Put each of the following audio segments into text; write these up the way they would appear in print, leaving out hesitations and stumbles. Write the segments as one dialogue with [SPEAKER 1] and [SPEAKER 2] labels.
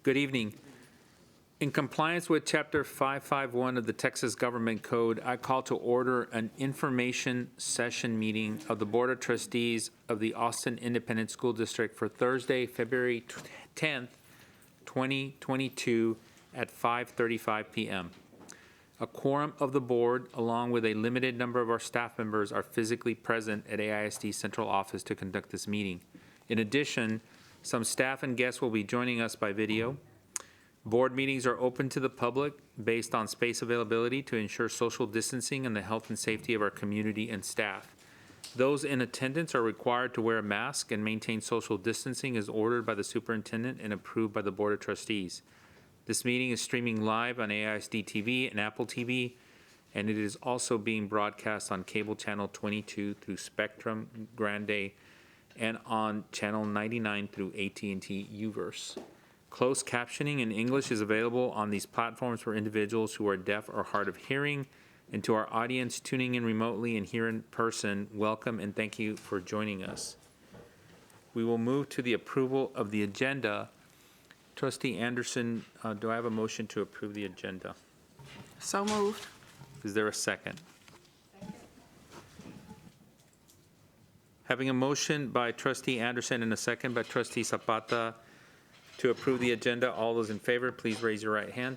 [SPEAKER 1] Good evening. In compliance with Chapter 551 of the Texas Government Code, I call to order an information session meeting of the Board of Trustees of the Austin Independent School District for Thursday, February 10th, 2022 at 5:35 p.m. A quorum of the board, along with a limited number of our staff members, are physically present at AISD Central Office to conduct this meeting. In addition, some staff and guests will be joining us by video. Board meetings are open to the public based on space availability to ensure social distancing and the health and safety of our community and staff. Those in attendance are required to wear a mask and maintain social distancing as ordered by the superintendent and approved by the Board of Trustees. This meeting is streaming live on AISD TV and Apple TV, and it is also being broadcast on cable channel 22 through Spectrum Grande and on channel 99 through AT&T UVerse. Closed captioning in English is available on these platforms for individuals who are deaf or hard of hearing. And to our audience tuning in remotely and here in person, welcome and thank you for joining us. We will move to the approval of the agenda. Trustee Anderson, do I have a motion to approve the agenda?
[SPEAKER 2] So moved.
[SPEAKER 1] Is there a second? Having a motion by Trustee Anderson and a second by Trustee Zapata to approve the agenda, all those in favor, please raise your right hand.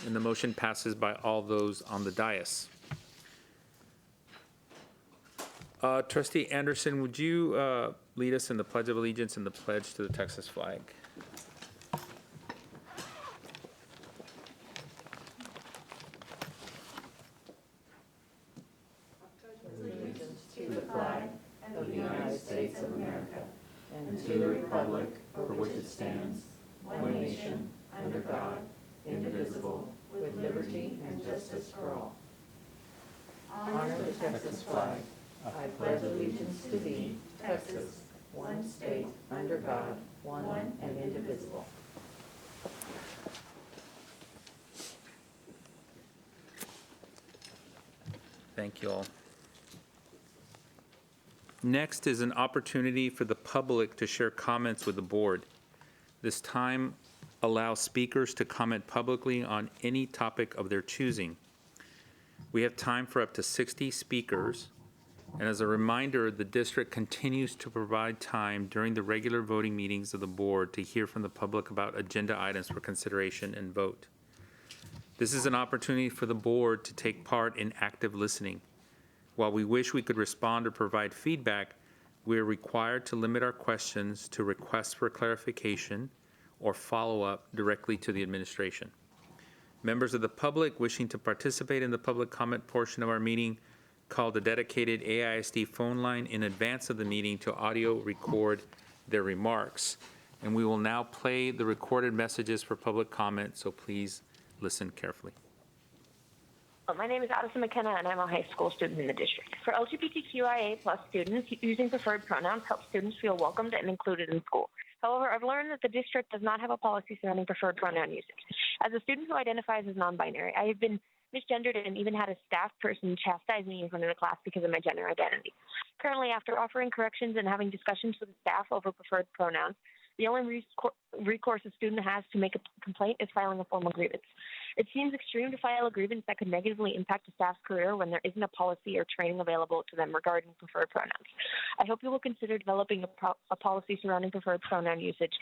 [SPEAKER 1] And the motion passes by all those on the dais. Trustee Anderson, would you lead us in the Pledge of Allegiance and the pledge to the Texas flag?
[SPEAKER 3] Allegiance to the flag of the United States of America and to the republic for which it stands, one nation, under God, indivisible, with liberty and justice for all. Honor the Texas flag. I pledge allegiance to thee, Texas, one state, under God, one and indivisible.
[SPEAKER 1] Thank you all. Next is an opportunity for the public to share comments with the board. This time allows speakers to comment publicly on any topic of their choosing. We have time for up to 60 speakers, and as a reminder, the district continues to provide time during the regular voting meetings of the board to hear from the public about agenda items for consideration and vote. This is an opportunity for the board to take part in active listening. While we wish we could respond or provide feedback, we are required to limit our questions to requests for clarification or follow-up directly to the administration. Members of the public wishing to participate in the public comment portion of our meeting call the dedicated AISD phone line in advance of the meeting to audio record their remarks. And we will now play the recorded messages for public comment, so please listen carefully.
[SPEAKER 4] My name is Addison McKenna, and I'm a high school student in the district. For LGBTQIA+ students, using preferred pronouns helps students feel welcomed and included in school. However, I've learned that the district does not have a policy surrounding preferred pronoun usage. As a student who identifies as non-binary, I have been misgendered and even had a staff person chastise me in front of the class because of my gender identity. Currently, after offering corrections and having discussions with the staff over preferred pronouns, the only recourse a student has to make a complaint is filing a formal grievance. It seems extreme to file a grievance that could negatively impact a staff's career when there isn't a policy or training available to them regarding preferred pronouns. I hope you will consider developing a policy surrounding preferred pronoun usage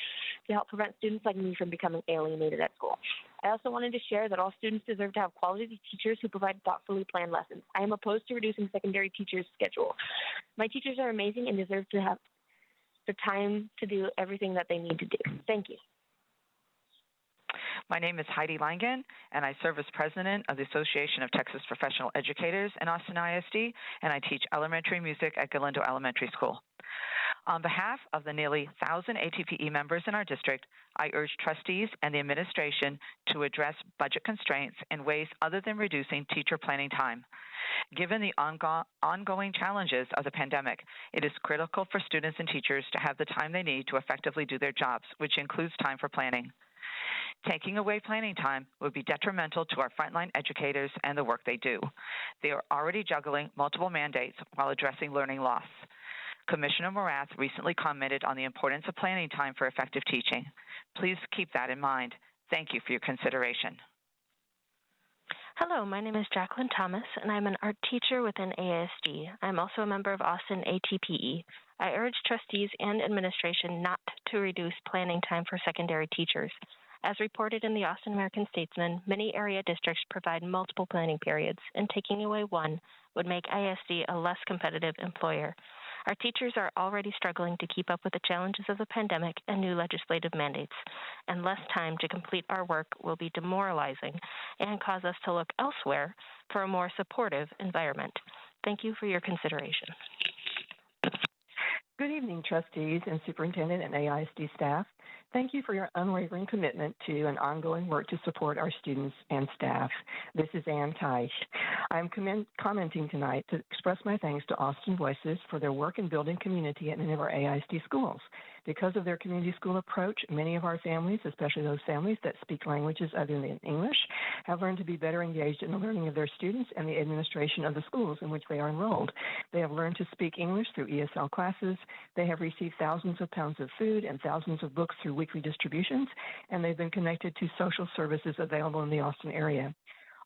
[SPEAKER 4] to help prevent students like me from becoming alienated at school. I also wanted to share that all students deserve to have quality teachers who provide thoughtfully planned lessons. I am opposed to reducing secondary teachers' schedule. My teachers are amazing and deserve to have the time to do everything that they need to do. Thank you.
[SPEAKER 5] My name is Heidi Langen, and I serve as president of the Association of Texas Professional Educators in Austin ISD, and I teach elementary music at Galindo Elementary School. On behalf of the nearly 1,000 ATPE members in our district, I urge trustees and the administration to address budget constraints in ways other than reducing teacher planning time. Given the ongoing challenges of the pandemic, it is critical for students and teachers to have the time they need to effectively do their jobs, which includes time for planning. Taking away planning time would be detrimental to our frontline educators and the work they do. They are already juggling multiple mandates while addressing learning loss. Commissioner Morath recently commented on the importance of planning time for effective teaching. Please keep that in mind. Thank you for your consideration.
[SPEAKER 6] Hello, my name is Jacqueline Thomas, and I'm an art teacher within AISD. I'm also a member of Austin ATPE. I urge trustees and administration not to reduce planning time for secondary teachers. As reported in the Austin American-Statesman, many area districts provide multiple planning periods, and taking away one would make ISD a less competitive employer. Our teachers are already struggling to keep up with the challenges of the pandemic and new legislative mandates, and less time to complete our work will be demoralizing and cause us to look elsewhere for a more supportive environment. Thank you for your consideration.
[SPEAKER 7] Good evening, trustees and superintendent and AISD staff. Thank you for your unwavering commitment to and ongoing work to support our students and staff. This is Ann Teich. I'm commenting tonight to express my thanks to Austin Voices for their work in building community at many of our AISD schools. Because of their community school approach, many of our families, especially those families that speak languages other than English, have learned to be better engaged in the learning of their students and the administration of the schools in which they are enrolled. They have learned to speak English through ESL classes. They have received thousands of pounds of food and thousands of books through weekly distributions, and they've been connected to social services available in the Austin area.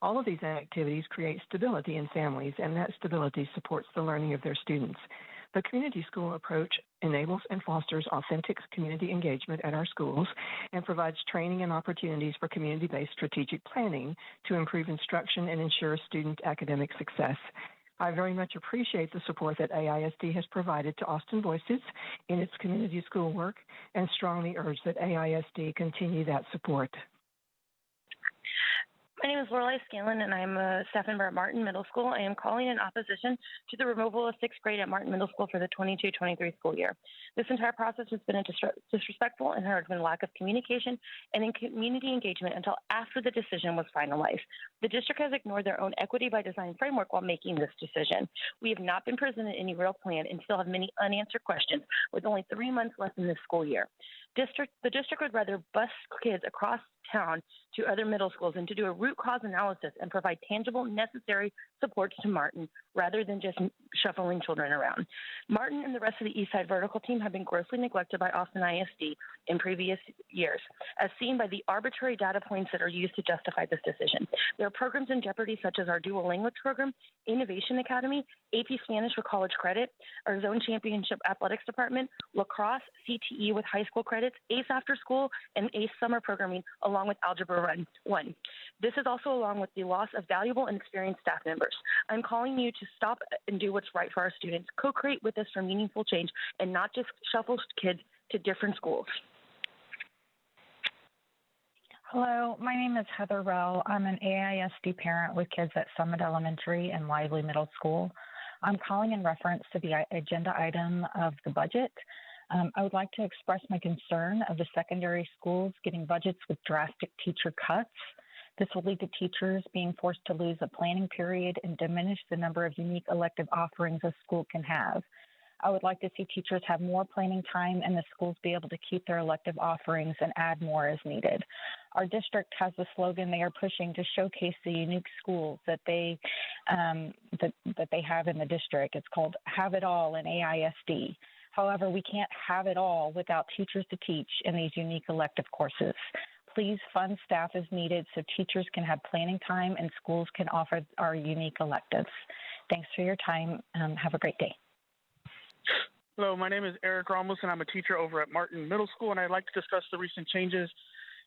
[SPEAKER 7] All of these activities create stability in families, and that stability supports the learning of their students. The community school approach enables and fosters authentic community engagement at our schools and provides training and opportunities for community-based strategic planning to improve instruction and ensure student academic success. I very much appreciate the support that AISD has provided to Austin Voices in its community school work and strongly urge that AISD continue that support.
[SPEAKER 8] My name is Lorelei Scanlon, and I'm a staff member at Martin Middle School. I am calling in opposition to the removal of sixth grade at Martin Middle School for the 22-23 school year. This entire process has been disrespectful, and there has been a lack of communication and in community engagement until after the decision was finalized. The district has ignored their own equity by design framework while making this decision. We have not been presented any real plan and still have many unanswered questions with only 3 months left in this school year. The district would rather bus kids across town to other middle schools and to do a root cause analysis and provide tangible, necessary supports to Martin rather than just shuffling children around. Martin and the rest of the Eastside Vertical team have been grossly neglected by Austin ISD in previous years, as seen by the arbitrary data points that are used to justify this decision. There are programs in jeopardy such as our dual language program, Innovation Academy, AP Spanish with college credit, our zone championship athletics department, lacrosse, CTE with high school credits, ACE after school, and ACE summer programming, along with Algebra 1. This is also along with the loss of valuable and experienced staff members. I'm calling you to stop and do what's right for our students, co-create with us for meaningful change, and not just shuffle kids to different schools.
[SPEAKER 9] Hello, my name is Heather Rell. I'm an AISD parent with kids at Summit Elementary and Lively Middle School. I'm calling in reference to the agenda item of the budget. I would like to express my concern of the secondary schools getting budgets with drastic teacher cuts. This will lead to teachers being forced to lose a planning period and diminish the number of unique elective offerings a school can have. I would like to see teachers have more planning time and the schools be able to keep their elective offerings and add more as needed. Our district has a slogan they are pushing to showcase the unique schools that they have in the district. It's called Have It All in AISD. However, we can't have it all without teachers to teach in these unique elective courses. Please fund staff as needed so teachers can have planning time and schools can offer our unique electives. Thanks for your time. Have a great day.
[SPEAKER 10] Hello, my name is Eric Ramos, and I'm a teacher over at Martin Middle School, and I'd like to discuss the recent changes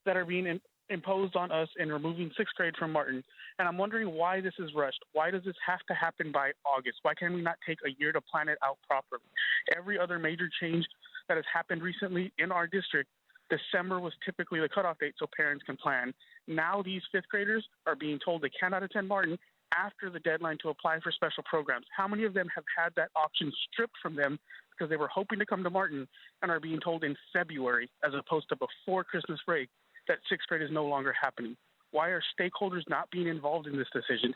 [SPEAKER 10] that are being imposed on us in removing sixth grade from Martin. And I'm wondering why this is rushed. Why does this have to happen by August? Why can we not take a year to plan it out properly? Every other major change that has happened recently in our district, December was typically the cutoff date so parents can plan. Now these fifth graders are being told they cannot attend Martin after the deadline to apply for special programs. How many of them have had that option stripped from them because they were hoping to come to Martin and are being told in February, as opposed to before Christmas break, that sixth grade is no longer happening? Why are stakeholders not being involved in this decision?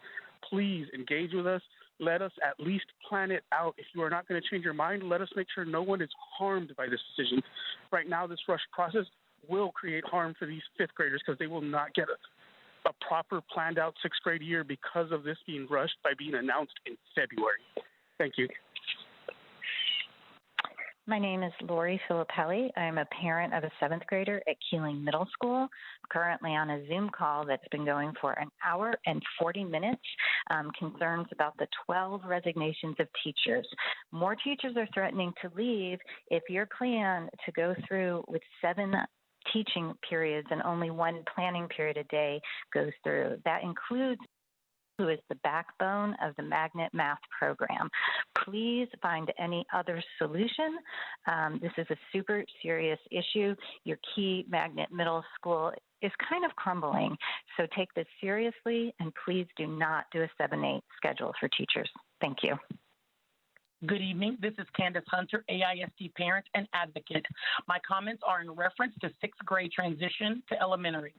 [SPEAKER 10] Please engage with us. Let us at least plan it out. If you are not going to change your mind, let us make sure no one is harmed by this decision. Right now, this rush process will create harm for these fifth graders because they will not get a proper planned out sixth grade year because of this being rushed by being announced in February. Thank you.
[SPEAKER 9] My name is Lori Filippelli. I am a parent of a seventh grader at Keeling Middle School. I'm currently on a Zoom call that's been going for an hour and 40 minutes. Concerns about the 12 resignations of teachers. More teachers are threatening to leave if your plan to go through with 7 teaching periods and only 1 planning period a day goes through. That includes who is the backbone of the magnet math program. Please find any other solution. This is a super serious issue. Your key magnet middle school is kind of crumbling. So take this seriously and please do not do a 7-8 schedule for teachers. Thank you.
[SPEAKER 11] Good evening. This is Candace Hunter, AISD parent and advocate. My comments are in reference to 6th grade transition to elementary.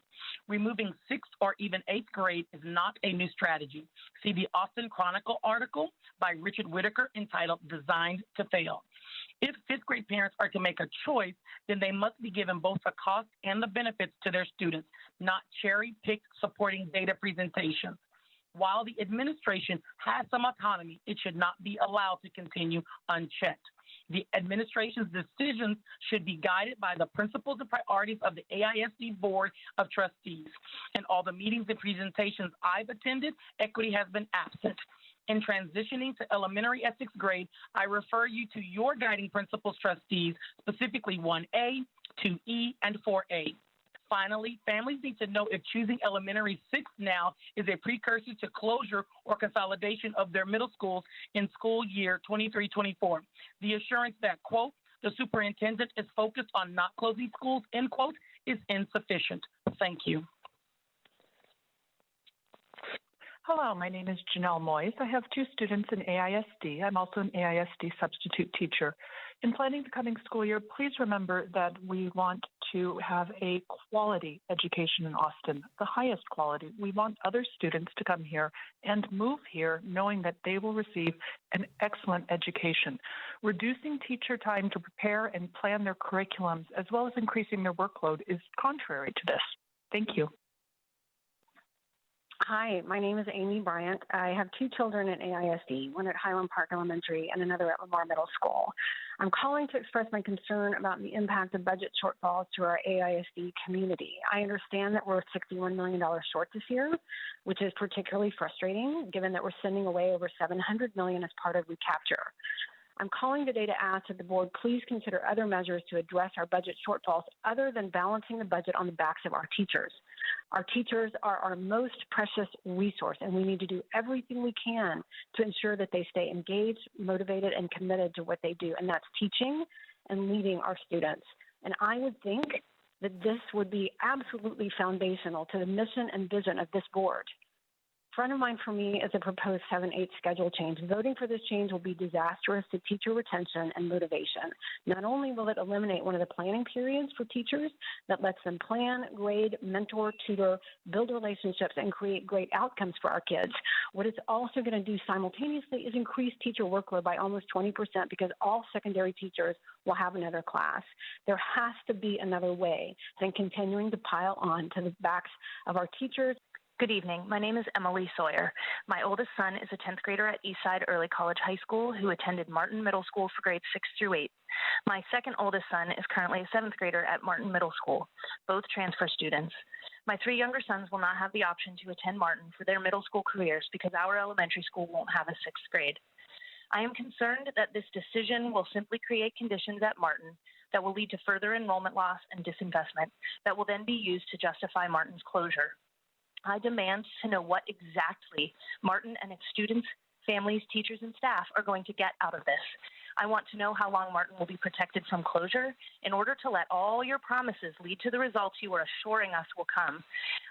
[SPEAKER 11] Removing 6th or even 8th grade is not a new strategy. See the Austin Chronicle article by Richard Whitaker entitled Designed to Fail. If 5th grade parents are to make a choice, then they must be given both the cost and the benefits to their students, not cherry-picked supporting data presentations. While the administration has some autonomy, it should not be allowed to continue unchecked. The administration's decisions should be guided by the principles and priorities of the AISD Board of Trustees. In all the meetings and presentations I've attended, equity has been absent. In transitioning to elementary at 6th grade, I refer you to your guiding principles, trustees, specifically 1A, 2E, and 4A. Finally, families need to know if choosing elementary 6 now is a precursor to closure or consolidation of their middle schools in school year 23-24. The assurance that, quote, the superintendent is focused on not closing schools, end quote, is insufficient. Thank you.
[SPEAKER 12] Hello, my name is Janelle Moyes. I have 2 students in AISD. I'm also an AISD substitute teacher. In planning the coming school year, please remember that we want to have a quality education in Austin, the highest quality. We want other students to come here and move here knowing that they will receive an excellent education. Reducing teacher time to prepare and plan their curriculums, as well as increasing their workload, is contrary to this. Thank you.
[SPEAKER 13] Hi, my name is Amy Bryant. I have 2 children at AISD, one at Highland Park Elementary and another at Lamar Middle School. I'm calling to express my concern about the impact of budget shortfalls to our AISD community. I understand that we're $61 million short this year, which is particularly frustrating given that we're sending away over $700 million as part of recapture. I'm calling today to ask that the board please consider other measures to address our budget shortfalls other than balancing the budget on the backs of our teachers. Our teachers are our most precious resource, and we need to do everything we can to ensure that they stay engaged, motivated, and committed to what they do, and that's teaching and leading our students. And I would think that this would be absolutely foundational to the mission and vision of this board. Front of mind for me is a proposed 7-8 schedule change. Voting for this change will be disastrous to teacher retention and motivation. Not only will it eliminate one of the planning periods for teachers that lets them plan, grade, mentor, tutor, build relationships, and create great outcomes for our kids, what it's also going to do simultaneously is increase teacher workload by almost 20% because all secondary teachers will have another class. There has to be another way than continuing to pile on to the backs of our teachers.
[SPEAKER 6] Good evening. My name is Emily Sawyer. My oldest son is a 10th grader at Eastside Early College High School who attended Martin Middle School for grades 6 through 8. My second oldest son is currently a 7th grader at Martin Middle School, both transfer students. My 3 younger sons will not have the option to attend Martin for their middle school careers because our elementary school won't have a 6th grade. I am concerned that this decision will simply create conditions at Martin that will lead to further enrollment loss and disinvestment that will then be used to justify Martin's closure. I demand to know what exactly Martin and its students, families, teachers, and staff are going to get out of this. I want to know how long Martin will be protected from closure in order to let all your promises lead to the results you are assuring us will come.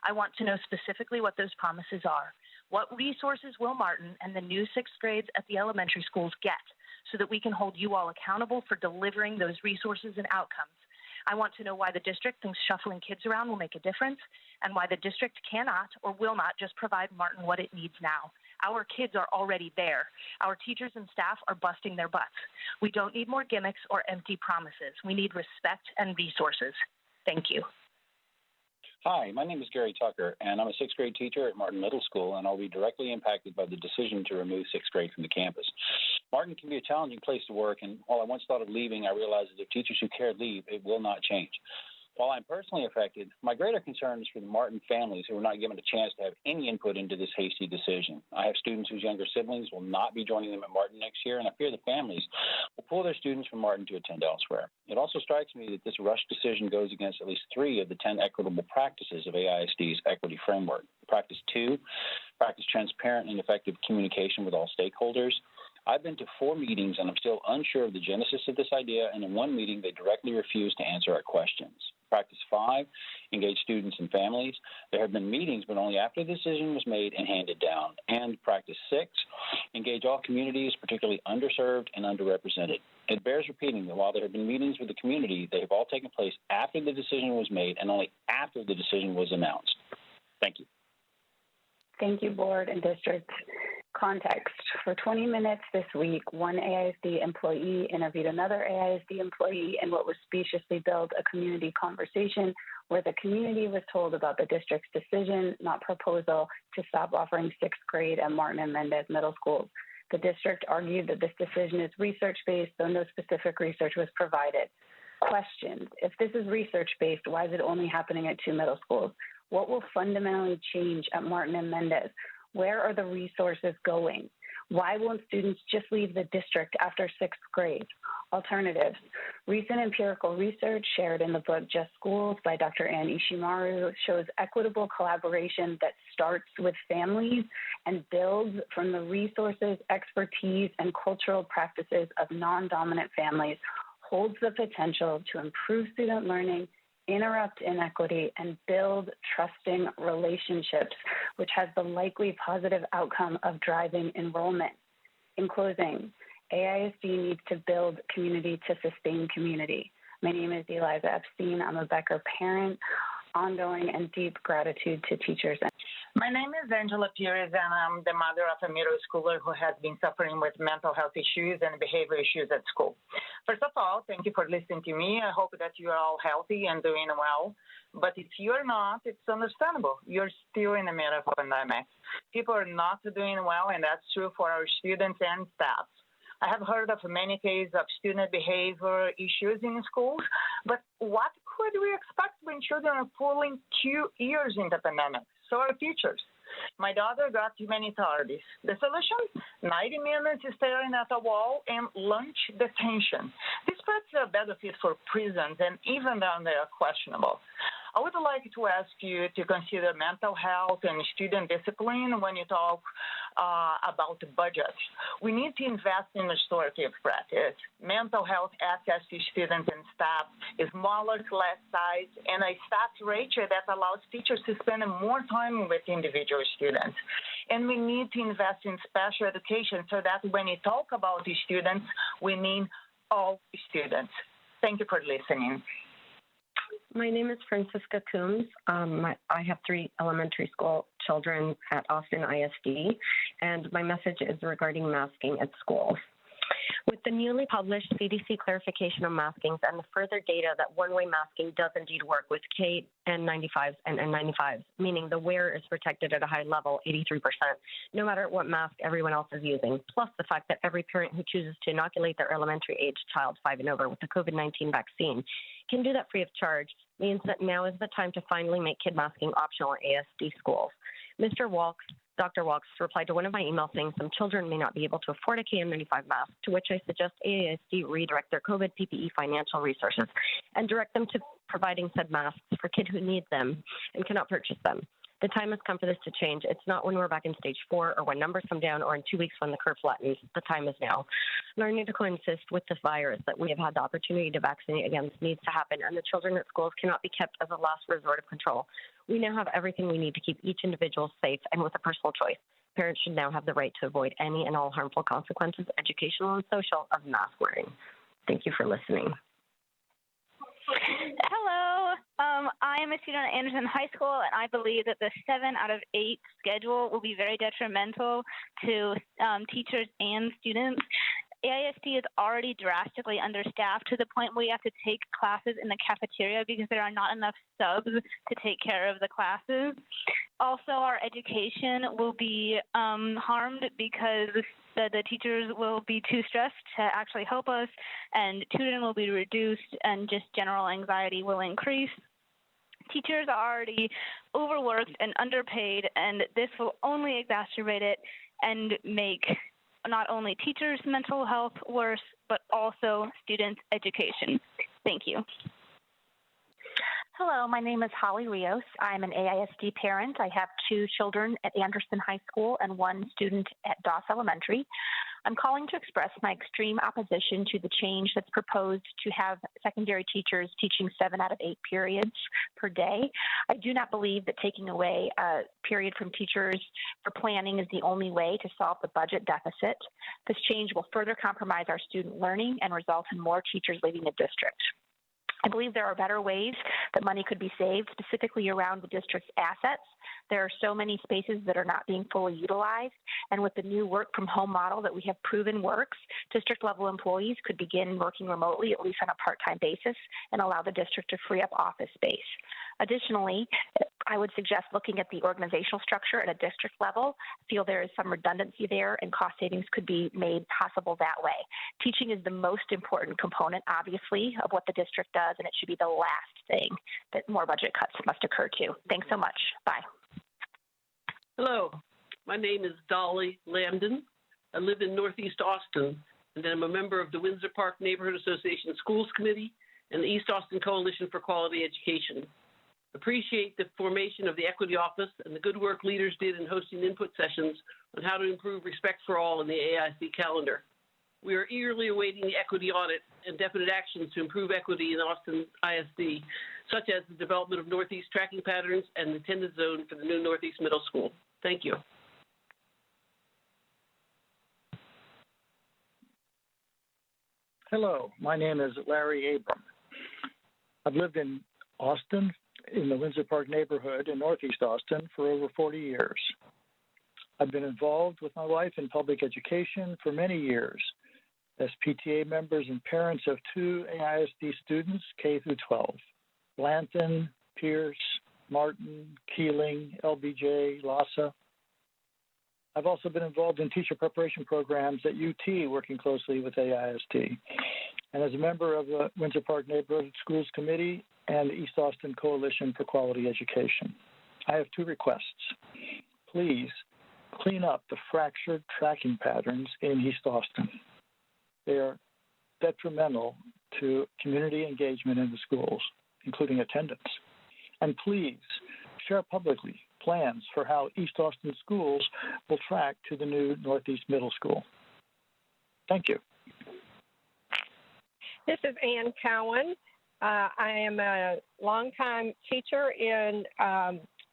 [SPEAKER 6] I want to know specifically what those promises are. What resources will Martin and the new 6th grades at the elementary schools get so that we can hold you all accountable for delivering those resources and outcomes? I want to know why the district thinks shuffling kids around will make a difference and why the district cannot or will not just provide Martin what it needs now. Our kids are already there. Our teachers and staff are busting their butts. We don't need more gimmicks or empty promises. We need respect and resources. Thank you.
[SPEAKER 14] Hi, my name is Gary Tucker, and I'm a 6th grade teacher at Martin Middle School, and I'll be directly impacted by the decision to remove 6th grade from the campus. Martin can be a challenging place to work, and while I once thought of leaving, I realized that if teachers who care leave, it will not change. While I'm personally affected, my greater concern is for the Martin families who were not given a chance to have any input into this hasty decision. I have students whose younger siblings will not be joining them at Martin next year, and I fear the families will pull their students from Martin to attend elsewhere. It also strikes me that this rushed decision goes against at least 3 of the 10 equitable practices of AISD's equity framework. Practice 2, practice transparent and effective communication with all stakeholders. I've been to 4 meetings, and I'm still unsure of the genesis of this idea, and in one meeting, they directly refused to answer our questions. Practice 5, engage students and families. There have been meetings, but only after the decision was made and handed down. And practice 6, engage all communities, particularly underserved and underrepresented. It bears repeating that while there have been meetings with the community, they have all taken place after the decision was made and only after the decision was announced. Thank you.
[SPEAKER 15] Thank you, board and district. Context. For 20 minutes this week, one AISD employee interviewed another AISD employee in what was speciously billed a community conversation where the community was told about the district's decision, not proposal, to stop offering 6th grade at Martin and Mendez middle schools. The district argued that this decision is research-based, though no specific research was provided. Questions. If this is research-based, why is it only happening at 2 middle schools? What will fundamentally change at Martin and Mendez? Where are the resources going? Why won't students just leave the district after 6th grade? Alternatives. Recent empirical research shared in the book Just Schools by Dr. Ann Ishimaru shows equitable collaboration that starts with families and builds from the resources, expertise, and cultural practices of non-dominant families, holds the potential to improve student learning, interrupt inequity, and build trusting relationships, which has the likely positive outcome of driving enrollment. In closing, AISD needs to build community to sustain community. My name is Eliza Epstein. I'm a Becker parent. Ongoing and deep gratitude to teachers.
[SPEAKER 11] My name is Angela Pires, and I'm the mother of a middle schooler who has been suffering with mental health issues and behavior issues at school. First of all, thank you for listening to me. I hope that you are all healthy and doing well. But if you're not, it's understandable. You're still in the middle of a pandemic. People are not doing well, and that's true for our students and staff. I have heard of many cases of student behavior issues in schools, but what could we expect when children are pulling 2 years in the pandemic? So are teachers. My daughter got too many tardies. The solution? 90 minutes staring at a wall and lunch detention. This puts a benefit for prisons, and even then they are questionable. I would like to ask you to consider mental health and student discipline when you talk about the budget. We need to invest in restorative practice. Mental health access to students and staff is smaller class size and a staff ratio that allows teachers to spend more time with individual students. And we need to invest in special education so that when we talk about the students, we mean all students. Thank you for listening.
[SPEAKER 16] My name is Francisca Coombs. I have 3 elementary school children at Austin ISD, and my message is regarding masking at schools. With the newly published CDC clarification of maskings and the further data that one-way masking does indeed work with KN95s and N95s, meaning the wearer is protected at a high level, 83%, no matter what mask everyone else is using, plus the fact that every parent who chooses to inoculate their elementary-age child 5 and over with the COVID-19 vaccine can do that free of charge, means that now is the time to finally make kid masking optional in ASD schools. Dr. Walks replied to one of my emails saying some children may not be able to afford a KN95 mask, to which I suggest AASD redirect their COVID PPE financial resources and direct them to providing said masks for kids who need them and cannot purchase them. The time has come for this to change. It's not when we're back in stage 4 or when numbers come down or in 2 weeks when the curve flattens. The time is now. Learning to coexist with this virus that we have had the opportunity to vaccinate against needs to happen, and the children at schools cannot be kept as a last resort of control. We now have everything we need to keep each individual safe and with a personal choice. Parents should now have the right to avoid any and all harmful consequences, educational and social, of mask wearing. Thank you for listening.
[SPEAKER 17] Hello, I am a student at Anderson High School, and I believe that the 7 out of 8 schedule will be very detrimental to teachers and students. AISD is already drastically understaffed to the point where we have to take classes in the cafeteria because there are not enough subs to take care of the classes. Also, our education will be harmed because the teachers will be too stressed to actually help us, and tutoring will be reduced, and just general anxiety will increase. Teachers are already overworked and underpaid, and this will only exacerbate it and make not only teachers' mental health worse, but also students' education. Thank you.
[SPEAKER 18] Hello, my name is Holly Rios. I'm an AISD parent. I have 2 children at Anderson High School and 1 student at Doss Elementary. I'm calling to express my extreme opposition to the change that's proposed to have secondary teachers teaching 7 out of 8 periods per day. I do not believe that taking away a period from teachers for planning is the only way to solve the budget deficit. This change will further compromise our student learning and result in more teachers leaving the district. I believe there are better ways that money could be saved, specifically around the district's assets. There are so many spaces that are not being fully utilized, and with the new work-from-home model that we have proven works, district-level employees could begin working remotely, at least on a part-time basis, and allow the district to free up office space. Additionally, I would suggest looking at the organizational structure at a district level. I feel there is some redundancy there, and cost savings could be made possible that way. Teaching is the most important component, obviously, of what the district does, and it should be the last thing that more budget cuts must occur to. Thanks so much. Bye.
[SPEAKER 19] Hello, my name is Dolly Lambden. I live in Northeast Austin, and I'm a member of the Windsor Park Neighborhood Association Schools Committee and the East Austin Coalition for Quality Education. Appreciate the formation of the Equity Office and the good work leaders did in hosting input sessions on how to improve respect for all in the AIC calendar. We are eagerly awaiting the equity audit and definite actions to improve equity in Austin ISD, such as the development of Northeast tracking patterns and the attendance zone for the new Northeast Middle School. Thank you.
[SPEAKER 20] Hello, my name is Larry Abram. I've lived in Austin, in the Windsor Park neighborhood in Northeast Austin for over 40 years. I've been involved with my wife in public education for many years as PTA members and parents of 2 AISD students, K through 12, Blanton, Pierce, Martin, Keeling, LBJ, Lhasa. I've also been involved in teacher preparation programs at UT, working closely with AISD, and as a member of the Windsor Park Neighborhood Schools Committee and the East Austin Coalition for Quality Education. I have 2 requests. Please clean up the fractured tracking patterns in East Austin. They are detrimental to community engagement in the schools, including attendance. And please share publicly plans for how East Austin schools will track to the new Northeast Middle School. Thank you.
[SPEAKER 21] This is Ann Cowan. I am a longtime teacher in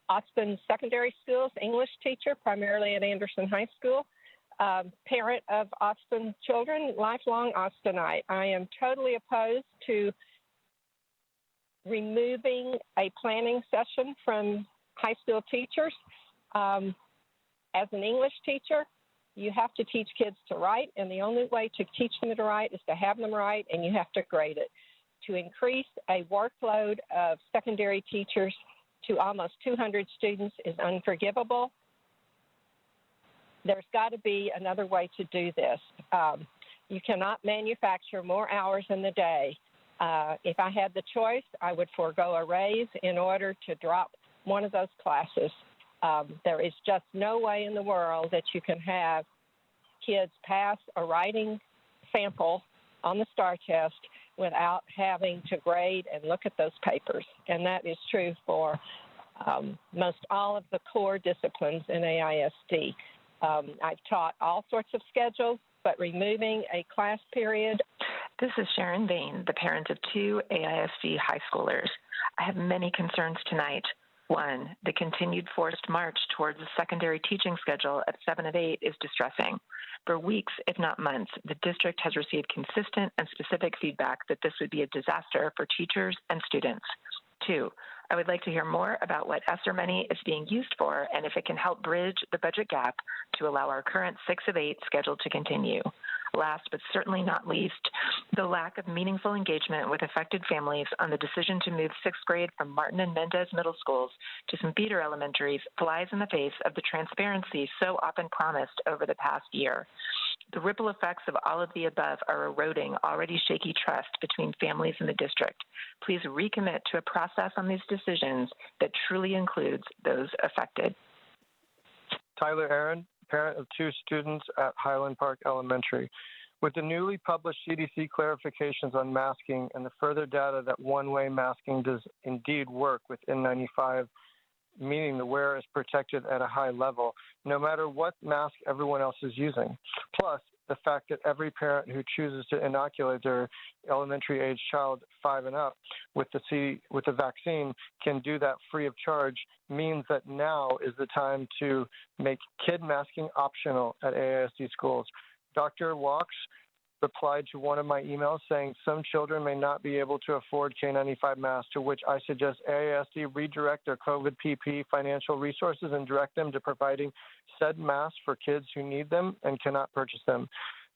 [SPEAKER 21] Austin secondary schools, English teacher, primarily at Anderson High School, parent of Austin children, lifelong Austinite. I am totally opposed to removing a planning session from high school teachers. As an English teacher, you have to teach kids to write, and the only way to teach them to write is to have them write, and you have to grade it. To increase a workload of secondary teachers to almost 200 students is unforgivable. There's got to be another way to do this. You cannot manufacture more hours in the day. If I had the choice, I would forego a raise in order to drop one of those classes. There is just no way in the world that you can have kids pass a writing sample on the STAR test without having to grade and look at those papers. And that is true for most all of the core disciplines in AISD. I've taught all sorts of schedules, but removing a class period.
[SPEAKER 22] This is Sharon Bain, the parent of 2 AISD high schoolers. I have many concerns tonight. 1, the continued forced march towards a secondary teaching schedule at 7 of 8 is distressing. For weeks, if not months, the district has received consistent and specific feedback that this would be a disaster for teachers and students. 2, I would like to hear more about what ESSER money is being used for and if it can help bridge the budget gap to allow our current 6 of 8 schedule to continue. last but certainly not least, the lack of meaningful engagement with affected families on the decision to move sixth grade from Martin and Mendez middle schools to St. Peter elementaries flies in the face of the transparency so often promised over the past year. The ripple effects of all of the above are eroding already shaky trust between families in the district. Please recommit to a process on these decisions that truly includes those affected.
[SPEAKER 2] Tyler Aaron, parent of 2 students at Highland Park Elementary. With the newly published CDC clarifications on masking and the further data that one-way masking does indeed work with N95, meaning the wearer is protected at a high level, no matter what mask everyone else is using. Plus, the fact that every parent who chooses to inoculate their elementary-age child 5 and up with the vaccine can do that free of charge means that now is the time to make kid masking optional at AISD schools. Dr. Walks replied to one of my emails saying some children may not be able to afford K95 masks, to which I suggest AISD redirect their COVID PP financial resources and direct them to providing said masks for kids who need them and cannot purchase them.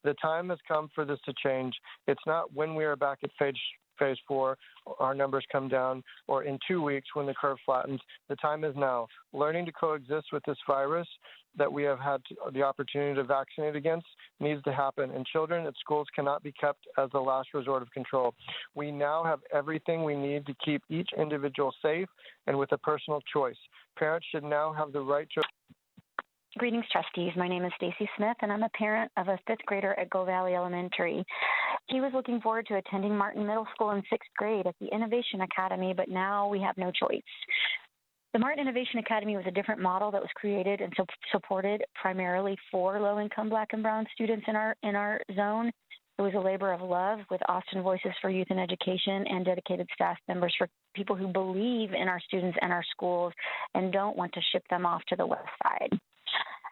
[SPEAKER 2] The time has come for this to change. It's not when we are back at phase 4, our numbers come down, or in 2 weeks when the curve flattens. The time is now. Learning to coexist with this virus that we have had the opportunity to vaccinate against needs to happen, and children at schools cannot be kept as the last resort of control. We now have everything we need to keep each individual safe and with a personal choice. Parents should now have the right to...
[SPEAKER 18] Greetings, trustees. My name is Stacy Smith, and I'm a parent of a 5th grader at Go Valley Elementary. He was looking forward to attending Martin Middle School in 6th grade at the Innovation Academy, but now we have no choice. The Martin Innovation Academy was a different model that was created and supported primarily for low-income Black and Brown students in our zone. It was a labor of love with Austin Voices for Youth and Education and dedicated staff members for people who believe in our students and our schools and don't want to ship them off to the west side.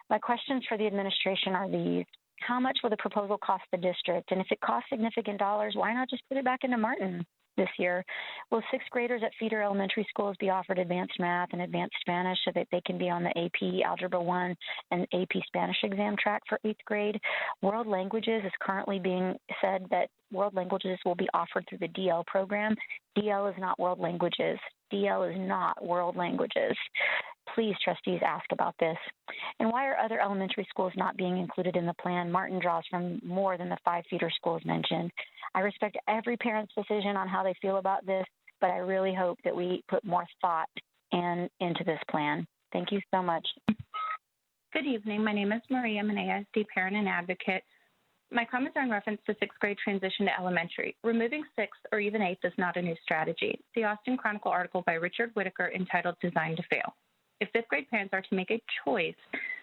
[SPEAKER 18] My questions for the administration are these. How much will the proposal cost the district? And if it costs significant dollars, why not just put it back into Martin this year? Will 6th graders at feeder elementary schools be offered advanced math and advanced Spanish so that they can be on the AP Algebra 1 and AP Spanish exam track for 8th grade? World languages is currently being said that world languages will be offered through the DL program. DL is not world languages. DL is not world languages. Please, trustees, ask about this. And why are other elementary schools not being included in the plan? Martin draws from more than the 5 feeder schools mentioned. I respect every parent's decision on how they feel about this, but I really hope that we put more thought into this plan. Thank you so much.
[SPEAKER 3] Good evening. My name is Marie. I'm an AISD parent and advocate. My comments are in reference to 6th grade transition to elementary. Removing 6th or even 8th is not a new strategy. The Austin Chronicle article by Richard Whitaker entitled Designed to Fail. If 5th grade parents are to make a choice,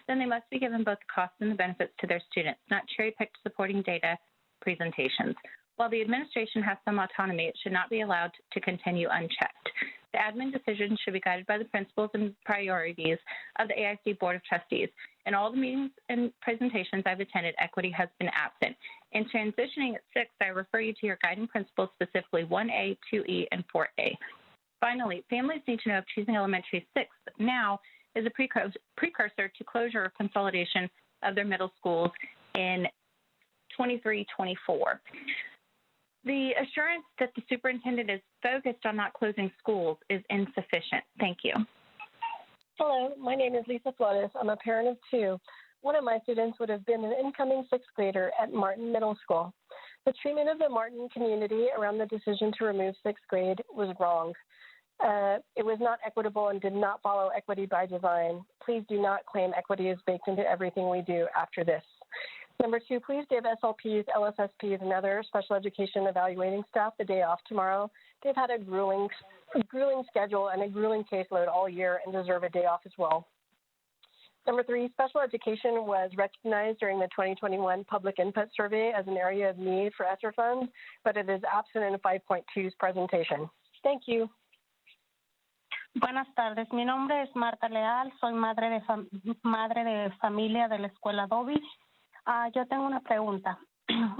[SPEAKER 3] then they must be given both the costs and the benefits to their students, not cherry-picked supporting data presentations. While the administration has some autonomy, it should not be allowed to continue unchecked. The admin decisions should be guided by the principles and priorities of the AISD Board of Trustees. In all the meetings and presentations I've attended, equity has been absent. In transitioning at 6th, I refer you to your guiding principles, specifically 1A, 2E, and 4A. Finally, families need to know if choosing elementary 6th now is a precursor to closure or consolidation of their middle schools in 23-24. The assurance that the superintendent is focused on not closing schools is insufficient. Thank you.
[SPEAKER 23] Hello, my name is Lisa Flores. I'm a parent of 2. One of my students would have been an incoming 6th grader at Martin Middle School. The treatment of the Martin community around the decision to remove 6th grade was wrong. It was not equitable and did not follow equity by design. Please do not claim equity is baked into everything we do after this. Number 2, please give SLPs, LSSPs, and other special education evaluating staff the day off tomorrow. They've had a grueling schedule and a grueling caseload all year and deserve a day off as well. Number 3, special education was recognized during the 2021 Public Input Survey as an area of need for ESSER funds, but it is absent in 5.2's presentation. Thank you.
[SPEAKER 24] Buenas tardes, mi nombre es Marta Leal, soy madre de familia de la escuela Dobby. Yo tengo una pregunta.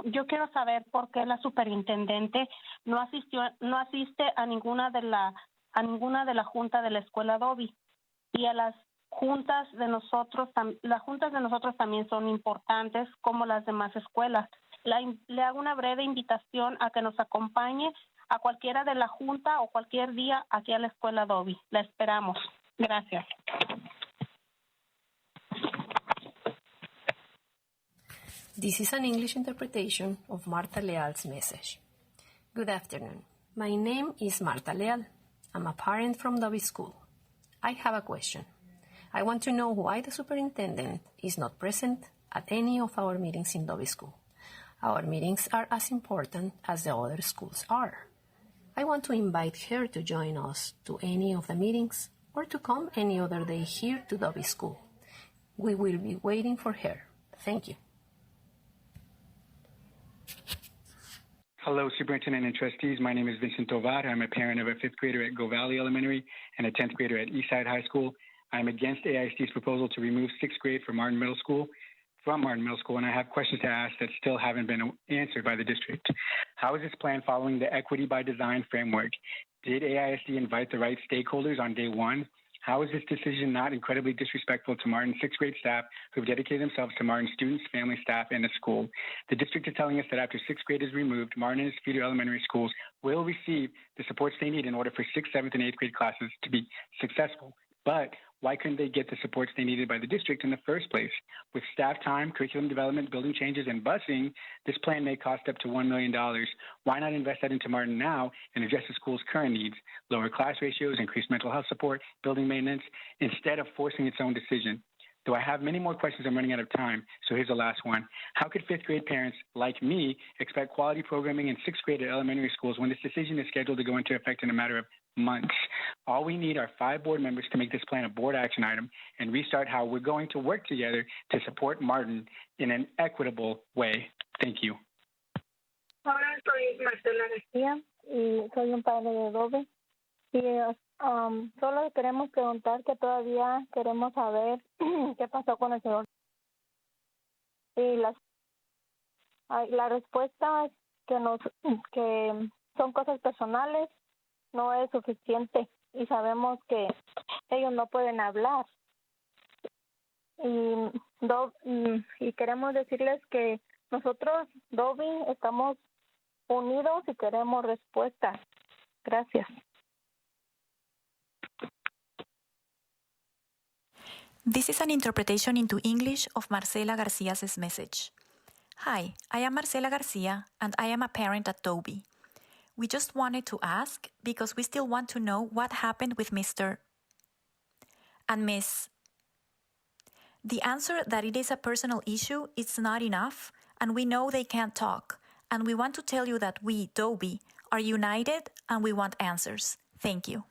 [SPEAKER 24] Yo quiero saber por qué la superintendente no asiste a ninguna de la junta de la escuela Dobby y a las juntas de nosotros. Las juntas de nosotros también son importantes como las demás escuelas. le hago una breve invitación a que nos acompañe a cualquiera de la junta o cualquier día aquí a la Escuela Dobby. La esperamos. Gracias.
[SPEAKER 1] This is an English interpretation of Marta Leal's message. Good afternoon. My name is Marta Leal. I'm a parent from Dobby School. I have a question. I want to know why the superintendent is not present at any of our meetings in Dobby School. Our meetings are as important as the other schools are. I want to invite her to join us to any of the meetings or to come any other day here to Dobby School. We will be waiting for her. Thank you.
[SPEAKER 4] Hello, Superintendent and Trustees. My name is Vincent Tovar. I'm a parent of a 5th grader at Go Valley Elementary and a 10th grader at Eastside High School. I'm against AISD's proposal to remove 6th grade from Martin Middle School, and I have questions to ask that still haven't been answered by the district. How is this plan following the Equity by Design framework? Did AISD invite the right stakeholders on day one? How is this decision not incredibly disrespectful to Martin's 6th grade staff who have dedicated themselves to Martin students, family, staff, and the school? The district is telling us that after 6th grade is removed, Martin and its feeder elementary schools will receive the supports they need in order for 6th, 7th, and 8th grade classes to be successful. But why couldn't they get the supports they needed by the district in the first place? With staff time, curriculum development, building changes, and busing, this plan may cost up to $1 million. Why not invest that into Martin now and address the school's current needs, lower class ratios, increase mental health support, building maintenance, instead of forcing its own decision? Though I have many more questions, I'm running out of time, so here's the last one. How could 5th grade parents like me expect quality programming in 6th grade at elementary schools when this decision is scheduled to go into effect in a matter of months? All we need are 5 board members to make this plan a board action item and restart how we're going to work together to support Martin in an equitable way. Thank you.
[SPEAKER 24] Hola, soy Marcela García y soy un padre de Dobby. Y solo queremos preguntar que todavía queremos saber qué pasó con el señor. Y la respuesta es que son cosas personales, no es suficiente y sabemos que ellos no pueden hablar. Y queremos decirles que nosotros, Dobby, estamos unidos y queremos respuestas. Gracias.
[SPEAKER 5] This is an interpretation into English of Marcela Garcia's message. Hi, I am Marcela Garcia, and I am a parent at Dobby. We just wanted to ask because we still want to know what happened with Mr. and Miss. The answer that it is a personal issue is not enough, and we know they can't talk, and we want to tell you that we, Dobby, are united and we want answers. Thank you.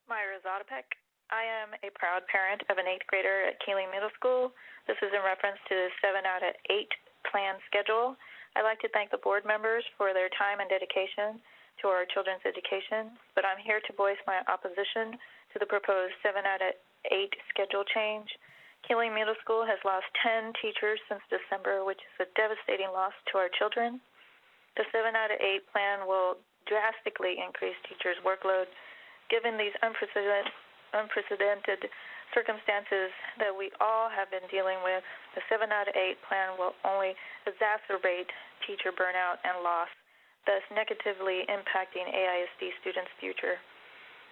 [SPEAKER 6] Myra Zotopek. I am a proud parent of an 8th grader at Keeling Middle School. This is in reference to the 7 out of 8 plan schedule. I'd like to thank the board members for their time and dedication to our children's education, but I'm here to voice my opposition to the proposed 7 out of 8 schedule change. Keeling Middle School has lost 10 teachers since December, which is a devastating loss to our children. The 7 out of 8 plan will drastically increase teachers' workload. Given these unprecedented circumstances that we all have been dealing with, the 7 out of 8 plan will only exacerbate teacher burnout and loss, thus negatively impacting AISD students' future.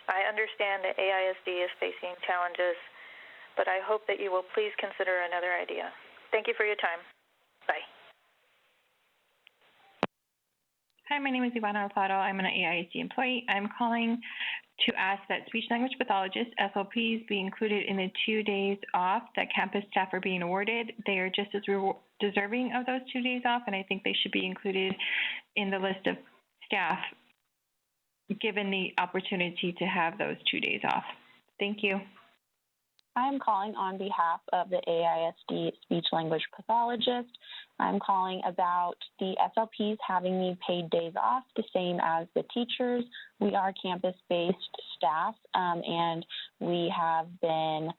[SPEAKER 6] I understand that AISD is facing challenges, but I hope that you will please consider another idea. Thank you for your time. Bye.
[SPEAKER 7] Hi, my name is Ivana Alfaro. I'm an AISD employee. I'm calling to ask that speech-language pathologists, SLPs, be included in the 2 days off that campus staff are being awarded. They are just as deserving of those 2 days off, and I think they should be included in the list of staff given the opportunity to have those 2 days off. Thank you.
[SPEAKER 25] I'm calling on behalf of the AISD speech-language pathologist. I'm calling about the SLPs having the paid days off, the same as the teachers. We are campus-based staff, and we have been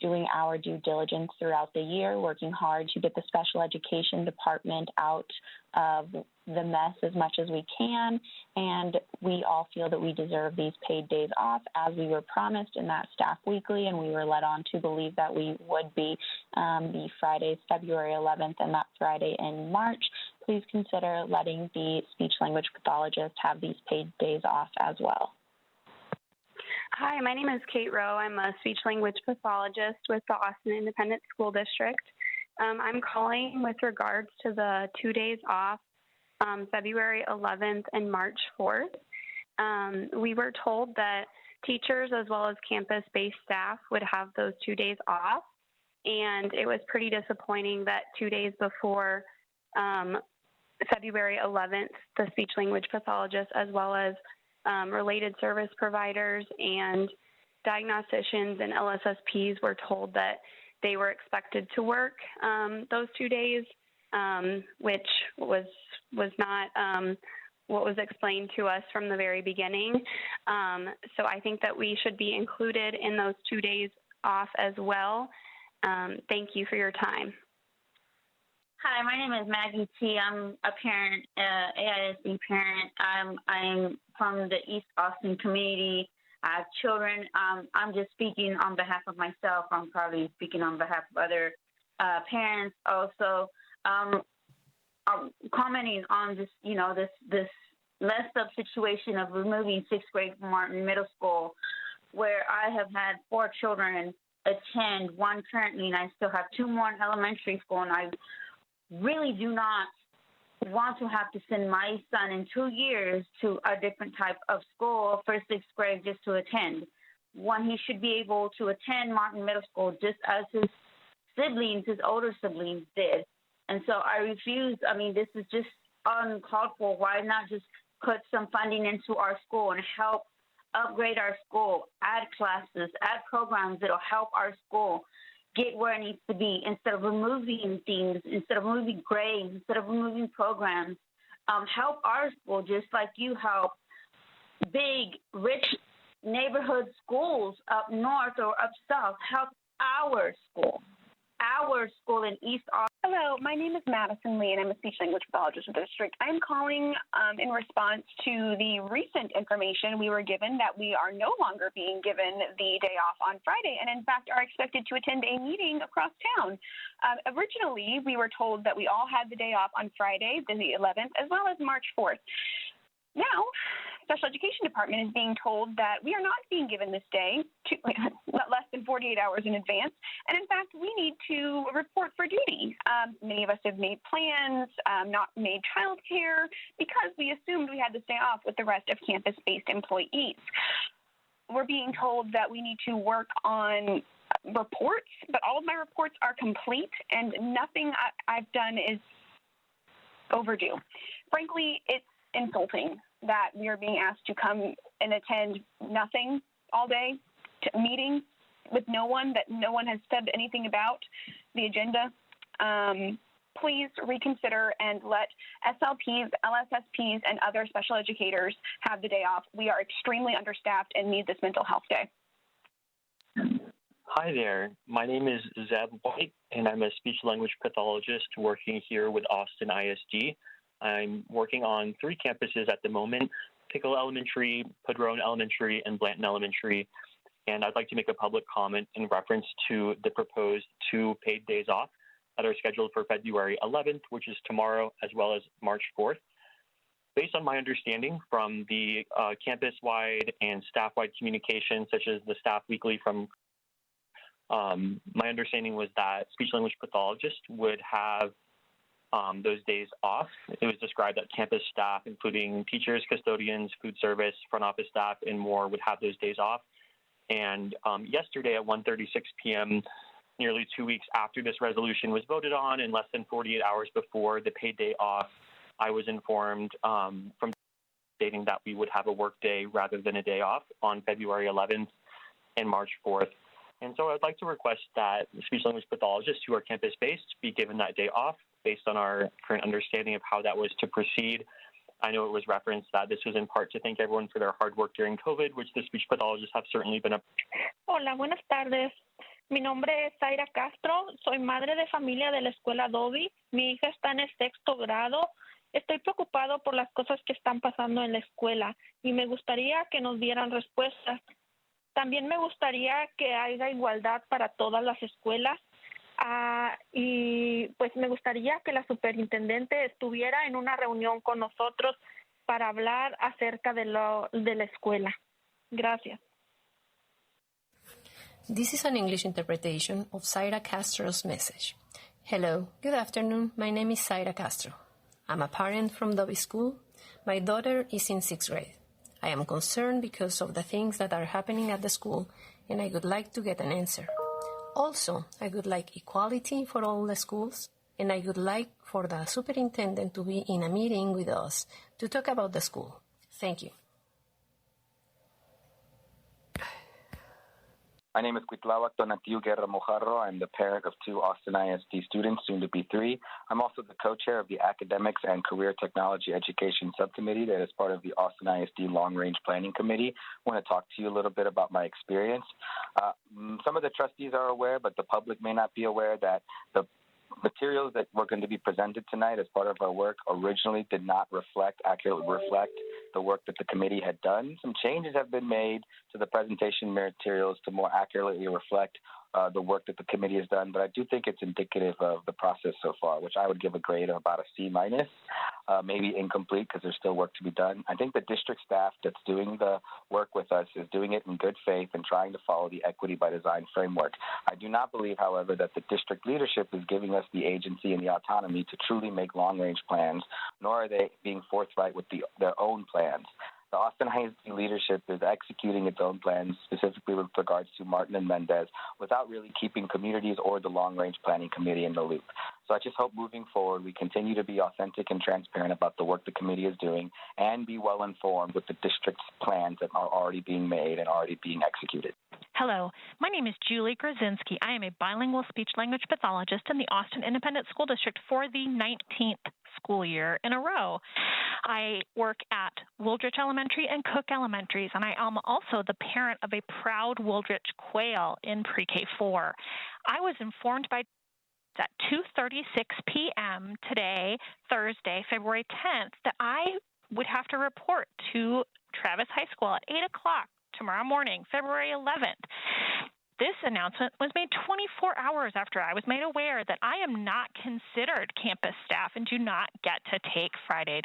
[SPEAKER 25] doing our due diligence throughout the year, working hard to get the special education department out of the mess as much as we can, and we all feel that we deserve these paid days off as we were promised in that staff weekly, and we were led on to believe that we would be the Fridays, February 11th, and that Friday in March. Please consider letting the speech language pathologist have these paid days off as well.
[SPEAKER 8] Hi, my name is Kate Rowe. I'm a speech language pathologist with the Austin Independent School District. I'm calling with regards to the 2 days off, February 11th and March 4th. We were told that teachers as well as campus-based staff would have those 2 days off, and it was pretty disappointing that 2 days before February 11th, the speech language pathologist as well as related service providers and diagnosticians and LSSPs were told that they were expected to work those 2 days, which was not what was explained to us from the very beginning. So I think that we should be included in those 2 days off as well. Thank you for your time.
[SPEAKER 9] Hi, my name is Maggie T. I'm a parent, AISD parent. I'm from the East Austin community. I have children. I'm just speaking on behalf of myself. I'm probably speaking on behalf of other parents also. I'm commenting on this, this messed up situation of removing sixth grade from Martin Middle School, where I have had 4 children attend, one currently, and I still have 2 more in elementary school, and I really do not want to have to send my son in 2 years to a different type of school for 6th grade just to attend. One, he should be able to attend Martin Middle School just as his older siblings did. And so I refuse. I mean, this is just uncalled for. Why not just put some funding into our school and help upgrade our school, add classes, add programs that will help our school get where it needs to be, instead of removing things, instead of removing grades, instead of removing programs. Help our school just like you help big, rich neighborhood schools up north or up south. Help our school in East Austin.
[SPEAKER 10] Hello, my name is Madison Lee, and I'm a speech language pathologist with the district. I'm calling in response to the recent information we were given that we are no longer being given the day off on Friday, and in fact are expected to attend a meeting across town. Originally, we were told that we all had the day off on Friday, the 11th, as well as March 4th. Now, Special Education Department is being told that we are not being given this day less than 48 hours in advance, and in fact, we need to report for duty. Many of us have made plans, not made childcare, because we assumed we had this day off with the rest of campus-based employees. We're being told that we need to work on reports, but all of my reports are complete, and nothing I've done is overdue. Frankly, it's insulting that we are being asked to come and attend nothing all day, to meetings with no one, that no one has said anything about the agenda. Please reconsider and let SLPs, LSSPs, and other special educators have the day off. We are extremely understaffed and need this mental health day.
[SPEAKER 12] Hi there. My name is Zeb White, and I'm a speech language pathologist working here with Austin ISD. I'm working on 3 campuses at the moment: Pickle Elementary, Padrone Elementary, and Blanton Elementary. And I'd like to make a public comment in reference to the proposed 2 paid days off that are scheduled for February 11th, which is tomorrow, as well as March 4th. Based on my understanding from the campus-wide and staff-wide communication, such as the staff weekly from my understanding was that speech language pathologists would have those days off. It was described that campus staff, including teachers, custodians, food service, front office staff, and more, would have those days off. And yesterday at 1:36 p.m., nearly 2 weeks after this resolution was voted on and less than 48 hours before the paid day off, I was informed from stating that we would have a work day rather than a day off on February 11th and March 4th. And so I'd like to request that speech language pathologists who are campus-based be given that day off based on our current understanding of how that was to proceed. I know it was referenced that this was in part to thank everyone for their hard work during COVID, which the speech pathologists have certainly been.
[SPEAKER 24] Hola, buenas tardes.
[SPEAKER 11] Mi nombre es Zaira Castro, soy madre de familia de la escuela Dobby. Mi hija está en el 6º grado. Estoy preocupado por las cosas que están pasando en la escuela y me gustaría que nos dieran respuestas. También me gustaría que haya igualdad para todas las escuelas y pues me gustaría que la superintendente estuviera en una reunión con nosotros para hablar acerca de la escuela. Gracias.
[SPEAKER 1] This is an English interpretation of Zaira Castro's message. Hello, good afternoon. My name is Zaira Castro. I'm a parent from Dobby School. My daughter is in 6th grade. I am concerned because of the things that are happening at the school, and I would like to get an answer. Also, I would like equality for all the schools, and I would like for the superintendent to be in a meeting with us to talk about the school. Thank you.
[SPEAKER 13] My name is Cuitlawak Donatiu Guerra Mojarro. I'm the parent of 2 Austin ISD students, soon to be 3. I'm also the co-chair of the Academics and Career Technology Education Subcommittee that is part of the Austin ISD Long Range Planning Committee. I want to talk to you a little bit about my experience. Some of the trustees are aware, but the public may not be aware that the materials that were going to be presented tonight as part of our work originally did not accurately reflect the work that the committee had done. Some changes have been made to the presentation materials to more accurately reflect the work that the committee has done, but I do think it's indicative of the process so far, which I would give a grade of about a C-, maybe incomplete because there's still work to be done. I think the district staff that's doing the work with us is doing it in good faith and trying to follow the equity by design framework. I do not believe, however, that the district leadership is giving us the agency and the autonomy to truly make long-range plans, nor are they being forthright with their own plans. The Austin ISD leadership is executing its own plans, specifically with regards to Martin and Mendez, without really keeping communities or the long-range planning committee in the loop. So I just hope moving forward we continue to be authentic and transparent about the work the committee is doing and be well informed with the district's plans that are already being made and already being executed.
[SPEAKER 14] Hello, my name is Julie Grzinski. I am a bilingual speech-language pathologist in the Austin Independent School District for the 19th school year in a row. I work at Wooldridge Elementary and Cook Elementaries, and I am also the parent of a proud Wooldridge quail in pre-K4. I was informed by at 2:36 p.m. today, Thursday, February 10th, that I would have to report to Travis High School at 8 o'clock tomorrow morning, February 11th. This announcement was made 24 hours after I was made aware that I am not considered campus staff and do not get to take Friday,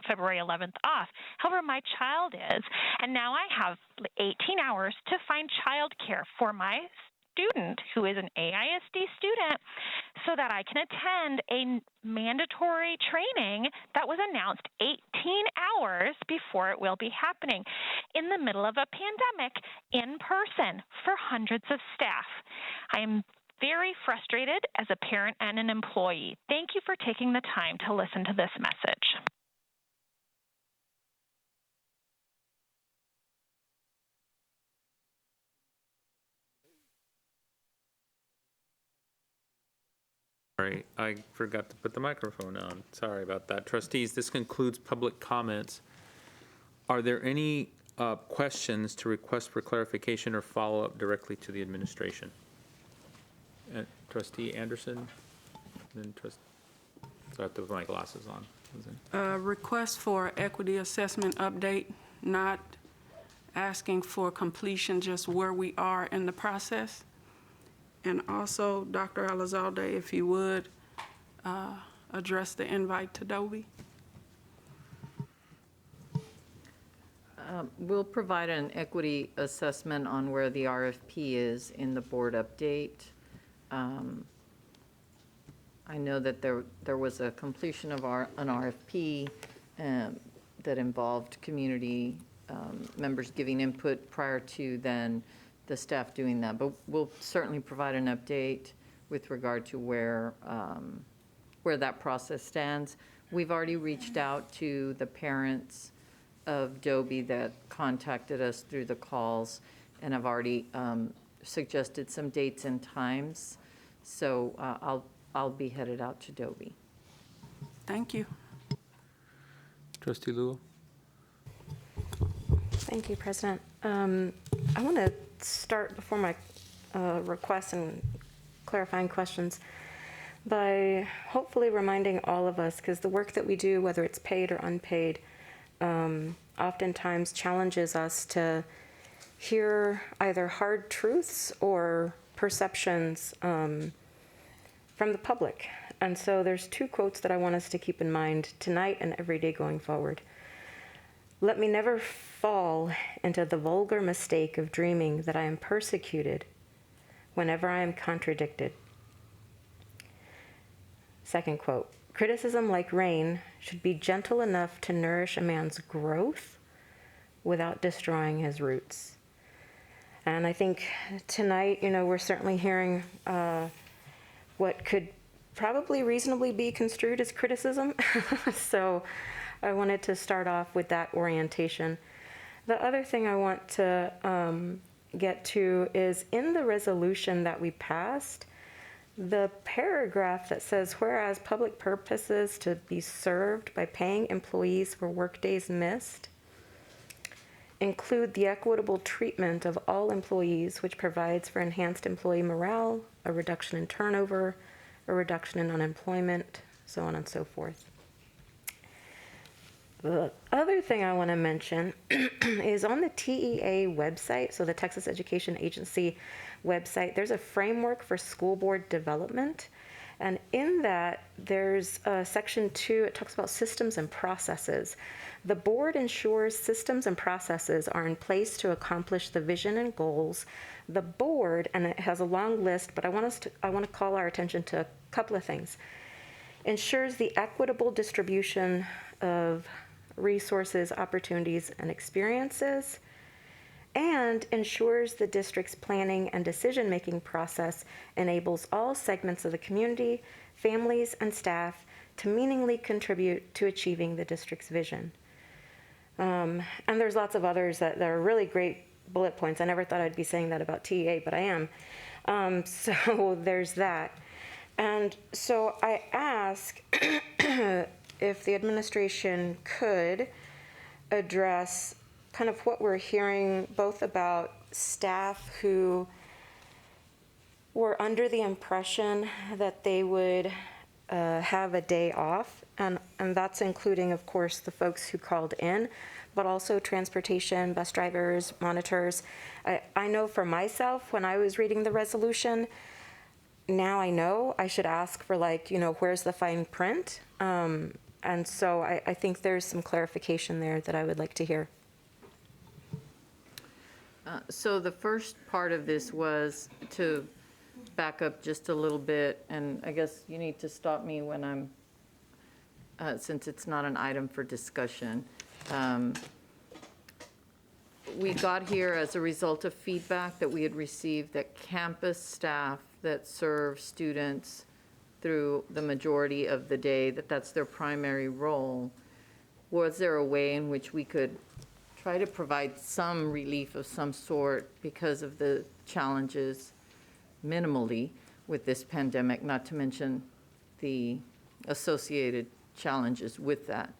[SPEAKER 14] February 11th off. However, my child is, and now I have 18 hours to find childcare for my student who is an AISD student so that I can attend a mandatory training that was announced 18 hours before it will be happening in the middle of a pandemic in person for hundreds of staff. I am very frustrated as a parent and an employee. Thank you for taking the time to listen to this message.
[SPEAKER 15] Sorry, I forgot to put the microphone on. Sorry about that. Trustees, this concludes public comments. Are there any questions to request for clarification or follow-up directly to the administration? Trustee Anderson, and then I have to put my glasses on.
[SPEAKER 16] Request for equity assessment update, not asking for completion, just where we are in the process. And also, Dr. Elizalde, if you would, address the invite to Dobie.
[SPEAKER 26] We'll provide an equity assessment on where the RFP is in the board update. I know that there was a completion of an RFP that involved community members giving input prior to then the staff doing that. But we'll certainly provide an update with regard to where that process stands. We've already reached out to the parents of Dobie that contacted us through the calls, and I've already suggested some dates and times. So I'll be headed out to Dobie.
[SPEAKER 16] Thank you.
[SPEAKER 15] Trustee Luo.
[SPEAKER 27] Thank you, President. I want to start before my
[SPEAKER 2] requests and clarifying questions by hopefully reminding all of us, because the work that we do, whether it's paid or unpaid, oftentimes challenges us to hear either hard truths or perceptions from the public. And so there's two quotes that I want us to keep in mind tonight and every day going forward. Let me never fall into the vulgar mistake of dreaming that I am persecuted whenever I am contradicted. Second quote, criticism, like rain, should be gentle enough to nourish a man's growth without destroying his roots. And I think tonight, we're certainly hearing what could probably reasonably be construed as criticism. So I wanted to start off with that orientation. The other thing I want to get to is in the resolution that we passed, the paragraph that says, whereas public purposes to be served by paying employees for workdays missed include the equitable treatment of all employees, which provides for enhanced employee morale, a reduction in turnover, a reduction in unemployment, so on and so forth. The other thing I want to mention is on the TEA website, so the Texas Education Agency website, there's a framework for school board development. And in that, there's section 2, it talks about systems and processes. The board ensures systems and processes are in place to accomplish the vision and goals. The board, and it has a long list, but I want to call our attention to a couple of things. Ensures the equitable distribution of resources, opportunities, and experiences, and ensures the district's planning and decision-making process enables all segments of the community, families, and staff to meaningfully contribute to achieving the district's vision. And there's lots of others that are really great bullet points. I never thought I'd be saying that about TEA, but I am. So there's that. And so I ask if the administration could address kind of what we're hearing both about staff who were under the impression that they would have a day off, and that's including, of course, the folks who called in, but also transportation, bus drivers, monitors. I know for myself, when I was reading the resolution, now I know I should ask for, where's the fine print? And so I think there's some clarification there that I would like to hear.
[SPEAKER 26] So the first part of this was to back up just a little bit, and I guess you need to stop me when I'm, since it's not an item for discussion. We got here as a result of feedback that we had received that campus staff that serve students through the majority of the day, that's their primary role. Was there a way in which we could try to provide some relief of some sort because of the challenges minimally with this pandemic, not to mention the associated challenges with that?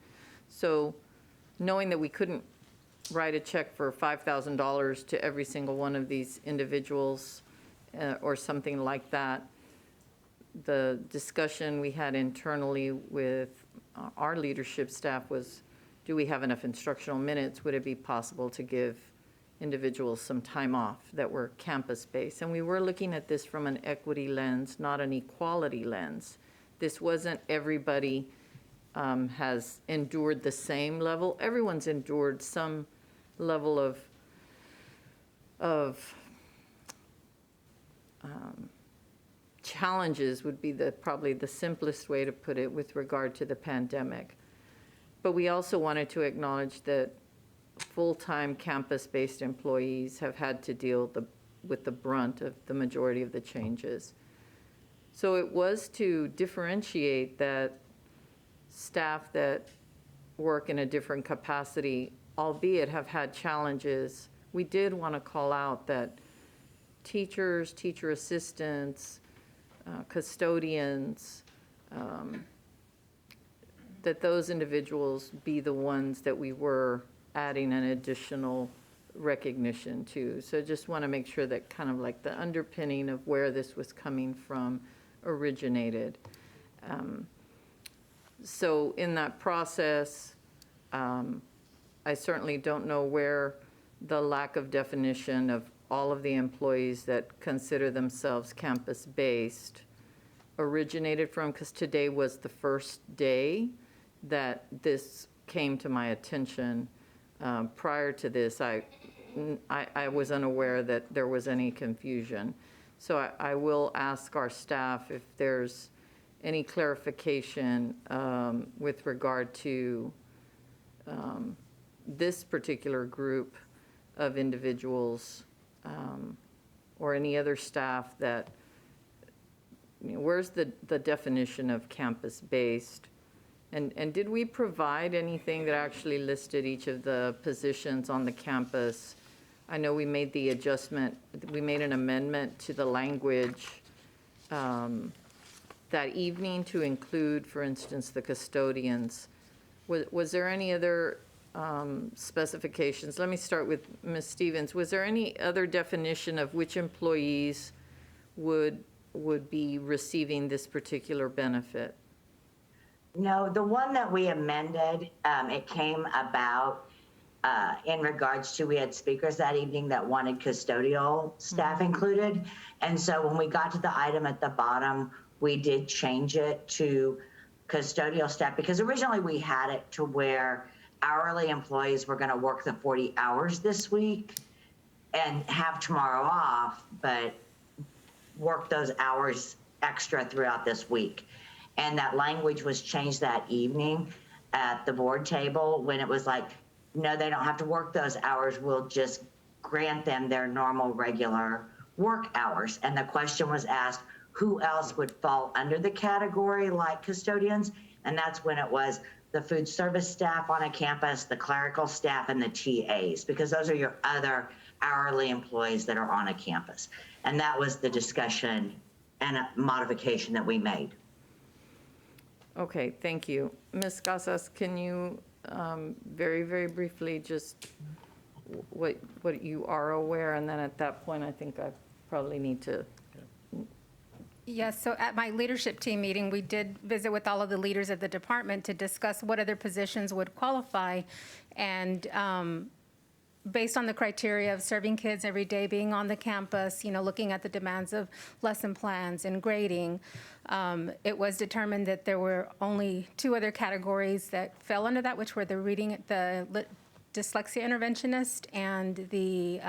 [SPEAKER 26] So knowing that we couldn't write a check for $5,000 to every single one of these individuals or something like that, the discussion we had internally with our leadership staff was, do we have enough instructional minutes? Would it be possible to give individuals some time off that were campus-based? And we were looking at this from an equity lens, not an equality lens. This wasn't everybody has endured the same level. Everyone's endured some level of challenges would be probably the simplest way to put it with regard to the pandemic. But we also wanted to acknowledge that full-time campus-based employees have had to deal with the brunt of the majority of the changes. So it was to differentiate that staff that work in a different capacity, albeit have had challenges. We did want to call out that teachers, teacher assistants, custodians, that those individuals be the ones that we were adding an additional recognition too. So just want to make sure that kind of like the underpinning of where this was coming from originated. So in that process, I certainly don't know where the lack of definition of all of the employees that consider themselves campus-based originated from, because today was the first day that this came to my attention. Prior to this, I was unaware that there was any confusion. So I will ask our staff if there's any clarification with regard to this particular group of individuals or any other staff that, where's the definition of campus-based? And did we provide anything that actually listed each of the positions on the campus? I know we made the adjustment, we made an amendment to the language that evening to include, for instance, the custodians. Was there any other specifications? Let me start with Ms. Stevens. Was there any other definition of which employees would be receiving this particular benefit?
[SPEAKER 17] No, the one that we amended, it came about in regards to, we had speakers that evening that wanted custodial staff included. And so when we got to the item at the bottom, we did change it to custodial staff, because originally we had it to where hourly employees were going to work the 40 hours this week and have tomorrow off, but work those hours extra throughout this week. And that language was changed that evening at the board table when it was like, no, they don't have to work those hours. We'll just grant them their normal, regular work hours. And the question was asked, who else would fall under the category like custodians? And that's when it was the food service staff on a campus, the clerical staff, and the TAs, because those are your other hourly employees that are on a campus. And that was the discussion and a modification that we made.
[SPEAKER 26] Okay, thank you. Ms. Casas, can you very, very briefly just what you are aware, and then at that point I think I probably need to.
[SPEAKER 18] Yes, so at my leadership team meeting, we did visit with all of the leaders of the department to discuss what other positions would qualify. And based on the criteria of serving kids every day, being on the campus, looking at the demands of lesson plans and grading, it was determined that there were only two other categories that fell under that, which were the dyslexia interventionist and the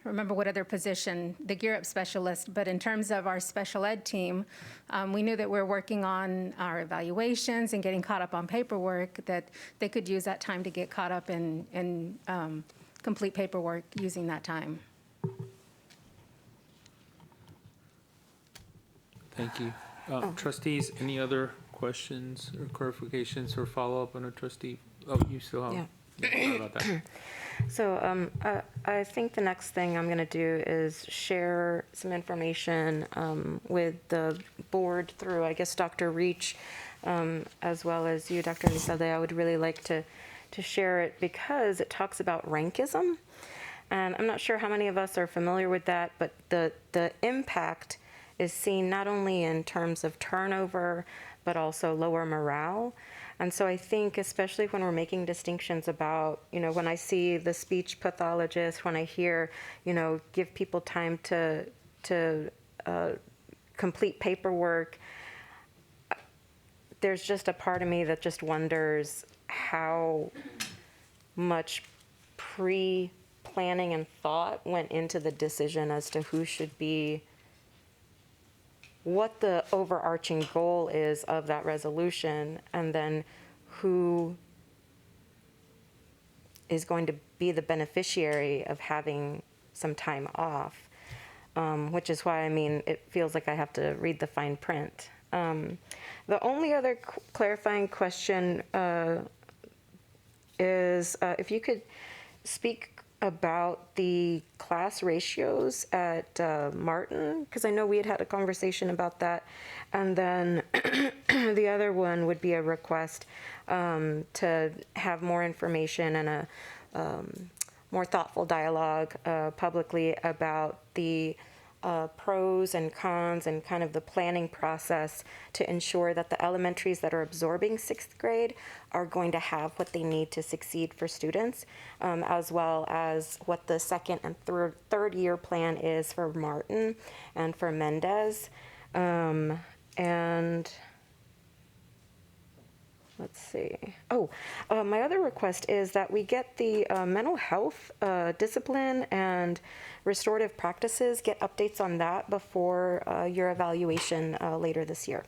[SPEAKER 18] remember what other position, the Gear Up specialist. But in terms of our special ed team, we knew that we're working on our evaluations and getting caught up on paperwork, that they could use that time to get caught up in complete paperwork using that time.
[SPEAKER 15] Thank you. Trustees, any other questions or clarifications or follow-up on a trustee? Oh, you still have?
[SPEAKER 2] Yeah.
[SPEAKER 15] Sorry about that.
[SPEAKER 2] So I think the next thing I'm going to do is share some information with the board through, I guess, Dr. Reach, as well as you, Dr. Elizalde. I would really like to share it because it talks about rankism. And I'm not sure how many of us are familiar with that, but the impact is seen not only in terms of turnover, but also lower morale. And so I think, especially when we're making distinctions about, when I see the speech pathologist, when I hear, give people time to complete paperwork, there's just a part of me that just wonders how much pre-planning and thought went into the decision as to who should be, what the overarching goal is of that resolution, and then who is going to be the beneficiary of having some time off, which is why, it feels like I have to read the fine print. The only other clarifying question is if you could speak about the class ratios at Martin, because I know we had a conversation about that. And then the other one would be a request to have more information and more thoughtful dialogue publicly about the pros and cons and kind of the planning process to ensure that the elementaries that are absorbing sixth grade are going to have what they need to succeed for students, as well as what the second and third year plan is for Martin and for Mendez. And let's see. Oh, my other request is that we get the mental health, discipline, and restorative practices, get updates on that before your evaluation later this year.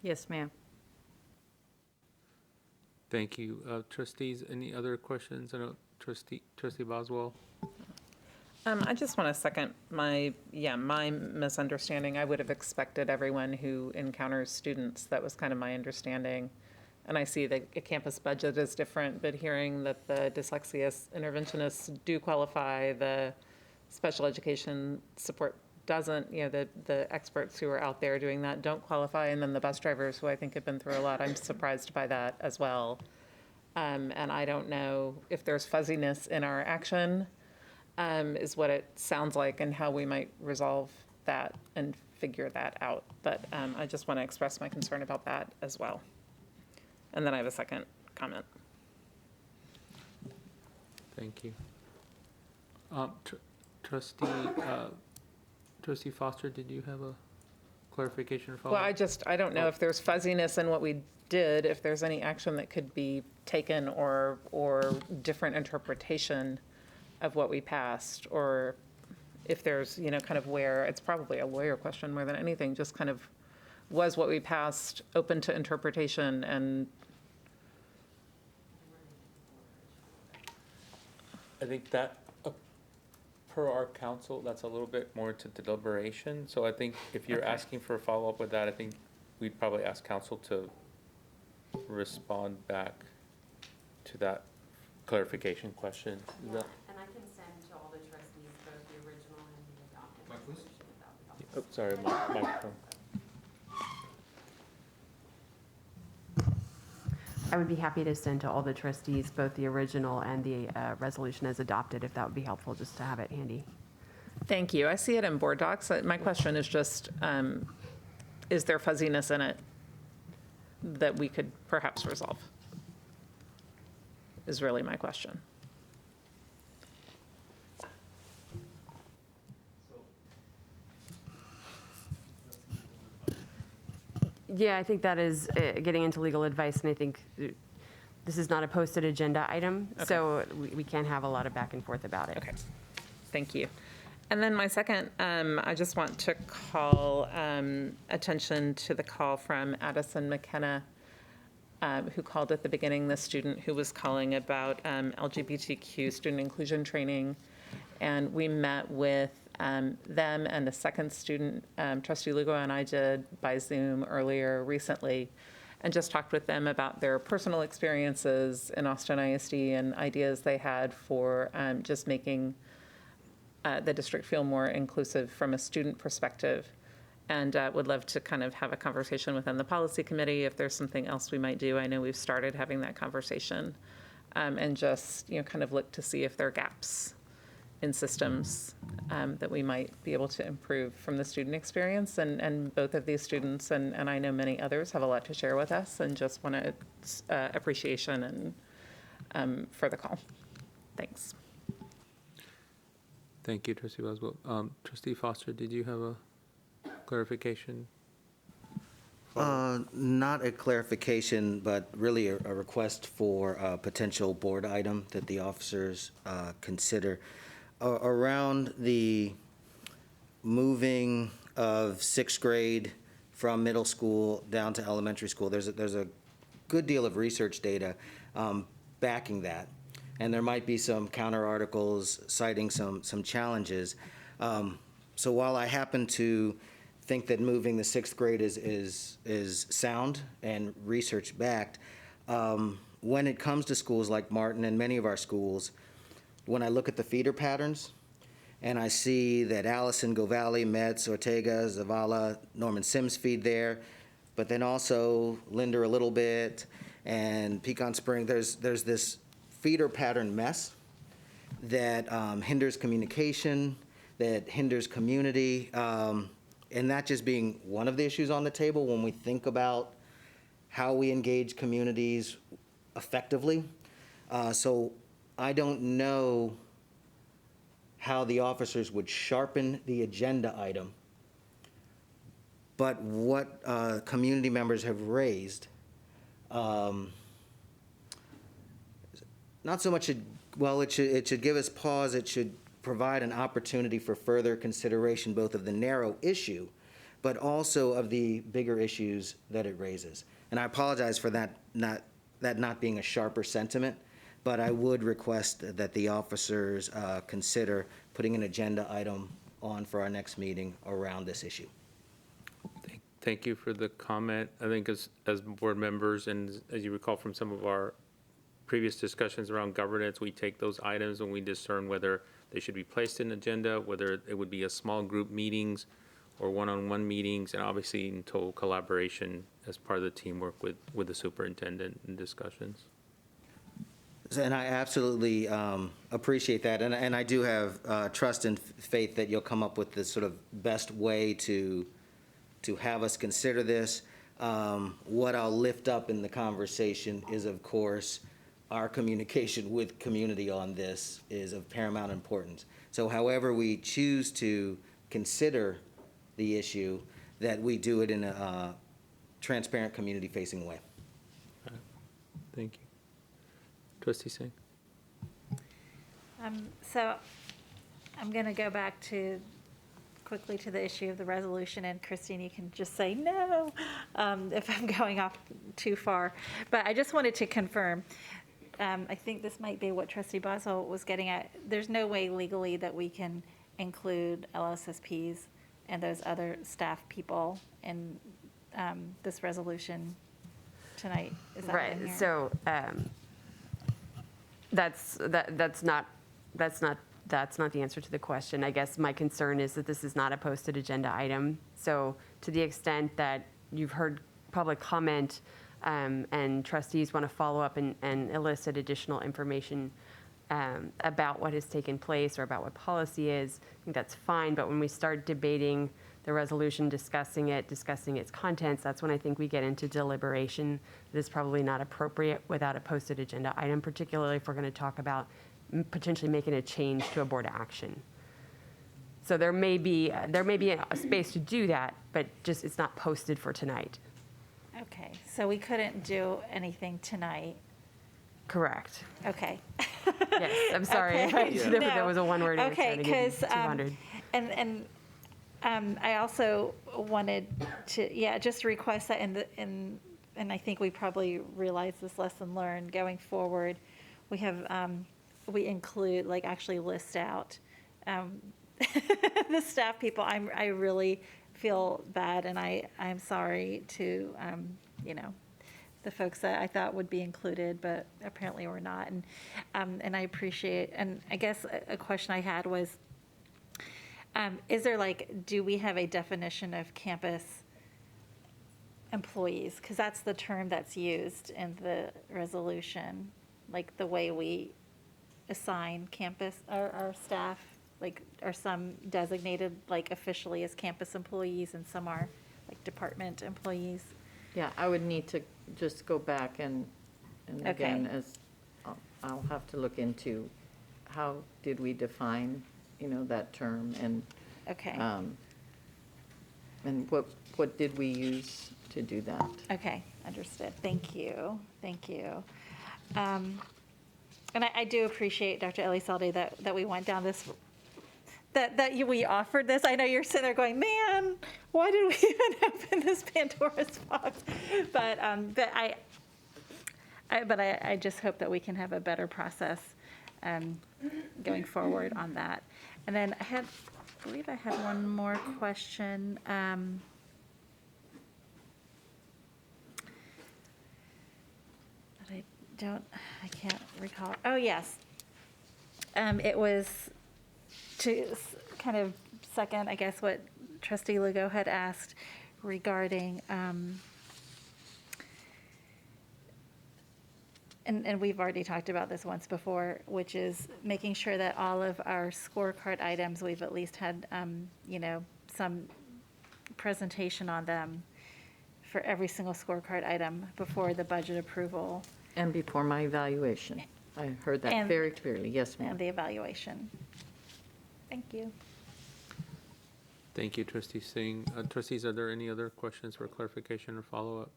[SPEAKER 26] Yes, ma'am.
[SPEAKER 15] Thank you. Trustees, any other questions? I know Trustee Boswell.
[SPEAKER 3] I just want to second my misunderstanding. I would have expected everyone who encounters students, that was kind of my understanding. And I see that a campus budget is different, but hearing that the dyslexia interventionists do qualify, the special education support doesn't, the experts who are out there doing that don't qualify, and then the bus drivers, who I think have been through a lot, I'm surprised by that as well. And I don't know if there's fuzziness in our action, is what it sounds like, and how we might resolve that and figure that out. But I just want to express my concern about that as well. And then I have a second comment.
[SPEAKER 15] Thank you. Trustee Foster, did you have a clarification or follow-up?
[SPEAKER 3] Well, I don't know if there's fuzziness in what we did, if there's any action that could be taken, or different interpretation of what we passed, or if there's, kind of where, it's probably a lawyer question more than anything, just kind of, was what we passed open to interpretation? And
[SPEAKER 15] I think that, per our counsel, that's a little bit more to deliberation. So I think if you're asking for a follow-up with that, I think we'd probably ask counsel to respond back to that clarification question.
[SPEAKER 19] Yeah, and I can send to all the trustees both the original and the adopted resolution, if that would help.
[SPEAKER 15] Oh, sorry, microphone.
[SPEAKER 19] I would be happy to send to all the trustees both the original and the resolution as adopted, if that would be helpful, just to have it handy.
[SPEAKER 3] thank you. I see it in board docs. My question is just, is there fuzziness in it that we could perhaps resolve? Is really my question.
[SPEAKER 19] Yeah, I think that is getting into legal advice, and I think this is not a posted agenda item, so we can't have a lot of back and forth about it.
[SPEAKER 3] Okay, thank you. And then my second, I just want to call attention to the call from Addison McKenna, who called at the beginning, the student who was calling about LGBTQ student inclusion training. And we met with them and a second student, Trustee Lugo and I did by Zoom earlier recently, and just talked with them about their personal experiences in Austin ISD and ideas they had for just making the district feel more inclusive from a student perspective. And would love to kind of have a conversation within the policy committee if there's something else we might do. I know we've started having that conversation, and just kind of look to see if there are gaps in systems that we might be able to improve from the student experience. And both of these students, and I know many others, have a lot to share with us, and just want to appreciation and for the call. Thanks.
[SPEAKER 15] Thank you, Trustee Boswell. Trustee Foster, did you have a clarification?
[SPEAKER 20] Not a clarification, but really a request for a potential board item that the officers consider around the moving of sixth grade from middle school down to elementary school. There's a good deal of research data backing that, and there might be some counter articles citing some challenges. So while I happen to think that moving the sixth grade is sound and research backed, when it comes to schools like Martin and many of our schools, when I look at the feeder patterns and I see that Allison, Go Valley, Metz, Ortega, Zavala, Norman Sims feed there, but then also Linder a little bit, and Pecan Spring, there's this feeder pattern mess that hinders communication, that hinders community, and that just being one of the issues on the table when we think about how we engage communities effectively. So I don't know how the officers would sharpen the agenda item, but what community members have raised, not so much, it should give us pause, it should provide an opportunity for further consideration both of the narrow issue, but also of the bigger issues that it raises. And I apologize for that not being a sharper sentiment, but I would request that the officers consider putting an agenda item on for our next meeting around this issue.
[SPEAKER 15] Thank you for the comment. I think as board members, and as you recall from some of our previous discussions around governance, we take those items and we discern whether they should be placed in agenda, whether it would be a small group meetings or one-on-one meetings, and obviously in total collaboration as part of the teamwork with the superintendent and discussions.
[SPEAKER 20] And I absolutely appreciate that, and I do have trust and faith that you'll come up with the sort of best way to have us consider this. What I'll lift up in the conversation is, of course, our communication with community on this is of paramount importance. So however we choose to consider the issue, that we do it in a transparent, community-facing way.
[SPEAKER 15] Thank you. Trustee Singh.
[SPEAKER 4] So I'm going to go back quickly to the issue of the resolution, and Christine, you can just say no if I'm going off too far. But I just wanted to confirm, I think this might be what Trustee Boswell was getting at. There's no way legally that we can include LSSPs and those other staff people in this resolution tonight. Is that
[SPEAKER 19] right?
[SPEAKER 4] in here?
[SPEAKER 19] So that's not the answer to the question. I guess my concern is that this is not a posted agenda item. So to the extent that you've heard public comment and trustees want to follow up and elicit additional information about what has taken place or about what policy is, I think that's fine. But when we start debating the resolution, discussing its contents, that's when I think we get into deliberation that is probably not appropriate without a posted agenda item, particularly if we're going to talk about potentially making a change to a board action. So there may be a space to do that, but just it's not posted for tonight.
[SPEAKER 4] Okay, so we couldn't do anything tonight.
[SPEAKER 19] Correct.
[SPEAKER 4] Okay.
[SPEAKER 19] Yes, I'm sorry.
[SPEAKER 4] Okay.
[SPEAKER 19] That was a one-word answer.
[SPEAKER 4] Okay, because
[SPEAKER 19] 200.
[SPEAKER 4] I also wanted to, just request that and I think we probably realize this lesson learned going forward. We have, we include, like actually list out the staff people. I really feel bad, and I'm sorry to, the folks that I thought would be included, but apparently were not. And I appreciate, and I guess a question I had was, is there do we have a definition of campus employees? Because that's the term that's used in the resolution, like the way we assign campus, our staff, are some designated officially as campus employees and some are department employees?
[SPEAKER 26] Yeah, I would need to just go back and
[SPEAKER 4] Okay.
[SPEAKER 26] again, as I'll have to look into how did we define, that term and
[SPEAKER 4] Okay.
[SPEAKER 26] And what did we use to do that?
[SPEAKER 4] Okay, understood. Thank you. And I do appreciate, Dr. Elizalde, that we went down this, that we offered this. I know you're sitting there going, man, why did we even open this Pandora's box? But I just hope that we can have a better process going forward on that. And then I believe I had one more question. I can't recall. Oh, yes. It was to kind of second, I guess, what Trustee Lugo had asked regarding and we've already talked about this once before, which is making sure that all of our scorecard items, we've at least had, some presentation on them for every single scorecard item before the budget approval.
[SPEAKER 26] And before my evaluation. I heard that very clearly. Yes, ma'am.
[SPEAKER 4] And the evaluation. Thank you.
[SPEAKER 15] Thank you, Trustee Singh. Trustees, are there any other questions for clarification or follow-up?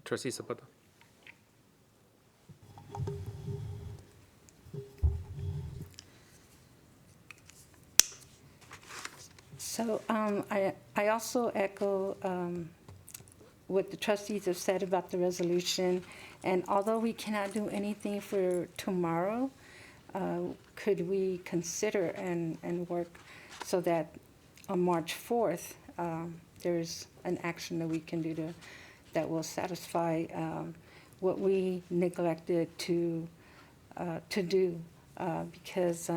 [SPEAKER 15] Trustee Zapata.
[SPEAKER 5] So I also echo what the trustees have said about the resolution. And although we cannot do anything for tomorrow, could we consider and work so that on March 4th, there's an action that we can do that will satisfy what we neglected to do, because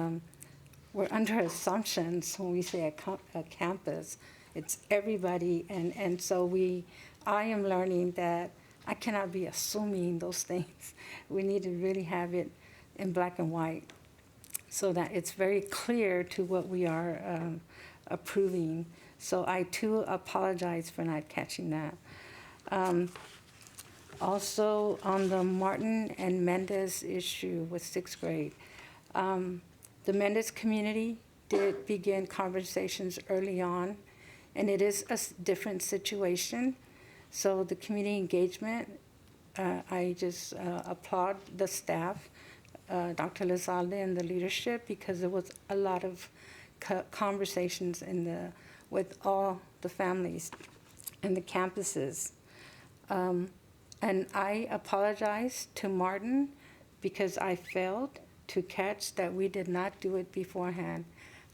[SPEAKER 5] we're under assumptions when we say a campus. It's everybody, and so I am learning that I cannot be assuming those things. We need to really have it in black and white so that it's very clear to what we are approving. So I too apologize for not catching that. Also on the Martin and Mendez issue with sixth grade, the Mendez community did begin conversations early on, and it is a different situation. So the community engagement, I just applaud the staff, Dr. Lizalde and the leadership, because there was a lot of conversations with all the families and the campuses. And I apologize to Martin because I failed to catch that we did not do it beforehand.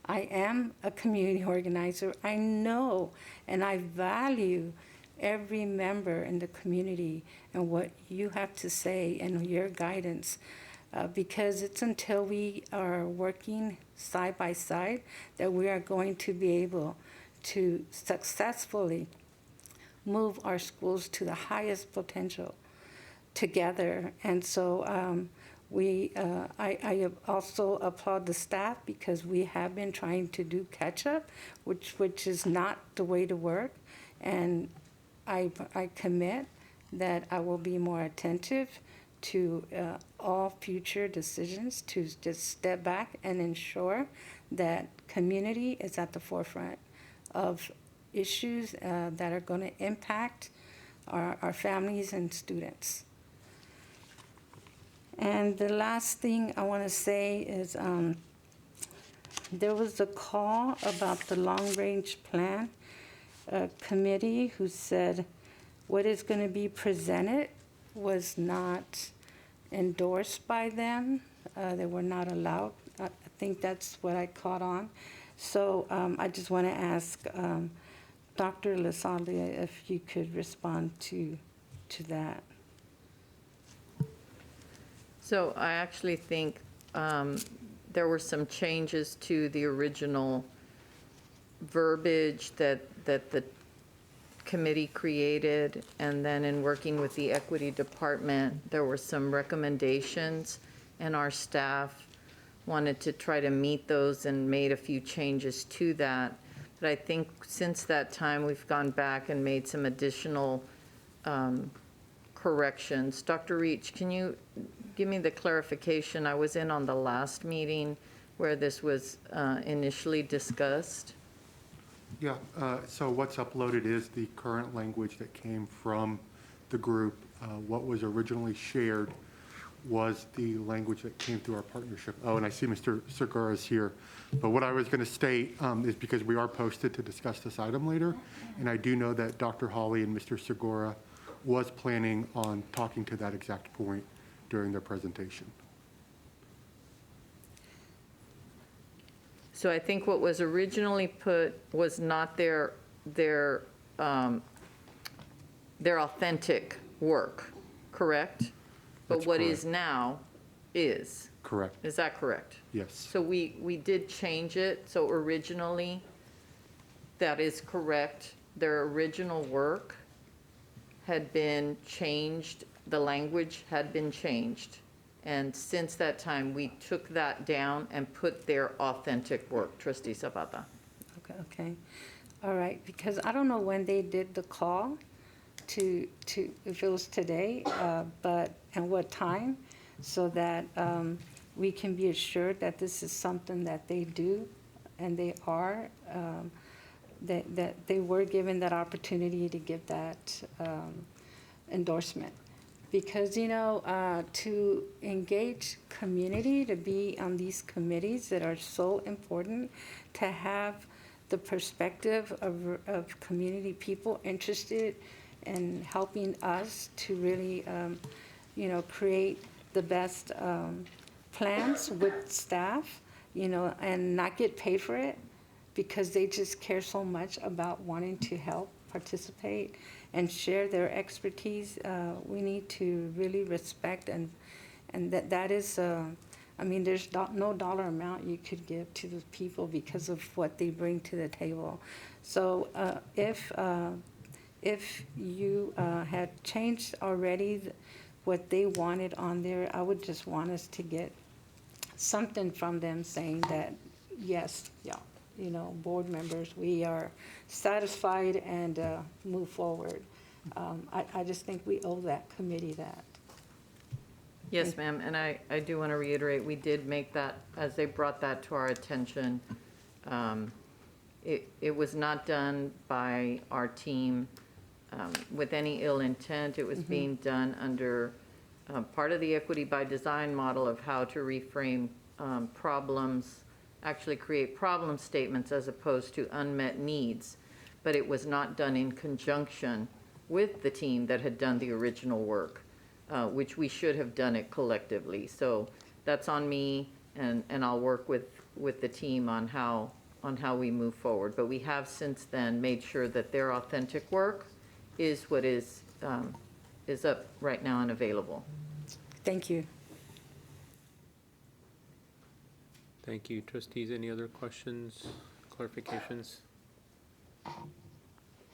[SPEAKER 5] I am a community organizer. I know and I value every member in the community and what you have to say and your guidance, because it's until we are working side by side that we are going to be able to successfully move our schools to the highest potential together. And so I also applaud the staff because we have been trying to do catch up, which is not the way to work. And I commit that I will be more attentive to all future decisions, to just step back and ensure that community is at the forefront of issues that are going to impact our families and students. And the last thing I want to say is there was a call about the long-range plan committee who said what is going to be presented was not endorsed by them. They were not allowed. I think that's what I caught on. So I just want to ask Dr. Lizalde if you could respond to that.
[SPEAKER 26] So I actually think there were some changes to the original verbiage that the committee created, and then in working with the equity department, there were some recommendations, and our staff wanted to try to meet those and made a few changes to that. But I think since that time, we've gone back and made some additional corrections. Dr. Reach, can you give me the clarification? I was in on the last meeting where this was initially discussed.
[SPEAKER 6] Yeah, so what's uploaded is the current language that came from the group. What was originally shared was the language that came through our partnership. Oh, and I see Mr. Segura is here. But what I was going to state is because we are posted to discuss this item later, and I do know that Dr. Hawley and Mr. Segura was planning on talking to that exact point during their presentation.
[SPEAKER 26] So I think what was originally put was not their authentic work, correct? But
[SPEAKER 6] That's
[SPEAKER 26] what
[SPEAKER 6] correct.
[SPEAKER 26] is now is.
[SPEAKER 6] Correct.
[SPEAKER 26] Is that correct?
[SPEAKER 6] Yes.
[SPEAKER 26] So we did change it. So originally, that is correct. Their original work had been changed, the language had been changed. And since that time, we took that down and put their authentic work, Trustee Zapata.
[SPEAKER 5] Okay. All right, because I don't know when they did the call to if it was today, and what time, so that we can be assured that this is something that they do, and they are, that they were given that opportunity to give that endorsement. Because, to engage community, to be on these committees that are so important, to have the perspective of community people interested in helping us to really, create the best plans with staff, and not get paid for it, because they just care so much about wanting to help, participate, and share their expertise. We need to really respect, and that is, there's no dollar amount you could give to the people because of what they bring to the table. So if you had changed already what they wanted on there, I would just want us to get something from them saying that, yes, yeah, board members, we are satisfied and move forward. I just think we owe that committee that.
[SPEAKER 26] Yes, ma'am, and I do want to reiterate, we did make that, as they brought that to our attention, it was not done by our team with any ill intent. It was being done under part of the equity by design model of how to reframe problems, actually create problem statements as opposed to unmet needs. But it was not done in conjunction with the team that had done the original work, which we should have done it collectively. So that's on me, and I'll work with the team on how we move forward. But we have since then made sure that their authentic work is what is up right now and available.
[SPEAKER 5] Thank you.
[SPEAKER 15] Thank you. Trustees, any other questions, clarifications?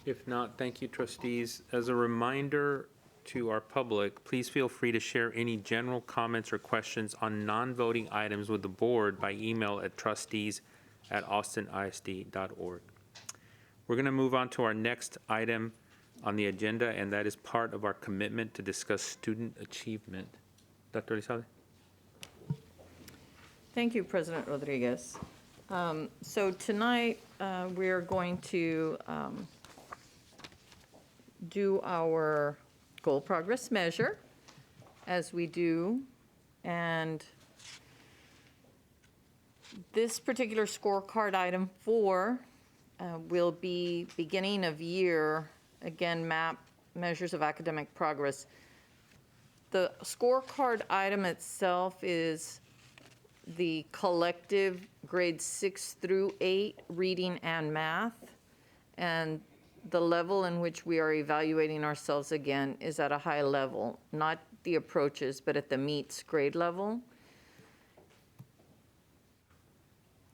[SPEAKER 15] If not, thank you, trustees. As a reminder to our public, please feel free to share any general comments or questions on non-voting items with the board by email at trustees@austinisd.org. We're going to move on to our next item on the agenda, and that is part of our commitment to discuss student achievement. Dr. Elizalde?
[SPEAKER 26] Thank you, President Rodriguez. So tonight, we're going to do our goal progress measure, as we do. And this particular scorecard, item 4, will be beginning of year, again, map measures of academic progress. The scorecard item itself is the collective grades 6 through 8 reading and math, and the level in which we are evaluating ourselves again is at a high level, not the approaches, but at the meets grade level.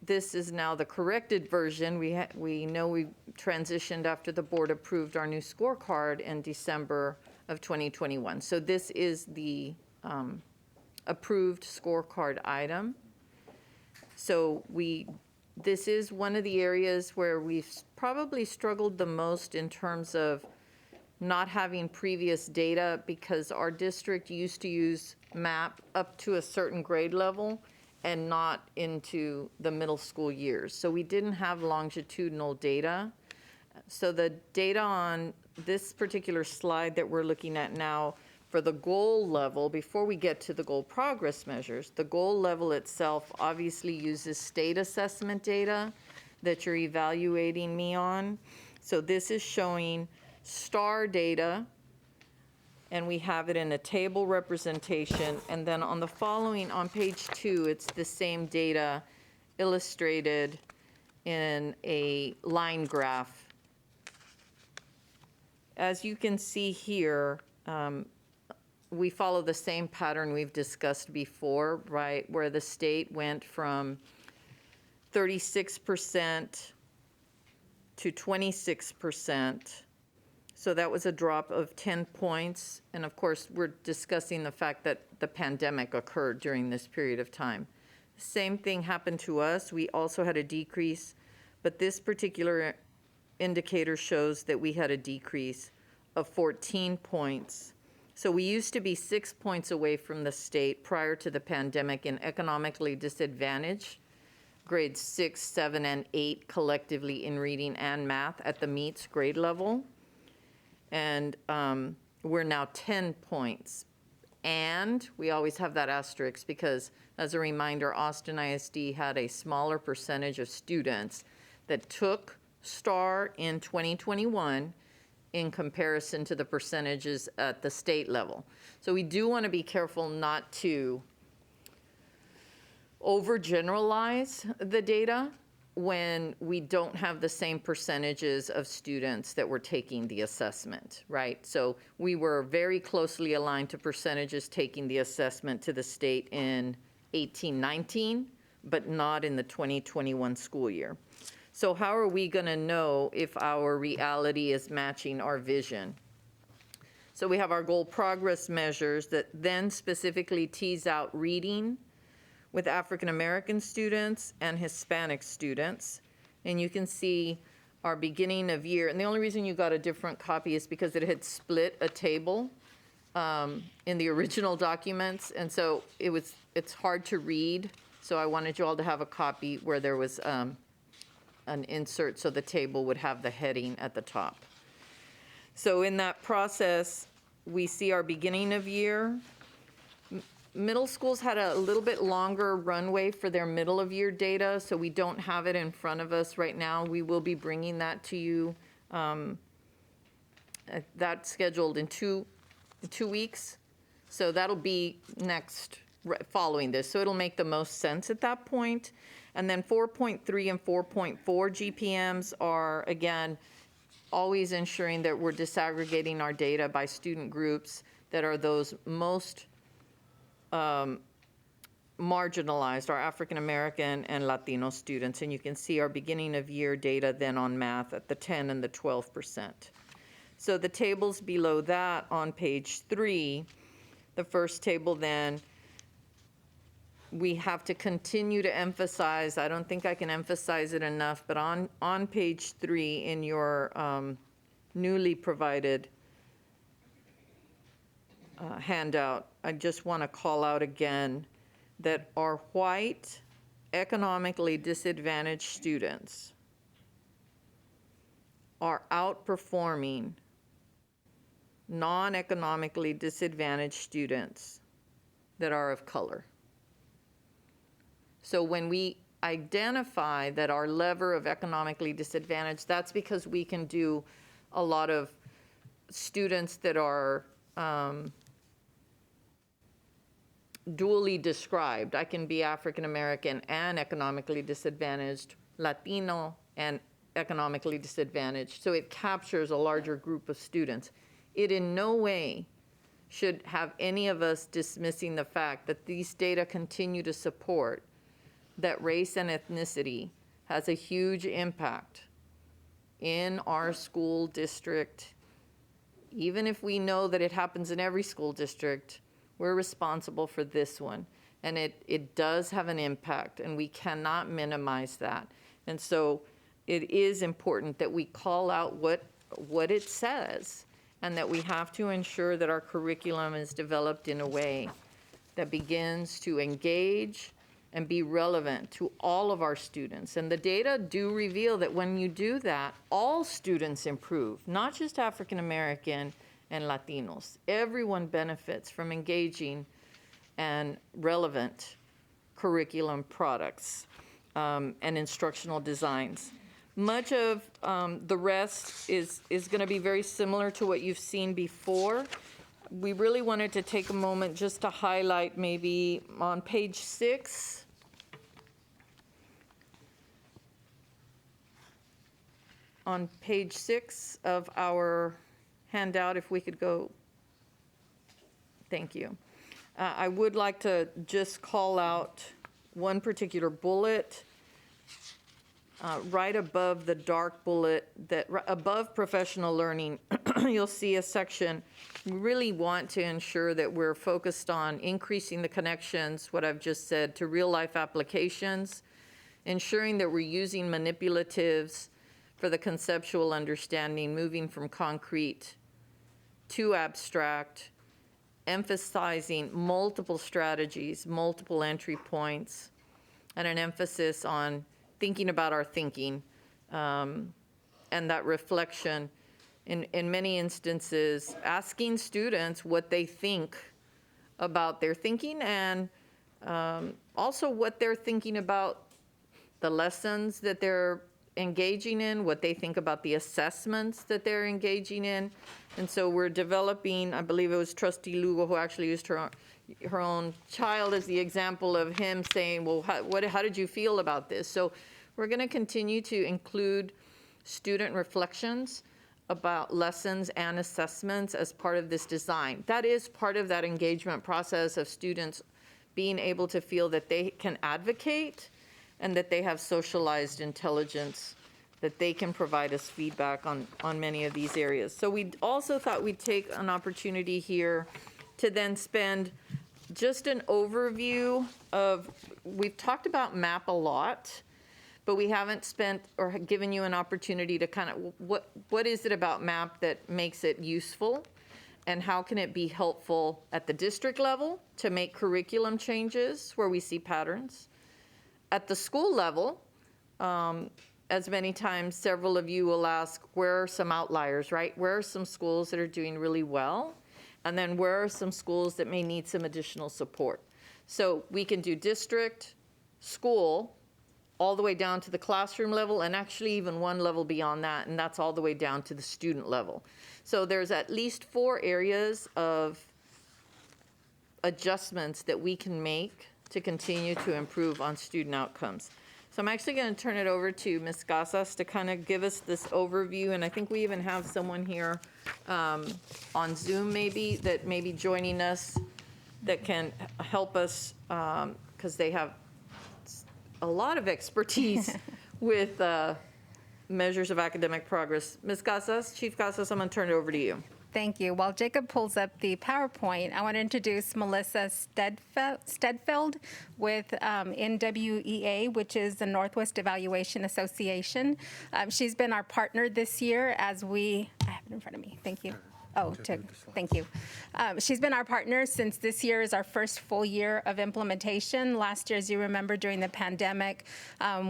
[SPEAKER 26] This is now the corrected version. We know we transitioned after the board approved our new scorecard in December of 2021. So this is the approved scorecard item. So this is one of the areas where we've probably struggled the most in terms of not having previous data, because our district used to use MAP up to a certain grade level and not into the middle school years. So we didn't have longitudinal data. So the data on this particular slide that we're looking at now for the goal level, before we get to the goal progress measures, the goal level itself obviously uses state assessment data that you're evaluating me on. So this is showing STAR data, and we have it in a table representation. And then on the following, on page 2, it's the same data illustrated in a line graph. As you can see here, we follow the same pattern we've discussed before, right? Where the state went from 36% to 26%. So that was a drop of 10 points. And of course, we're discussing the fact that the pandemic occurred during this period of time. Same thing happened to us. We also had a decrease, but this particular indicator shows that we had a decrease of 14 points. So we used to be 6 points away from the state prior to the pandemic in economically disadvantaged, grades 6, 7, and 8 collectively in reading and math at the meets grade level. And we're now 10 points. And we always have that asterisk because, as a reminder, Austin ISD had a smaller percentage of students that took STAR in 2021 in comparison to the percentages at the state level. So we do want to be careful not to overgeneralize the data when we don't have the same percentages of students that were taking the assessment, right? So we were very closely aligned to percentages taking the assessment to the state in 18-19, but not in the 2021 school year. So how are we going to know if our reality is matching our vision? So we have our goal progress measures that then specifically tease out reading with African American students and Hispanic students. And you can see our beginning of year. And the only reason you got a different copy is because it had split a table in the original documents. And so it's hard to read. So I wanted you all to have a copy where there was an insert so the table would have the heading at the top. So in that process, we see our beginning of year. Middle schools had a little bit longer runway for their middle of year data, so we don't have it in front of us right now. We will be bringing that to you. That's scheduled in two weeks. So that'll be next, following this. So it'll make the most sense at that point. And then 4.3 and 4.4 GPMs are, again, always ensuring that we're disaggregating our data by student groups that are those most marginalized, our African American and Latino students. And you can see our beginning of year data then on math at the 10 and the 12%. So the tables below that on page 3, the first table then, we have to continue to emphasize, I don't think I can emphasize it enough, but on page 3 in your newly provided handout, I just want to call out again that our white economically disadvantaged students are outperforming non-economically disadvantaged students that are of color. So when we identify that our lever of economically disadvantaged, that's because we can do a lot of students that are dually described. I can be African American and economically disadvantaged, Latino and economically disadvantaged. So it captures a larger group of students. It in no way should have any of us dismissing the fact that these data continue to support that race and ethnicity has a huge impact in our school district. Even if we know that it happens in every school district, we're responsible for this one. And it does have an impact, and we cannot minimize that. And so it is important that we call out what it says, and that we have to ensure that our curriculum is developed in a way that begins to engage and be relevant to all of our students. And the data do reveal that when you do that, all students improve, not just African American and Latinos. Everyone benefits from engaging and relevant curriculum products and instructional designs. Much of the rest is going to be very similar to what you've seen before. We really wanted to take a moment just to highlight maybe on page 6. On page 6 of our handout, if we could go, thank you. I would like to just call out one particular bullet right above the dark bullet, that above professional learning, you'll see a section. We really want to ensure that we're focused on increasing the connections, what I've just said, to real life applications, ensuring that we're using manipulatives for the conceptual understanding, moving from concrete to abstract, emphasizing multiple strategies, multiple entry points, and an emphasis on thinking about our thinking, and that reflection. In many instances, asking students what they think about their thinking, and also what they're thinking about the lessons that they're engaging in, what they think about the assessments that they're engaging in. And so we're developing, I believe it was Trustee Lugo who actually used her own child as the example of him saying, well, how did you feel about this? So we're going to continue to include student reflections about lessons and assessments as part of this design. That is part of that engagement process of students being able to feel that they can advocate and that they have socialized intelligence, that they can provide us feedback on many of these areas. So we also thought we'd take an opportunity here to then spend just an overview of, we've talked about MAP a lot, but we haven't spent or given you an opportunity to kind of, what is it about MAP that makes it useful? And how can it be helpful at the district level to make curriculum changes where we see patterns? At the school level, as many times several of you will ask, where are some outliers, right? Where are some schools that are doing really well? And then where are some schools that may need some additional support? So we can do district, school, all the way down to the classroom level, and actually even one level beyond that, and that's all the way down to the student level. So there's at least 4 areas of adjustments that we can make to continue to improve on student outcomes. So I'm actually going to turn it over to Ms. Casas to kind of give us this overview, and I think we even have someone here on Zoom maybe that may be joining us that can help us because they have a lot of expertise with measures of academic progress. Ms. Casas, Chief Casas, I'm going to turn it over to you.
[SPEAKER 18] Thank you. While Jacob pulls up the PowerPoint, I want to introduce Melissa Stedfeld with NWEA, which is the Northwest Evaluation Association. She's been our partner this year as I have it in front of me. Thank you. Thank you. She's been our partner since this year is our first full year of implementation. Last year, as you remember, during the pandemic,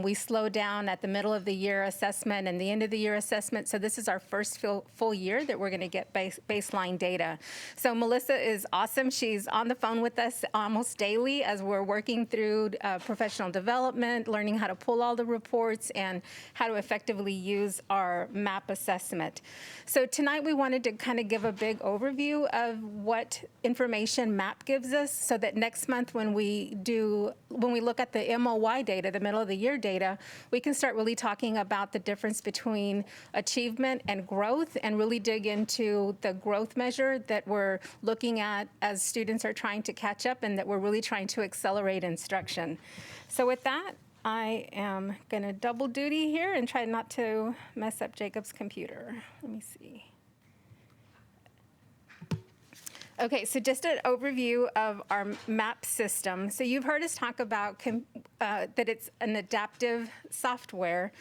[SPEAKER 18] we slowed down at the middle of the year assessment and the end of the year assessment. So this is our first full year that we're going to get baseline data. So Melissa is awesome. She's on the phone with us almost daily as we're working through professional development, learning how to pull all the reports and how to effectively use our MAP assessment. So tonight we wanted to kind of give a big overview of what information MAP gives us so that next month when we look at the MOY data, the middle of the year data, we can start really talking about the difference between achievement and growth and really dig into the growth measure that we're looking at as students are trying to catch up and that we're really trying to accelerate instruction. So with that, I am going to double duty here and try not to mess up Jacob's computer. Let me see. Okay, so just an overview of our MAP system. So you've heard us talk about that it's an adaptive software.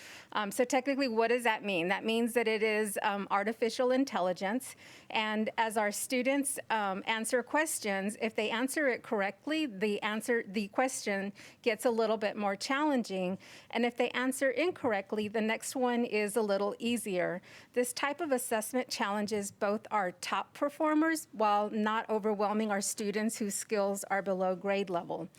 [SPEAKER 18] So technically, what does that mean? That means that it is artificial intelligence. And as our students answer questions, if they answer it correctly, the question gets a little bit more challenging. And if they answer incorrectly, the next one is a little easier. This type of assessment challenges both our top performers while not overwhelming our students whose skills are below grade level.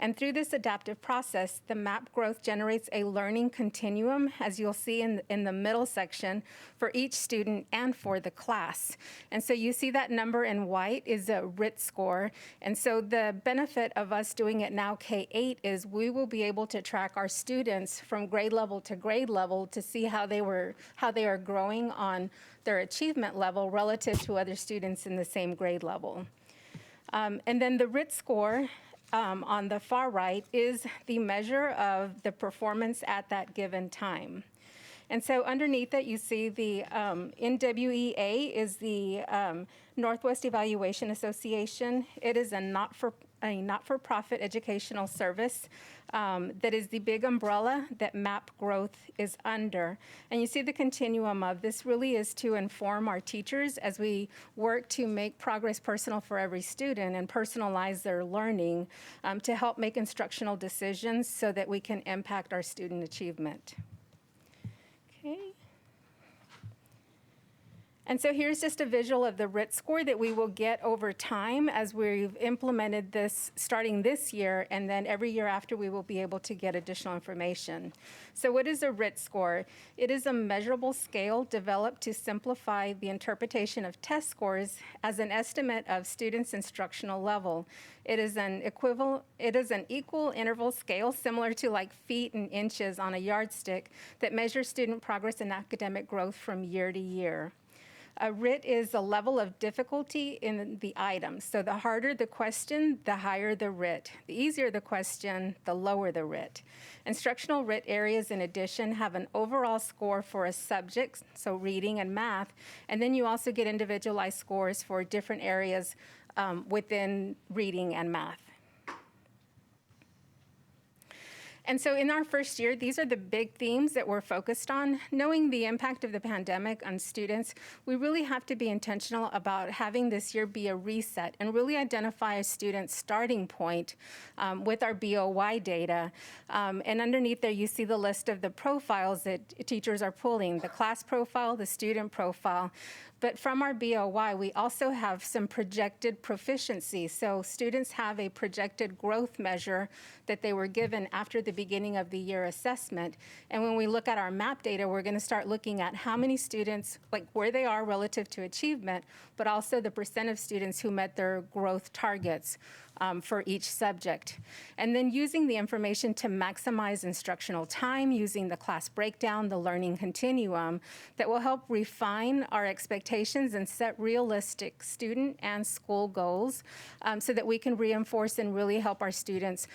[SPEAKER 18] And through this adaptive process, the MAP growth generates a learning continuum, as you'll see in the middle section, for each student and for the class. And so you see that number in white is a RIT score. And so the benefit of us doing it now K-8 is we will be able to track our students from grade level to grade level to see how they are growing on their achievement level relative to other students in the same grade level. And then the RIT score on the far right is the measure of the performance at that given time. And so underneath it, you see the NWEA is the Northwest Evaluation Association. It is a not-for-profit educational service that is the big umbrella that MAP growth is under. And you see the continuum of this really is to inform our teachers as we work to make progress personal for every student and personalize their learning to help make instructional decisions so that we can impact our student achievement. Okay. And so here's just a visual of the RIT score that we will get over time as we've implemented this starting this year, and then every year after we will be able to get additional information. So what is a RIT score? It is a measurable scale developed to simplify the interpretation of test scores as an estimate of students' instructional level. It is an equal interval scale similar to like feet and inches on a yardstick that measures student progress and academic growth from year to year. A RIT is a level of difficulty in the item. So the harder the question, the higher the RIT. The easier the question, the lower the RIT. Instructional RIT areas, in addition, have an overall score for a subject, so reading and math, and then you also get individualized scores for different areas within reading and math. And so in our first year, these are the big themes that we're focused on. Knowing the impact of the pandemic on students, we really have to be intentional about having this year be a reset and really identify a student's starting point with our BOY data. And underneath there, you see the list of the profiles that teachers are pulling, the class profile, the student profile. But from our BOY, we also have some projected proficiency. So students have a projected growth measure that they were given after the beginning of the year assessment. And when we look at our MAP data, we're going to start looking at how many students, like where they are relative to achievement, but also the percent of students who met their growth targets for each subject. And then using the information to maximize instructional time, using the class breakdown, the learning continuum, that will help refine our expectations and set realistic student and school goals so that we can reinforce and really help our students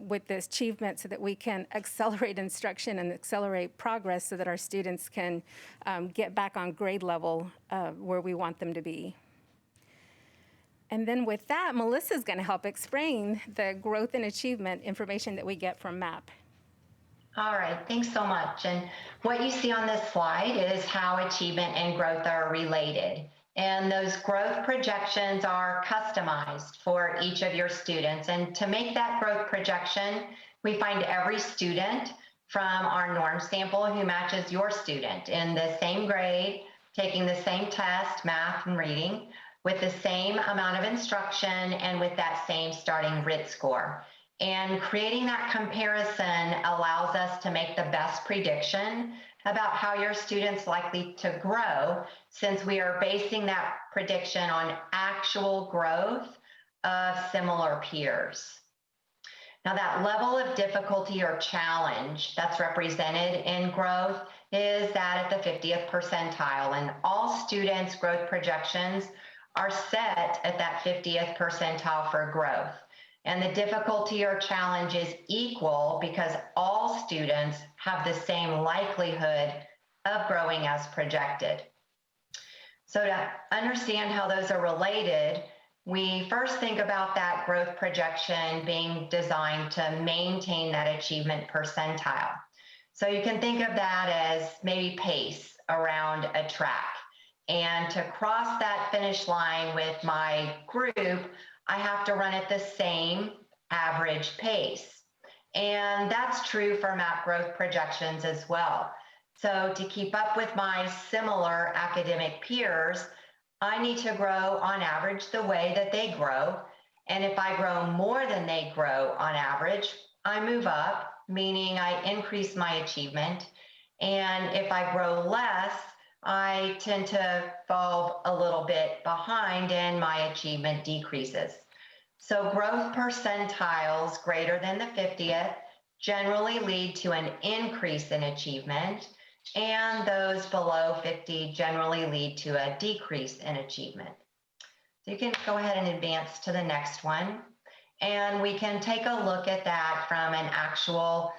[SPEAKER 18] with this achievement so that we can accelerate instruction and accelerate progress so that our students can get back on grade level where we want them to be. And then with that, Melissa's going to help explain the growth and achievement information that we get from MAP.
[SPEAKER 7] All right, thanks so much. And what you see on this slide is how achievement and growth are related. And those growth projections are customized for each of your students. And to make that growth projection, we find every student from our norm sample who matches your student in the same grade, taking the same test, math and reading, with the same amount of instruction and with that same starting RIT score. And creating that comparison allows us to make the best prediction about how your student's likely to grow, since we are basing that prediction on actual growth of similar peers. Now, that level of difficulty or challenge that's represented in growth is that at the 50th percentile, and all students' growth projections are set at that 50th percentile for growth. And the difficulty or challenge is equal because all students have the same likelihood of growing as projected. So to understand how those are related, we first think about that growth projection being designed to maintain that achievement percentile. So you can think of that as maybe pace around a track. And to cross that finish line with my group, I have to run at the same average pace. And that's true for MAP growth projections as well. So to keep up with my similar academic peers, I need to grow on average the way that they grow. And if I grow more than they grow on average, I move up, meaning I increase my achievement. And if I grow less, I tend to fall a little bit behind and my achievement decreases. So growth percentiles greater than the 50th generally lead to an increase in achievement, and those below 50 generally lead to a decrease in achievement. So you can go ahead and advance to the next one. And we can take a look at that from an actual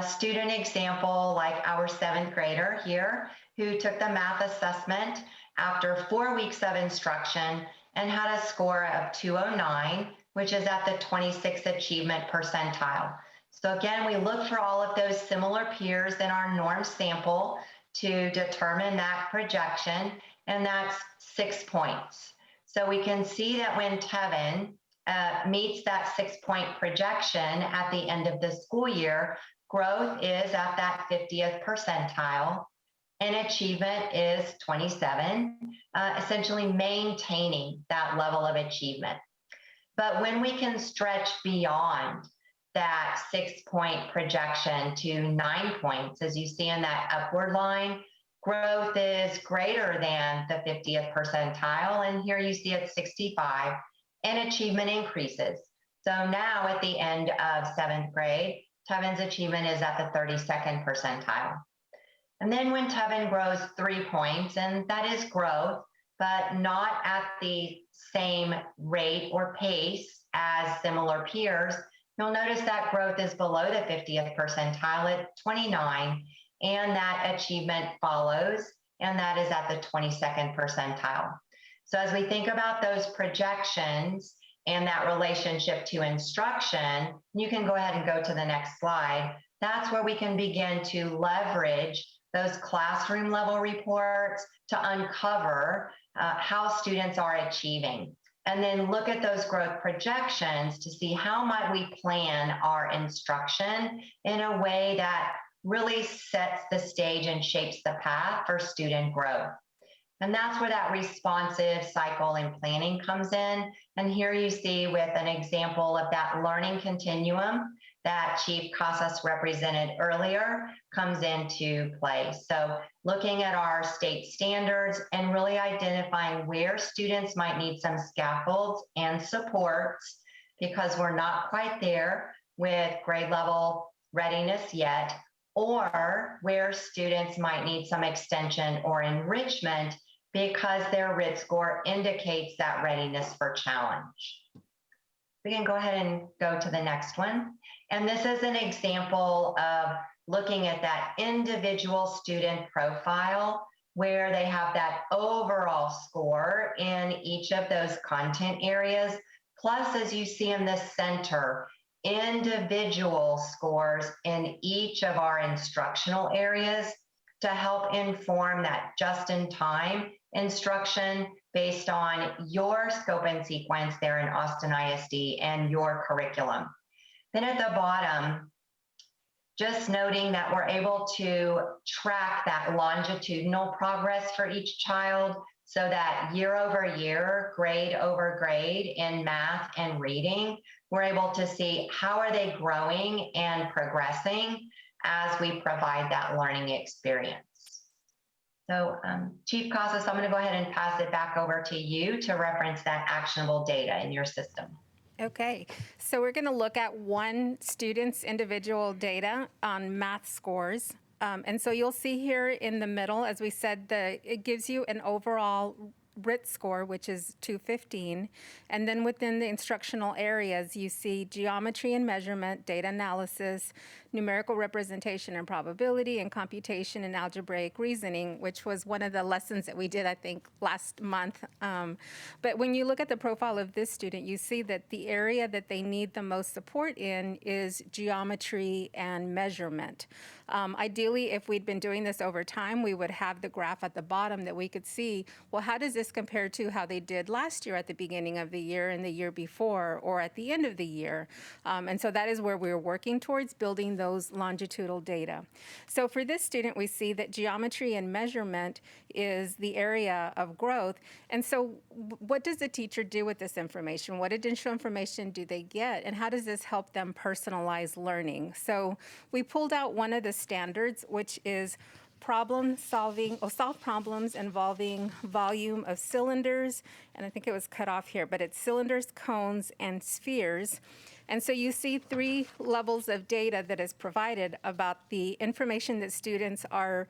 [SPEAKER 7] student example, like our 7th grader here, who took the math assessment after 4 weeks of instruction and had a score of 209, which is at the 26th achievement percentile. So again, we look for all of those similar peers in our norm sample to determine that projection, and that's 6 points. So we can see that when Tevin meets that 6-point projection at the end of the school year, growth is at that 50th percentile, and achievement is 27, essentially maintaining that level of achievement. But when we can stretch beyond that 6-point projection to 9 points, as you see in that upward line, growth is greater than the 50th percentile. And here you see it's 65, and achievement increases. So now at the end of 7th grade, Tevin's achievement is at the 32nd percentile. And then when Tevin grows 3 points, and that is growth, but not at the same rate or pace as similar peers, you'll notice that growth is below the 50th percentile at 29, and that achievement follows, and that is at the 22nd percentile. So as we think about those projections and that relationship to instruction, you can go ahead and go to the next slide. That's where we can begin to leverage those classroom level reports to uncover how students are achieving. And then look at those growth projections to see how might we plan our instruction in a way that really sets the stage and shapes the path for student growth. And that's where that responsive cycle and planning comes in. And here you see with an example of that learning continuum that Chief Casas represented earlier comes into play. So looking at our state standards and really identifying where students might need some scaffolds and supports, because we're not quite there with grade level readiness yet, or where students might need some extension or enrichment because their RIT score indicates that readiness for challenge. We can go ahead and go to the next one. And this is an example of looking at that individual student profile where they have that overall score in each of those content areas. Plus, as you see in the center, individual scores in each of our instructional areas to help inform that just-in-time instruction based on your scope and sequence there in Austin ISD and your curriculum. Then at the bottom, just noting that we're able to track that longitudinal progress for each child so that year over year, grade over grade in math and reading, we're able to see how are they growing and progressing as we provide that learning experience. So Chief Casas, I'm going to go ahead and pass it back over to you to reference that actionable data in your system.
[SPEAKER 18] Okay, so we're going to look at one student's individual data on math scores. And so you'll see here in the middle, as we said, it gives you an overall RIT score, which is 215. And then within the instructional areas, you see geometry and measurement, data analysis, numerical representation and probability, and computation and algebraic reasoning, which was one of the lessons that we did, I think, last month. But when you look at the profile of this student, you see that the area that they need the most support in is geometry and measurement. Ideally, if we'd been doing this over time, we would have the graph at the bottom that we could see, well, how does this compare to how they did last year at the beginning of the year and the year before or at the end of the year? And so that is where we're working towards building those longitudinal data. So for this student, we see that geometry and measurement is the area of growth. And so what does the teacher do with this information? What additional information do they get? And how does this help them personalize learning? So we pulled out one of the standards, which is problem solving, or solve problems involving volume of cylinders, and I think it was cut off here, but it's cylinders, cones, and spheres. And so you see 3 levels of data that is provided about the information that students are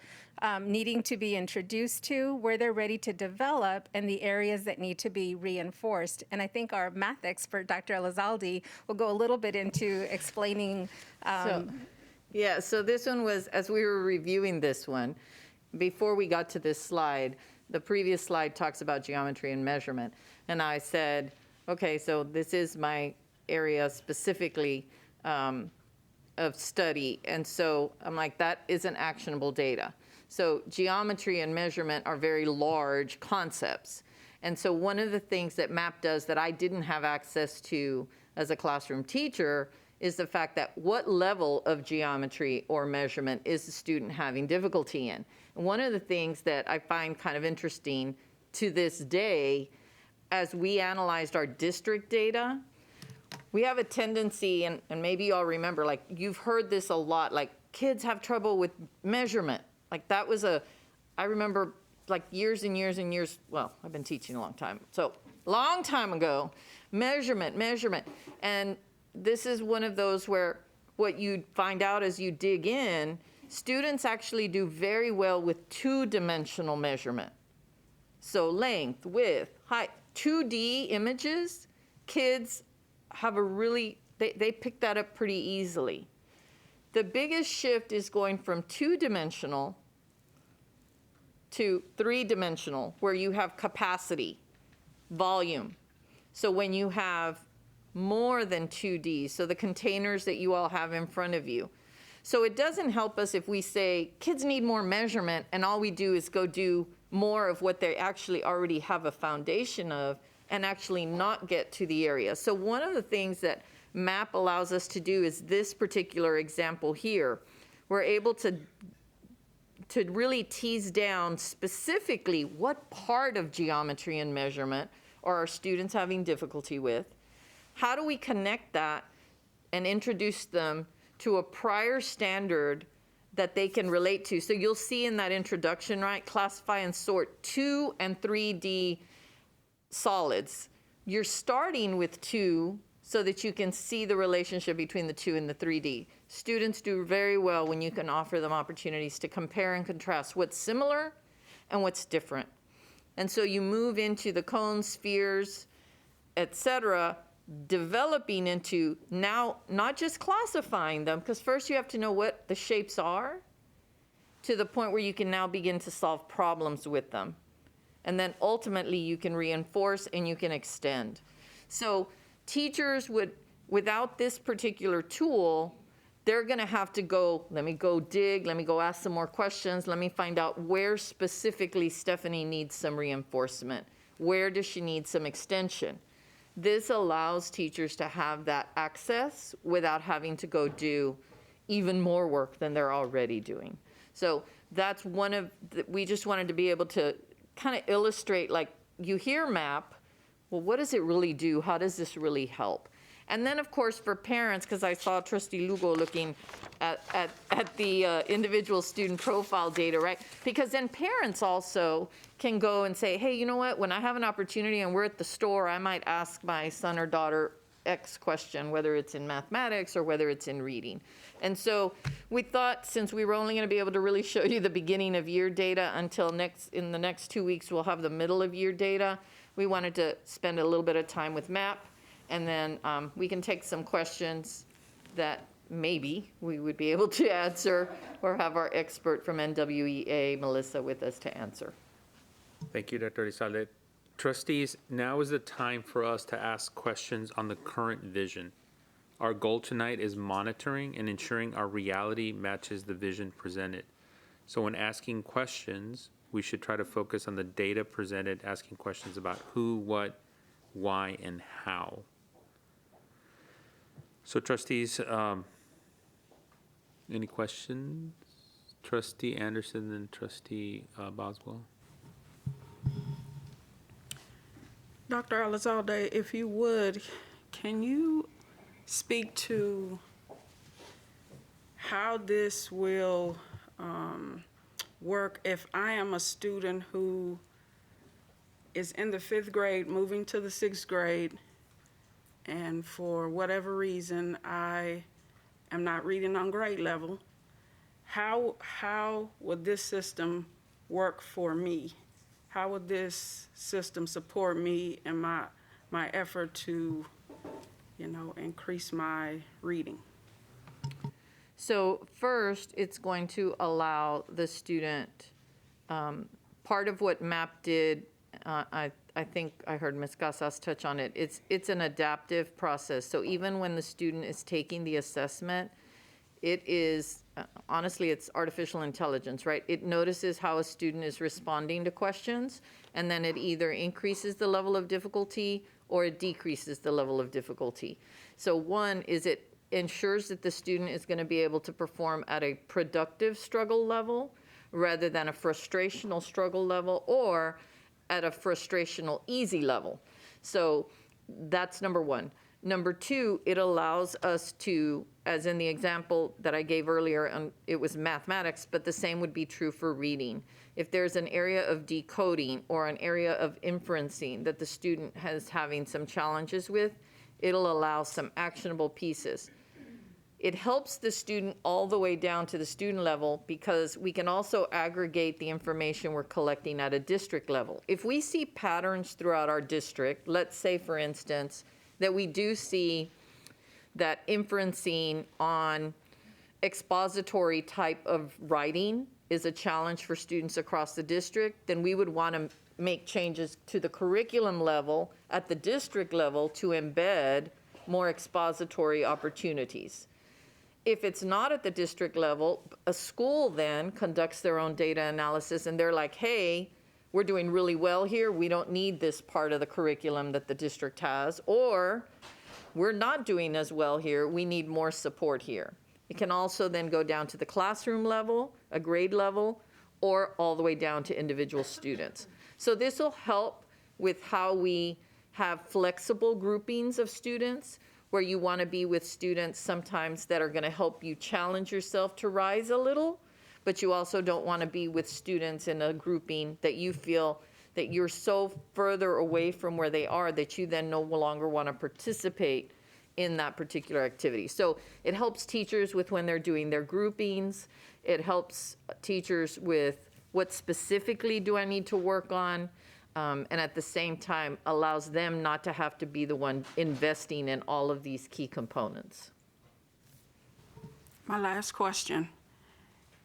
[SPEAKER 18] needing to be introduced to, where they're ready to develop, and the areas that need to be reinforced. And I think our math expert, Dr. Elizalde, will go a little bit into explaining.
[SPEAKER 26] So this one was, as we were reviewing this one, before we got to this slide, the previous slide talks about geometry and measurement. And I said, okay, so this is my area specifically of study. And so I'm like, that isn't actionable data. So geometry and measurement are very large concepts. And so one of the things that MAP does that I didn't have access to as a classroom teacher is the fact that what level of geometry or measurement is the student having difficulty in. And one of the things that I find kind of interesting to this day, as we analyzed our district data, we have a tendency, and maybe you all remember, like you've heard this a lot, like kids have trouble with measurement. Like that was I remember like years and years and years, well, I've been teaching a long time. So long time ago, measurement. And this is one of those where what you find out as you dig in, students actually do very well with 2-dimensional measurement. So length, width, height, 2D images, kids have a really, they pick that up pretty easily. The biggest shift is going from 2-dimensional to 3-dimensional, where you have capacity, volume. So when you have more than 2D, so the containers that you all have in front of you. So it doesn't help us if we say kids need more measurement and all we do is go do more of what they actually already have a foundation of and actually not get to the area. So one of the things that MAP allows us to do is this particular example here. We're able to really tease down specifically what part of geometry and measurement are our students having difficulty with. How do we connect that and introduce them to a prior standard that they can relate to? So you'll see in that introduction, right, classify and sort 2 and 3D solids. You're starting with 2 so that you can see the relationship between the 2 and the 3D. Students do very well when you can offer them opportunities to compare and contrast what's similar and what's different. And so you move into the cones, spheres, etc., developing into now not just classifying them, because first you have to know what the shapes are, to the point where you can now begin to solve problems with them. And then ultimately you can reinforce and you can extend. So teachers would, without this particular tool, they're going to have to go, let me go dig, let me go ask some more questions, let me find out where specifically Stephanie needs some reinforcement. Where does she need some extension? This allows teachers to have that access without having to go do even more work than they're already doing. So that's one of, we just wanted to be able to kind of illustrate, like you hear MAP, well, what does it really do? How does this really help? And then, of course, for parents, because I saw Trustee Lugo looking at the individual student profile data, right? Because then parents also can go and say, hey, you know what? When I have an opportunity and we're at the store, I might ask my son or daughter X question, whether it's in mathematics or whether it's in reading. And so we thought, since we were only going to be able to really show you the beginning of year data until in the next 2 weeks, we'll have the middle of year data. We wanted to spend a little bit of time with MAP. And then we can take some questions that maybe we would be able to answer or have our expert from NWEA, Melissa, with us to answer.
[SPEAKER 15] Thank you, Dr. Elizalde. Trustees, now is the time for us to ask questions on the current vision. Our goal tonight is monitoring and ensuring our reality matches the vision presented. So when asking questions, we should try to focus on the data presented, asking questions about who, what, why, and how. So trustees, any questions? Trustee Anderson and Trustee Boswell.
[SPEAKER 16] Dr. Elizalde, if you would, can you speak to how this will work if I am a student who is in the 5th grade, moving to the 6th grade, and for whatever reason, I am not reading on grade level, how would this system work for me? How would this system support me in my effort to, increase my reading?
[SPEAKER 26] So first, it's going to allow the student, part of what MAP did, I think I heard Ms. Casas touch on it, it's an adaptive process. So even when the student is taking the assessment, it is, honestly, it's artificial intelligence, right? It notices how a student is responding to questions, and then it either increases the level of difficulty or it decreases the level of difficulty. So one is it ensures that the student is going to be able to perform at a productive struggle level rather than a frustrational struggle level or at a frustrational easy level. So that's number one. Number two, it allows us to, as in the example that I gave earlier, it was mathematics, but the same would be true for reading. If there's an area of decoding or an area of inferencing that the student has having some challenges with, it'll allow some actionable pieces. It helps the student all the way down to the student level because we can also aggregate the information we're collecting at a district level. If we see patterns throughout our district, let's say, for instance, that we do see that inferencing on expository type of writing is a challenge for students across the district, then we would want to make changes to the curriculum level at the district level to embed more expository opportunities. If it's not at the district level, a school then conducts their own data analysis and they're like, hey, we're doing really well here. We don't need this part of the curriculum that the district has, or we're not doing as well here. We need more support here. It can also then go down to the classroom level, a grade level, or all the way down to individual students. So this will help with how we have flexible groupings of students, where you want to be with students sometimes that are going to help you challenge yourself to rise a little, but you also don't want to be with students in a grouping that you feel that you're so further away from where they are that you then no longer want to participate in that particular activity. So it helps teachers with when they're doing their groupings. It helps teachers with what specifically do I need to work on, and at the same time allows them not to have to be the one investing in all of these key components.
[SPEAKER 16] My last question.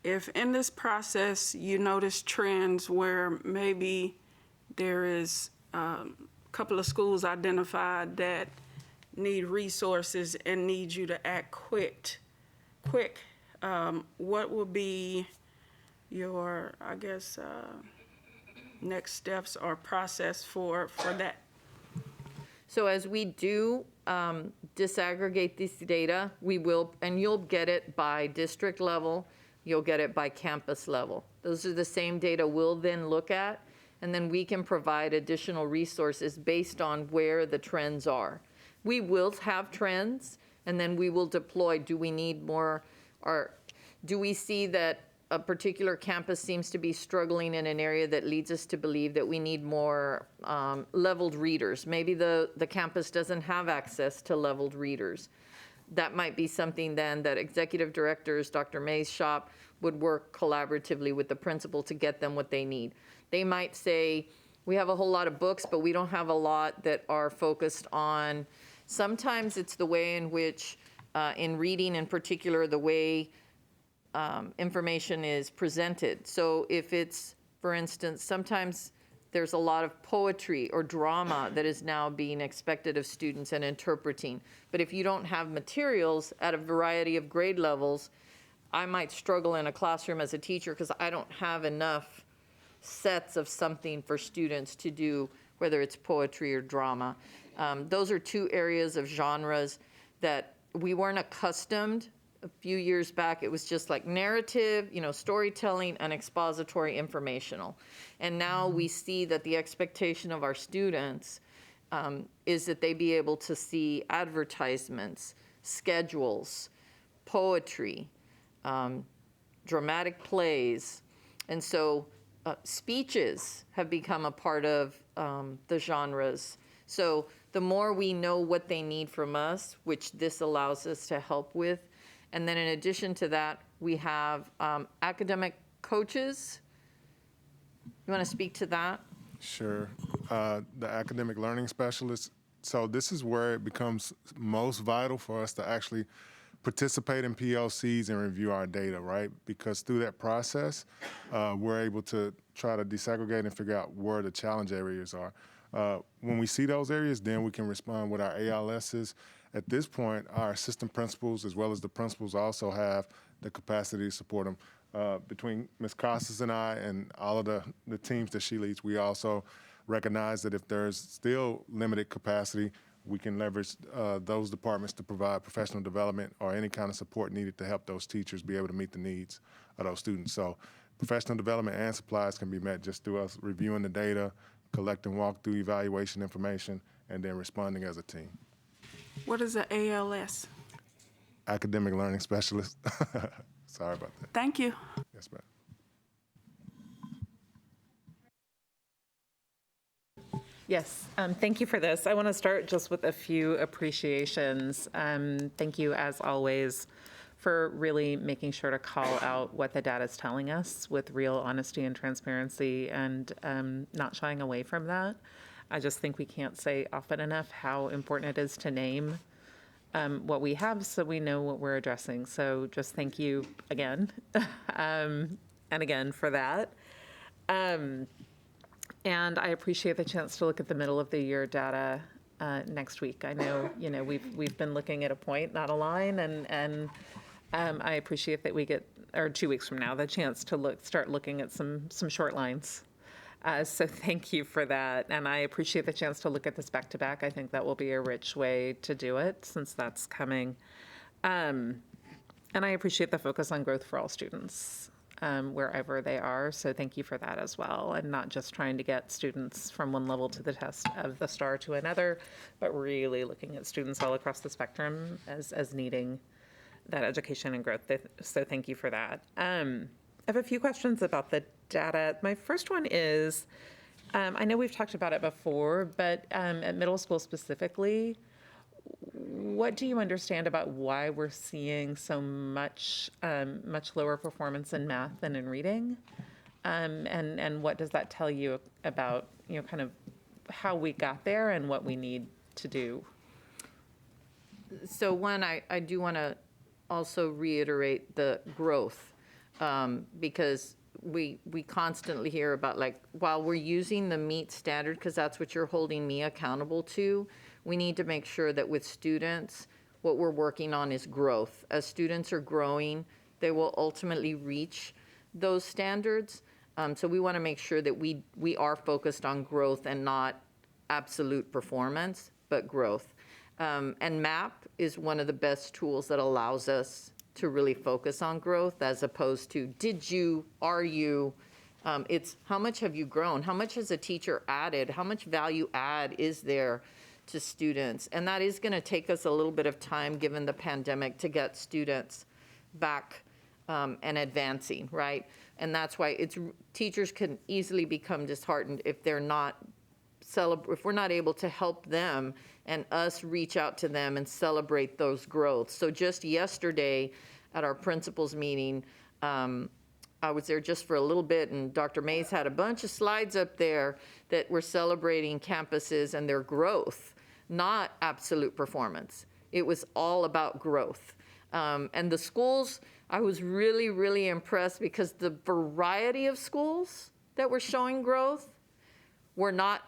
[SPEAKER 16] If in this process you notice trends where maybe there is a couple of schools identified that need resources and need you to act quick, what will be your, I guess, next steps or process for that?
[SPEAKER 26] So as we do disaggregate this data, we will, and you'll get it by district level, you'll get it by campus level. Those are the same data we'll then look at, and then we can provide additional resources based on where the trends are. We will have trends, and then we will deploy, do we need more, or do we see that a particular campus seems to be struggling in an area that leads us to believe that we need more leveled readers. Maybe the campus doesn't have access to leveled readers. That might be something then that executive directors, Dr. May's shop, would work collaboratively with the principal to get them what they need. They might say, we have a whole lot of books, but we don't have a lot that are focused on, sometimes it's the way in which, in reading in particular, the way information is presented. So if it's, for instance, sometimes there's a lot of poetry or drama that is now being expected of students and interpreting. But if you don't have materials at a variety of grade levels, I might struggle in a classroom as a teacher because I don't have enough sets of something for students to do, whether it's poetry or drama. Those are two areas of genres that we weren't accustomed. A few years back, it was just like narrative, storytelling and expository informational. And now we see that the expectation of our students is that they be able to see advertisements, schedules, poetry, dramatic plays. And so speeches have become a part of the genres. So the more we know what they need from us, which this allows us to help with. And then in addition to that, we have academic coaches. You want to speak to that?
[SPEAKER 8] Sure. The academic learning specialists. So this is where it becomes most vital for us to actually participate in PLCs and review our data, right? Because through that process, we're able to try to desegregate and figure out where the challenge areas are. When we see those areas, then we can respond with our ALSs. At this point, our assistant principals, as well as the principals, also have the capacity to support them. Between Ms. Costas and I and all of the teams that she leads, we also recognize that if there's still limited capacity, we can leverage those departments to provide professional development or any kind of support needed to help those teachers be able to meet the needs of those students. So professional development and supplies can be met just through us reviewing the data, collecting walkthrough evaluation information, and then responding as a team.
[SPEAKER 16] What is an ALS?
[SPEAKER 8] Academic Learning Specialist. Sorry about that.
[SPEAKER 16] Thank you.
[SPEAKER 8] Yes, ma'am.
[SPEAKER 3] Yes, thank you for this. I want to start just with a few appreciations. Thank you, as always, for really making sure to call out what the data is telling us with real honesty and transparency and not shying away from that. I just think we can't say often enough how important it is to name what we have so we know what we're addressing. So just thank you again and again for that. And I appreciate the chance to look at the middle of the year data next week. I know, we've been looking at a point, not a line, and I appreciate that we get, or 2 weeks from now, the chance to start looking at some short lines. So thank you for that. And I appreciate the chance to look at this back to back. I think that will be a rich way to do it since that's coming. And I appreciate the focus on growth for all students wherever they are. So thank you for that as well. And not just trying to get students from one level to the test of the STAR to another, but really looking at students all across the spectrum as needing that education and growth. So thank you for that. I have a few questions about the data. My first one is, I know we've talked about it before, but at middle school specifically, what do you understand about why we're seeing so much lower performance in math than in reading? And what does that tell you about, kind of how we got there and what we need to do?
[SPEAKER 26] So one, I do want to also reiterate the growth because we constantly hear about, like, while we're using the MEET standard, because that's what you're holding me accountable to, we need to make sure that with students, what we're working on is growth. As students are growing, they will ultimately reach those standards. So we want to make sure that we are focused on growth and not absolute performance, but growth. And MAP is one of the best tools that allows us to really focus on growth as opposed to are you, it's how much have you grown? How much has a teacher added? How much value add is there to students? And that is going to take us a little bit of time given the pandemic to get students back and advancing, right? And that's why teachers can easily become disheartened if they're not if we're not able to help them and us reach out to them and celebrate those growths. So just yesterday at our principals meeting, I was there just for a little bit, and Dr. Mays had a bunch of slides up there that were celebrating campuses and their growth, not absolute performance. It was all about growth. And the schools, I was really, really impressed because the variety of schools that were showing growth were not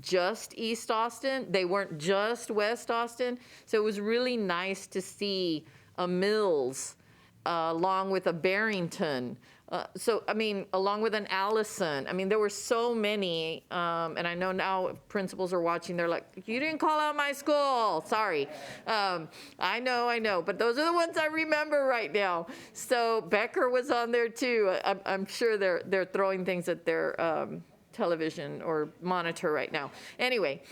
[SPEAKER 26] just East Austin. They weren't just West Austin. So it was really nice to see a Mills along with a Barrington. Along with an Allison. I mean, there were so many, and I know now if principals are watching, they're like, you didn't call out my school, sorry. I know, but those are the ones I remember right now. So Becker was on there too. I'm sure they're throwing things at their television or monitor right now. Anyway,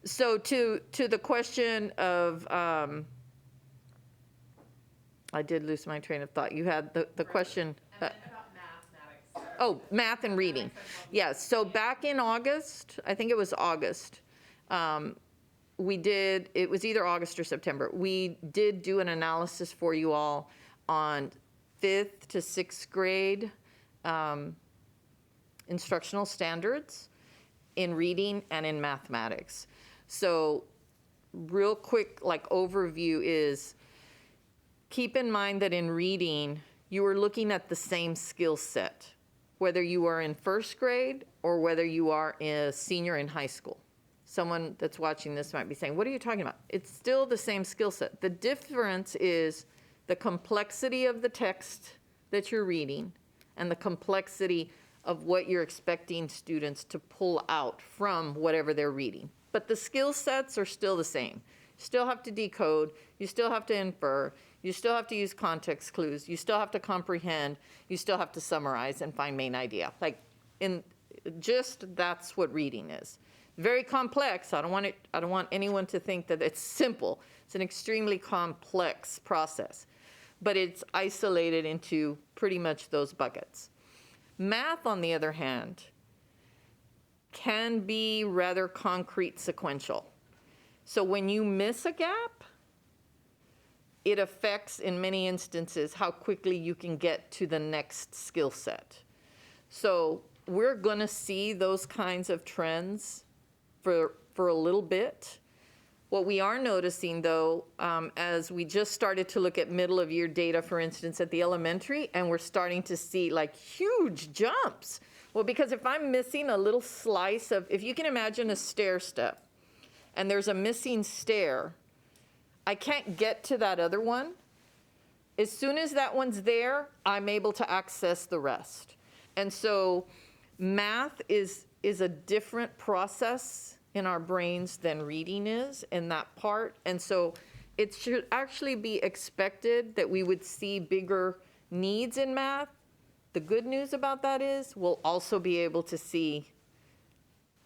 [SPEAKER 26] so to the question of, I did lose my train of thought. You had the question. Math and reading. Yes, so back in August, I think it was August, it was either August or September. We did do an analysis for you all on 5th to 6th grade instructional standards in reading and in mathematics. So real quick, like overview is, keep in mind that in reading, you are looking at the same skill set, whether you are in 1st grade or whether you are a senior in high school. Someone that's watching this might be saying, what are you talking about? It's still the same skill set. The difference is the complexity of the text that you're reading and the complexity of what you're expecting students to pull out from whatever they're reading. But the skill sets are still the same. You still have to decode, you still have to infer, you still have to use context clues, you still have to comprehend, you still have to summarize and find main idea. Like, that's what reading is. Very complex. I don't want anyone to think that it's simple. It's an extremely complex process, but it's isolated into pretty much those buckets. Math, on the other hand, can be rather concrete sequential. So when you miss a gap, it affects, in many instances, how quickly you can get to the next skill set. So we're going to see those kinds of trends for a little bit. What we are noticing, though, as we just started to look at middle of year data, for instance, at the elementary, and we're starting to see like huge jumps. Well, because if I'm missing a little slice of, if you can imagine a stair step, and there's a missing stair, I can't get to that other one. As soon as that one's there, I'm able to access the rest. And so math is a different process in our brains than reading is in that part. And so it should actually be expected that we would see bigger needs in math. The good news about that is we'll also be able to see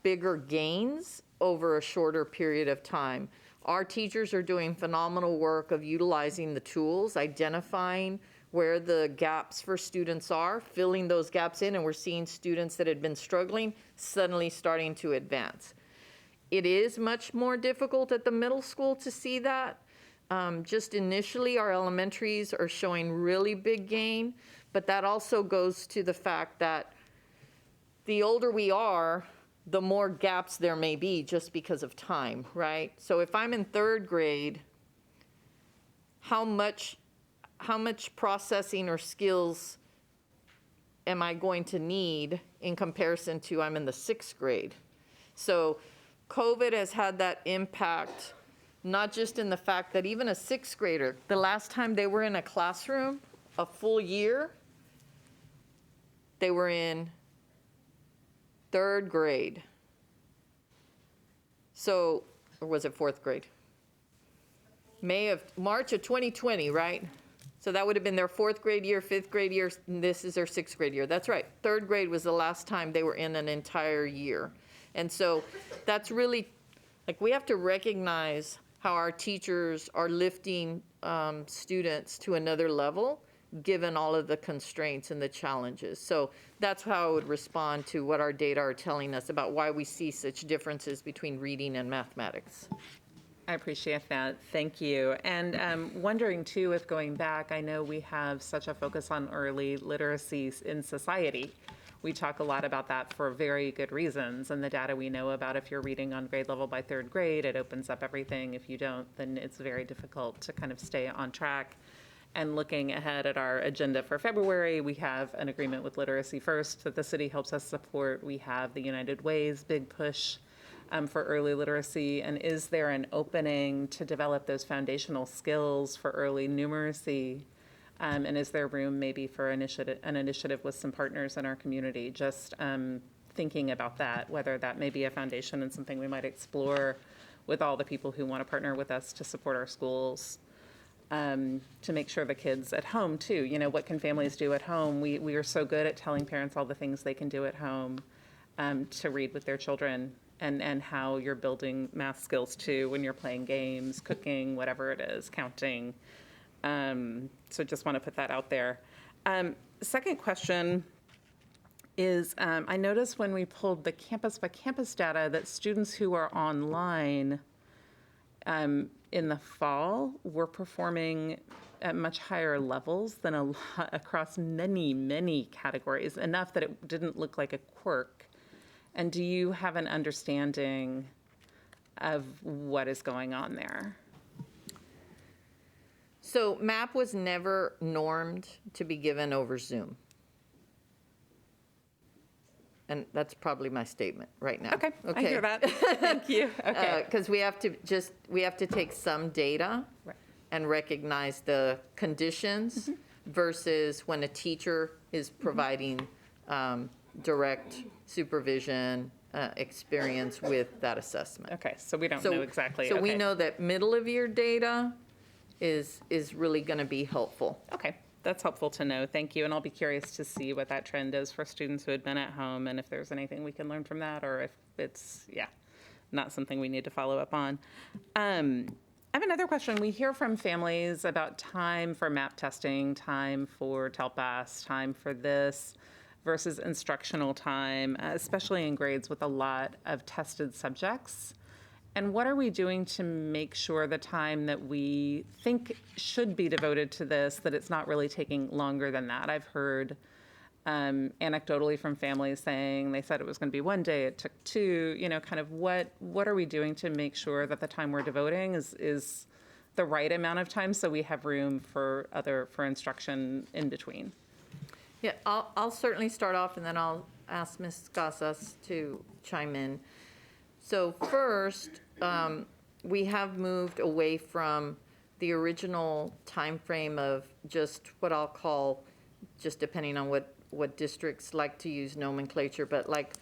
[SPEAKER 26] bigger gains over a shorter period of time. Our teachers are doing phenomenal work of utilizing the tools, identifying where the gaps for students are, filling those gaps in, and we're seeing students that had been struggling suddenly starting to advance. It is much more difficult at the middle school to see that. Just initially, our elementaries are showing really big gain, but that also goes to the fact that the older we are, the more gaps there may be just because of time, right? So if I'm in 3rd grade, how much processing or skills am I going to need in comparison to I'm in the 6th grade? So COVID has had that impact, not just in the fact that even a 6th grader, the last time they were in a classroom, a full year, they were in 3rd grade. So, or was it 4th grade? March of 2020, right? So that would have been their 4th grade year, 5th grade year, and this is their 6th grade year. That's right. 3rd grade was the last time they were in an entire year. And so that's really, like, we have to recognize how our teachers are lifting students to another level, given all of the constraints and the challenges. So that's how I would respond to what our data are telling us about why we see such differences between reading and mathematics.
[SPEAKER 3] I appreciate that. Thank you. And wondering too, if going back, I know we have such a focus on early literacies in society. We talk a lot about that for very good reasons. And the data we know about, if you're reading on grade level by 3rd grade, it opens up everything. If you don't, then it's very difficult to kind of stay on track. And looking ahead at our agenda for February, we have an agreement with Literacy First that the city helps us support. We have the United Way's big push for early literacy. And is there an opening to develop those foundational skills for early numeracy? And is there room maybe for an initiative with some partners in our community? Just thinking about that, whether that may be a foundation and something we might explore with all the people who want to partner with us to support our schools. To make sure the kids at home too, you know, what can families do at home? We are so good at telling parents all the things they can do at home to read with their children, and how you're building math skills too when you're playing games, cooking, whatever it is, counting. So just want to put that out there. Second question is I noticed when we pulled the campus by campus data that students who are online in the fall were performing at much higher levels than a lot across many, many categories, enough that it didn't look like a quirk. And do you have an understanding of what is going on there?
[SPEAKER 26] So MAP was never normed to be given over Zoom. And that's probably my statement right now.
[SPEAKER 3] Okay, I hear that. Thank you. Okay.
[SPEAKER 26] Because we have to take some data and recognize the conditions versus when a teacher is providing direct supervision experience with that assessment.
[SPEAKER 3] Okay, so we don't know exactly.
[SPEAKER 26] So we
[SPEAKER 3] okay.
[SPEAKER 26] know that middle of year data is really going to be helpful.
[SPEAKER 3] Okay, that's helpful to know. Thank you. And I'll be curious to see what that trend is for students who had been at home and if there's anything we can learn from that or if it's, not something we need to follow up on. I have another question. We hear from families about time for MAP testing, time for TELPAS, time for this versus instructional time, especially in grades with a lot of tested subjects. And what are we doing to make sure the time that we think should be devoted to this, that it's not really taking longer than that? I've heard anecdotally from families saying they said it was going to be 1 day, it took 2, kind of what are we doing to make sure that the time we're devoting is the right amount of time so we have room for instruction in between?
[SPEAKER 26] Yeah, I'll certainly start off and then I'll ask Ms. Casas to chime in. So first, we have moved away from the original time frame of just what I'll call, just depending on what districts like to use nomenclature, but like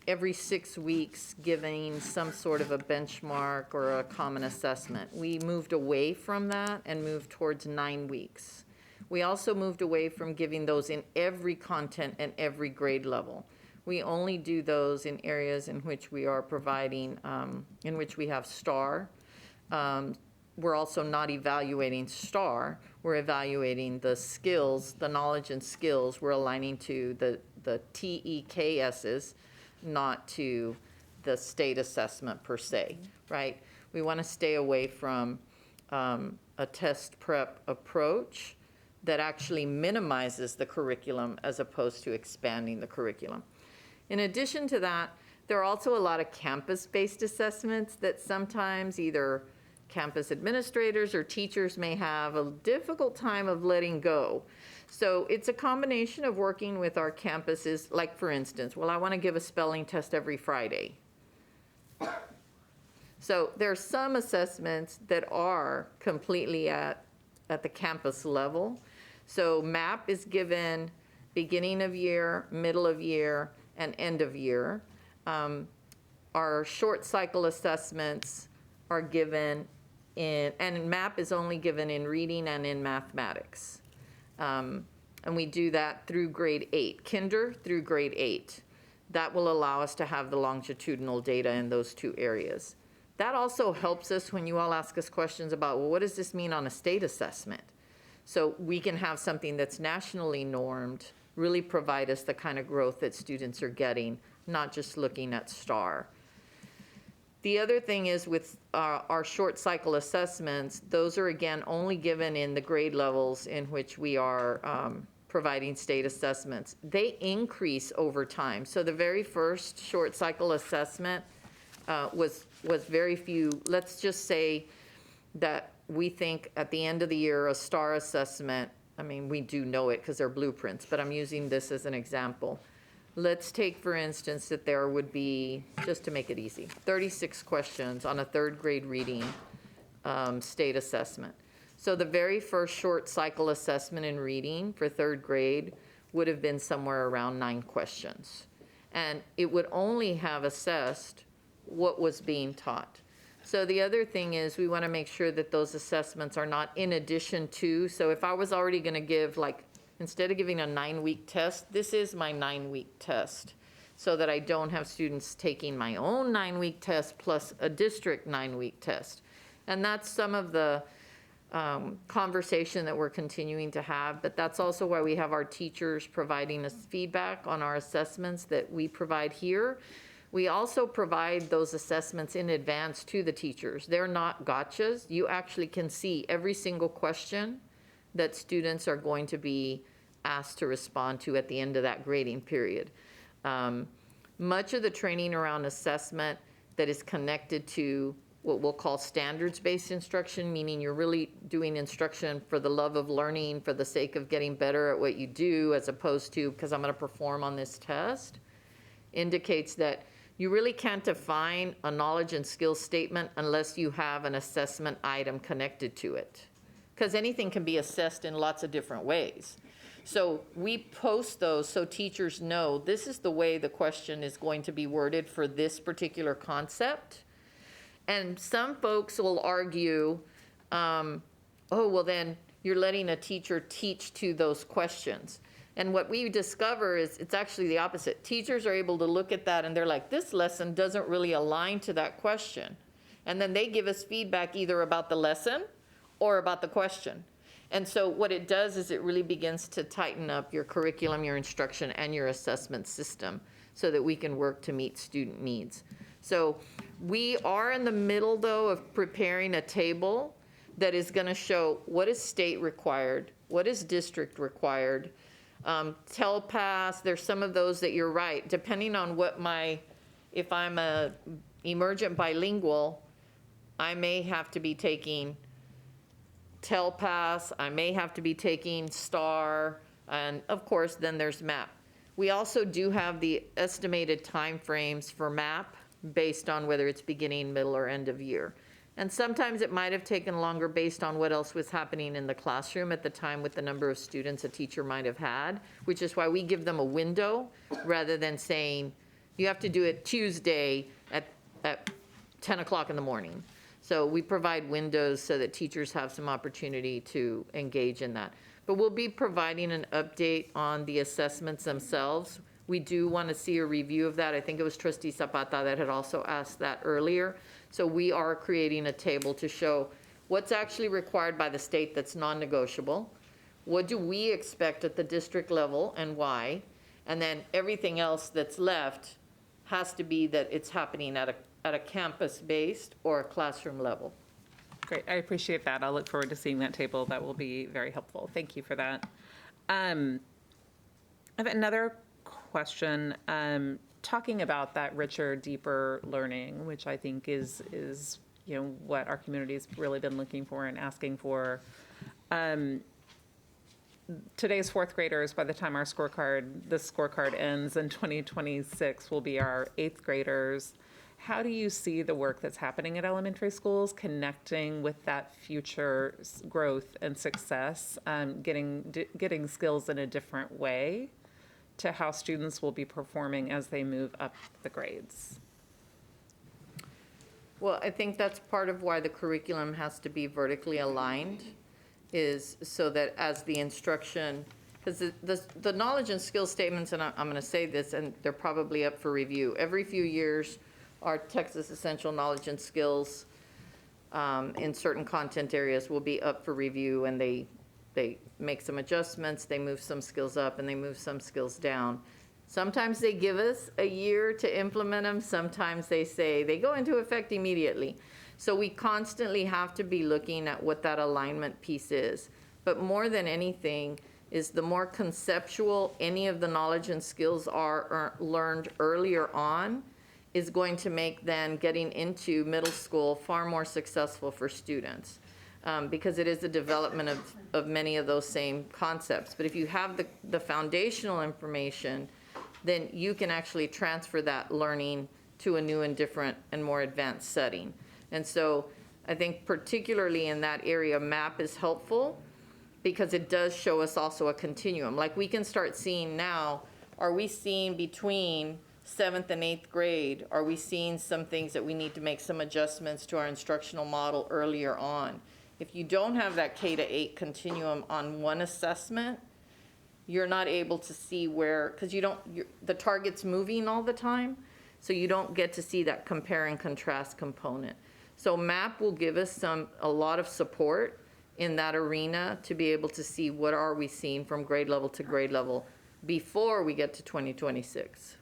[SPEAKER 26] every 6 weeks giving some sort of a benchmark or a common assessment. We moved away from that and moved towards 9 weeks. We also moved away from giving those in every content and every grade level. We only do those in areas in which we are providing, in which we have STAR. We're also not evaluating STAR. We're evaluating the skills, the knowledge and skills. We're aligning to the TEKSs, not to the state assessment per se, right? We want to stay away from a test prep approach that actually minimizes the curriculum as opposed to expanding the curriculum. In addition to that, there are also a lot of campus-based assessments that sometimes either campus administrators or teachers may have a difficult time of letting go. So it's a combination of working with our campuses, like for instance, well, I want to give a spelling test every Friday. So there are some assessments that are completely at the campus level. So MAP is given beginning of year, middle of year, and end of year. Our short cycle assessments are given and MAP is only given in reading and in mathematics. And we do that through grade 8, kinder through grade 8. That will allow us to have the longitudinal data in those 2 areas. That also helps us when you all ask us questions about, well, what does this mean on a state assessment? So we can have something that's nationally normed, really provide us the kind of growth that students are getting, not just looking at STAR. The other thing is with our short cycle assessments, those are again only given in the grade levels in which we are providing state assessments. They increase over time. So the very first short cycle assessment was very few. Let's just say that we think at the end of the year, a STAR assessment, I mean, we do know it because they're blueprints, but I'm using this as an example. Let's take, for instance, that there would be, just to make it easy, 36 questions on a 3rd grade reading state assessment. So the very first short cycle assessment in reading for 3rd grade would have been somewhere around 9 questions. And it would only have assessed what was being taught. So the other thing is we want to make sure that those assessments are not in addition to, so if I was already going to give, like, instead of giving a 9-week test, this is my 9-week test, so that I don't have students taking my own 9-week test plus a district 9-week test. And that's some of the conversation that we're continuing to have, but that's also why we have our teachers providing us feedback on our assessments that we provide here. We also provide those assessments in advance to the teachers. They're not gotchas. You actually can see every single question that students are going to be asked to respond to at the end of that grading period. Much of the training around assessment that is connected to what we'll call standards-based instruction, meaning you're really doing instruction for the love of learning, for the sake of getting better at what you do, as opposed to because I'm going to perform on this test, indicates that you really can't define a knowledge and skills statement unless you have an assessment item connected to it. Because anything can be assessed in lots of different ways. So we post those so teachers know this is the way the question is going to be worded for this particular concept. And some folks will argue, oh, well then you're letting a teacher teach to those questions. And what we discover is it's actually the opposite. Teachers are able to look at that and they're like, this lesson doesn't really align to that question. And then they give us feedback either about the lesson or about the question. And so what it does is it really begins to tighten up your curriculum, your instruction, and your assessment system so that we can work to meet student needs. So we are in the middle, though, of preparing a table that is going to show what is state required, what is district required, TELPAS, there's some of those that you're right, depending on what if I'm a emergent bilingual, I may have to be taking TELPAS, I may have to be taking STAR, and of course, then there's MAP. We also do have the estimated timeframes for MAP based on whether it's beginning, middle, or end of year. And sometimes it might have taken longer based on what else was happening in the classroom at the time with the number of students a teacher might have had, which is why we give them a window rather than saying, you have to do it Tuesday at 10 o'clock in the morning. So we provide windows so that teachers have some opportunity to engage in that. But we'll be providing an update on the assessments themselves. We do want to see a review of that. I think it was Trustee Zapata that had also asked that earlier. So we are creating a table to show what's actually required by the state that's non-negotiable. What do we expect at the district level and why? And then everything else that's left has to be that it's happening at a campus-based or a classroom level.
[SPEAKER 3] Great, I appreciate that. I'll look forward to seeing that table. That will be very helpful. Thank you for that. I have another question, talking about that richer, deeper learning, which I think is what our community's really been looking for and asking for. Today's fourth graders, by the time this scorecard ends in 2026, will be our eighth graders. How do you see the work that's happening at elementary schools connecting with that future growth and success, getting skills in a different way to how students will be performing as they move up the grades?
[SPEAKER 26] Well, I think that's part of why the curriculum has to be vertically aligned, is so that as the instruction, because the knowledge and skill statements, and I'm going to say this, and they're probably up for review. Every few years, our Texas Essential Knowledge and Skills in certain content areas will be up for review, and they make some adjustments, they move some skills up, and they move some skills down. Sometimes they give us a year to implement them. Sometimes they say they go into effect immediately. So we constantly have to be looking at what that alignment piece is. But more than anything is the more conceptual any of the knowledge and skills are learned earlier on is going to make then getting into middle school far more successful for students. Because it is the development of many of those same concepts. But if you have the foundational information, then you can actually transfer that learning to a new and different and more advanced setting. And so I think particularly in that area, MAP is helpful because it does show us also a continuum. Like we can start seeing now, are we seeing between 7th and 8th grade, are we seeing some things that we need to make some adjustments to our instructional model earlier on? If you don't have that K-8 continuum on one assessment, you're not able to see where, because the target's moving all the time, so you don't get to see that compare and contrast component. So MAP will give us a lot of support in that arena to be able to see what are we seeing from grade level to grade level before we get to 2026.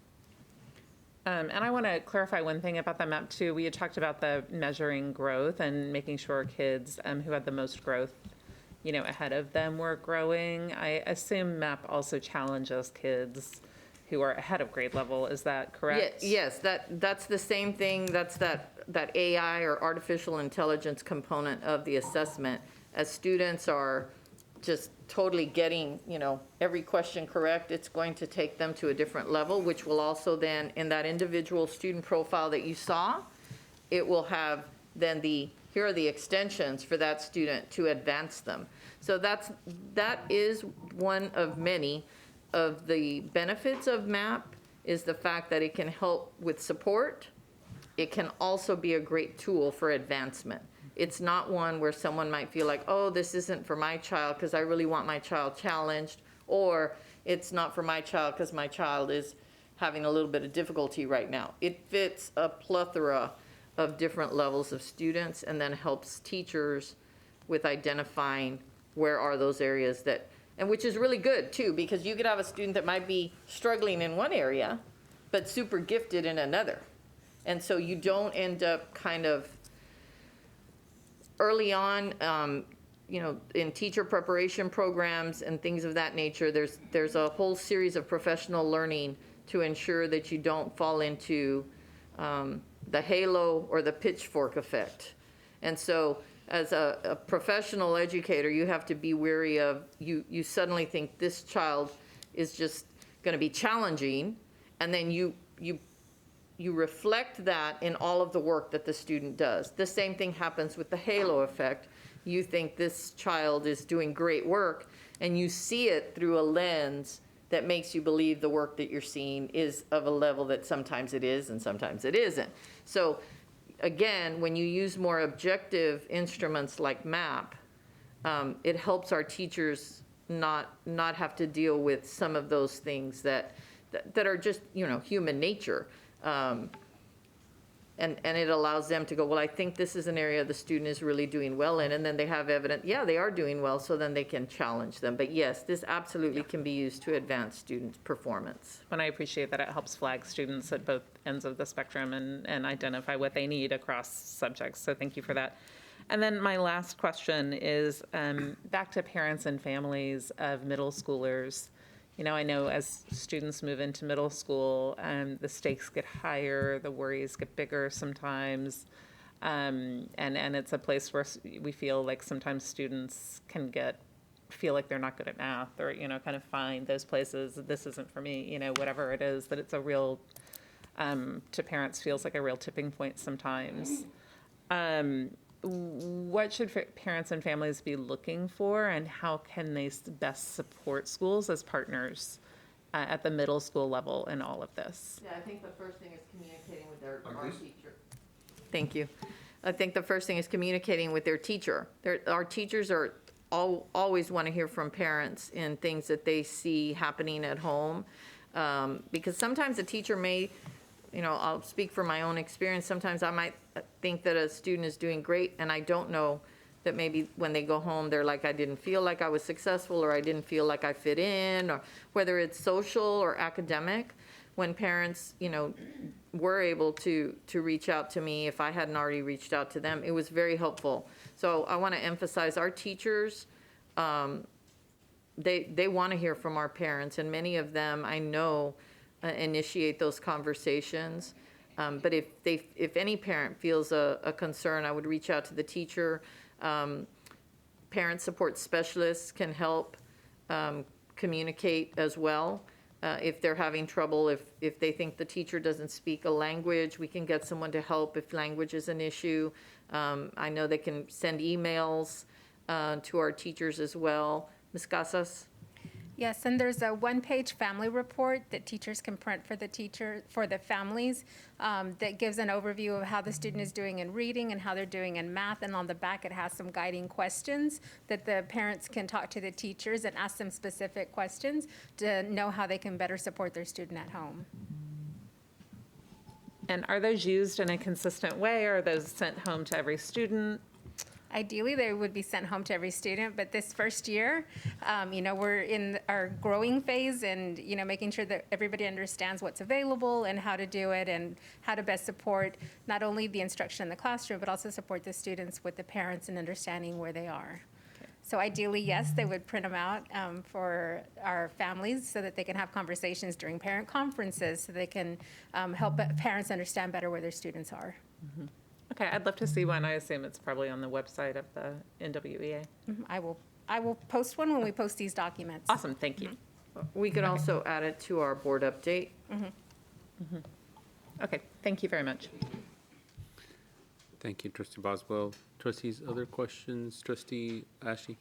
[SPEAKER 3] And I want to clarify one thing about the map too. We had talked about the measuring growth and making sure kids who had the most growth, ahead of them were growing. I assume MAP also challenges kids who are ahead of grade level. Is that correct?
[SPEAKER 26] Yes, that's the same thing. That's that AI or artificial intelligence component of the assessment. As students are just totally getting, every question correct, it's going to take them to a different level, which will also then, in that individual student profile that you saw, it will have then here are the extensions for that student to advance them. So that is one of many of the benefits of MAP, is the fact that it can help with support. It can also be a great tool for advancement. It's not one where someone might feel like, oh, this isn't for my child because I really want my child challenged, or it's not for my child because my child is having a little bit of difficulty right now. It fits a plethora of different levels of students and then helps teachers with identifying where are those areas that, and which is really good too, because you could have a student that might be struggling in one area, but super gifted in another. And so you don't end up kind of early on, in teacher preparation programs and things of that nature, there's a whole series of professional learning to ensure that you don't fall into the halo or the pitchfork effect. And so as a professional educator, you have to be wary of, you suddenly think this child is just going to be challenging, and then you reflect that in all of the work that the student does. The same thing happens with the halo effect. You think this child is doing great work, and you see it through a lens that makes you believe the work that you're seeing is of a level that sometimes it is and sometimes it isn't. So again, when you use more objective instruments like MAP, it helps our teachers not have to deal with some of those things that are just, human nature. And it allows them to go, well, I think this is an area the student is really doing well in, and then they have evidence, yeah, they are doing well, so then they can challenge them. But yes, this absolutely can be used to advance student performance.
[SPEAKER 3] And I appreciate that it helps flag students at both ends of the spectrum and identify what they need across subjects, so thank you for that. And then my last question is back to parents and families of middle schoolers. I know as students move into middle school, the stakes get higher, the worries get bigger sometimes, and it's a place where we feel like sometimes students can feel like they're not good at math, or kind of find those places, this isn't for me, whatever it is, that it's a real, to parents feels like a real tipping point sometimes. What should parents and families be looking for, and how can they best support schools as partners at the middle school level in all of this?
[SPEAKER 26] Yeah, I think the first thing is communicating with our teacher. Thank you. I think the first thing is communicating with their teacher. Our teachers always want to hear from parents in things that they see happening at home, because sometimes a teacher may, I'll speak from my own experience. Sometimes I might think that a student is doing great, and I don't know that maybe when they go home, they're like, I didn't feel like I was successful, or I didn't feel like I fit in, or whether it's social or academic. When parents, were able to reach out to me, if I hadn't already reached out to them, it was very helpful. So I want to emphasize our teachers, they want to hear from our parents, and many of them I know initiate those conversations. But if any parent feels a concern, I would reach out to the teacher. Parent support specialists can help communicate as well. If they're having trouble, if they think the teacher doesn't speak a language, we can get someone to help if language is an issue. I know they can send emails to our teachers as well. Ms. Casas?
[SPEAKER 18] Yes, and there's a one-page family report that teachers can print for the families that gives an overview of how the student is doing in reading and how they're doing in math. And on the back, it has some guiding questions that the parents can talk to the teachers and ask them specific questions to know how they can better support their student at home.
[SPEAKER 3] And are those used in a consistent way, or are those sent home to every student?
[SPEAKER 18] Ideally, they would be sent home to every student, but this first year, we're in our growing phase and, making sure that everybody understands what's available and how to do it and how to best support not only the instruction in the classroom, but also support the students with the parents and understanding where they are. So ideally, yes, they would print them out for our families so that they can have conversations during parent conferences so they can help parents understand better where their students are.
[SPEAKER 3] Mm-hmm. Okay, I'd love to see one. I assume it's probably on the website of the NWEA.
[SPEAKER 18] Mm-hmm. I will post one when we post these documents.
[SPEAKER 3] Awesome, thank you.
[SPEAKER 18] Mm-hmm.
[SPEAKER 26] We could also add it to our board update.
[SPEAKER 18] Mm-hmm.
[SPEAKER 3] Mm-hmm. Okay, thank you very much.
[SPEAKER 15] Thank you, Trustee Boswell. Trustees, other questions? Trustee Ashe?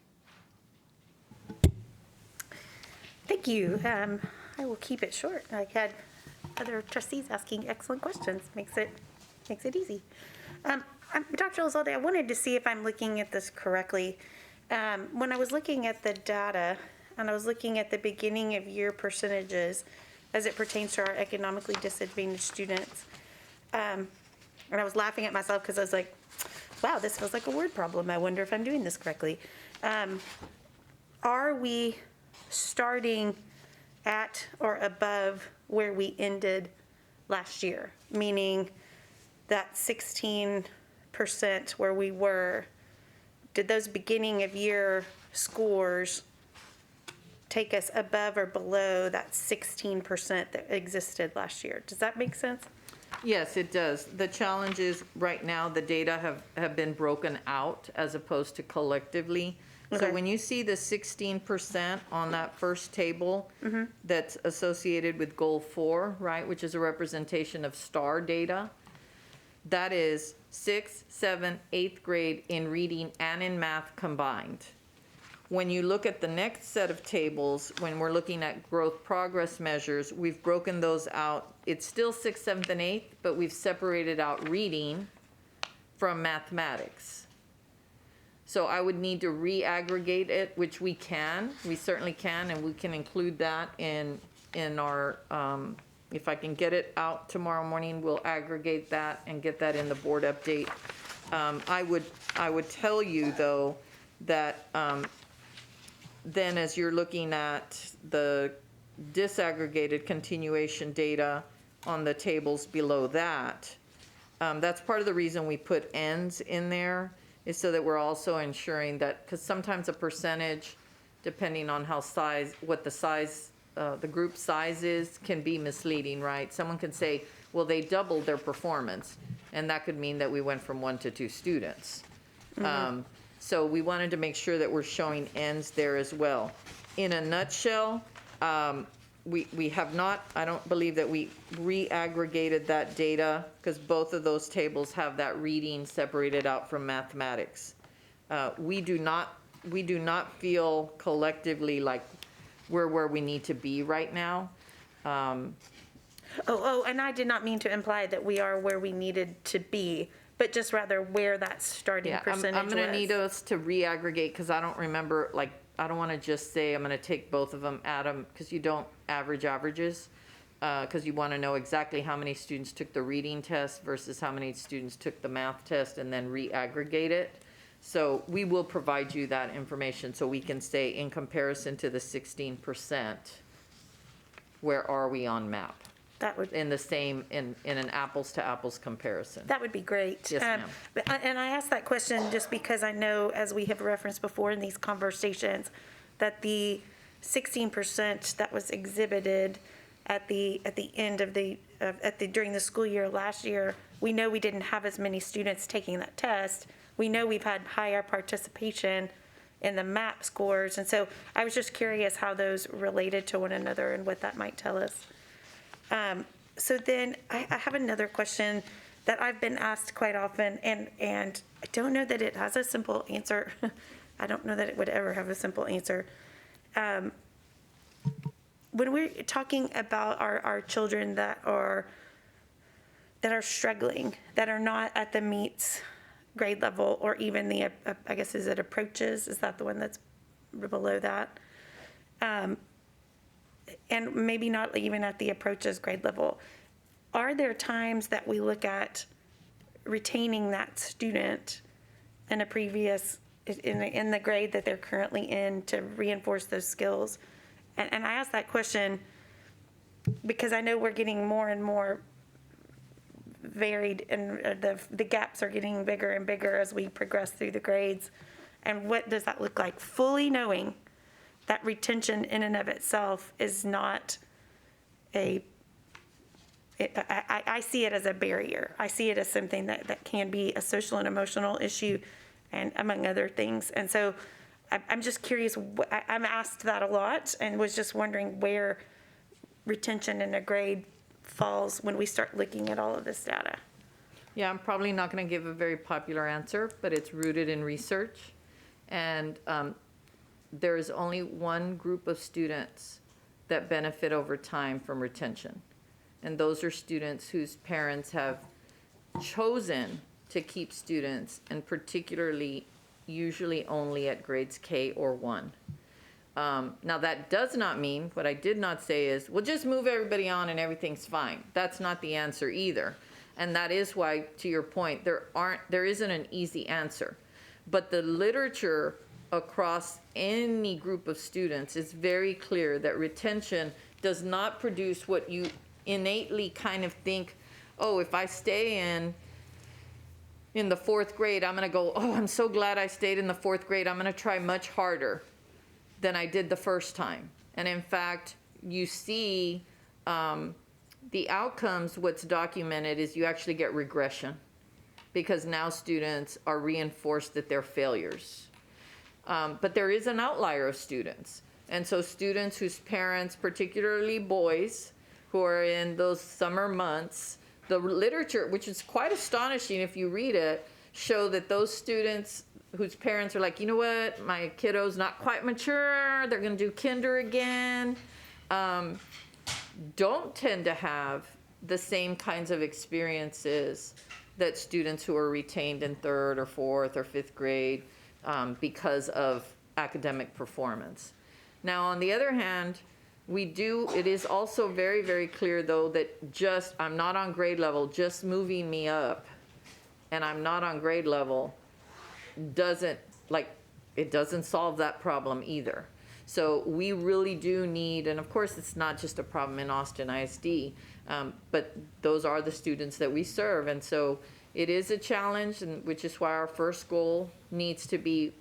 [SPEAKER 9] Thank you. I will keep it short. I had other trustees asking excellent questions. Makes it easy. Dr. Elizalde, I wanted to see if I'm looking at this correctly. When I was looking at the data, and I was looking at the beginning of year percentages as it pertains to our economically disadvantaged students, and I was laughing at myself because I was like, wow, this feels like a word problem. I wonder if I'm doing this correctly. Are we starting at or above where we ended last year? Meaning that 16% where we were, did those beginning of year scores take us above or below that 16% that existed last year? Does that make sense?
[SPEAKER 26] Yes, it does. The challenge is right now the data have been broken out as opposed to collectively.
[SPEAKER 9] Okay.
[SPEAKER 26] So when you see the 16% on that first table that's associated with goal 4, right, which is a representation of STAR data, that is 6th, 7th, 8th grade in reading and in math combined. When you look at the next set of tables, when we're looking at growth progress measures, we've broken those out. It's still 6th, 7th, and 8th, but we've separated out reading from mathematics. So I would need to re-aggregate it, which we certainly can, and we can include that in our, if I can get it out tomorrow morning, we'll aggregate that and get that in the board update. I would tell you though, that then as you're looking at the disaggregated continuation data on the tables below that, that's part of the reason we put ends in there, is so that we're also ensuring that, because sometimes a percentage, depending on what the size, the group size is, can be misleading, right? Someone can say, well, they doubled their performance, and that could mean that we went from 1 to 2 students. So we wanted to make sure that we're showing ends there as well. In a nutshell, we have not, I don't believe that we re-aggregated that data, because both of those tables have that reading separated out from mathematics. We do not feel collectively like we're where we need to be right now.
[SPEAKER 9] And I did not mean to imply that we are where we needed to be, but just rather where that starting percentage was.
[SPEAKER 26] I'm going to need us to re-aggregate, because I don't remember, I don't want to just say I'm going to take both of them, add them, because you don't average averages, because you want to know exactly how many students took the reading test versus how many students took the math test, and then re-aggregate it. So we will provide you that information so we can say, in comparison to the 16%, where are we on MAP?
[SPEAKER 9] That would,
[SPEAKER 26] in the same, in an apples to apples comparison.
[SPEAKER 9] that would be great.
[SPEAKER 26] Yes, ma'am.
[SPEAKER 9] And I asked that question just because I know, as we have referenced before in these conversations, that the 16% that was exhibited at the end of during the school year last year, we know we didn't have as many students taking that test. We know we've had higher participation in the MAP scores. And so I was just curious how those related to one another and what that might tell us. So then I have another question that I've been asked quite often, and I don't know that it has a simple answer. I don't know that it would ever have a simple answer. When we're talking about our children that are struggling, that are not at the meets grade level, or even the, I guess, is it approaches? Is that the one that's below that? And maybe not even at the approaches grade level. Are there times that we look at retaining that student in a previous, in the grade that they're currently in to reinforce those skills? And I ask that question because I know we're getting more and more varied, and the gaps are getting bigger and bigger as we progress through the grades. And what does that look like? Fully knowing that retention in and of itself is not I see it as a barrier. I see it as something that can be a social and emotional issue, and among other things. And so I'm just curious, I'm asked that a lot and was just wondering where retention in a grade falls when we start looking at all of this data.
[SPEAKER 26] Yeah, I'm probably not going to give a very popular answer, but it's rooted in research. And there is only one group of students that benefit over time from retention. And those are students whose parents have chosen to keep students, and particularly usually only at grades K or 1. Now that does not mean, what I did not say is, well, just move everybody on and everything's fine. That's not the answer either. And that is why, to your point, there isn't an easy answer. But the literature across any group of students is very clear that retention does not produce what you innately kind of think, oh, if I stay in the 4th grade, I'm going to go, oh, I'm so glad I stayed in the 4th grade. I'm going to try much harder than I did the first time. And in fact, you see the outcomes, what's documented is you actually get regression, because now students are reinforced that they're failures. But there is an outlier of students. And so students whose parents, particularly boys, who are in those summer months, the literature, which is quite astonishing if you read it, show that those students whose parents are like, you know what, my kiddo's not quite mature, they're going to do kinder again, don't tend to have the same kinds of experiences that students who are retained in 3rd or 4th or 5th grade because of academic performance. Now, on the other hand, it is also very, very clear, though, that just, I'm not on grade level, just moving me up, and I'm not on grade level, doesn't solve that problem either. So we really do need, and of course it's not just a problem in Austin ISD, but those are the students that we serve. And so it is a challenge, and which is why our first goal needs to be,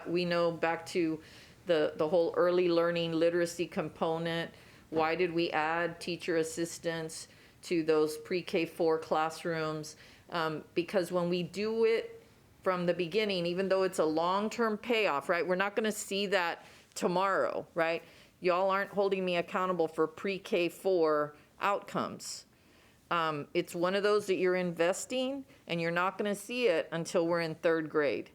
[SPEAKER 26] we know back to the whole early learning literacy component. Why did we add teacher assistants to those pre-K4 classrooms? Because when we do it from the beginning, even though it's a long-term payoff, right? We're not going to see that tomorrow, right? Y'all aren't holding me accountable for pre-K4 outcomes. It's one of those that you're investing, and you're not going to see it until we're in 3rd grade.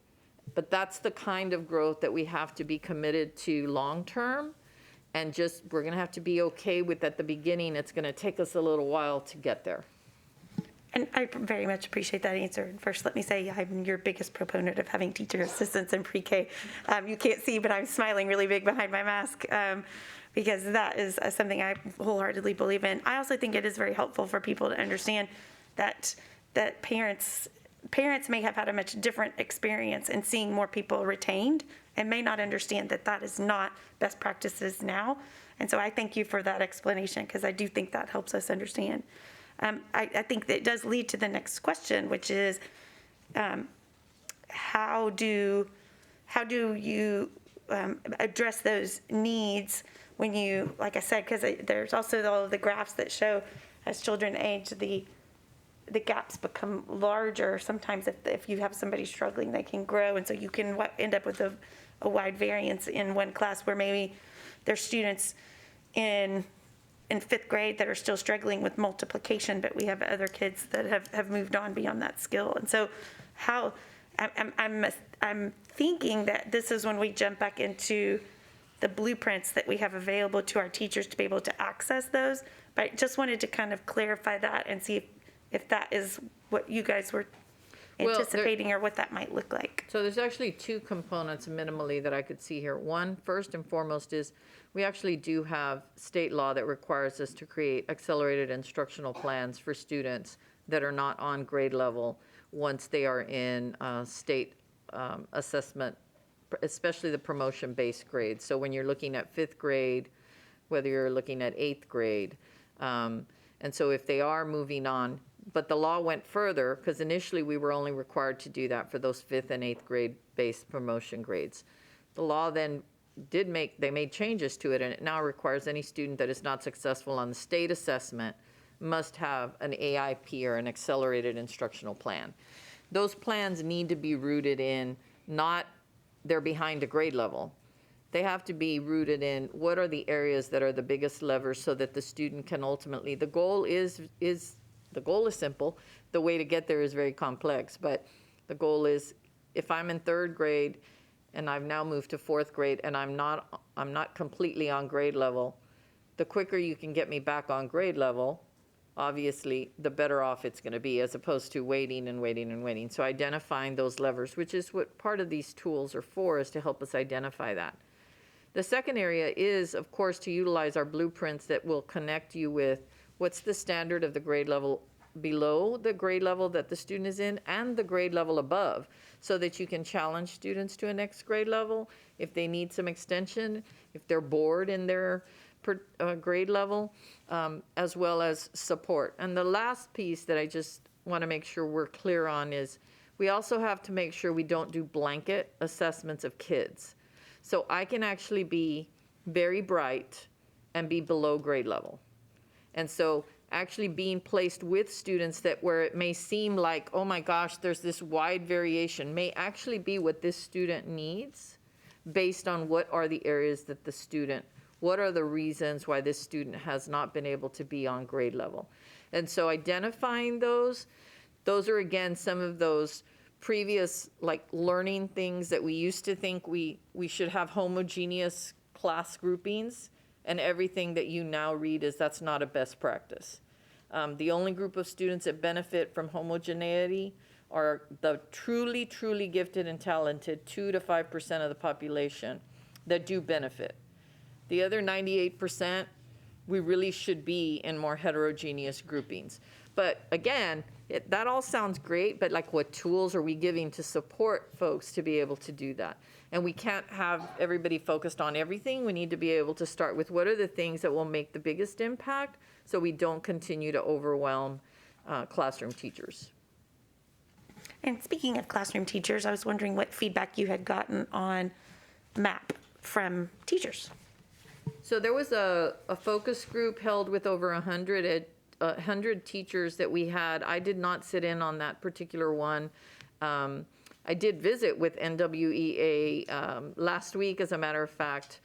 [SPEAKER 26] But that's the kind of growth that we have to be committed to long-term, and we're going to have to be okay with at the beginning. It's going to take us a little while to get there.
[SPEAKER 9] And I very much appreciate that answer. First, let me say I'm your biggest proponent of having teacher assistants in pre-K. You can't see, but I'm smiling really big behind my mask because that is something I wholeheartedly believe in. I also think it is very helpful for people to understand that parents may have had a much different experience in seeing more people retained and may not understand that is not best practices now. And so I thank you for that explanation, because I do think that helps us understand. I think that it does lead to the next question, which is how do you address those needs when you, like I said, because there's also all of the graphs that show as children age, the gaps become larger. Sometimes if you have somebody struggling, they can grow, and so you can end up with a wide variance in one class where maybe there's students in 5th grade that are still struggling with multiplication, but we have other kids that have moved on beyond that skill. And so I'm thinking that this is when we jump back into the blueprints that we have available to our teachers to be able to access those. But I just wanted to kind of clarify that and see if that is what you guys were anticipating, or what that might look like.
[SPEAKER 26] So there's actually 2 components minimally that I could see here. One, first and foremost, is we actually do have state law that requires us to create accelerated instructional plans for students that are not on grade level once they are in state assessment, especially the promotion-based grades. So when you're looking at 5th grade, whether you're looking at 8th grade. And so if they are moving on, but the law went further, because initially we were only required to do that for those 5th and 8th grade based promotion grades. The law then they made changes to it, and it now requires any student that is not successful on the state assessment must have an AIP, or an accelerated instructional plan. Those plans need to be rooted in not they're behind a grade level. They have to be rooted in what are the areas that are the biggest levers so that the student can ultimately, the goal is simple. The way to get there is very complex, but the goal is, if I'm in 3rd grade and I've now moved to 4th grade and I'm not completely on grade level, the quicker you can get me back on grade level, obviously, the better off it's going to be, as opposed to waiting and waiting and waiting. So identifying those levers, which is what part of these tools are for, is to help us identify that. The second area is, of course, to utilize our blueprints that will connect you with what's the standard of the grade level below the grade level that the student is in and the grade level above, so that you can challenge students to a next grade level if they need some extension, if they're bored in their grade level, as well as support. And the last piece that I just want to make sure we're clear on is we also have to make sure we don't do blanket assessments of kids. So I can actually be very bright and be below grade level. And so actually being placed with students that where it may seem like, oh my gosh, there's this wide variation, may actually be what this student needs based on what are the areas that the student, what are the reasons why this student has not been able to be on grade level. And so identifying those are again some of those previous like learning things that we used to think we should have homogeneous class groupings, and everything that you now read is that's not a best practice. The only group of students that benefit from homogeneity are the truly, truly gifted and talented, 2 to 5% of the population that do benefit. The other 98%, we really should be in more heterogeneous groupings. But again, that all sounds great, but like what tools are we giving to support folks to be able to do that? And we can't have everybody focused on everything. We need to be able to start with what are the things that will make the biggest impact so we don't continue to overwhelm classroom teachers.
[SPEAKER 9] And speaking of classroom teachers, I was wondering what feedback you had gotten on MAP from teachers.
[SPEAKER 26] So there was a focus group held with over 100 teachers that we had. I did not sit in on that particular one. I did visit with NWEA last week, as a matter of fact,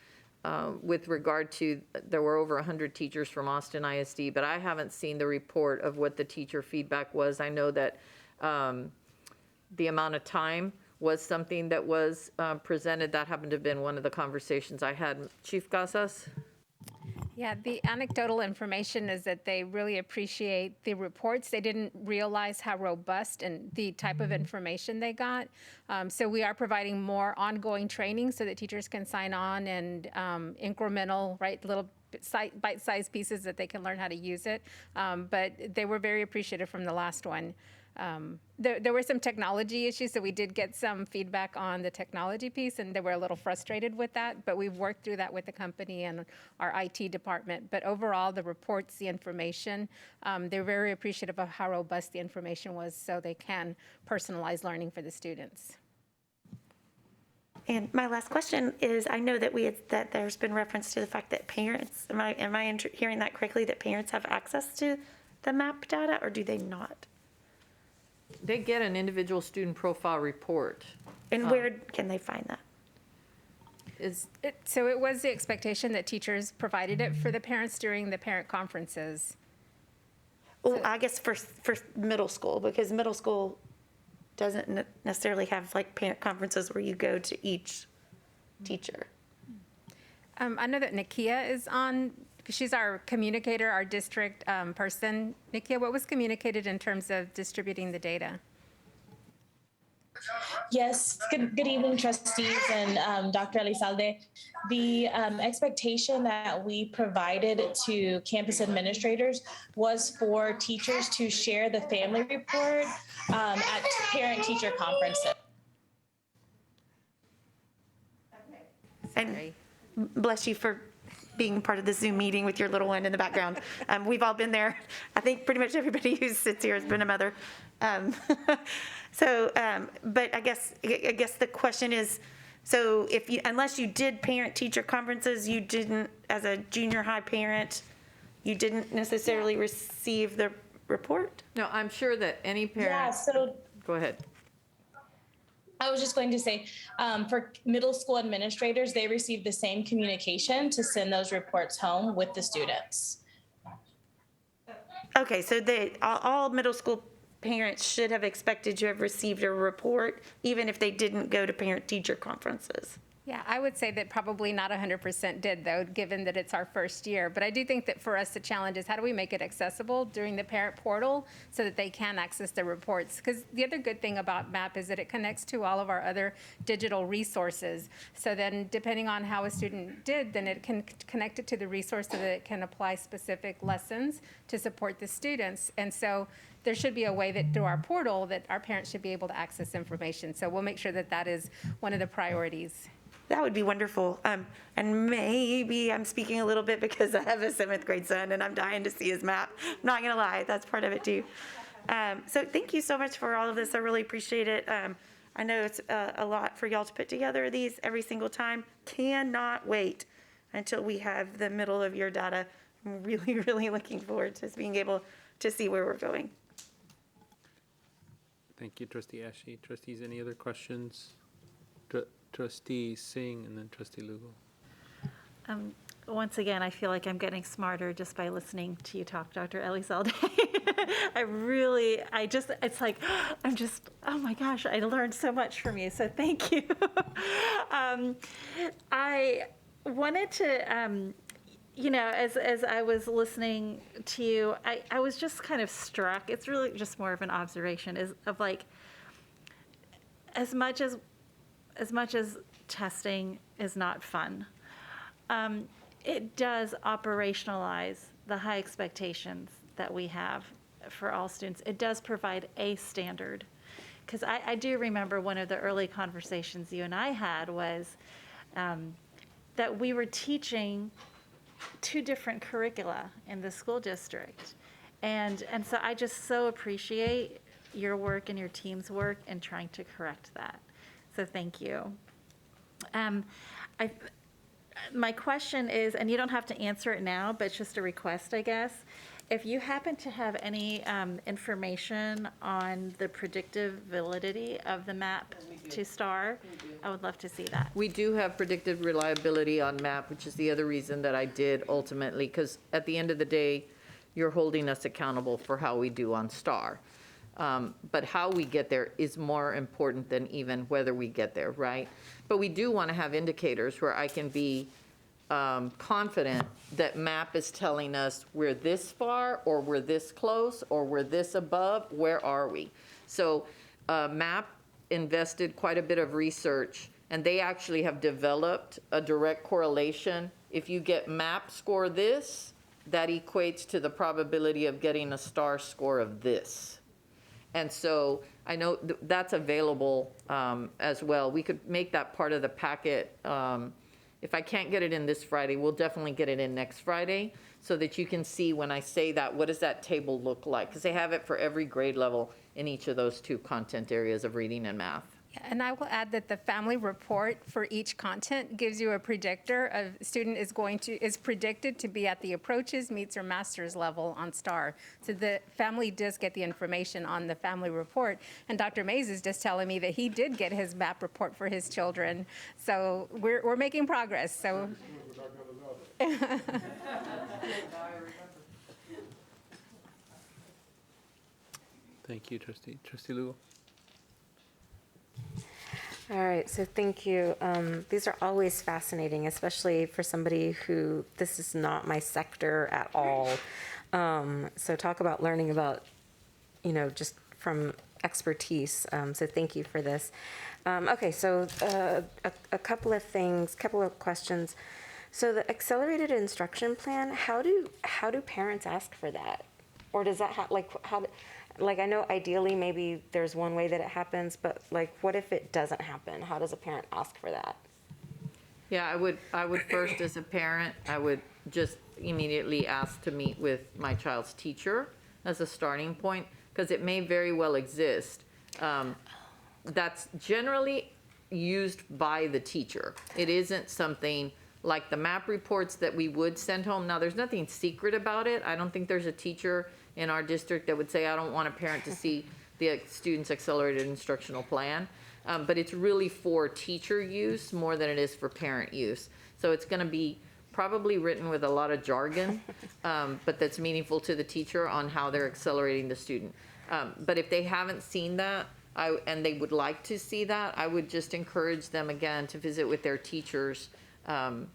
[SPEAKER 26] with regard to, there were over 100 teachers from Austin ISD, but I haven't seen the report of what the teacher feedback was. I know that the amount of time was something that was presented. That happened to have been one of the conversations I had. Chief Casas?
[SPEAKER 18] Yeah, the anecdotal information is that they really appreciate the reports. They didn't realize how robust and the type of information they got. So we are providing more ongoing training so that teachers can sign on and incremental, right, little bite-sized pieces that they can learn how to use it. But they were very appreciative from the last one. There were some technology issues, so we did get some feedback on the technology piece, and they were a little frustrated with that, but we've worked through that with the company and our IT department. But overall, the reports, the information, they're very appreciative of how robust the information was so they can personalize learning for the students.
[SPEAKER 9] And my last question is, I know that that there's been reference to the fact that parents, am I hearing that correctly, that parents have access to the MAP data, or do they not?
[SPEAKER 26] They get an individual student profile report.
[SPEAKER 9] And where can they find that?
[SPEAKER 18] So it was the expectation that teachers provided it for the parents during the parent conferences.
[SPEAKER 9] Well, I guess for middle school, because middle school doesn't necessarily have like parent conferences where you go to each teacher.
[SPEAKER 18] I know that Nakia is on. She's our communicator, our district person. Nakia, what was communicated in terms of distributing the data?
[SPEAKER 10] Yes, good evening, trustees and Dr. Elizalde. The expectation that we provided to campus administrators was for teachers to share the family report at parent-teacher conferences.
[SPEAKER 9] And bless you for being part of the Zoom meeting with your little one in the background. We've all been there. I think pretty much everybody who sits here has been a mother. But I guess the question is, so unless you did parent-teacher conferences, you didn't, as a junior high parent, you didn't necessarily receive the report?
[SPEAKER 26] No, I'm sure that any parent.
[SPEAKER 10] Yeah, so
[SPEAKER 26] Go ahead.
[SPEAKER 10] I was just going to say, for middle school administrators, they receive the same communication to send those reports home with the students.
[SPEAKER 9] Okay, so all middle school parents should have expected to have received a report, even if they didn't go to parent-teacher conferences.
[SPEAKER 18] Yeah, I would say that probably not 100% did, though, given that it's our first year. But I do think that for us, the challenge is how do we make it accessible during the parent portal so that they can access the reports? Because the other good thing about MAP is that it connects to all of our other digital resources. So then depending on how a student did, then it can connect it to the resource so that it can apply specific lessons to support the students. And so there should be a way that through our portal that our parents should be able to access information. So we'll make sure that that is one of the priorities.
[SPEAKER 9] That would be wonderful. And maybe I'm speaking a little bit because I have a 7th grade son and I'm dying to see his map. I'm not going to lie, that's part of it too. So thank you so much for all of this. I really appreciate it. I know it's a lot for y'all to put together these every single time. Cannot wait until we have the middle of year data. I'm really, really looking forward to being able to see where we're going.
[SPEAKER 15] Thank you, Trustee Ashe. Trustees, any other questions? Trustee Singh and then Trustee Lugo.
[SPEAKER 4] Once again, I feel like I'm getting smarter just by listening to you talk, Dr. Elizalde. It's like, oh my gosh, I learned so much from you, so thank you. I wanted to, as I was listening to you, I was just kind of struck. It's really just more of an observation of like, as much as testing is not fun, it does operationalize the high expectations that we have for all students. It does provide a standard. Because I do remember one of the early conversations you and I had was that we were teaching 2 different curricula in the school district. And so I just so appreciate your work and your team's work in trying to correct that. So thank you. My question is, and you don't have to answer it now, but it's just a request, I guess. If you happen to have any information on the predictive validity of the MAP to STAR, I would love to see that.
[SPEAKER 26] We do have predictive reliability on MAP, which is the other reason that I did ultimately, because at the end of the day, you're holding us accountable for how we do on STAR. But how we get there is more important than even whether we get there, right? But we do want to have indicators where I can be confident that MAP is telling us we're this far, or we're this close, or we're this above, where are we? So MAP invested quite a bit of research, and they actually have developed a direct correlation. If you get MAP score this, that equates to the probability of getting a STAR score of this. And so I know that's available as well. We could make that part of the packet. If I can't get it in this Friday, we'll definitely get it in next Friday so that you can see when I say that, what does that table look like? Because they have it for every grade level in each of those 2 content areas of reading and math.
[SPEAKER 18] Yeah, and I will add that the family report for each content gives you a predictor of student is predicted to be at the approaches, meets, or master's level on STAR. So the family does get the information on the family report. And Dr. Mays is just telling me that he did get his MAP report for his children. So we're making progress. So.
[SPEAKER 15] Thank you, Trustee. Trustee Lugo.
[SPEAKER 2] All right, so thank you. These are always fascinating, especially for somebody who this is not my sector at all. So talk about learning about, just from expertise. So thank you for this. Okay, so a couple of things, couple of questions. So the accelerated instruction plan, how do parents ask for that? Or does that I know ideally maybe there's one way that it happens, but what if it doesn't happen? How does a parent ask for that?
[SPEAKER 26] Yeah, I would first, as a parent, I would just immediately ask to meet with my child's teacher as a starting point, because it may very well exist. That's generally used by the teacher. It isn't something like the MAP reports that we would send home. Now, there's nothing secret about it. I don't think there's a teacher in our district that would say, I don't want a parent to see the student's accelerated instructional plan. But it's really for teacher use more than it is for parent use. So it's going to be probably written with a lot of jargon, but that's meaningful to the teacher on how they're accelerating the student. But if they haven't seen that, and they would like to see that, I would just encourage them again to visit with their teachers, and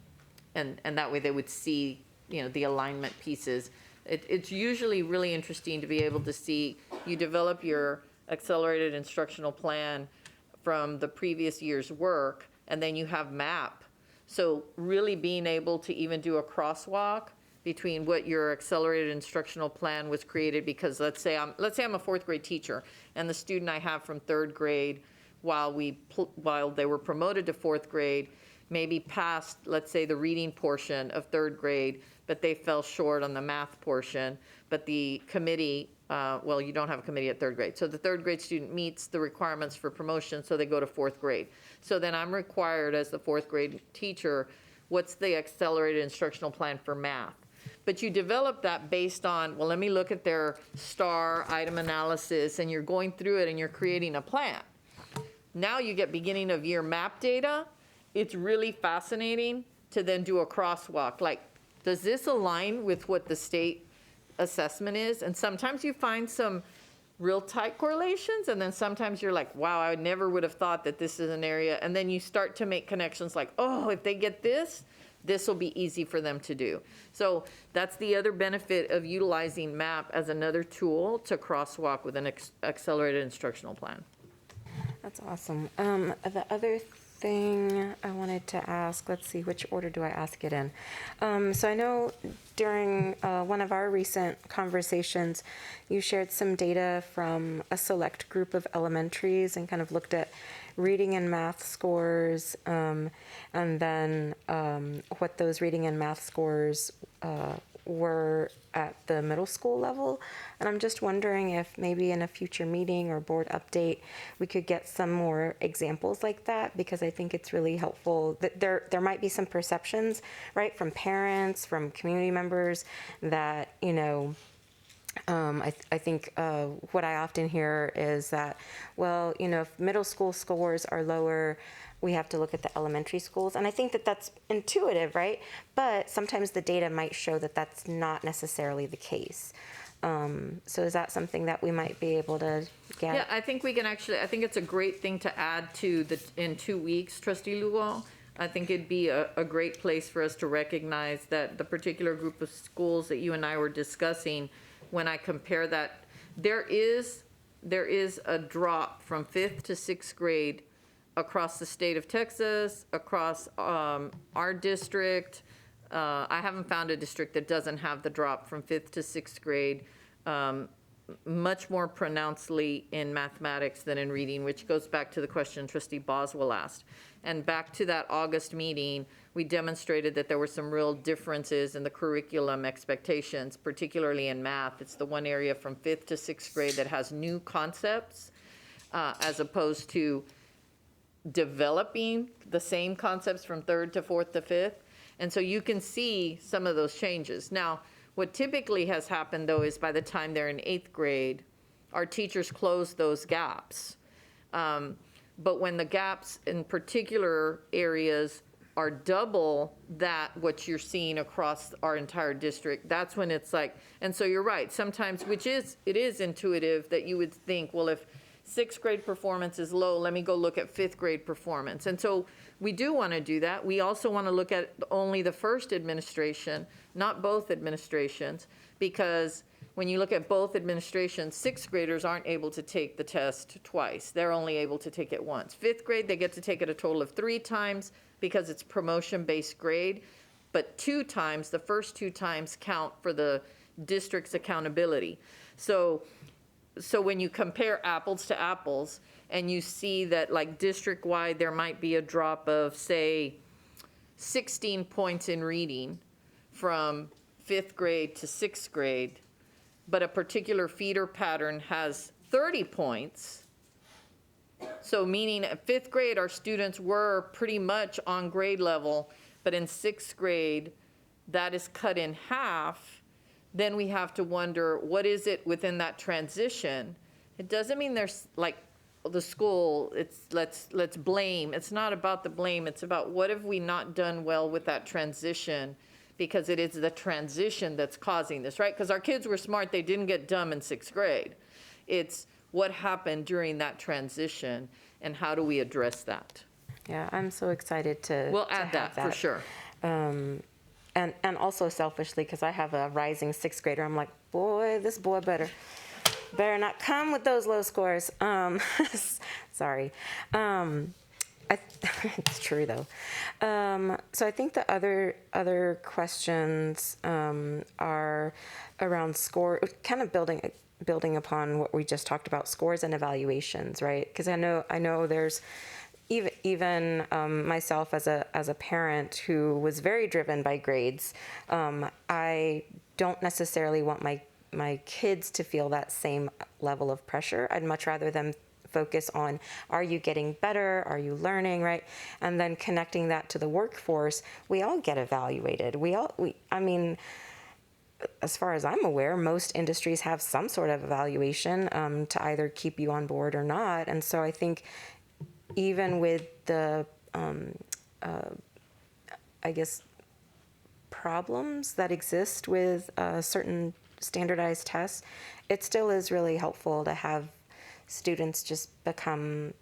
[SPEAKER 26] that way they would see, the alignment pieces. It's usually really interesting to be able to see, you develop your accelerated instructional plan from the previous year's work, and then you have MAP. So really being able to even do a crosswalk between what your accelerated instructional plan was created, because let's say I'm a fourth grade teacher, and the student I have from third grade, while they were promoted to fourth grade, maybe passed, let's say, the reading portion of third grade, but they fell short on the math portion, but the committee, you don't have a committee at third grade. So the third grade student meets the requirements for promotion, so they go to fourth grade. So then I'm required as the fourth grade teacher, what's the accelerated instructional plan for math? But you develop that based on, let me look at their star item analysis, and you're going through it and you're creating a plan. Now you get beginning of year MAP data. It's really fascinating to then do a crosswalk. Like, does this align with what the state assessment is? And sometimes you find some real tight correlations, and then sometimes you're like, wow, I never would have thought that this is an area. And then you start to make connections like, oh, if they get this will be easy for them to do. So that's the other benefit of utilizing MAP as another tool to crosswalk with an accelerated instructional plan.
[SPEAKER 2] That's awesome. The other thing I wanted to ask, let's see, which order do I ask it in? So I know during one of our recent conversations, you shared some data from a select group of elementaries and kind of looked at reading and math scores, and then what those reading and math scores were at the middle school level. And I'm just wondering if maybe in a future meeting or board update, we could get some more examples like that, because I think it's really helpful. That there might be some perceptions, right, from parents, from community members that, I think what I often hear is that, if middle school scores are lower, we have to look at the elementary schools. And I think that that's intuitive, right? But sometimes the data might show that that's not necessarily the case. So is that something that we might be able to get?
[SPEAKER 26] Yeah, I think we can actually, I think it's a great thing to add to in 2 weeks, Trustee Lugo. I think it'd be a great place for us to recognize that the particular group of schools that you and I were discussing, when I compare that, there is a drop from 5th to 6th grade across the state of Texas, across our district. I haven't found a district that doesn't have the drop from 5th to 6th grade, much more pronouncedly in mathematics than in reading, which goes back to the question Trustee Boswell asked. And back to that August meeting, we demonstrated that there were some real differences in the curriculum expectations, particularly in math. It's the one area from 5th to 6th grade that has new concepts, as opposed to developing the same concepts from 3rd to 4th to 5th. And so you can see some of those changes. Now, what typically has happened, though, is by the time they're in 8th grade, our teachers close those gaps. But when the gaps in particular areas are double that what you're seeing across our entire district, that's when it's like, and so you're right, sometimes, it is intuitive that you would think, well, if 6th grade performance is low, let me go look at 5th grade performance. And so we do want to do that. We also want to look at only the first administration, not both administrations, because when you look at both administrations, 6th graders aren't able to take the test twice. They're only able to take it once. 5th grade, they get to take it a total of 3 times because it's promotion-based grade, but 2 times, the first 2 times count for the district's accountability. So when you compare apples to apples and you see that like district-wide there might be a drop of, say, 16 points in reading from 5th grade to 6th grade, but a particular feeder pattern has 30 points. So meaning at 5th grade, our students were pretty much on grade level, but in 6th grade, that is cut in half. Then we have to wonder, what is it within that transition? It doesn't mean there's like the school, it's let's blame. It's not about the blame. It's about what have we not done well with that transition, because it is the transition that's causing this, right? Because our kids were smart. They didn't get dumb in 6th grade. It's what happened during that transition and how do we address that?
[SPEAKER 2] Yeah, I'm so excited to
[SPEAKER 26] We'll add that for sure.
[SPEAKER 2] And also selfishly, because I have a rising 6th grader, I'm like, boy, this boy better not come with those low scores. Sorry. It's true though. So I think the other questions are around score, kind of building upon what we just talked about, scores and evaluations, right? Because I know there's even myself as a parent who was very driven by grades. I don't necessarily want my kids to feel that same level of pressure. I'd much rather them focus on, are you getting better? Are you learning, right? And then connecting that to the workforce, we all get evaluated. I mean, as far as I'm aware, most industries have some sort of evaluation to either keep you on board or not. And so I think even with the, I guess, problems that exist with certain standardized tests, it still is really helpful to have students just become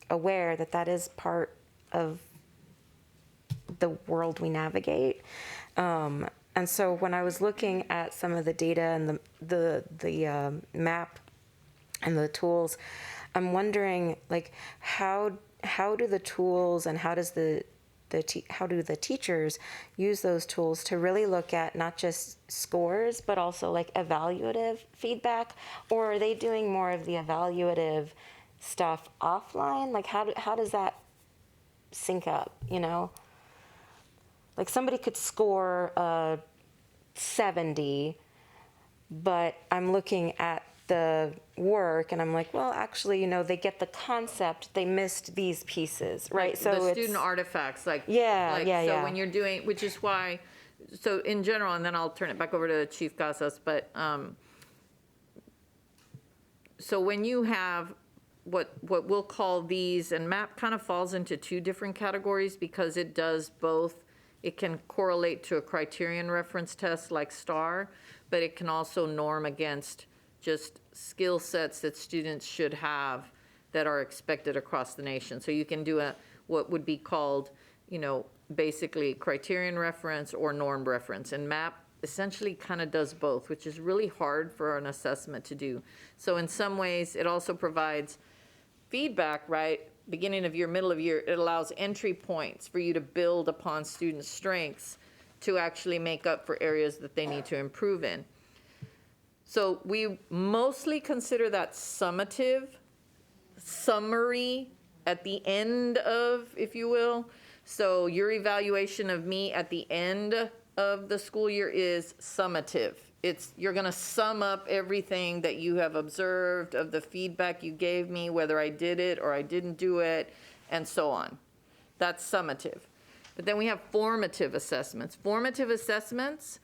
[SPEAKER 2] aware that that is part of the world we navigate. And so when I was looking at some of the data and the map and the tools, I'm wondering, like, how do the tools and how do the teachers use those tools to really look at not just scores, but also like evaluative feedback? Or are they doing more of the evaluative stuff offline? Like, how does that sync up, you know? Like, somebody could score a 70, but I'm looking at the work and I'm like, well, actually, you know, they get the concept, they missed these pieces, right?
[SPEAKER 26] Like
[SPEAKER 2] so
[SPEAKER 26] the student artifacts, so when you're doing, which is why, so in general, and then I'll turn it back over to Chief Casas, but so when you have what we'll call these, and MAP kind of falls into two different categories because it does both. It can correlate to a criterion reference test like STAR, but it can also norm against just skill sets that students should have that are expected across the nation. So you can do what would be called, you know, basically criterion reference or norm reference. And MAP essentially kind of does both, which is really hard for an assessment to do. So in some ways, it also provides feedback, right? Beginning of year, middle of year, it allows entry points for you to build upon students' strengths to actually make up for areas that they need to improve in. So we mostly consider that summative, summary at the end of, if you will. So your evaluation of me at the end of the school year is summative. You're going to sum up everything that you have observed of the feedback you gave me, whether I did it or I didn't do it, and so on. That's summative. But then we have formative assessments. Formative assessments,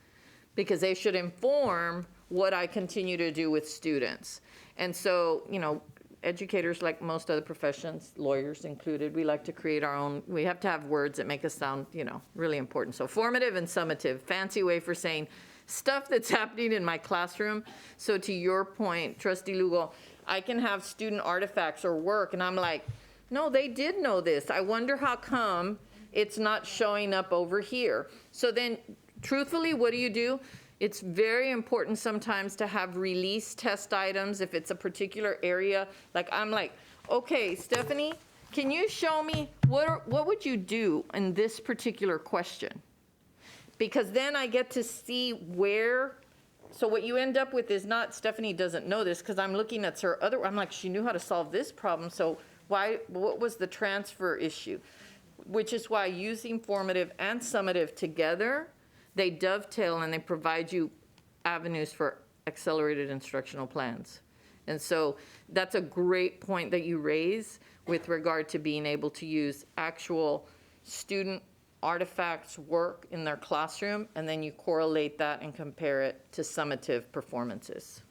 [SPEAKER 26] because they should inform what I continue to do with students. And so, you know, educators, like most other professions, lawyers included, we like to create our own, we have to have words that make us sound, you know, really important. So formative and summative, fancy way for saying stuff that's happening in my classroom. So to your point, Trustee Lugo, I can have student artifacts or work, and I'm like, no, they did know this. I wonder how come it's not showing up over here. So then, truthfully, what do? It's very important sometimes to have release test items if it's a particular area. Like, I'm like, okay, Stephanie, can you show me what would you do in this particular question? Because then I get to see where, so what you end up with is not, Stephanie doesn't know this because I'm looking at her other, I'm like, she knew how to solve this problem, so what was the transfer issue? which is why using formative and summative together, they dovetail and they provide you avenues for accelerated instructional plans. And so that's a great point that you raise with regard to being able to use actual student artifacts work in their classroom, and then you correlate that and compare it to summative performances.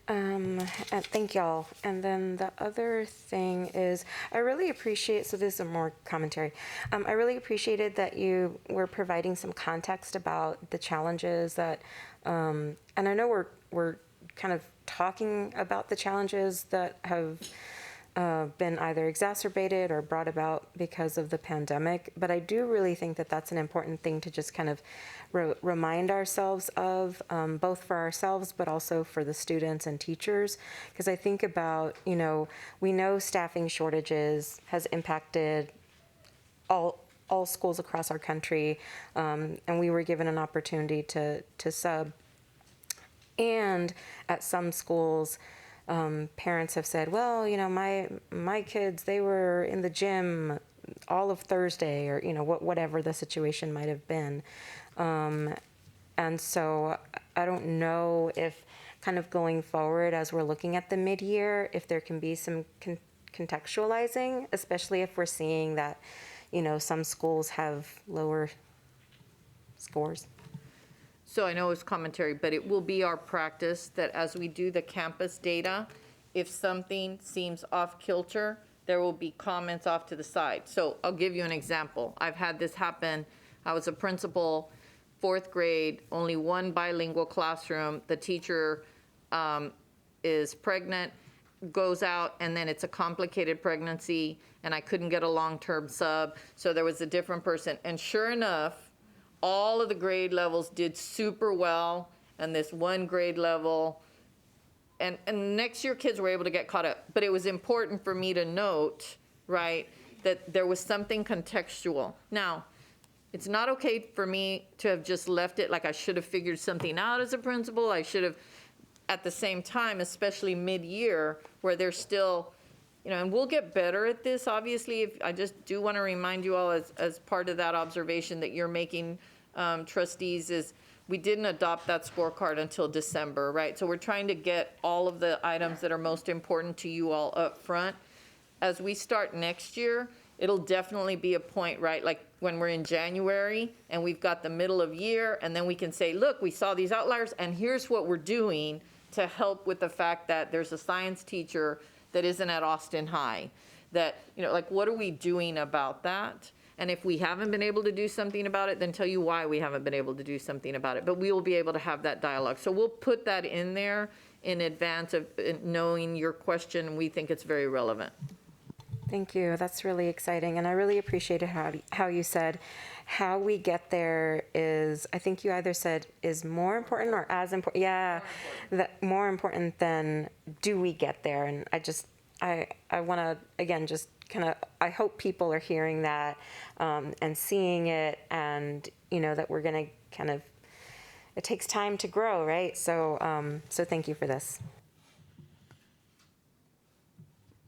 [SPEAKER 2] Thank y'all. And then the other thing is, I really appreciate, so this is more commentary. I really appreciated that you were providing some context about the challenges that, and I know we're kind of talking about the challenges that have been either exacerbated or brought about because of the pandemic, but I do really think that that's an important thing to just kind of remind ourselves of, both for ourselves, but also for the students and teachers. Because I think about, we know staffing shortages has impacted all schools across our country, and we were given an opportunity to sub. And at some schools, parents have said, well, my kids, they were in the gym all of Thursday, or, whatever the situation might have been. And so I don't know if kind of going forward as we're looking at the mid-year, if there can be some contextualizing, especially if we're seeing that, some schools have lower scores.
[SPEAKER 26] So I know it's commentary, but it will be our practice that as we do the campus data, if something seems off kilter, there will be comments off to the side. So I'll give you an example. I've had this happen. I was a principal, 4th grade, only one bilingual classroom. The teacher is pregnant, goes out, and then it's a complicated pregnancy, and I couldn't get a long-term sub, so there was a different person. And sure enough, all of the grade levels did super well, and this one grade level, and next year kids were able to get caught up. But it was important for me to note, right, that there was something contextual. Now, it's not okay for me to have just left it like I should have figured something out as a principal. I should have, at the same time, especially mid-year, where there's still, and we'll get better at this, obviously. I just do want to remind you all as part of that observation that you're making, trustees, is we didn't adopt that scorecard until December, right? So we're trying to get all of the items that are most important to you all up front. As we start next year, it'll definitely be a point, right? Like when we're in January and we've got the middle of year, and then we can say, look, we saw these outliers, and here's what we're doing to help with the fact that there's a science teacher that isn't at Austin High. That, like, what are we doing about that? And if we haven't been able to do something about it, then tell you why we haven't been able to do something about it. But we will be able to have that dialogue. So we'll put that in there in advance of knowing your question. We think it's very relevant.
[SPEAKER 2] Thank you. That's really exciting. And I really appreciated how you said how we get there is, I think you either said is more important or as important. Yeah, that more important than do we get there. And I want to, again, just kind of, I hope people are hearing that and seeing it, and, that we're going to kind of, it takes time to grow, right? So, so thank you for this.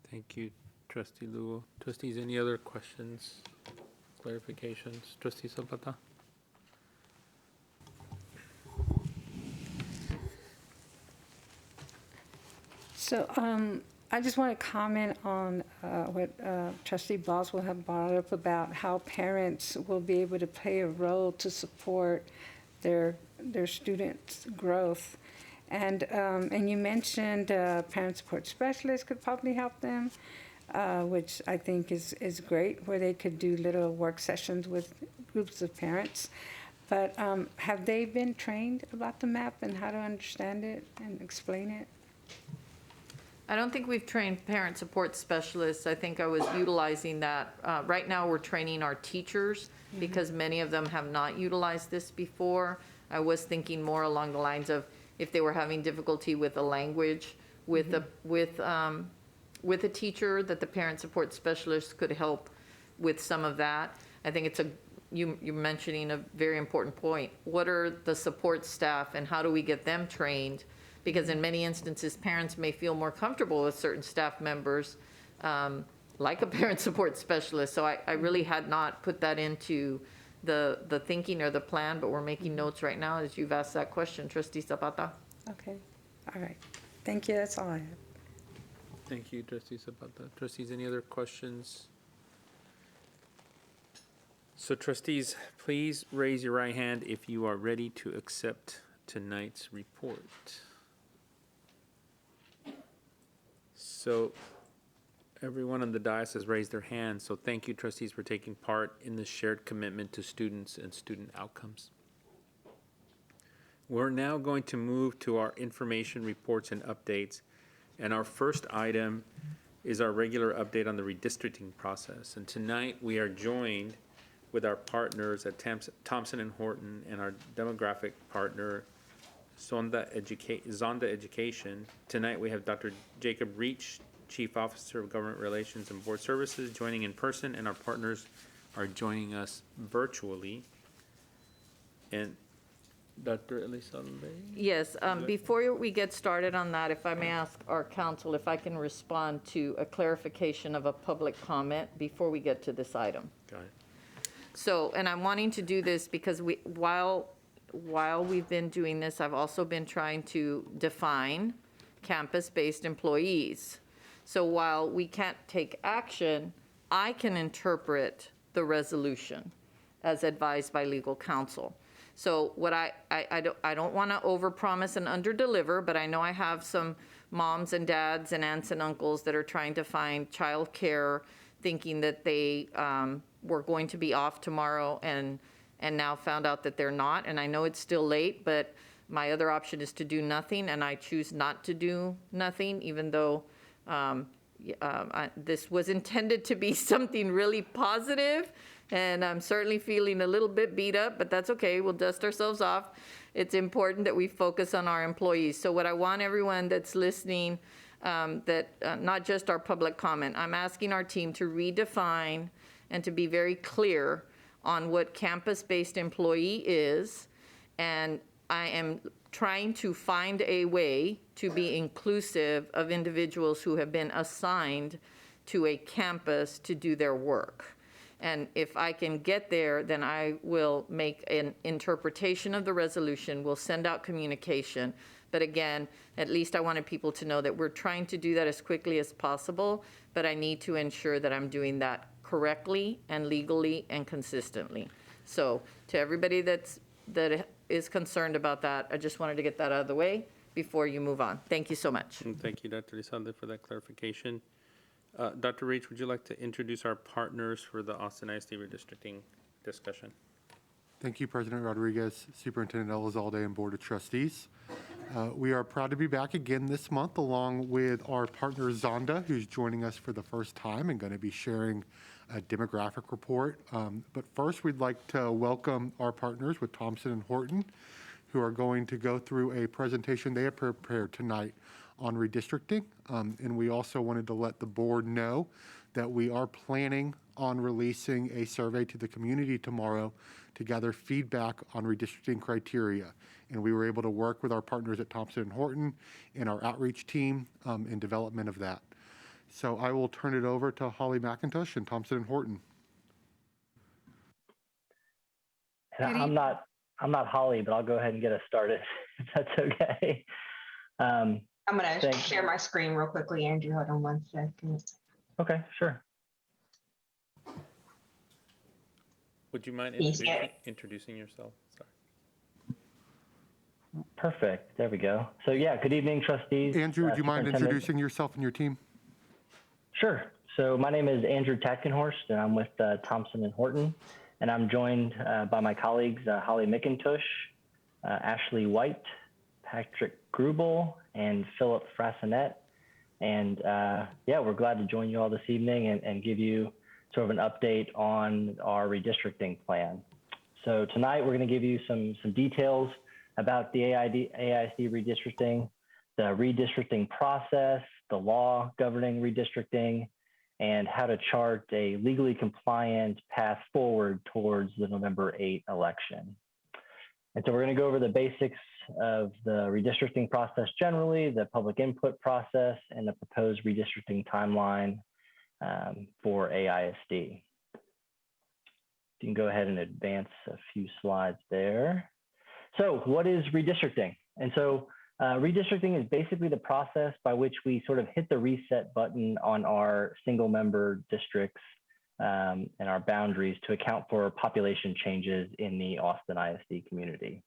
[SPEAKER 15] Thank you, Trustee Lugo. Trustees, any other questions, clarifications? Trustee Zapata?
[SPEAKER 5] So I just want to comment on what Trustee Boswell had brought up about how parents will be able to play a role to support their students' growth. And you mentioned parent support specialists could probably help them, which I think is great, where they could do little work sessions with groups of parents. But have they been trained about the map and how to understand it and explain it?
[SPEAKER 26] I don't think we've trained parent support specialists. I think I was utilizing that. Right now, we're training our teachers because many of them have not utilized this before. I was thinking more along the lines of if they were having difficulty with the language, with a teacher, that the parent support specialist could help with some of that. I think it's you're mentioning a very important point. What are the support staff and how do we get them trained? Because in many instances, parents may feel more comfortable with certain staff members like a parent support specialist. So I really had not put that into the thinking or the plan, but we're making notes right now as you've asked that question. Trustee Zapata?
[SPEAKER 5] Okay, all right. Thank you, that's all I have.
[SPEAKER 15] Thank you, Trustee Zapata. Trustees, any other questions? So trustees, please raise your right hand if you are ready to accept tonight's report. So everyone on the dais has raised their hand, so thank you, trustees, for taking part in the shared commitment to students and student outcomes. We're now going to move to our information reports and updates, and our first item is our regular update on the redistricting process. And tonight we are joined with our partners at Thompson and Horton and our demographic partner, Zonda Education. Tonight we have Dr. Jacob Reach, Chief Officer of Government Relations and Board Services, joining in person, and our partners are joining us virtually. And Dr. Elizalde?
[SPEAKER 26] Yes, before we get started on that, if I may ask our counsel if I can respond to a clarification of a public comment before we get to this item.
[SPEAKER 15] Got it.
[SPEAKER 26] So, and I'm wanting to do this because while we've been doing this, I've also been trying to define campus-based employees. So while we can't take action, I can interpret the resolution as advised by legal counsel. So what I don't want to overpromise and underdeliver, but I know I have some moms and dads and aunts and uncles that are trying to find childcare, thinking that they were going to be off tomorrow and now found out that they're not. And I know it's still late, but my other option is to do nothing, and I choose not to do nothing, even though this was intended to be something really positive, and I'm certainly feeling a little bit beat up, but that's okay. We'll dust ourselves off. It's important that we focus on our employees. So what I want everyone that's listening, not just our public comment, I'm asking our team to redefine and to be very clear on what campus-based employee is, and I am trying to find a way to be inclusive of individuals who have been assigned to a campus to do their work. And if I can get there, then I will make an interpretation of the resolution, we'll send out communication. But again, at least I wanted people to know that we're trying to do that as quickly as possible, but I need to ensure that I'm doing that correctly and legally and consistently. So to everybody that is concerned about that, I just wanted to get that out of the way before you move on. Thank you so much.
[SPEAKER 15] And thank you, Dr. Elizalde, for that clarification. Dr. Reach, would you like to introduce our partners for the Austin ISD redistricting discussion?
[SPEAKER 6] Thank you, President Rodriguez, Superintendent Elizalde, and Board of Trustees. We are proud to be back again this month along with our partner Zonda, who's joining us for the first time and going to be sharing a demographic report. But first, we'd like to welcome our partners with Thompson and Horton, who are going to go through a presentation they have prepared tonight on redistricting. And we also wanted to let the board know that we are planning on releasing a survey to the community tomorrow to gather feedback on redistricting criteria. And we were able to work with our partners at Thompson and Horton and our outreach team in development of that. So I will turn it over to Holly McIntosh and Thompson and Horton.
[SPEAKER 12] And I'm not Holly, but I'll go ahead and get us started if that's okay.
[SPEAKER 21] I'm going to share my screen real quickly, Andrew. Hold on one second.
[SPEAKER 12] Okay, sure.
[SPEAKER 15] Would you mind introducing yourself? Sorry.
[SPEAKER 12] Perfect. There we go. So yeah, good evening, trustees.
[SPEAKER 6] Andrew, would you mind introducing yourself and your team?
[SPEAKER 12] Sure. So my name is Andrew Tatkenhorst, and I'm with Thompson and Horton, and I'm joined by my colleagues Holly McIntosh, Ashley White, Patrick Grubel, and Philip Frassonet. And yeah, we're glad to join you all this evening and give you sort of an update on our redistricting plan. So tonight we're going to give you some details about the AISD redistricting, the redistricting process, the law governing redistricting, and how to chart a legally compliant path forward towards the November 8 election. And so we're going to go over the basics of the redistricting process generally, the public input process, and the proposed redistricting timeline. for AISD. You can go ahead and advance a few slides there. So what is redistricting? And so redistricting is basically the process by which we sort of hit the reset button on our single member districts and our boundaries to account for population changes in the Austin ISD community.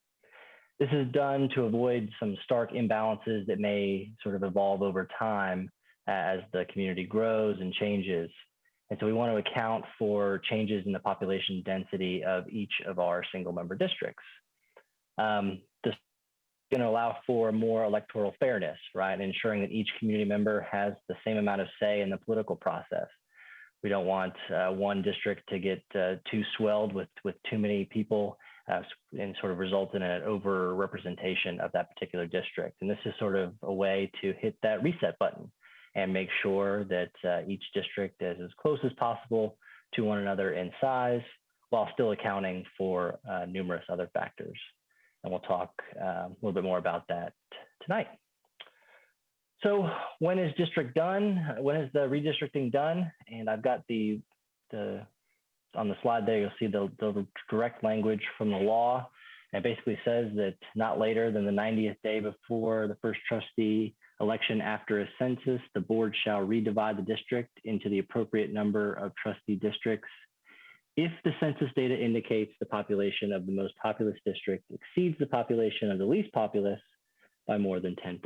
[SPEAKER 12] This is done to avoid some stark imbalances that may sort of evolve over time as the community grows and changes. And so we want to account for changes in the population density of each of our single member districts. This is going to allow for more electoral fairness, right? Ensuring that each community member has the same amount of say in the political process. We don't want one district to get too swelled with too many people and sort of result in an over-representation of that particular district. And this is sort of a way to hit that reset button and make sure that each district is as close as possible to one another in size while still accounting for numerous other factors. And we'll talk a little bit more about that tonight. So when is district done? When is the redistricting done? And I've got the on the slide there, you'll see the direct language from the law. And it basically says that not later than the 90th day before the first trustee election after a census, the board shall redivide the district into the appropriate number of trustee districts. If the census data indicates the population of the most populous district exceeds the population of the least populous by more than 10%.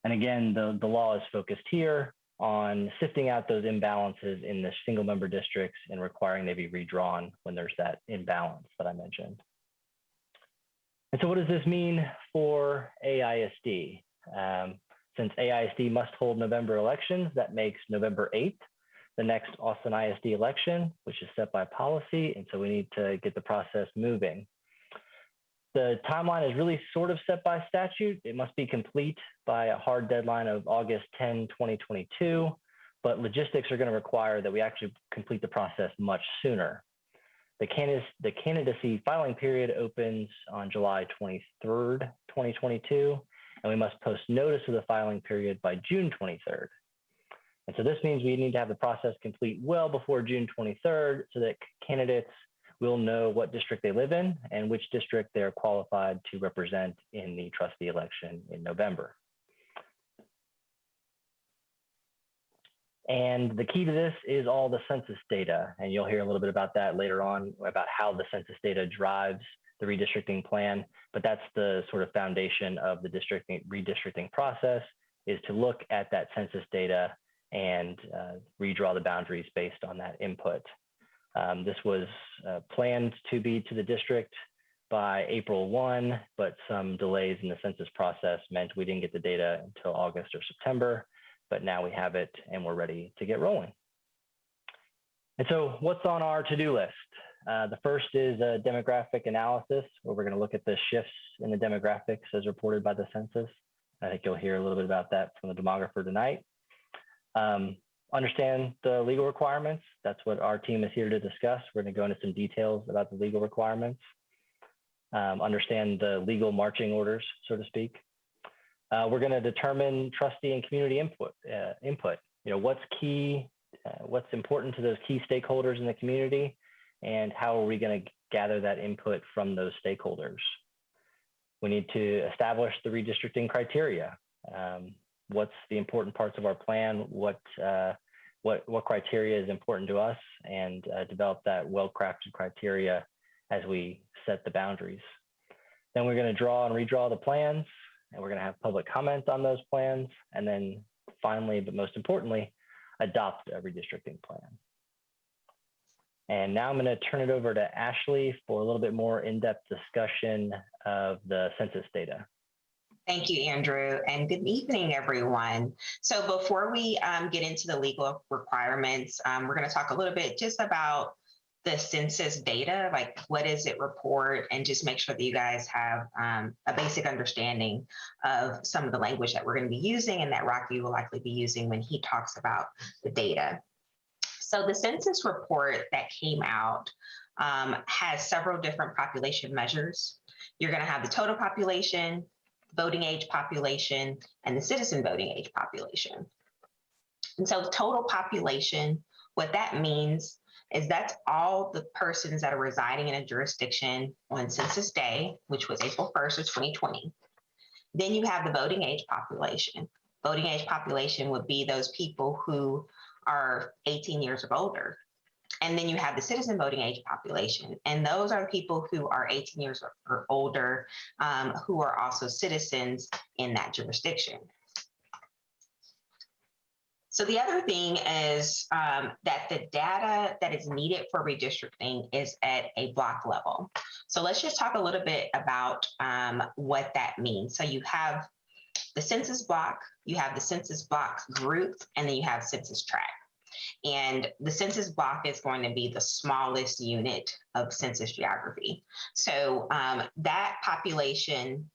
[SPEAKER 12] And again, the law is focused here on sifting out those imbalances in the single member districts and requiring they be redrawn when there's that imbalance that I mentioned. And so what does this mean for AISD? Since AISD must hold November elections, that makes November 8th the next Austin ISD election, which is set by policy. And so we need to get the process moving. The timeline is really sort of set by statute. It must be complete by a hard deadline of August 10, 2022, but logistics are going to require that we actually complete the process much sooner. The candidacy filing period opens on July 23rd, 2022, and we must post notice of the filing period by June 23rd. And so this means we need to have the process complete well before June 23rd so that candidates will know what district they live in and which district they're qualified to represent in the trustee election in November. And the key to this is all the census data. And you'll hear a little bit about that later on, about how the census data drives the redistricting plan. But that's the sort of foundation of the redistricting process, is to look at that census data and redraw the boundaries based on that input. This was planned to be to the district by April 1, but some delays in the census process meant we didn't get the data until August or September, but now we have it and we're ready to get rolling. And so what's on our to-do list? The first is a demographic analysis, where we're going to look at the shifts in the demographics as reported by the census. I think you'll hear a little bit about that from the demographer tonight. Understand the legal requirements. That's what our team is here to discuss. We're going to go into some details about the legal requirements. Understand the legal marching orders, so to speak. We're going to determine trustee and community input. You know, what's key, what's important to those key stakeholders in the community, and how are we going to gather that input from those stakeholders? We need to establish the redistricting criteria. What's the important parts of our plan? What criteria is important to us, and develop that well-crafted criteria as we set the boundaries. Then we're going to draw and redraw the plans, and we're going to have public comment on those plans. And then finally, but most importantly, adopt a redistricting plan. And now I'm going to turn it over to Ashley for a little bit more in-depth discussion of the census data.
[SPEAKER 21] Thank you, Andrew, and good evening, everyone. So before we get into the legal requirements, we're going to talk a little bit just about the census data, like what does it report, and just make sure that you guys have a basic understanding of some of the language that we're going to be using and that Rocky will likely be using when he talks about the data. So the census report that came out has several different population measures. You're going to have the total population, voting age population, and the citizen voting age population. And so total population, what that means is that's all the persons that are residing in a jurisdiction on census day, which was April 1st of 2020. Then you have the voting age population. Voting age population would be those people who are 18 years or older. And then you have the citizen voting age population. And those are the people who are 18 years or older, who are also citizens in that jurisdiction. So the other thing is that the data that is needed for redistricting is at a block level. So let's just talk a little bit about what that means. So you have the census block, you have the census block group, and then you have census tract. And the census block is going to be the smallest unit of census geography. So that population,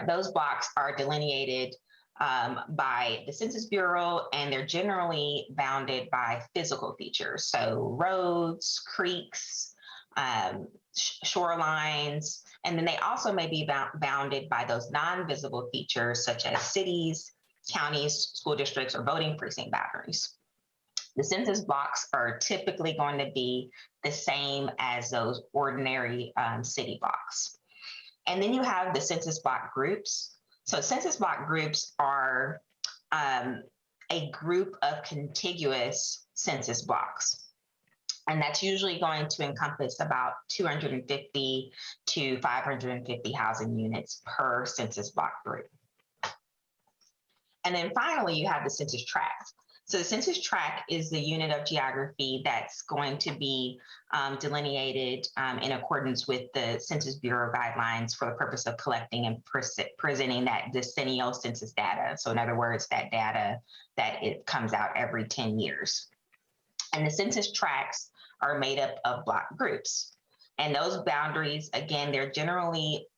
[SPEAKER 21] those blocks are delineated by the Census Bureau, and they're generally bounded by physical features. So roads, creeks, shorelines, and then they also may be bounded by those non-visible features such as cities, counties, school districts, or voting precinct boundaries. The census blocks are typically going to be the same as those ordinary city blocks. And then you have the census block groups. So census block groups are a group of contiguous census blocks. And that's usually going to encompass about 250 to 550 housing units per census block group. And then finally, you have the census tract. So the census tract is the unit of geography that's going to be delineated in accordance with the Census Bureau guidelines for the purpose of collecting and presenting that decennial census data. So in other words, that data that it comes out every 10 years. And the census tracts are made up of block groups. And those boundaries, again, they're generally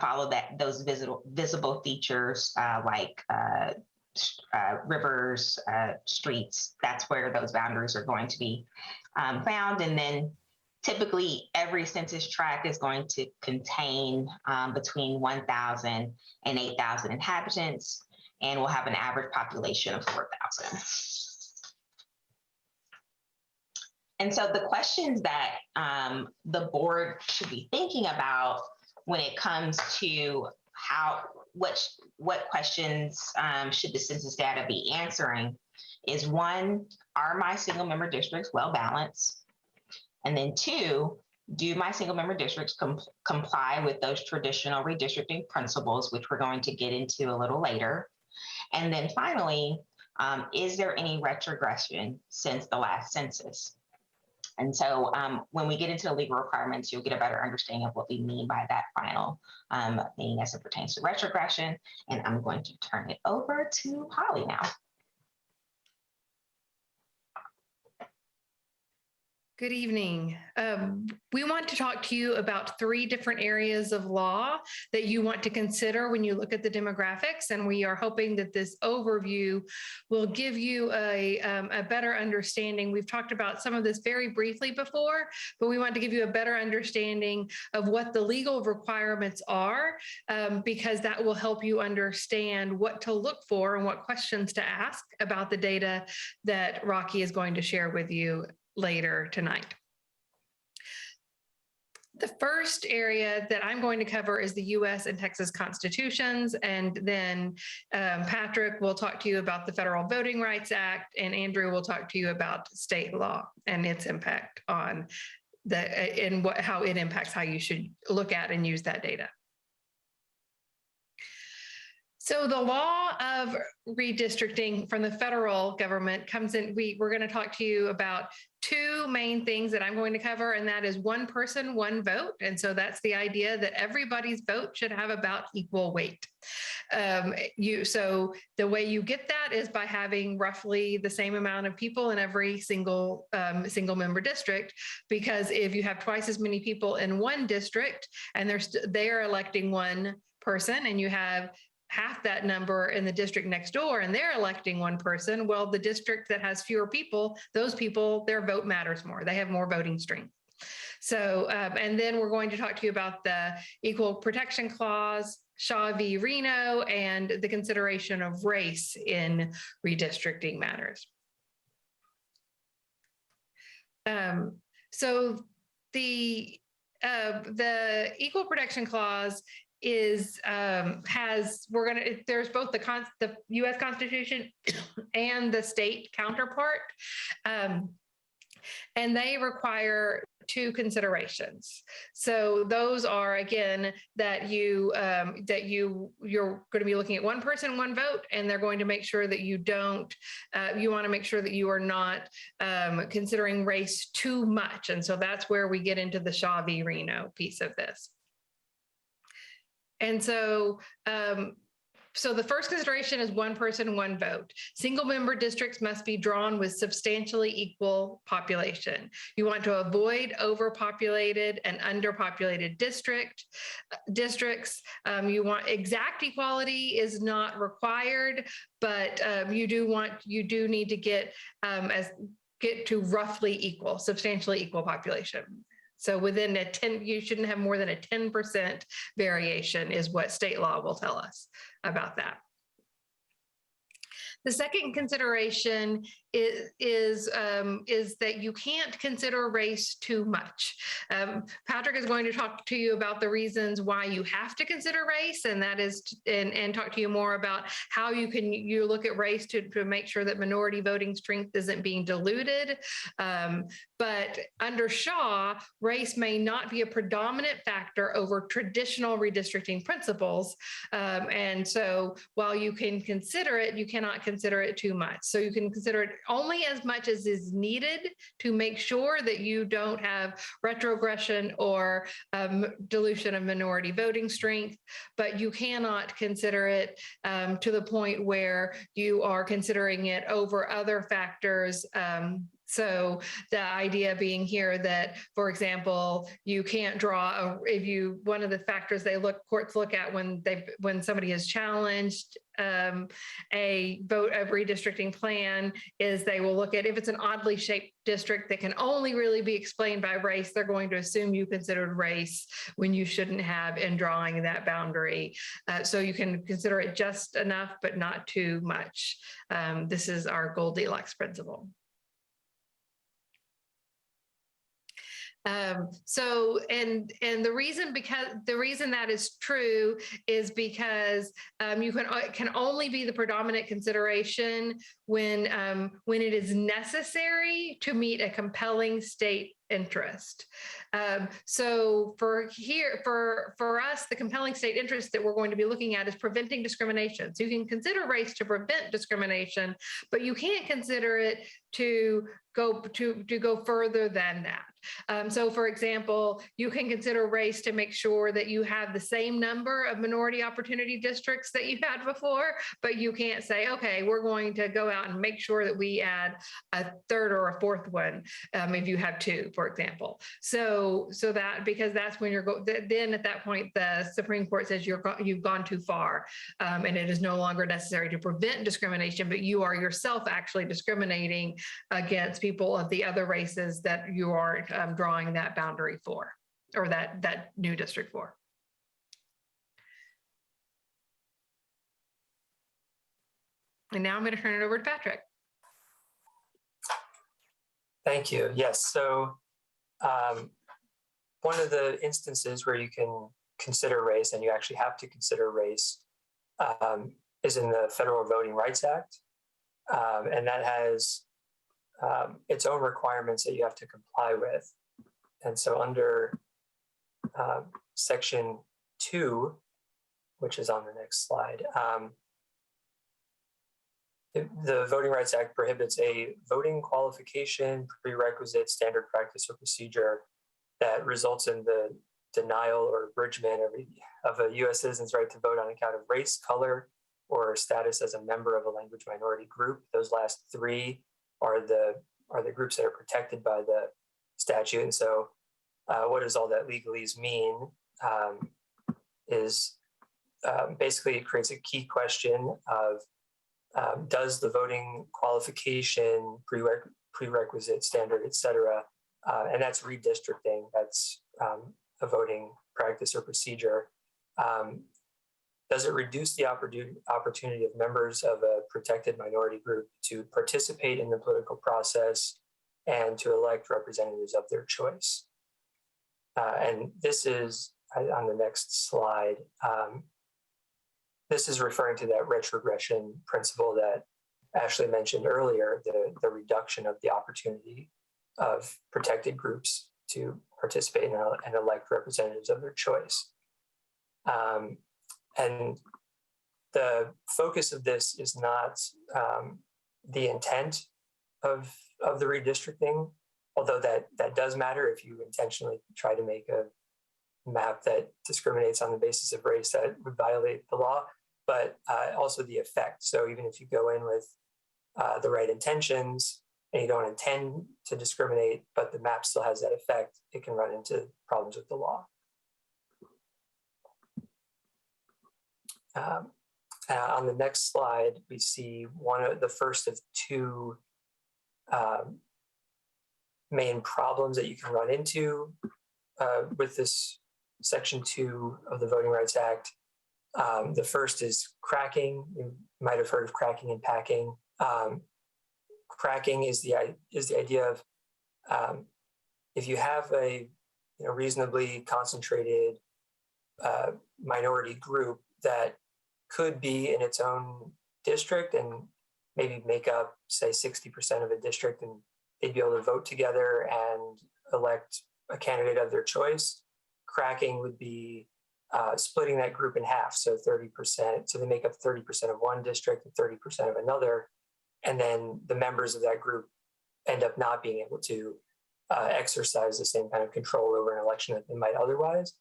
[SPEAKER 21] follow those visible features like rivers, streets. That's where those boundaries are going to be found. And then typically every census tract is going to contain between 1,000 and 8,000 inhabitants, and will have an average population of 4,000. And so the questions that the board should be thinking about when it comes to what questions should the census data be answering is, one, are my single member districts well balanced? And then two, do my single member districts comply with those traditional redistricting principles, which we're going to get into a little later? And then finally, is there any retrogression since the last census? And so when we get into the legal requirements, you'll get a better understanding of what we mean by that final thing as it pertains to retrogression. And I'm going to turn it over to Holly now.
[SPEAKER 1] Good evening. We want to talk to you about 3 different areas of law that you want to consider when you look at the demographics, and we are hoping that this overview will give you a better understanding. We've talked about some of this very briefly before, but we want to give you a better understanding of what the legal requirements are, because that will help you understand what to look for and what questions to ask about the data that Rocky is going to share with you later tonight. The first area that I'm going to cover is the US and Texas constitutions, and then Patrick will talk to you about the Federal Voting Rights Act, and Andrew will talk to you about state law and its impact on how it impacts how you should look at and use that data. So the law of redistricting from the federal government comes in. We're going to talk to you about 2 main things that I'm going to cover, and that is one person, one vote. And so that's the idea that everybody's vote should have about equal weight. So the way you get that is by having roughly the same amount of people in every single member district, because if you have twice as many people in one district and they are electing one person, and you have half that number in the district next door and they're electing one person, well, the district that has fewer people, those people, their vote matters more. They have more voting strength. So, and then we're going to talk to you about the Equal Protection Clause, Shaw v. Reno, and the consideration of race in redistricting matters. So the Equal Protection Clause is there's both the U.S. Constitution and the state counterpart, and they require two considerations. So those are, again, that you're going to be looking at one person, one vote, and they're going to make sure that you don't, you want to make sure that you are not considering race too much. And so that's where we get into the Shaw v. Reno piece of this. And so, so the first consideration is one person, one vote. Single member districts must be drawn with substantially equal population. You want to avoid overpopulated and underpopulated districts. You want exact equality is not required, but you do need to get to roughly equal, substantially equal population. So within you shouldn't have more than a 10% variation is what state law will tell us about that. The second consideration is that you can't consider race too much. Patrick is going to talk to you about the reasons why you have to consider race, and that is, and talk to you more about how you look at race to make sure that minority voting strength isn't being diluted. But under Shaw, race may not be a predominant factor over traditional redistricting principles. And so while you can consider it, you cannot consider it too much. So you can consider it only as much as is needed to make sure that you don't have retrogression or dilution of minority voting strength, but you cannot consider it to the point where you are considering it over other factors. So the idea being here that, for example, you can't draw one of the factors courts look at when somebody has challenged a redistricting plan is they will look at if it's an oddly shaped district that can only really be explained by race, they're going to assume you considered race when you shouldn't have in drawing that boundary. So you can consider it just enough, but not too much. This is our Goldilocks principle. So the reason that is true is because you can only be the predominant consideration when it is necessary to meet a compelling state interest. So for us, the compelling state interest that we're going to be looking at is preventing discrimination. So you can consider race to prevent discrimination, but you can't consider it to go further than that. So for example, you can consider race to make sure that you have the same number of minority opportunity districts that you had before, but you can't say, okay, we're going to go out and make sure that we add a third or a fourth one if you have two, for example. So that, because that's when then at that point, the Supreme Court says you've gone too far and it is no longer necessary to prevent discrimination, but you are yourself actually discriminating against people of the other races that you are drawing that boundary for, or that new district for. And now I'm going to turn it over to Patrick.
[SPEAKER 11] Thank you. Yes. So one of the instances where you can consider race, and you actually have to consider race, is in the Federal Voting Rights Act. And that has its own requirements that you have to comply with. And so under Section 2, which is on the next slide, the Voting Rights Act prohibits a voting qualification, prerequisite, standard practice, or procedure that results in the denial or abridgment of a U.S. citizen's right to vote on account of race, color, or status as a member of a language minority group. Those last three are the groups that are protected by the statute. And so what does all that legalese mean is basically it creates a key question of does the voting qualification, prerequisite, standard, et cetera, and that's redistricting, that's a voting practice or procedure. does it reduce the opportunity of members of a protected minority group to participate in the political process and to elect representatives of their choice? And this is on the next slide. This is referring to that retrogression principle that Ashley mentioned earlier, the reduction of the opportunity of protected groups to participate and elect representatives of their choice. And the focus of this is not the intent of the redistricting, although that does matter. If you intentionally try to make a map that discriminates on the basis of race, that would violate the law, but also the effect. So even if you go in with the right intentions and you don't intend to discriminate, but the map still has that effect, it can run into problems with the law. On the next slide, we see the first of two main problems that you can run into with this Section 2 of the Voting Rights Act. The first is cracking. You might have heard of cracking and packing. Cracking is the idea of if you have a reasonably concentrated minority group that could be in its own district and maybe make up, say, 60% of a district, and they'd be able to vote together and elect a candidate of their choice. Cracking would be splitting that group in half, so 30%. So they make up 30% of one district and 30% of another, and then the members of that group end up not being able to exercise the same kind of control over an election that they might otherwise.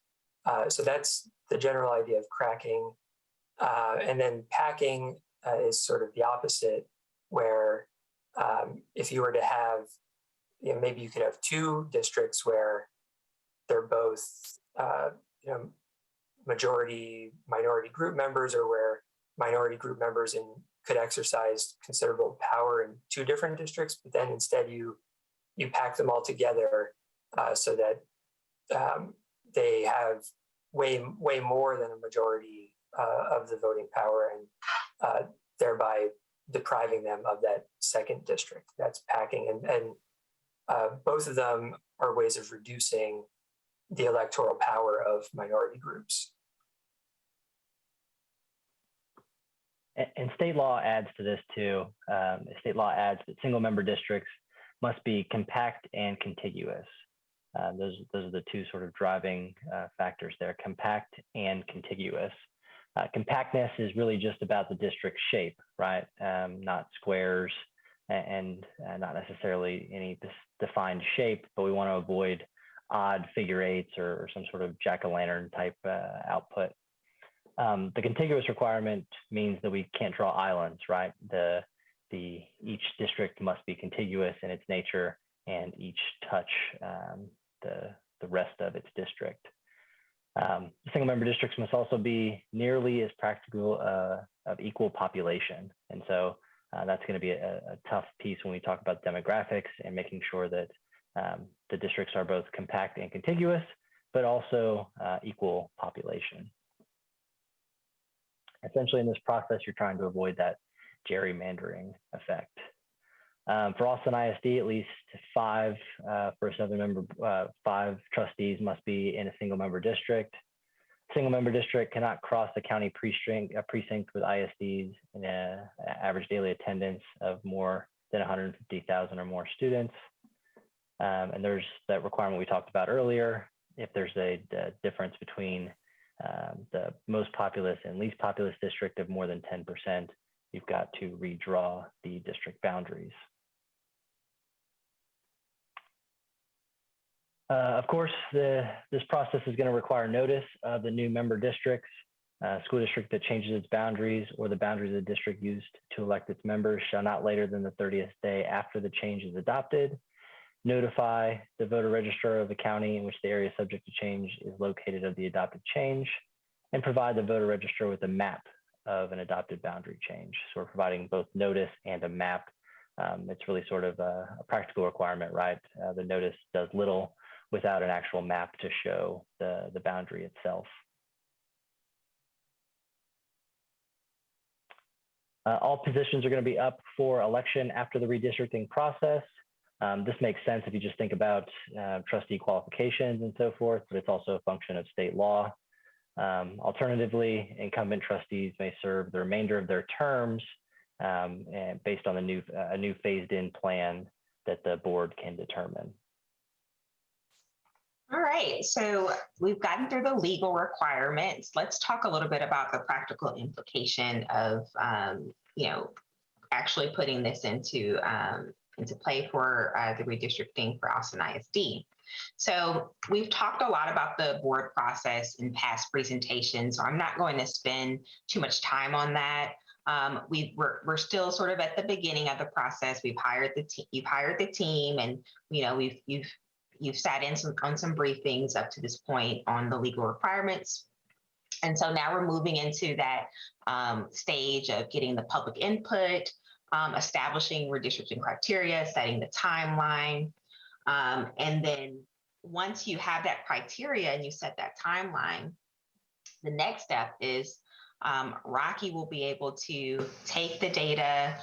[SPEAKER 11] So that's the general idea of cracking. And then packing is sort of the opposite, where if you were to have, maybe you could have two districts where they're both, majority minority group members, or where minority group members could exercise considerable power in two different districts, but then instead you pack them all together so that they have way more than a majority of the voting power, and thereby depriving them of that second district. That's packing, and both of them are ways of reducing the electoral power of minority groups.
[SPEAKER 12] And state law adds to this too. State law adds that single member districts must be compact and contiguous. Those are the two sort of driving factors there, compact and contiguous. Compactness is really just about the district shape, right? Not squares and not necessarily any defined shape, but we want to avoid odd figure eights or some sort of jack-o'-lantern type output. The contiguous requirement means that we can't draw islands, right? Each district must be contiguous in its nature and each touch the rest of its district. Single member districts must also be nearly as practical of equal population. And so that's going to be a tough piece when we talk about demographics and making sure that the districts are both compact and contiguous, but also equal population. Essentially in this process, you're trying to avoid that gerrymandering effect. For Austin ISD, at least 5 for a 7-member, 5 trustees must be in a single member district. Single member district cannot cross the county precinct with ISDs in an average daily attendance of more than 150,000 or more students. And there's that requirement we talked about earlier. If there's a difference between the most populous and least populous district of more than 10%, you've got to redraw the district boundaries. Of course, this process is going to require notice of the new member districts. School district that changes its boundaries or the boundaries of the district used to elect its members shall not later than the 30th day after the change is adopted notify the voter registrar of the county in which the area subject to change is located of the adopted change, and provide the voter registrar with a map of an adopted boundary change. So we're providing both notice and a map. It's really sort of a practical requirement, right? The notice does little without an actual map to show the boundary itself. All positions are going to be up for election after the redistricting process. This makes sense if you just think about trustee qualifications and so forth, but it's also a function of state law. Alternatively, incumbent trustees may serve the remainder of their terms and based on a new phased-in plan that the board can determine.
[SPEAKER 21] All right, so we've gotten through the legal requirements. Let's talk a little bit about the practical implication of, actually putting this into play for the redistricting for Austin ISD. So we've talked a lot about the board process in past presentations, so I'm not going to spend too much time on that. We're still sort of at the beginning of the process. You've hired the team, and you've sat in on some briefings up to this point on the legal requirements. And so now we're moving into that stage of getting the public input, establishing redistricting criteria, setting the timeline. And then once you have that criteria and you set that timeline, the next step is Rocky will be able to take the data,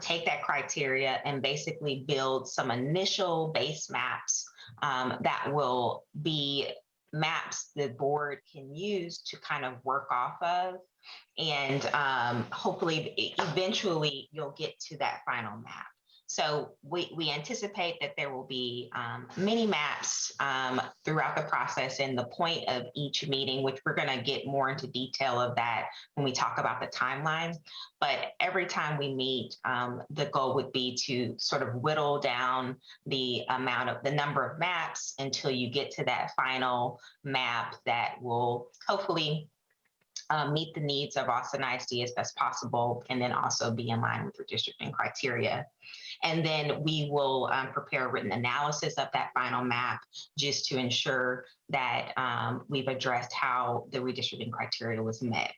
[SPEAKER 21] take that criteria, and basically build some initial base maps that will be maps the board can use to kind of work off of. And hopefully, eventually, you'll get to that final map. So we anticipate that there will be mini maps throughout the process, and the point of each meeting, which we're going to get more into detail of that when we talk about the timeline. But every time we meet, the goal would be to sort of whittle down the number of maps until you get to that final map that will hopefully meet the needs of Austin ISD as best possible, and then also be in line with redistricting criteria. And then we will prepare a written analysis of that final map just to ensure that we've addressed how the redistricting criteria was met.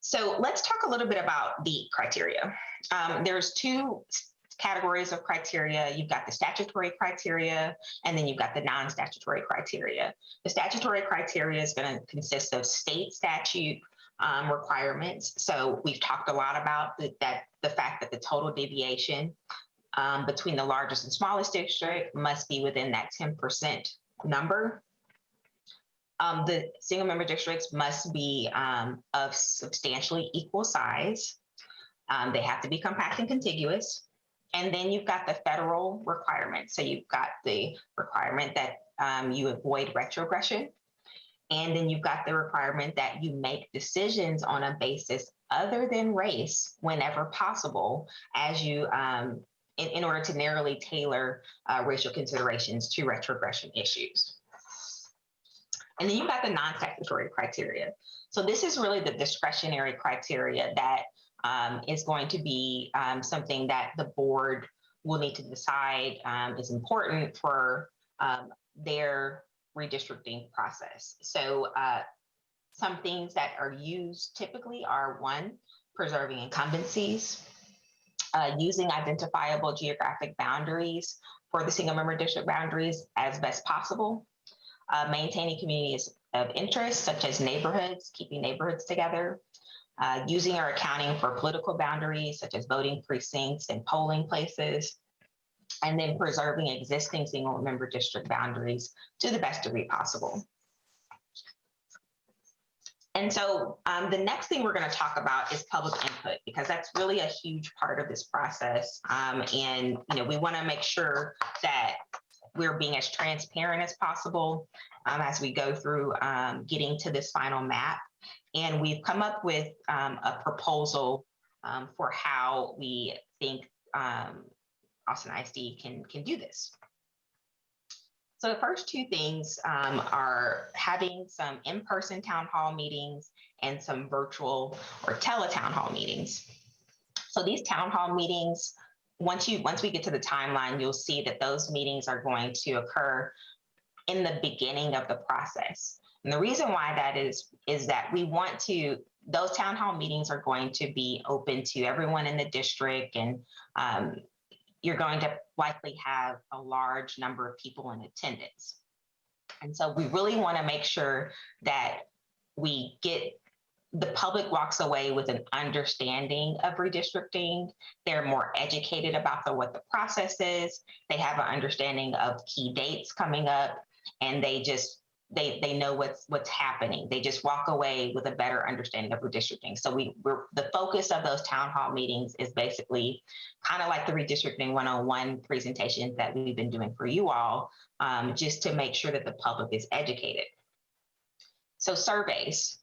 [SPEAKER 21] So let's talk a little bit about the criteria. There's two categories of criteria. You've got the statutory criteria, and then you've got the non-statutory criteria. The statutory criteria is going to consist of state statute requirements. So we've talked a lot about the fact that the total deviation between the largest and smallest district must be within that 10% number. The single member districts must be of substantially equal size. They have to be compact and contiguous. And then you've got the federal requirements. So you've got the requirement that you avoid retrogression. And then you've got the requirement that you make decisions on a basis other than race whenever possible, as you in order to narrowly tailor racial considerations to retrogression issues. And then you've got the non-statutory criteria. So this is really the discretionary criteria that is going to be something that the board will need to decide is important for their redistricting process. So some things that are used typically are: one, preserving incumbencies, using identifiable geographic boundaries for the single member district boundaries as best possible, maintaining communities of interest such as neighborhoods, keeping neighborhoods together, using or accounting for political boundaries such as voting precincts and polling places, and then preserving existing single member district boundaries to the best degree possible. And so the next thing we're going to talk about is public input, because that's really a huge part of this process. And we want to make sure that we're being as transparent as possible as we go through getting to this final map. And we've come up with a proposal for how we think Austin ISD can do this. So the first two things are having some in-person town hall meetings and some virtual or tele-town hall meetings. So these town hall meetings, once we get to the timeline, you'll see that those meetings are going to occur in the beginning of the process. And the reason why that is that we want to, those town hall meetings are going to be open to everyone in the district, and you're going to likely have a large number of people in attendance. And so we really want to make sure that we get the public walks away with an understanding of redistricting. They're more educated about what the process is. They have an understanding of key dates coming up, and they know what's happening. They just walk away with a better understanding of redistricting. So we're the focus of those town hall meetings is basically kind of like the redistricting 101 presentations that we've been doing for you all, just to make sure that the public is educated. So surveys.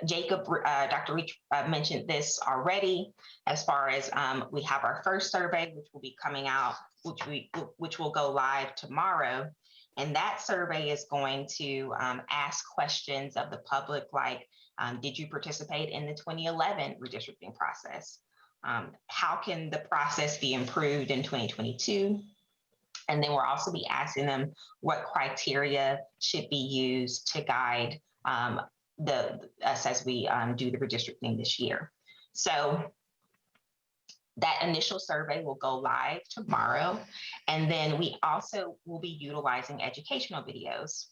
[SPEAKER 21] Jacob, Dr. Reach mentioned this already, as far as we have our first survey, which will be coming out, which will go live tomorrow. And that survey is going to ask questions of the public like, did you participate in the 2011 redistricting process? How can the process be improved in 2022? And then we'll also be asking them what criteria should be used to guide us as we do the redistricting this year. So that initial survey will go live tomorrow. And then we also will be utilizing educational videos.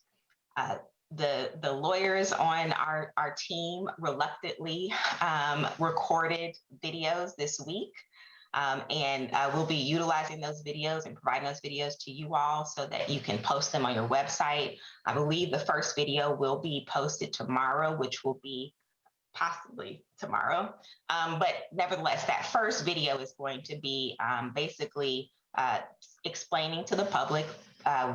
[SPEAKER 21] The lawyers on our team reluctantly recorded videos this week. And we'll be utilizing those videos and providing those videos to you all so that you can post them on your website. I believe the first video will be posted tomorrow, which will be possibly tomorrow. But nevertheless, that first video is going to be basically explaining to the public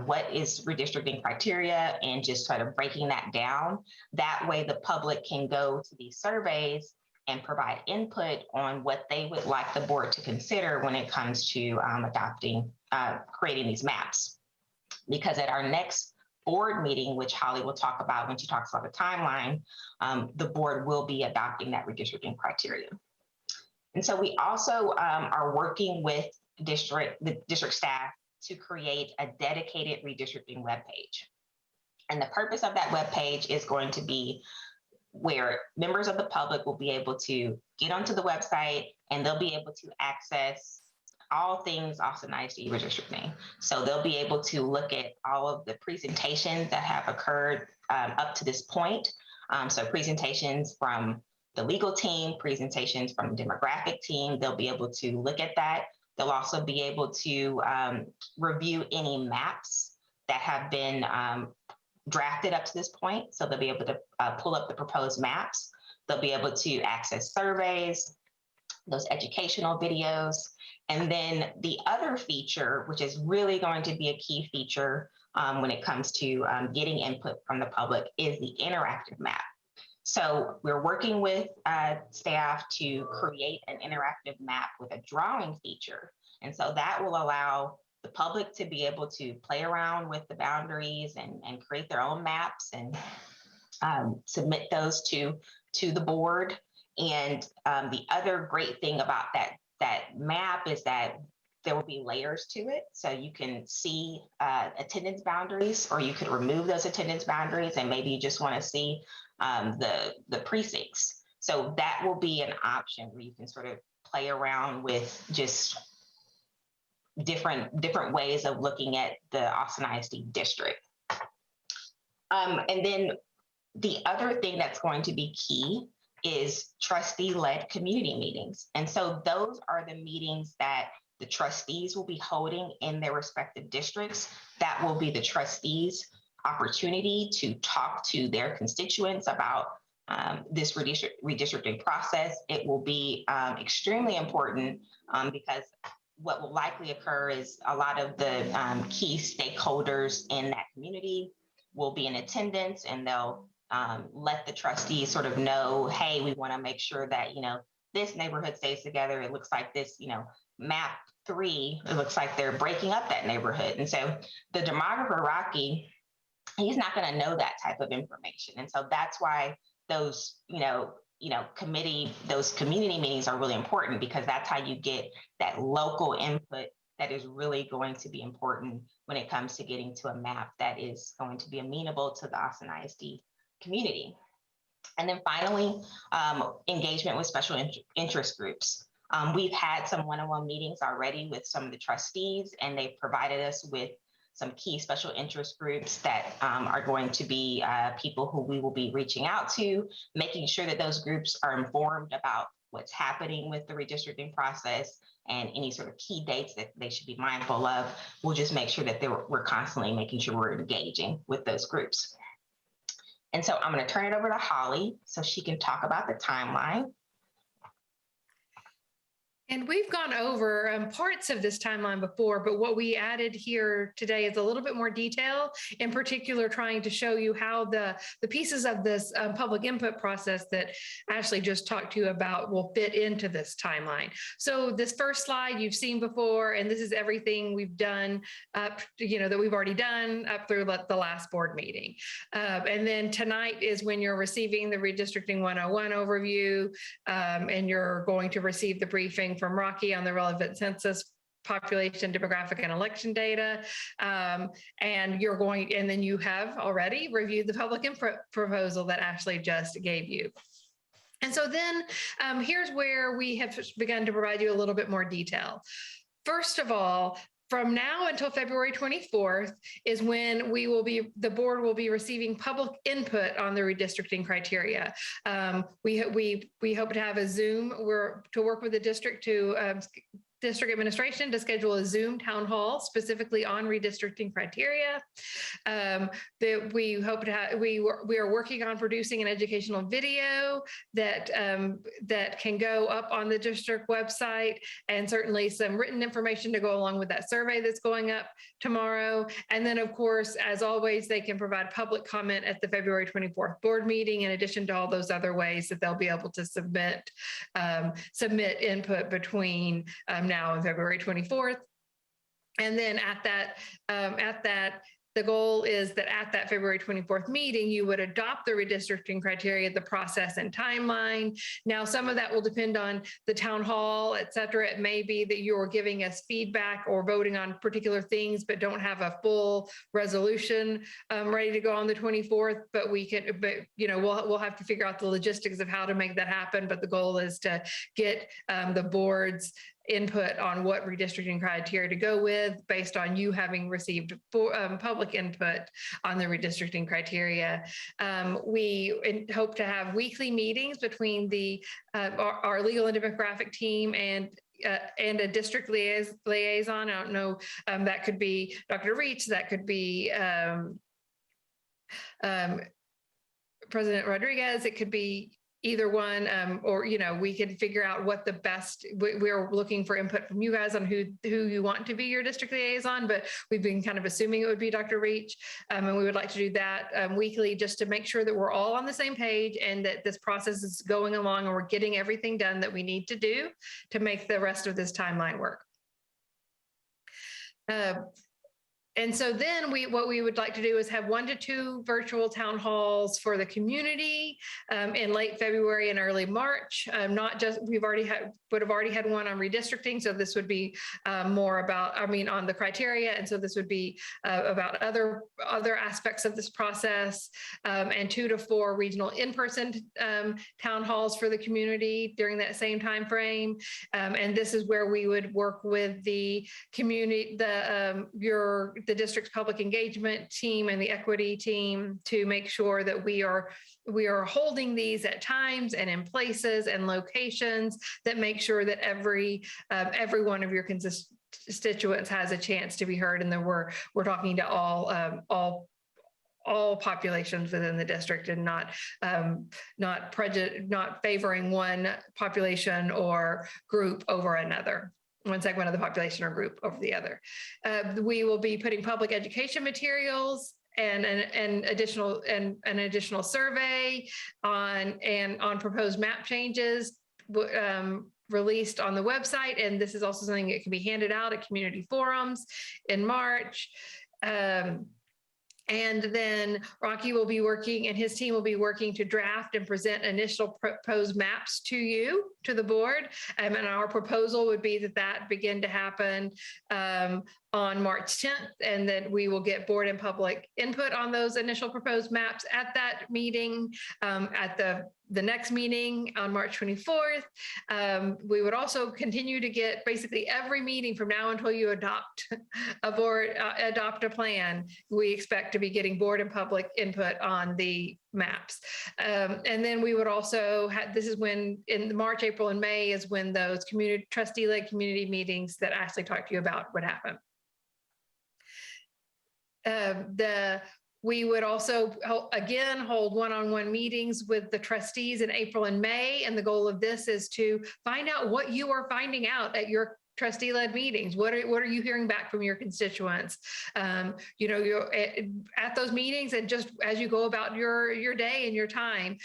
[SPEAKER 21] what is redistricting criteria and just sort of breaking that down. That way the public can go to these surveys and provide input on what they would like the board to consider when it comes to creating these maps. Because at our next board meeting, which Holly will talk about when she talks about the timeline, the board will be adopting that redistricting criteria. And so we also are working with the district staff to create a dedicated redistricting webpage. And the purpose of that webpage is going to be where members of the public will be able to get onto the website and they'll be able to access all things Austin ISD redistricting. So they'll be able to look at all of the presentations that have occurred up to this point. So presentations from the legal team, presentations from the demographic team, they'll be able to look at that. They'll also be able to review any maps that have been drafted up to this point. So they'll be able to pull up the proposed maps. They'll be able to access surveys, those educational videos. And then the other feature, which is really going to be a key feature when it comes to getting input from the public, is the interactive map. So we're working with staff to create an interactive map with a drawing feature. And so that will allow the public to be able to play around with the boundaries and create their own maps and submit those to the board. And the other great thing about that map is that there will be layers to it. So you can see attendance boundaries, or you could remove those attendance boundaries, and maybe you just want to see the precincts. So that will be an option where you can sort of play around with just different ways of looking at the Austin ISD district. And then the other thing that's going to be key is trustee-led community meetings. And so those are the meetings that the trustees will be holding in their respective districts. That will be the trustees' opportunity to talk to their constituents about this redistricting process. It will be extremely important because what will likely occur is a lot of the key stakeholders in that community will be in attendance, and they'll let the trustees sort of know, hey, we want to make sure that, this neighborhood stays together. It looks like this, map 3, it looks like they're breaking up that neighborhood. And so the demographer, Rocky, he's not going to know that type of information. And so that's why those, those community meetings are really important, because that's how you get that local input that is really going to be important when it comes to getting to a map that is going to be amenable to the Austin ISD community. And then finally, engagement with special interest groups. We've had some one-on-one meetings already with some of the trustees, and they've provided us with some key special interest groups that are going to be people who we will be reaching out to, making sure that those groups are informed about what's happening with the redistricting process and any sort of key dates that they should be mindful of. We'll just make sure that we're constantly making sure we're engaging with those groups. And so I'm going to turn it over to Holly so she can talk about the timeline.
[SPEAKER 1] And we've gone over parts of this timeline before, but what we added here today is a little bit more detail, in particular, trying to show you how the pieces of this public input process that Ashley just talked to you about will fit into this timeline. So this first slide you've seen before, and this is everything we've done up, that we've already done up through the last board meeting. And then tonight is when you're receiving the Redistricting 101 overview, and you're going to receive the briefing from Rocky on the relevant census, population, demographic, and election data. And then you have already reviewed the public input proposal that Ashley just gave you. And so then here's where we have begun to provide you a little bit more detail. First of all, from now until February 24th is when the board will be receiving public input on the redistricting criteria. We hope to have a Zoom to work with the district district administration to schedule a Zoom town hall specifically on redistricting criteria. That we hope to have, we are working on producing an educational video that can go up on the district website, and certainly some written information to go along with that survey that's going up tomorrow. And then, of course, as always, they can provide public comment at the February 24th board meeting, in addition to all those other ways that they'll be able to submit input between now and February 24th. And then the goal is that at that February 24th meeting, you would adopt the redistricting criteria, the process and timeline. Now, some of that will depend on the town hall, et cetera. It may be that you're giving us feedback or voting on particular things, but don't have a full resolution ready to go on the 24th. But we'll have to figure out the logistics of how to make that happen. But the goal is to get the board's input on what redistricting criteria to go with based on you having received public input on the redistricting criteria. We hope to have weekly meetings between our legal and demographic team and a district liaison. I don't know, that could be Dr. Reach, that could be President Rodriguez, it could be either one, or we can figure out what the best. We're looking for input from you guys on who you want to be your district liaison, but we've been kind of assuming it would be Dr. Reach, and we would like to do that weekly, just to make sure that we're all on the same page and that this process is going along and we're getting everything done that we need to do to make the rest of this timeline work. And so then what we would like to do is have 1 to 2 virtual town halls for the community in late February and early March. Not just, would have already had one on redistricting. So this would be more about, on the criteria. And so this would be about other aspects of this process, and 2 to 4 regional in-person town halls for the community during that same time frame. And this is where we would work with the community, the district's public engagement team and the equity team to make sure that we are holding these at times and in places and locations that make sure that every one of your constituents has a chance to be heard, and that we're talking to all populations within the district, and not favoring one population or group over another, one segment of the population or group over the other. We will be putting public education materials and an additional survey on proposed map changes released on the website. And this is also something that can be handed out at community forums in March. And then Rocky will be working, and his team will be working to draft and present initial proposed maps to the board. And our proposal would be that begin to happen on March 10th, and then we will get board and public input on those initial proposed maps at that meeting. At the next meeting on March 24th, we would also continue to get basically every meeting from now until you adopt a plan. We expect to be getting board and public input on the maps. And then we would also have, this is when in March, April, and May is when those trustee-led community meetings that Ashley talked to you about would happen. We would also, again, hold one-on-one meetings with the trustees in April and May. And the goal of this is to find out what you are finding out at your trustee-led meetings. What are you hearing back from your constituents? You're at those meetings, and just as you go about your day and your time,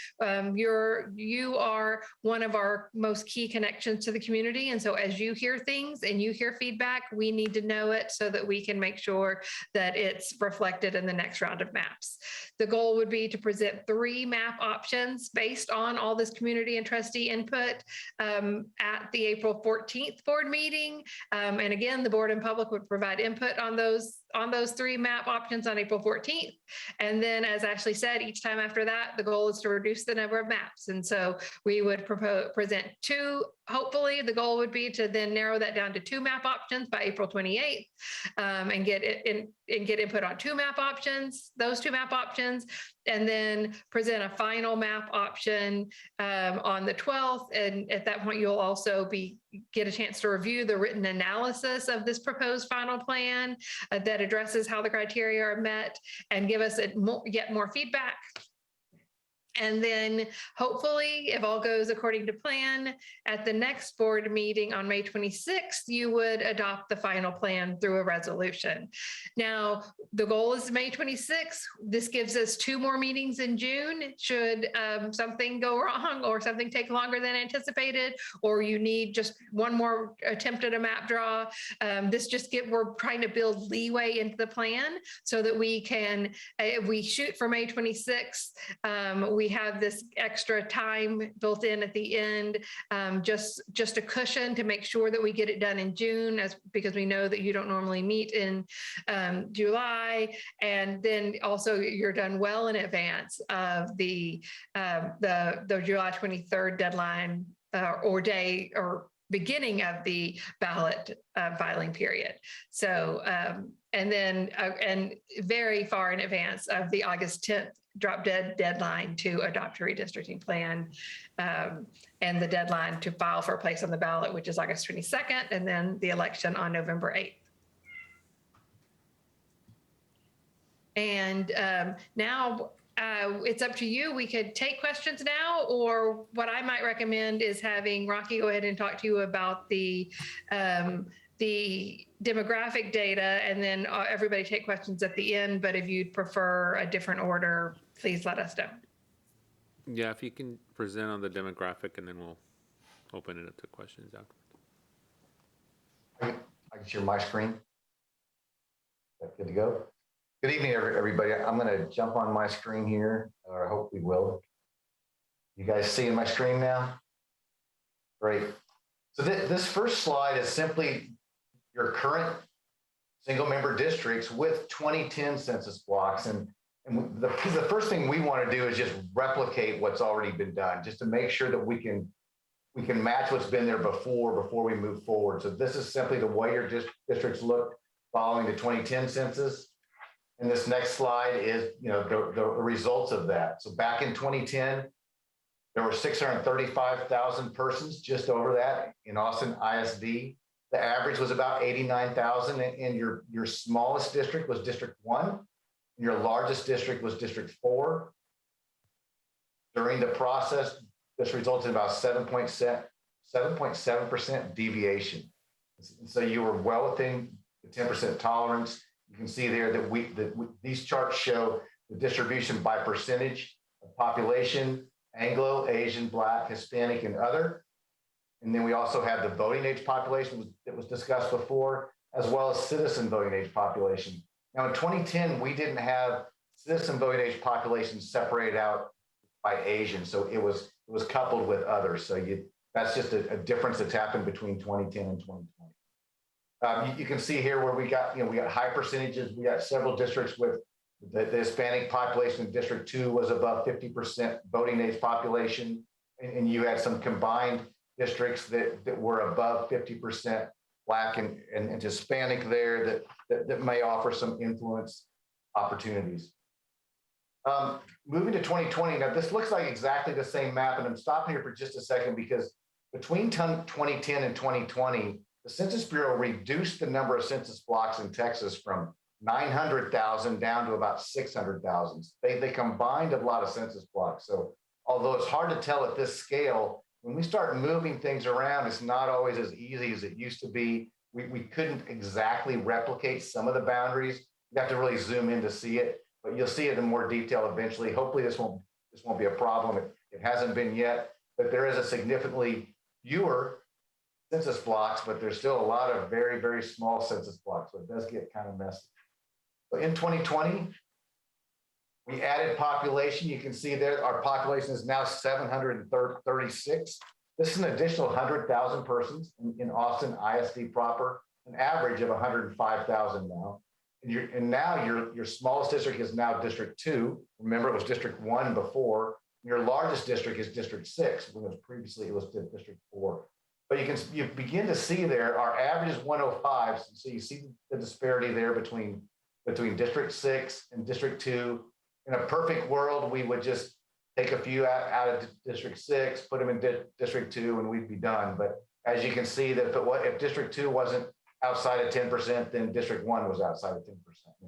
[SPEAKER 1] you are one of our most key connections to the community. And so as you hear things and you hear feedback, we need to know it so that we can make sure that it's reflected in the next round of maps. The goal would be to present 3 map options based on all this community and trustee input at the April 14th board meeting. And again, the board and public would provide input on those 3 map options on April 14th. And then, as Ashley said, each time after that, the goal is to reduce the number of maps. And so we would present 2. Hopefully, the goal would be to then narrow that down to 2 map options by April 28th, and get input on 2 map options, those 2 map options, and then present a final map option on the 12th. And at that point, you'll also get a chance to review the written analysis of this proposed final plan that addresses how the criteria are met, and give us yet more feedback. And then hopefully, if all goes according to plan, at the next board meeting on May 26th, you would adopt the final plan through a resolution. Now, the goal is May 26th. This gives us 2 more meetings in June. Should something go wrong or something take longer than anticipated, or you need just 1 more attempt at a map draw, we're trying to build leeway into the plan so that we can, if we shoot for May 26th, we have this extra time built in at the end, just a cushion to make sure that we get it done in June, because we know that you don't normally meet in July, and then also you're done well in advance of the July 23rd deadline or day or beginning of the ballot filing period. So, and then and very far in advance of the August 10th drop dead deadline to adopt a redistricting plan, and the deadline to file for a place on the ballot, which is August 22nd, and then the election on November 8th. And now it's up to you. We could take questions now, or what I might recommend is having Rocky go ahead and talk to you about the demographic data, and then everybody take questions at the end. But if you'd prefer a different order, please let us know.
[SPEAKER 15] Yeah, if you can present on the demographic, and then we'll open it up to questions after.
[SPEAKER 13] I can share my screen. That's good to go. Good evening, everybody. I'm going to jump on my screen here, or I hope we will. You guys seeing my screen now? Great. So this first slide is simply your current single-member districts with 2010 census blocks. And the first thing we want to do is just replicate what's already been done, just to make sure that we can match what's been there before we move forward. So this is simply the way your districts looked following the 2010 census. And this next slide is, the results of that. So back in 2010, there were 635,000 persons, just over that, in Austin ISD. The average was about 89,000, and your smallest district was District 1, and your largest district was District 4. During the process, this resulted in about 7.7% deviation. So you were well within the 10% tolerance. You can see there that these charts show the distribution by percentage of population: Anglo, Asian, Black, Hispanic, and other. And then we also have the voting age population that was discussed before, as well as citizen voting age population. Now in 2010, we didn't have citizen voting age population separated out by Asian, so it was coupled with others. So that's just a difference that's happened between 2010 and 2020. You can see here where we got high percentages. We got several districts with the Hispanic population in District 2 was above 50% voting age population. And you had some combined districts that were above 50% Black and Hispanic there that may offer some influence opportunities. Moving to 2020, now this looks like exactly the same map, and I'm stopping here for just a second because between 2010 and 2020, the Census Bureau reduced the number of census blocks in Texas from 900,000 down to about 600,000. They combined a lot of census blocks. So although it's hard to tell at this scale, when we start moving things around, it's not always as easy as it used to be. We couldn't exactly replicate some of the boundaries. You have to really zoom in to see it, but you'll see it in more detail eventually. Hopefully this won't be a problem. It hasn't been yet, but there is a significantly fewer census blocks, but there's still a lot of very, very small census blocks. So it does get kind of messy. But in 2020, we added population. You can see there our population is now 736. This is an additional 100,000 persons in Austin ISD proper, an average of 105,000 now. And now your smallest district is now District 2. Remember, it was District 1 before. Your largest district is District 6, when previously it was District 4. But you begin to see there, our average is 105. So you see the disparity there between District 6 and District 2. In a perfect world, we would just take a few out of District 6, put them in District 2, and we'd be done. But as you can see, that if District 2 wasn't outside of 10%, then District 1 was outside of 10%.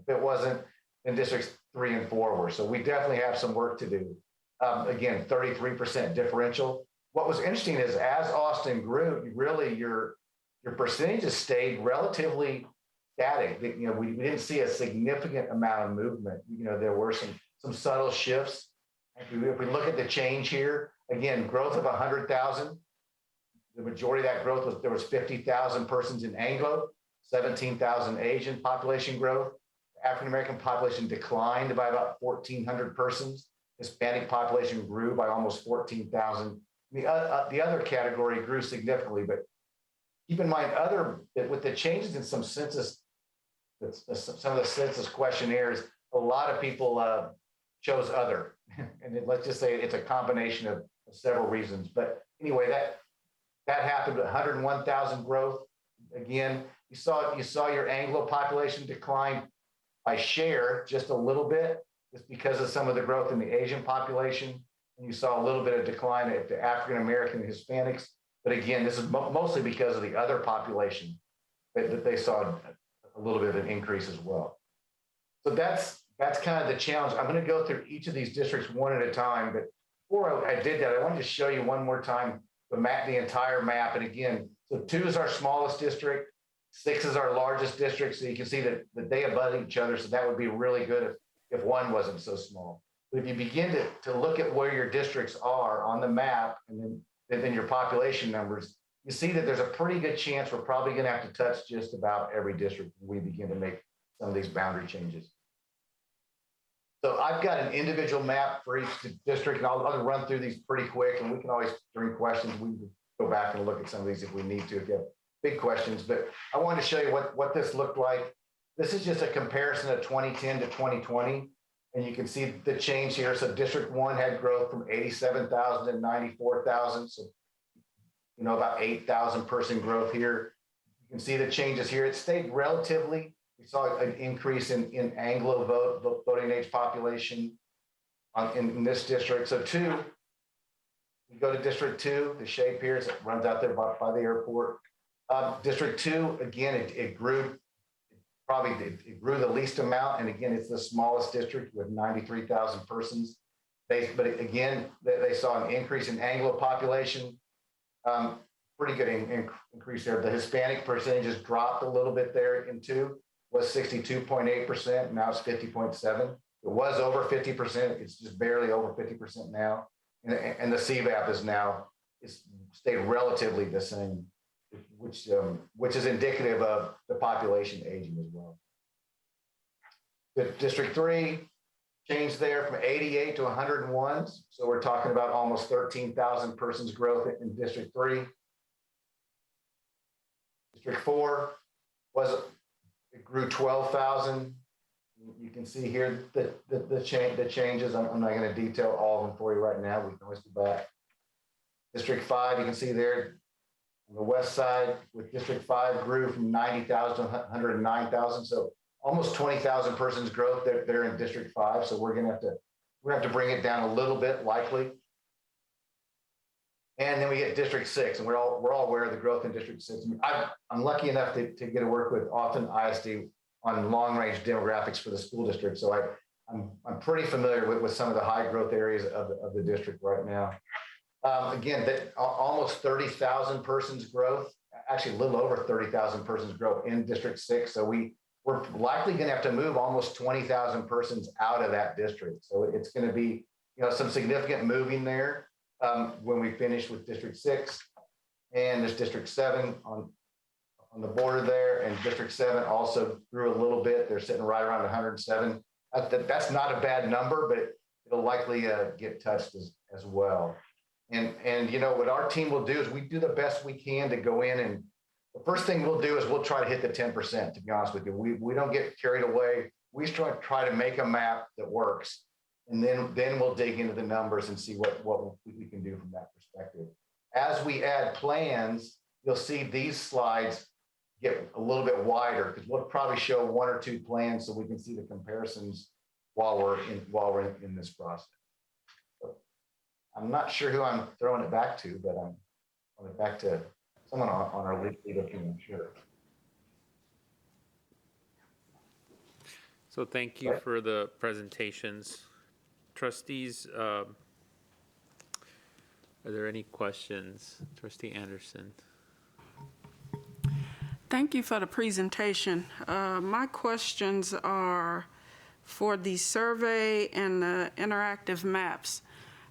[SPEAKER 13] If it wasn't, then Districts 3 and 4 were. So we definitely have some work to do. Again, 33% differential. What was interesting is as Austin grew, really your percentages stayed relatively static. We didn't see a significant amount of movement. There were some subtle shifts. If we look at the change here, again, growth of 100,000. The majority of that growth there was 50,000 persons in Anglo, 17,000 Asian population growth. African American population declined by about 1,400 persons. Hispanic population grew by almost 14,000. The other category grew significantly, but keep in mind with the changes in some of the census questionnaires, a lot of people chose other. And let's just say it's a combination of several reasons. But anyway, that happened with 101,000 growth. Again, you saw your Anglo population decline by share just a little bit, just because of some of the growth in the Asian population. And you saw a little bit of decline at the African American and Hispanics. But again, this is mostly because of the other population that they saw a little bit of an increase as well. So that's kind of the challenge. I'm going to go through each of these districts one at a time. But before I did that, I wanted to show you one more time the entire map. And again, so 2 is our smallest district, 6 is our largest district. So you can see that they abut each other. So that would be really good if one wasn't so small. But if you begin to look at where your districts are on the map and then your population numbers, you see that there's a pretty good chance we're probably going to have to touch just about every district when we begin to make some of these boundary changes. So I've got an individual map for each district, and I'll run through these pretty quick, and we can always, during questions, we can go back and look at some of these if we need to, if you have big questions. But I wanted to show you what this looked like. This is just a comparison of 2010 to 2020. And you can see the change here. So District 1 had growth from 87,000 to 94,000. So, about 8,000 person growth here. You can see the changes here. It stayed relatively. We saw an increase in Anglo voting age population in this district. So 2, we go to District 2, the shape here, it runs out there by the airport. District 2, again, it grew. It grew the least amount, and again, it's the smallest district with 93,000 persons. But again, they saw an increase in Anglo population, pretty good increase there. The Hispanic percentages dropped a little bit there in 2, was 62.8%, now it's 50.7. It was over 50%, it's just barely over 50% now. And the CVAP is stayed relatively the same, which is indicative of the population aging as well. The District 3 changed there from 88 to 101. So we're talking about almost 13,000 persons growth in District 3. District 4 it grew 12,000. You can see here the changes. I'm not going to detail all of them for you right now. We can always go back. District 5, you can see there on the west side with District 5 grew from 90,000 to 109,000. So almost 20,000 persons growth there in District 5. So we're going to have to bring it down a little bit, likely. And then we get District 6, and we're all aware of the growth in District 6. I'm lucky enough to get to work with Austin ISD on long-range demographics for the school district. So I'm pretty familiar with some of the high growth areas of the district right now. Again, almost 30,000 persons growth, actually a little over 30,000 persons growth in District 6. So we're likely going to have to move almost 20,000 persons out of that district. So it's going to be, some significant moving there when we finish with District 6. And there's District 7 on the border there, and District 7 also grew a little bit. They're sitting right around 107. That's not a bad number, but it'll likely get touched as well. And what our team will do is we do the best we can to go in, and the first thing we'll do is we'll try to hit the 10%, to be honest with you. We don't get carried away. We try to make a map that works, and then we'll dig into the numbers and see what we can do from that perspective. As we add plans, you'll see these slides get a little bit wider because we'll probably show 1 or 2 plans so we can see the comparisons while we're in this process. So I'm not sure who I'm throwing it back to, but I'm throwing it back to someone on our legal team, I'm sure.
[SPEAKER 15] So thank you for the presentations. Trustees, are there any questions? Trustee Anderson.
[SPEAKER 16] Thank you for the presentation. My questions are for the survey and the interactive maps.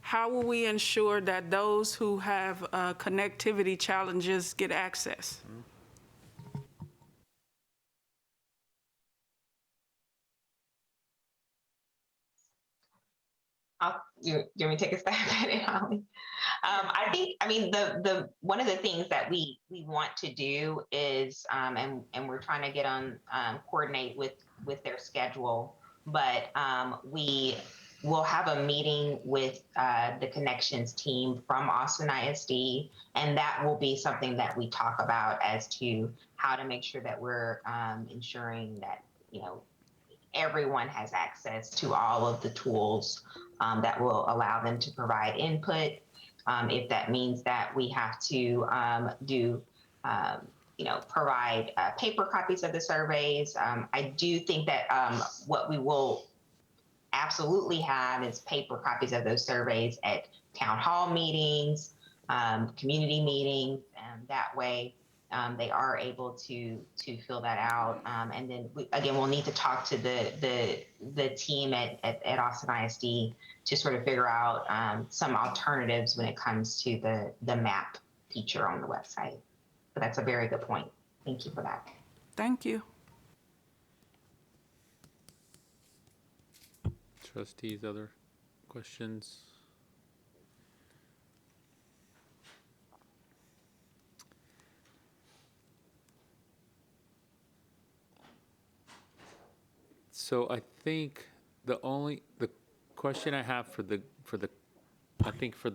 [SPEAKER 16] How will we ensure that those who have connectivity challenges get access?
[SPEAKER 21] You want me to take a stab at it, Holly? The one of the things that we want to do is, and we're trying to get on coordinate with their schedule, but we will have a meeting with the connections team from Austin ISD, and that will be something that we talk about as to how to make sure that we're ensuring that everyone has access to all of the tools that will allow them to provide input. If that means that we have to provide paper copies of the surveys. I do think that what we will absolutely have is paper copies of those surveys at town hall meetings, community meetings, and that way they are able to fill that out. And then we'll need to talk to the team at Austin ISD to sort of figure out some alternatives when it comes to the map feature on the website. But that's a very good point. Thank you for that.
[SPEAKER 16] Thank you.
[SPEAKER 15] Trustees, other questions? So I think the question I have for the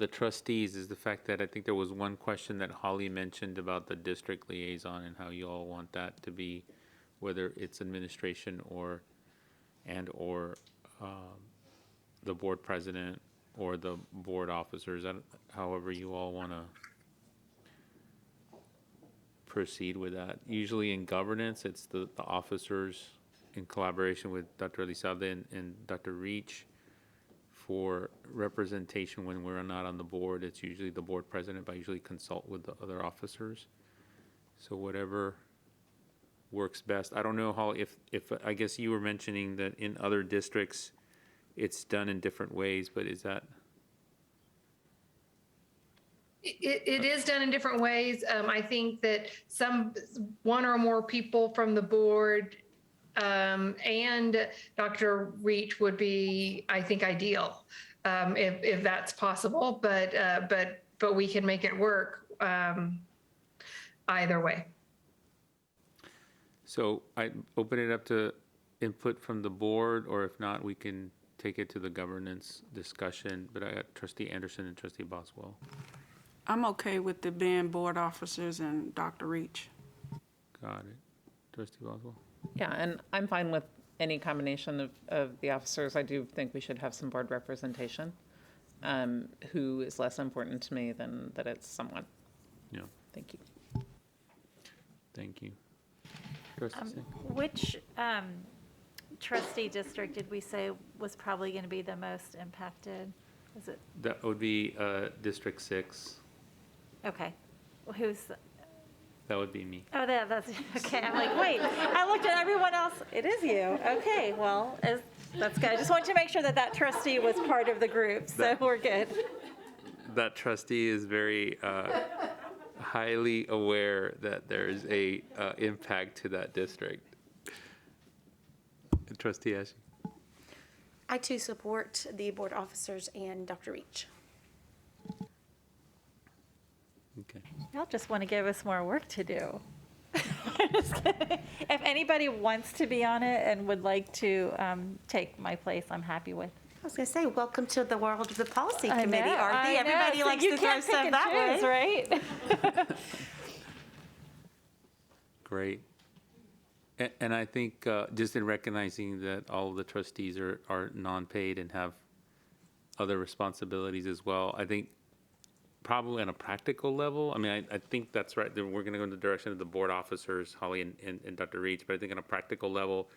[SPEAKER 15] trustees is the fact that I think there was one question that Holly mentioned about the district liaison and how you all want that to be, whether it's administration or the board president or the board officers, however you all want to proceed with that. Usually in governance, it's the officers in collaboration with Dr. Elizalde and Dr. Reach. For representation when we're not on the board, it's usually the board president, but I usually consult with the other officers. So whatever works best. I don't know how, if I guess you were mentioning that in other districts, it's done in different ways, but is that?
[SPEAKER 1] It is done in different ways. I think that one or more people from the board and Dr. Reach would be, I think, ideal if that's possible. But we can make it work either way.
[SPEAKER 15] So I open it up to input from the board, or if not, we can take it to the governance discussion. But I got Trustee Anderson and Trustee Boswell.
[SPEAKER 16] I'm okay with it being board officers and Dr. Reach.
[SPEAKER 15] Got it. Trustee Boswell?
[SPEAKER 3] Yeah, and I'm fine with any combination of the officers. I do think we should have some board representation, who is less important to me than that it's someone.
[SPEAKER 15] Yeah.
[SPEAKER 3] Thank you.
[SPEAKER 15] Thank you. Trustee Singh?
[SPEAKER 4] Which trustee district did we say was probably going to be the most impacted? Is it?
[SPEAKER 15] That would be District 6.
[SPEAKER 4] Okay. Well, who's?
[SPEAKER 15] That would be me.
[SPEAKER 4] Oh, that's okay. I'm like, wait. I looked at everyone else. It is you. Okay. Well, that's good. I just wanted to make sure that trustee was part of the group, so we're good.
[SPEAKER 15] That trustee is very highly aware that there's a impact to that district. Trustee Ashley?
[SPEAKER 9] I too support the board officers and Dr. Reach.
[SPEAKER 15] Okay.
[SPEAKER 4] Y'all just want to give us more work to do. Just kidding. If anybody wants to be on it and would like to take my place, I'm happy with.
[SPEAKER 9] I was going to say, welcome to the world of the policy
[SPEAKER 4] I
[SPEAKER 9] committee,
[SPEAKER 4] know,
[SPEAKER 9] Arthie.
[SPEAKER 4] I know.
[SPEAKER 9] Everybody
[SPEAKER 4] So
[SPEAKER 9] likes
[SPEAKER 4] you
[SPEAKER 9] to throw
[SPEAKER 4] can't pick
[SPEAKER 9] stuff
[SPEAKER 4] and
[SPEAKER 9] that
[SPEAKER 4] choose,
[SPEAKER 9] way.
[SPEAKER 4] right?
[SPEAKER 15] Great. And I think just in recognizing that all of the trustees are non-paid and have other responsibilities as well, I think probably on a practical level, I mean, I think that's right. We're going to go in the direction of the board officers, Holly and Dr. Reach, but I think on a practical level,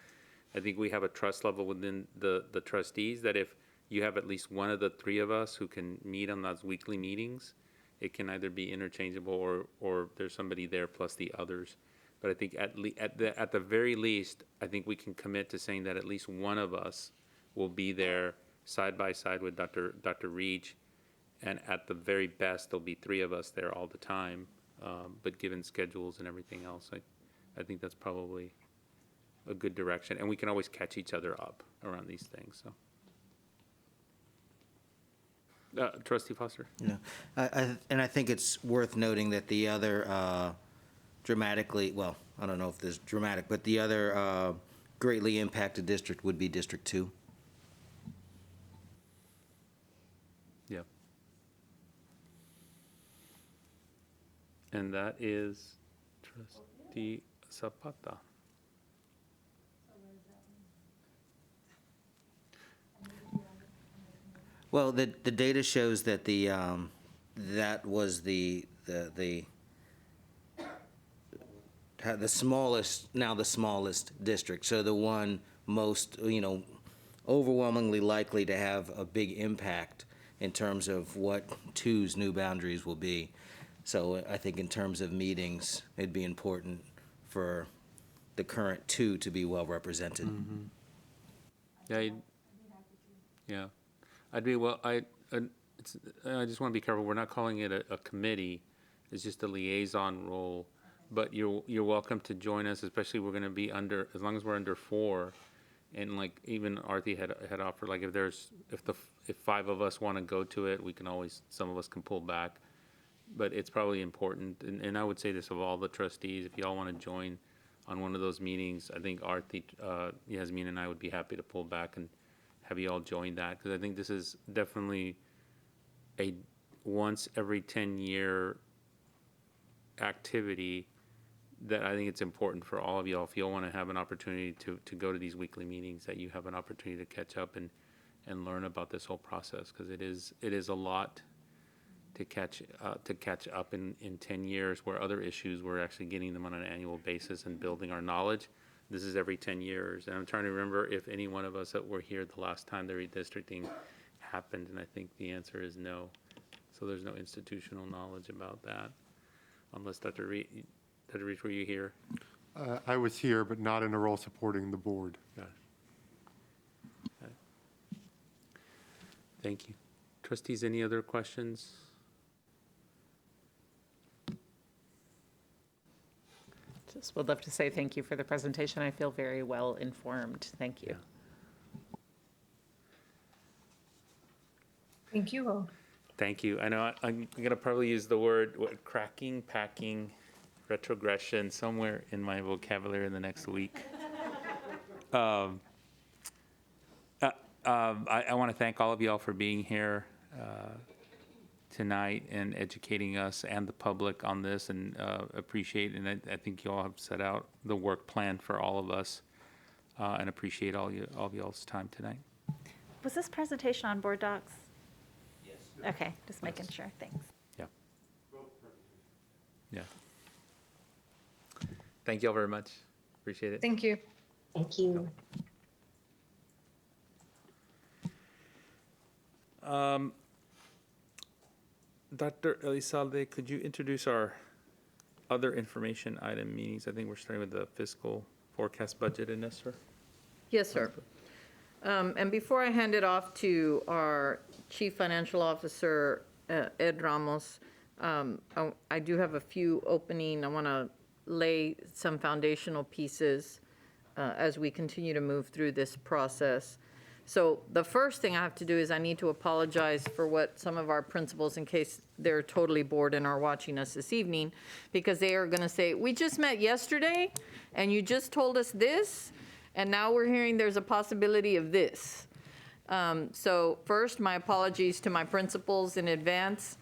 [SPEAKER 15] I think we have a trust level within the trustees that if you have at least one of the three of us who can meet on those weekly meetings, it can either be interchangeable or there's somebody there plus the others. But I think at the very least, I think we can commit to saying that at least one of us will be there side by side with Dr. Reach. And at the very best, there'll be three of us there all the time. But given schedules and everything else, I think that's probably a good direction. And we can always catch each other up around these things. So, Trustee Foster?
[SPEAKER 20] Yeah, I think it's worth noting that the other dramatically, well, I don't know if this is dramatic, but the other greatly impacted district would be District 2.
[SPEAKER 15] Yeah. And that is Trustee Zapata.
[SPEAKER 20] Well, the data shows that that was the smallest, now the smallest district. So the one most, overwhelmingly likely to have a big impact in terms of what 2's new boundaries will be. So I think in terms of meetings, it'd be important for the current 2 to be well represented.
[SPEAKER 15] Mm-hmm. Yeah, I'd be I just want to be careful. We're not calling it a committee. It's just a liaison role. But you're welcome to join us, especially we're going to be under, as long as we're under 4, and like even Arthi had offered, like if 5 of us want to go to it, we can always, some of us can pull back. But it's probably important, and I would say this of all the trustees, if y'all want to join on one of those meetings, I think Arthi, Yasmin, and I would be happy to pull back and have you all join that, because I think this is definitely a once every 10-year activity that I think it's important for all of y'all, if y'all want to have an opportunity to go to these weekly meetings, that you have an opportunity to catch up and learn about this whole process, because it is a lot to catch up in 10 years, where other issues we're actually getting them on an annual basis and building our knowledge. This is every 10 years. And I'm trying to remember if any one of us that were here the last time the redistricting happened, and I think the answer is no. So there's no institutional knowledge about that. Unless Dr. Reed, were you here?
[SPEAKER 6] I was here, but not in a role supporting the board.
[SPEAKER 15] Got it. Thank you. Trustees, any other questions?
[SPEAKER 3] Just would love to say thank you for the presentation. I feel very well informed. Thank you.
[SPEAKER 1] Thank you all.
[SPEAKER 15] Thank you. I know I'm going to probably use the word cracking, packing, retrogression somewhere in my vocabulary in the next week. I want to thank all of y'all for being here tonight and educating us and the public on this, and appreciate, and I think you all have set out the work plan for all of us, and appreciate all of y'all's time tonight.
[SPEAKER 4] Was this presentation on board docs? Yes. Okay, just making sure, thanks.
[SPEAKER 15] Yeah. Yeah. Thank y'all very much. Appreciate it.
[SPEAKER 1] Thank you.
[SPEAKER 21] Thank you.
[SPEAKER 15] Dr. Elizalde, could you introduce our other information item meetings? I think we're starting with the fiscal forecast budget in this, sir.
[SPEAKER 26] Yes, sir. And before I hand it off to our Chief Financial Officer, Ed Ramos, I do have a few opening. I want to lay some foundational pieces as we continue to move through this process. So the first thing I have to do is I need to apologize for what some of our principals, in case they're totally bored and are watching us this evening, because they are going to say, we just met yesterday and you just told us this, and now we're hearing there's a possibility of this. So first, my apologies to my principals in advance.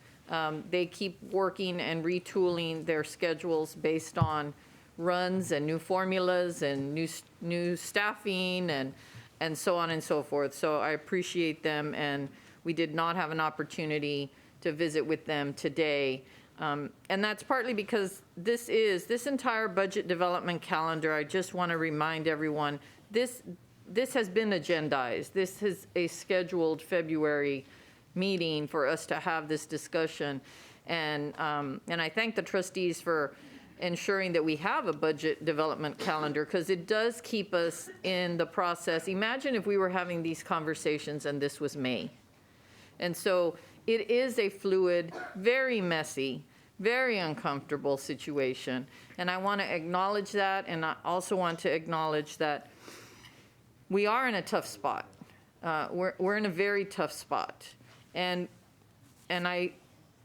[SPEAKER 26] They keep working and retooling their schedules based on runs and new formulas and new staffing and so on and so forth. So I appreciate them, and we did not have an opportunity to visit with them today. And that's partly because this entire budget development calendar, I just want to remind everyone, this has been agendized. This is a scheduled February meeting for us to have this discussion. And I thank the trustees for ensuring that we have a budget development calendar, because it does keep us in the process. Imagine if we were having these conversations and this was May. And so it is a fluid, very messy, very uncomfortable situation. And I want to acknowledge that, and I also want to acknowledge that we are in a tough spot. We're in a very tough spot. And I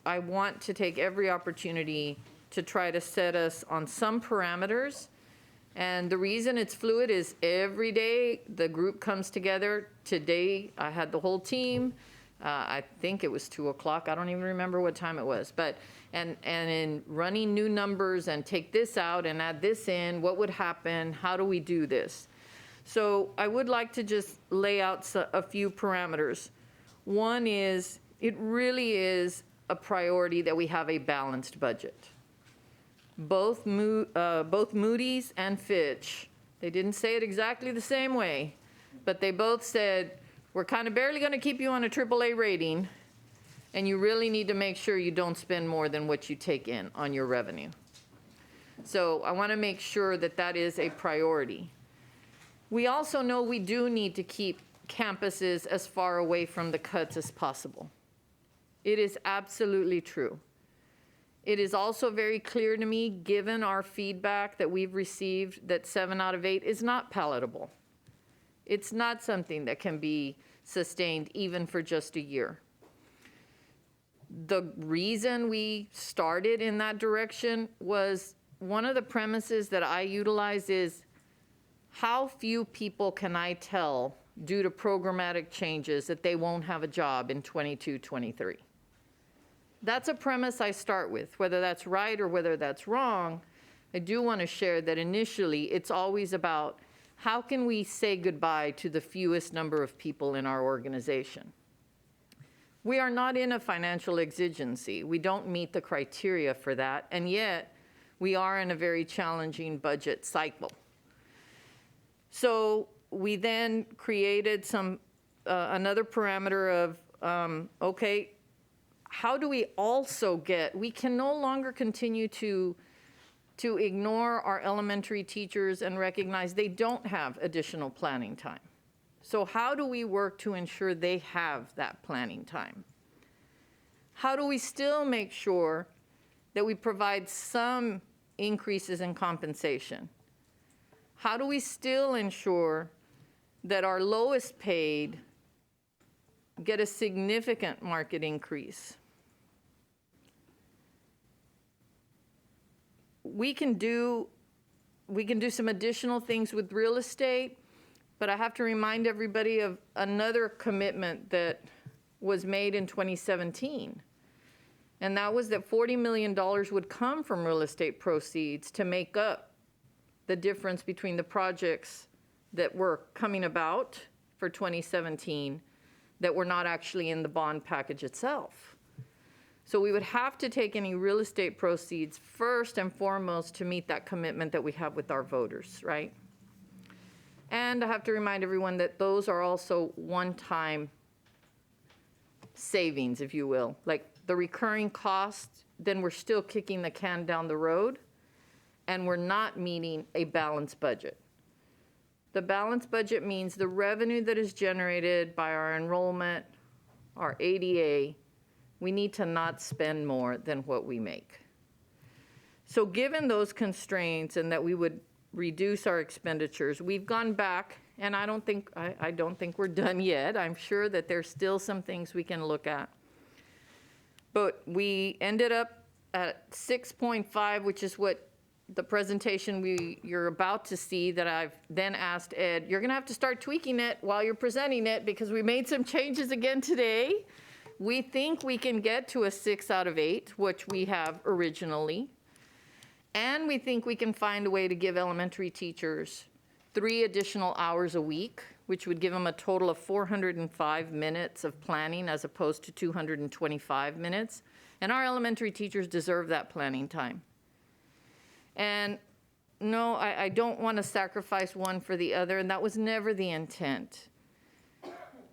[SPEAKER 26] want to take every opportunity to try to set us on some parameters. And the reason it's fluid is every day the group comes together. Today I had the whole team. I think it was 2 o'clock. I don't even remember what time it was. But and in running new numbers and take this out and add this in, what would happen? How do we do this? So I would like to just lay out a few parameters. One is, it really is a priority that we have a balanced budget. Both Moody's and Fitch, they didn't say it exactly the same way, but they both said, we're kind of barely going to keep you on a AAA rating, and you really need to make sure you don't spend more than what you take in on your revenue. So I want to make sure that that is a priority. We also know we do need to keep campuses as far away from the cuts as possible. It is absolutely true. It is also very clear to me, given our feedback that we've received, that 7 out of 8 is not palatable. It's not something that can be sustained even for just a year. The reason we started in that direction was, one of the premises that I utilize is, how few people can I tell due to programmatic changes that they won't have a job in 22, 23? That's a premise I start with. Whether that's right or whether that's wrong, I do want to share that initially it's always about, how can we say goodbye to the fewest number of people in our organization? We are not in a financial exigency. We don't meet the criteria for that, and yet we are in a very challenging budget cycle. So we then created another parameter of, okay, how do we also we can no longer continue to ignore our elementary teachers and recognize they don't have additional planning time. So how do we work to ensure they have that planning time? How do we still make sure that we provide some increases in compensation? How do we still ensure that our lowest paid get a significant market increase?
[SPEAKER 14] we can do some additional things with real estate, but I have to remind everybody of another commitment that was made in 2017. And that was that $40 million would come from real estate proceeds to make up the difference between the projects that were coming about for 2017 that were not actually in the bond package itself. So we would have to take any real estate proceeds first and foremost to meet that commitment that we have with our voters, right? And I have to remind everyone that those are also one-time savings, if you will. Like the recurring costs, then we're still kicking the can down the road, and we're not meeting a balanced budget. The balanced budget means the revenue that is generated by our enrollment, our ADA, we need to not spend more than what we make. So given those constraints and that we would reduce our expenditures, we've gone back, and I don't think we're done yet. I'm sure that there's still some things we can look at. But we ended up at 6.5, which is what the presentation you're about to see that I've then asked Ed, you're gonna have to start tweaking it while you're presenting it because we made some changes again today. We think we can get to a 6 out of 8, which we have originally. And we think we can find a way to give elementary teachers 3 additional hours a week, which would give them a total of 405 minutes of planning as opposed to 225 minutes. And our elementary teachers deserve that planning time. And no, I don't want to sacrifice one for the other, and that was never the intent.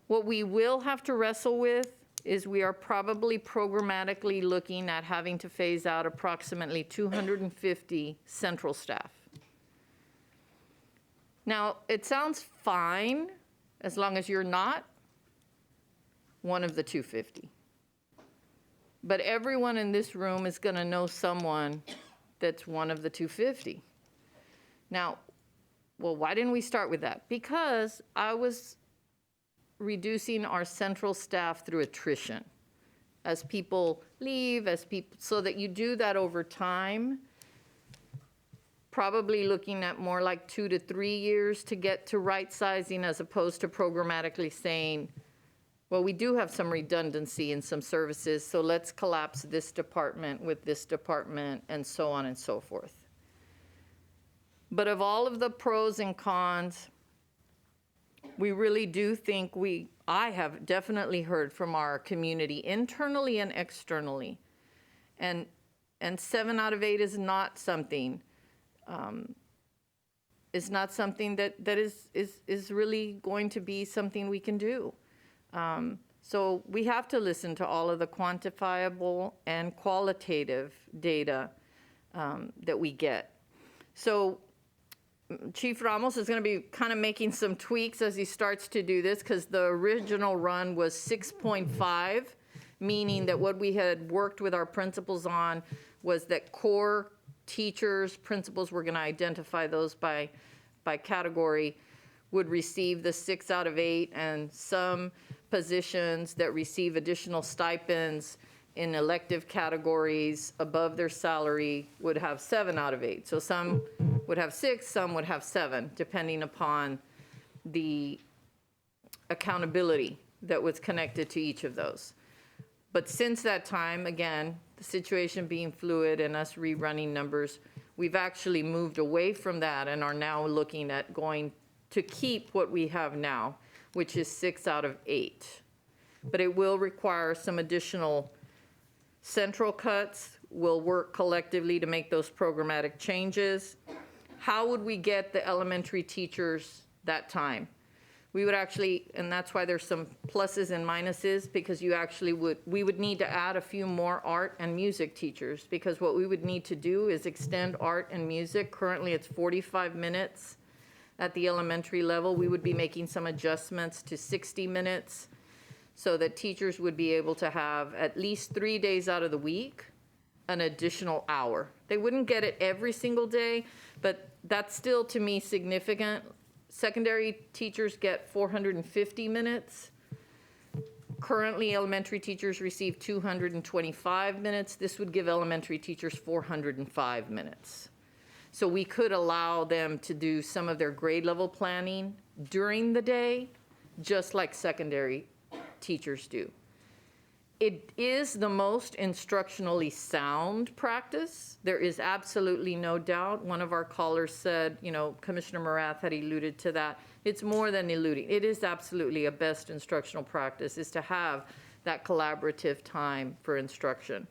[SPEAKER 14] What we will have to wrestle with is we are probably programmatically looking at having to phase out approximately 250 central staff. Now, it sounds fine as long as you're not one of the 250. But everyone in this room is going to know someone that's one of the 250. Now, well, why didn't we start with that? Because I was reducing our central staff through attrition. As people leave, so that you do that over time, probably looking at more like 2 to 3 years to get to right sizing as opposed to programmatically saying, well, we do have some redundancy in some services, so let's collapse this department with this department and so on and so forth. But of all of the pros and cons, we really do think I have definitely heard from our community internally and externally. And 7 out of 8 is not something, that is really going to be something we can do. So we have to listen to all of the quantifiable and qualitative data that we get. So Chief Ramos is going to be kind of making some tweaks as he starts to do this because the original run was 6.5, meaning that what we had worked with our principals on was that core teachers, principals, we're going to identify those by category, would receive the 6 out of 8, and some positions that receive additional stipends in elective categories above their salary would have 7 out of 8. So some would have 6, some would have 7, depending upon the accountability that was connected to each of those. But since that time, again, the situation being fluid and us rerunning numbers, we've actually moved away from that and are now looking at going to keep what we have now, which is 6 out of 8. But it will require some additional central cuts. We'll work collectively to make those programmatic changes. How would we get the elementary teachers that time? We would actually, and that's why there's some pluses and minuses, because we would need to add a few more art and music teachers, because what we would need to do is extend art and music. Currently it's 45 minutes at the elementary level. We would be making some adjustments to 60 minutes so that teachers would be able to have at least 3 days out of the week an additional hour. They wouldn't get it every single day, but that's still, to me, significant. Secondary teachers get 450 minutes. Currently, elementary teachers receive 225 minutes. This would give elementary teachers 405 minutes. So we could allow them to do some of their grade level planning during the day, just like secondary teachers do. It is the most instructionally sound practice. There is absolutely no doubt. One of our callers said, you know, Commissioner Morath had alluded to that. It's more than alluding. It is absolutely a best instructional practice, is to have that collaborative time for instruction.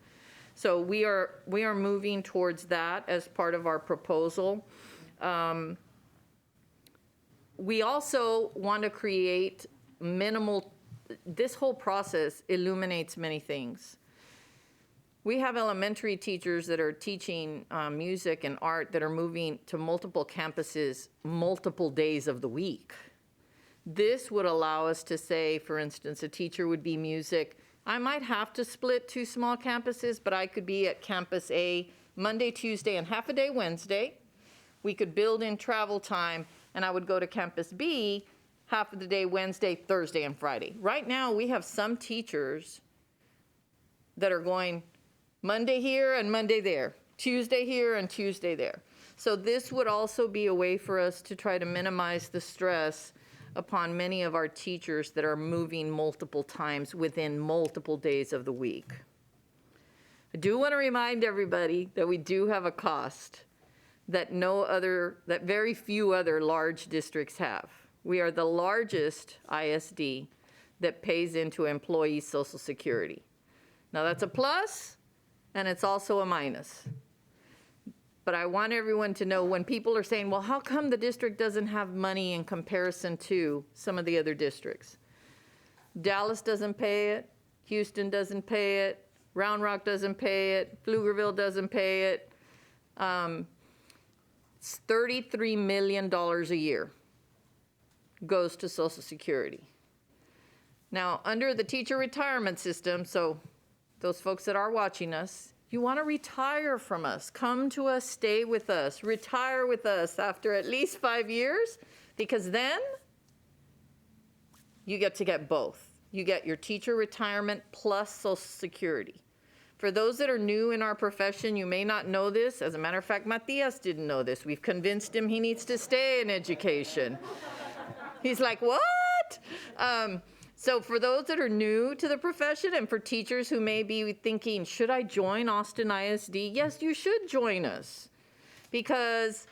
[SPEAKER 14] So we are moving towards that as part of our proposal. We also want to create minimal. This whole process illuminates many things. We have elementary teachers that are teaching music and art that are moving to multiple campuses multiple days of the week. This would allow us to say, for instance, a teacher would be music. I might have to split 2 small campuses, but I could be at campus A Monday, Tuesday, and half a day Wednesday. We could build in travel time, and I would go to campus B half of the day Wednesday, Thursday, and Friday. Right now, we have some teachers that are going Monday here and Monday there, Tuesday here and Tuesday there. So this would also be a way for us to try to minimize the stress upon many of our teachers that are moving multiple times within multiple days of the week. I do want to remind everybody that we do have a cost that very few other large districts have. We are the largest ISD that pays into employee Social Security. Now that's a plus, and it's also a minus. But I want everyone to know, when people are saying, well, how come the district doesn't have money in comparison to some of the other districts? Dallas doesn't pay it, Houston doesn't pay it, Round Rock doesn't pay it, Pflugerville doesn't pay it. It's $33 million a year goes to Social Security. Now, under the teacher retirement system, so those folks that are watching us, you want to retire from us, come to us, stay with us, retire with us after at least 5 years, because then you get to get both. You get your teacher retirement plus Social Security. For those that are new in our profession, you may not know this. As a matter of fact, Matias didn't know this. We've convinced him he needs to stay in education. He's like, what? So for those that are new to the profession, and for teachers who may be thinking, should I join Austin ISD? Yes, you should join us, because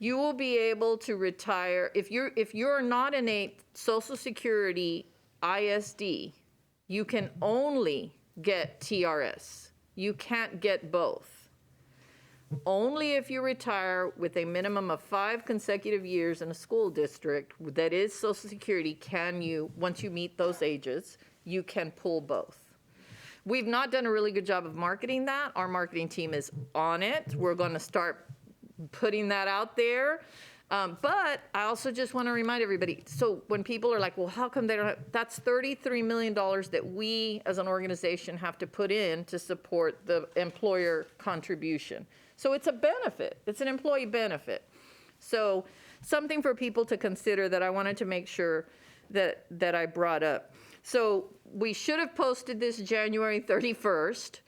[SPEAKER 14] you will be able to retire. If you're not in a Social Security ISD, you can only get TRS. You can't get both. Only if you retire with a minimum of 5 consecutive years in a school district that is Social Security can you, once you meet those ages, you can pull both. We've not done a really good job of marketing that. Our marketing team is on it. We're going to start putting that out there. But I also just want to remind everybody, so when people are like, well, how come they don't have, that's $33 million that we as an organization have to put in to support the employer contribution. So it's a benefit. It's an employee benefit. So something for people to consider that I wanted to make sure that I brought up. So we should have posted this January 31st.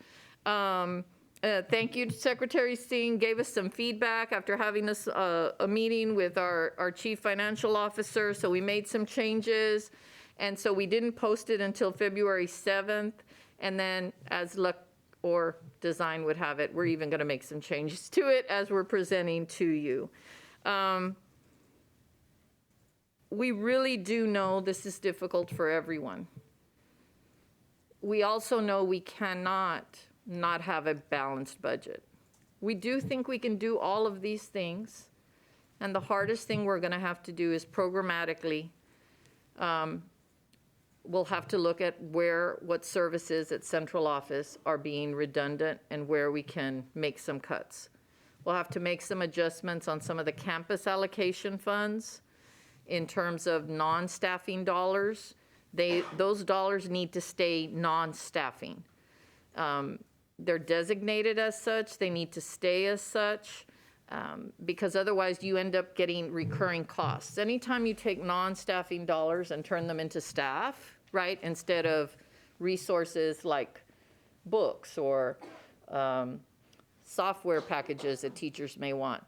[SPEAKER 14] Thank you to Secretary Singh, gave us some feedback after having this, a meeting with our Chief Financial Officer, so we made some changes. And so we didn't post it until February 7th. And then, as luck or design would have it, we're even going to make some changes to it as we're presenting to you. We really do know this is difficult for everyone. We also know we cannot not have a balanced budget. We do think we can do all of these things, and the hardest thing we're going to have to do is programmatically. We'll have to look at what services at central office are being redundant and where we can make some cuts. We'll have to make some adjustments on some of the campus allocation funds in terms of non-staffing dollars. Those dollars need to stay non-staffing. They're designated as such. They need to stay as such, because otherwise you end up getting recurring costs. Anytime you take non-staffing dollars and turn them into staff, right, instead of resources like books or software packages that teachers may want,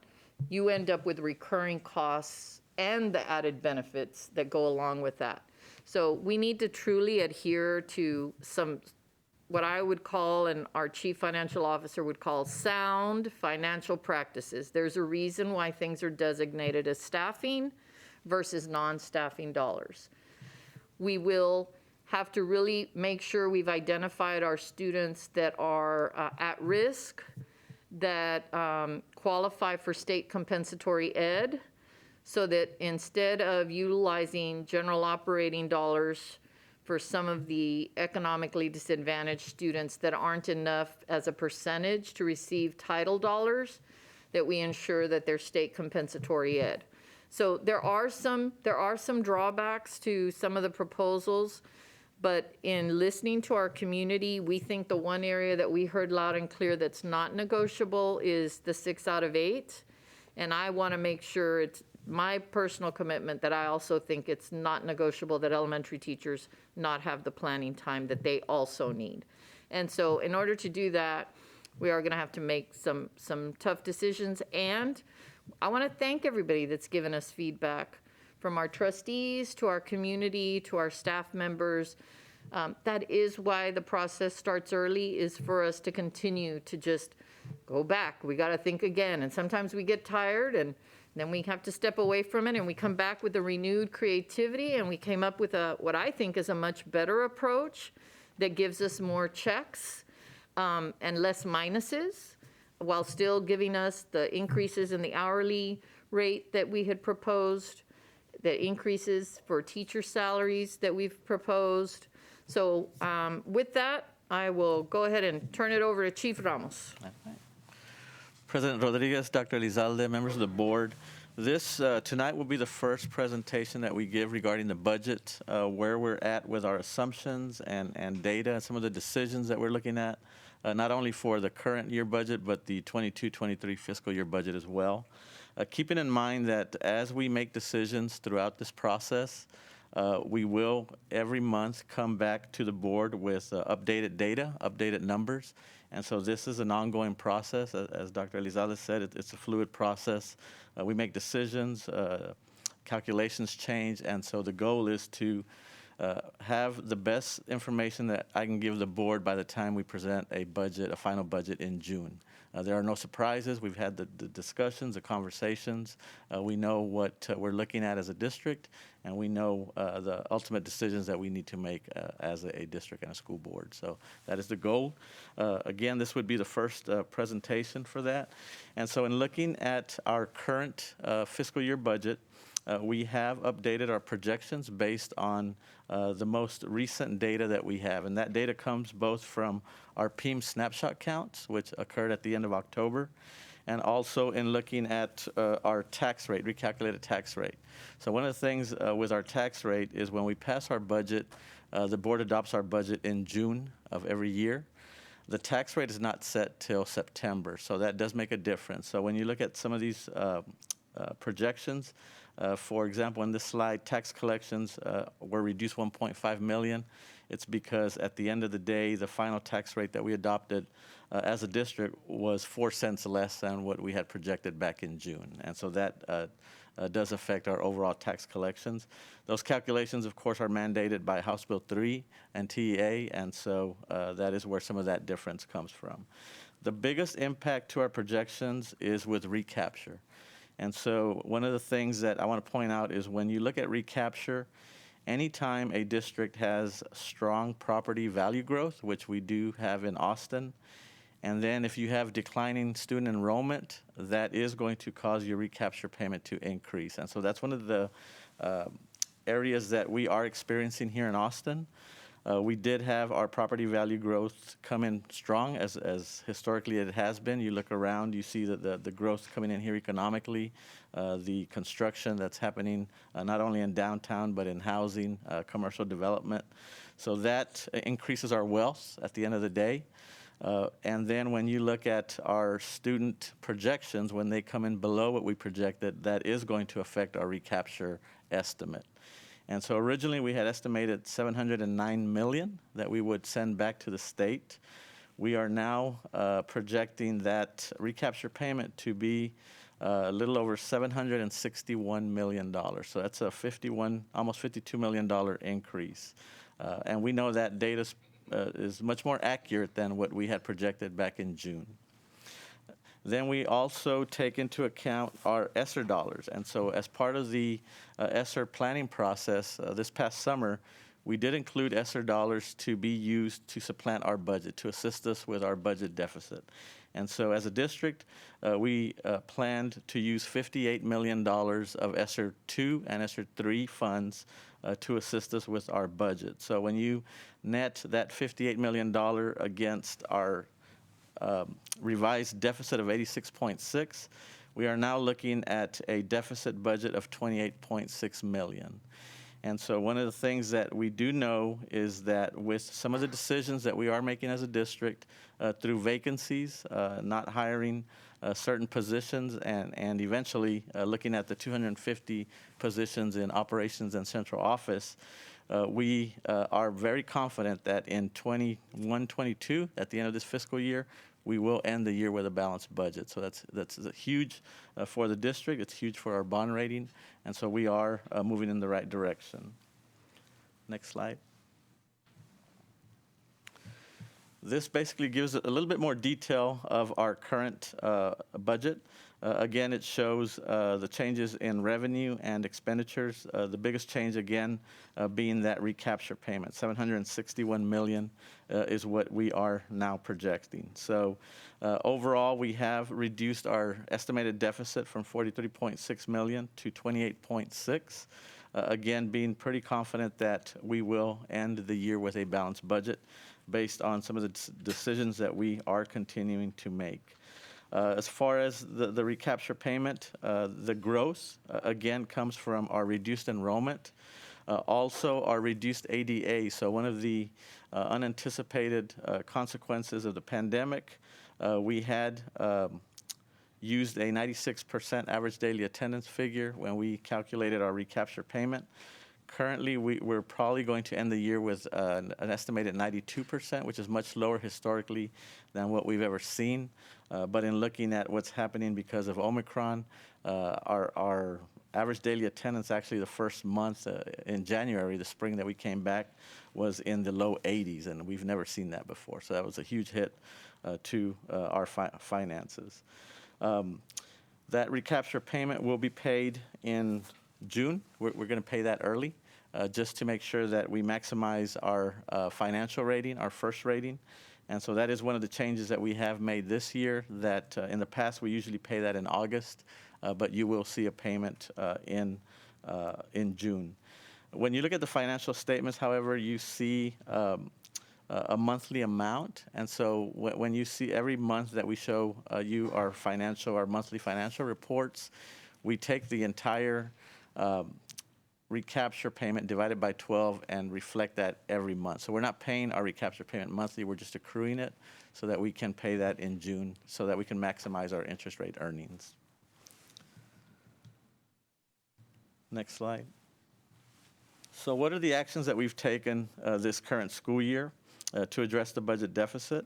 [SPEAKER 14] you end up with recurring costs and the added benefits that go along with that. So we need to truly adhere to some, what I would call, and our chief financial officer would call, sound financial practices. There's a reason why things are designated as staffing versus non-staffing dollars. We will have to really make sure we've identified our students that are at risk, that qualify for state compensatory ed, so that instead of utilizing general operating dollars for some of the economically disadvantaged students that aren't enough as a percentage to receive title dollars, that we ensure that they're state compensatory ed. So there are some drawbacks to some of the proposals, but in listening to our community, we think the one area that we heard loud and clear that's not negotiable is the 6 out of 8. And I want to make sure, it's my personal commitment, that I also think it's not negotiable that elementary teachers not have the planning time that they also need. And so in order to do that, we are going to have to make some tough decisions. And I want to thank everybody that's given us feedback, from our trustees to our community to our staff members. That is why the process starts early, is for us to continue to just go back. We got to think again. And sometimes we get tired, and then we have to step away from it, and we come back with a renewed creativity, and we came up with what I think is a much better approach that gives us more checks and less minuses, while still giving us the increases in the hourly rate that we had proposed, the increases for teacher salaries that we've proposed. So with that, I will go ahead and turn it over to Chief Ramos.
[SPEAKER 17] President Rodriguez, Dr. Elizalde, members of the board, this tonight will be the first presentation that we give regarding the budget, where we're at with our assumptions and data, some of the decisions that we're looking at, not only for the current year budget, but the 22-23 fiscal year budget as well. Keeping in mind that as we make decisions throughout this process, we will every month come back to the board with updated data, updated numbers. And so this is an ongoing process. As Dr. Elizalde said, it's a fluid process. We make decisions, calculations change, and so the goal is to have the best information that I can give the board by the time we present a budget, a final budget in June. There are no surprises. We've had the discussions, the conversations. We know what we're looking at as a district, and we know the ultimate decisions that we need to make as a district and a school board. So that is the goal. Again, this would be the first presentation for that. And so in looking at our current fiscal year budget, we have updated our projections based on the most recent data that we have. And that data comes both from our PEIM snapshot counts, which occurred at the end of October, and also in looking at our tax rate, recalculated tax rate. So one of the things with our tax rate is when we pass our budget, the board adopts our budget in June of every year. The tax rate is not set till September, so that does make a difference. So when you look at some of these projections, for example, in this slide, tax collections were reduced 1.5 million. It's because at the end of the day, the final tax rate that we adopted as a district was 4 cents less than what we had projected back in June. And so that does affect our overall tax collections. Those calculations, of course, are mandated by House Bill 3 and TEA, and so that is where some of that difference comes from. The biggest impact to our projections is with recapture. And so one of the things that I want to point out is when you look at recapture, anytime a district has strong property value growth, which we do have in Austin, and then if you have declining student enrollment, that is going to cause your recapture payment to increase. And so that's one of the areas that we are experiencing here in Austin. We did have our property value growth come in strong, as historically it has been. You look around, you see that the growth coming in here economically, the construction that's happening not only in downtown, but in housing, commercial development. So that increases our wealth at the end of the day. And then when you look at our student projections, when they come in below what we projected, that is going to affect our recapture estimate. And so originally we had estimated $709 million that we would send back to the state. We are now projecting that recapture payment to be a little over $761 million. So that's a almost $52 million increase. And we know that data is much more accurate than what we had projected back in June. Then we also take into account our ESSER dollars. And so as part of the ESSER planning process this past summer, we did include ESSER dollars to be used to supplant our budget, to assist us with our budget deficit. And so as a district, we planned to use $58 million of ESSER 2 and ESSER 3 funds to assist us with our budget. So when you net that $58 million against our revised deficit of 86.6, we are now looking at a deficit budget of 28.6 million. And so one of the things that we do know is that with some of the decisions that we are making as a district through vacancies, not hiring certain positions, and eventually looking at the 250 positions in operations and central office, we are very confident that in 21-22, at the end of this fiscal year, we will end the year with a balanced budget. So that's huge for the district. It's huge for our bond rating. And so we are moving in the right direction. Next slide. This basically gives a little bit more detail of our current budget. Again, it shows the changes in revenue and expenditures. The biggest change, again, being that recapture payment. $761 million is what we are now projecting. So overall, we have reduced our estimated deficit from $43.6 million to $28.6. Again, being pretty confident that we will end the year with a balanced budget based on some of the decisions that we are continuing to make. As far as the recapture payment, the gross, again, comes from our reduced enrollment, also our reduced ADA. So one of the unanticipated consequences of the pandemic, we had used a 96% average daily attendance figure when we calculated our recapture payment. Currently, we're probably going to end the year with an estimated 92%, which is much lower historically than what we've ever seen. But in looking at what's happening because of Omicron, our average daily attendance, actually the first month in January, the spring that we came back, was in the low 80s, and we've never seen that before. So that was a huge hit to our finances. That recapture payment will be paid in June. We're going to pay that early just to make sure that we maximize our financial rating, our first rating. And so that is one of the changes that we have made this year, that in the past we usually pay that in August, but you will see a payment in June. When you look at the financial statements, however, you see a monthly amount. And so when you see every month that we show you our monthly financial reports, we take the entire recapture payment divided by 12 and reflect that every month. So we're not paying our recapture payment monthly, we're just accruing it so that we can pay that in June so that we can maximize our interest rate earnings. Next slide. So what are the actions that we've taken this current school year to address the budget deficit?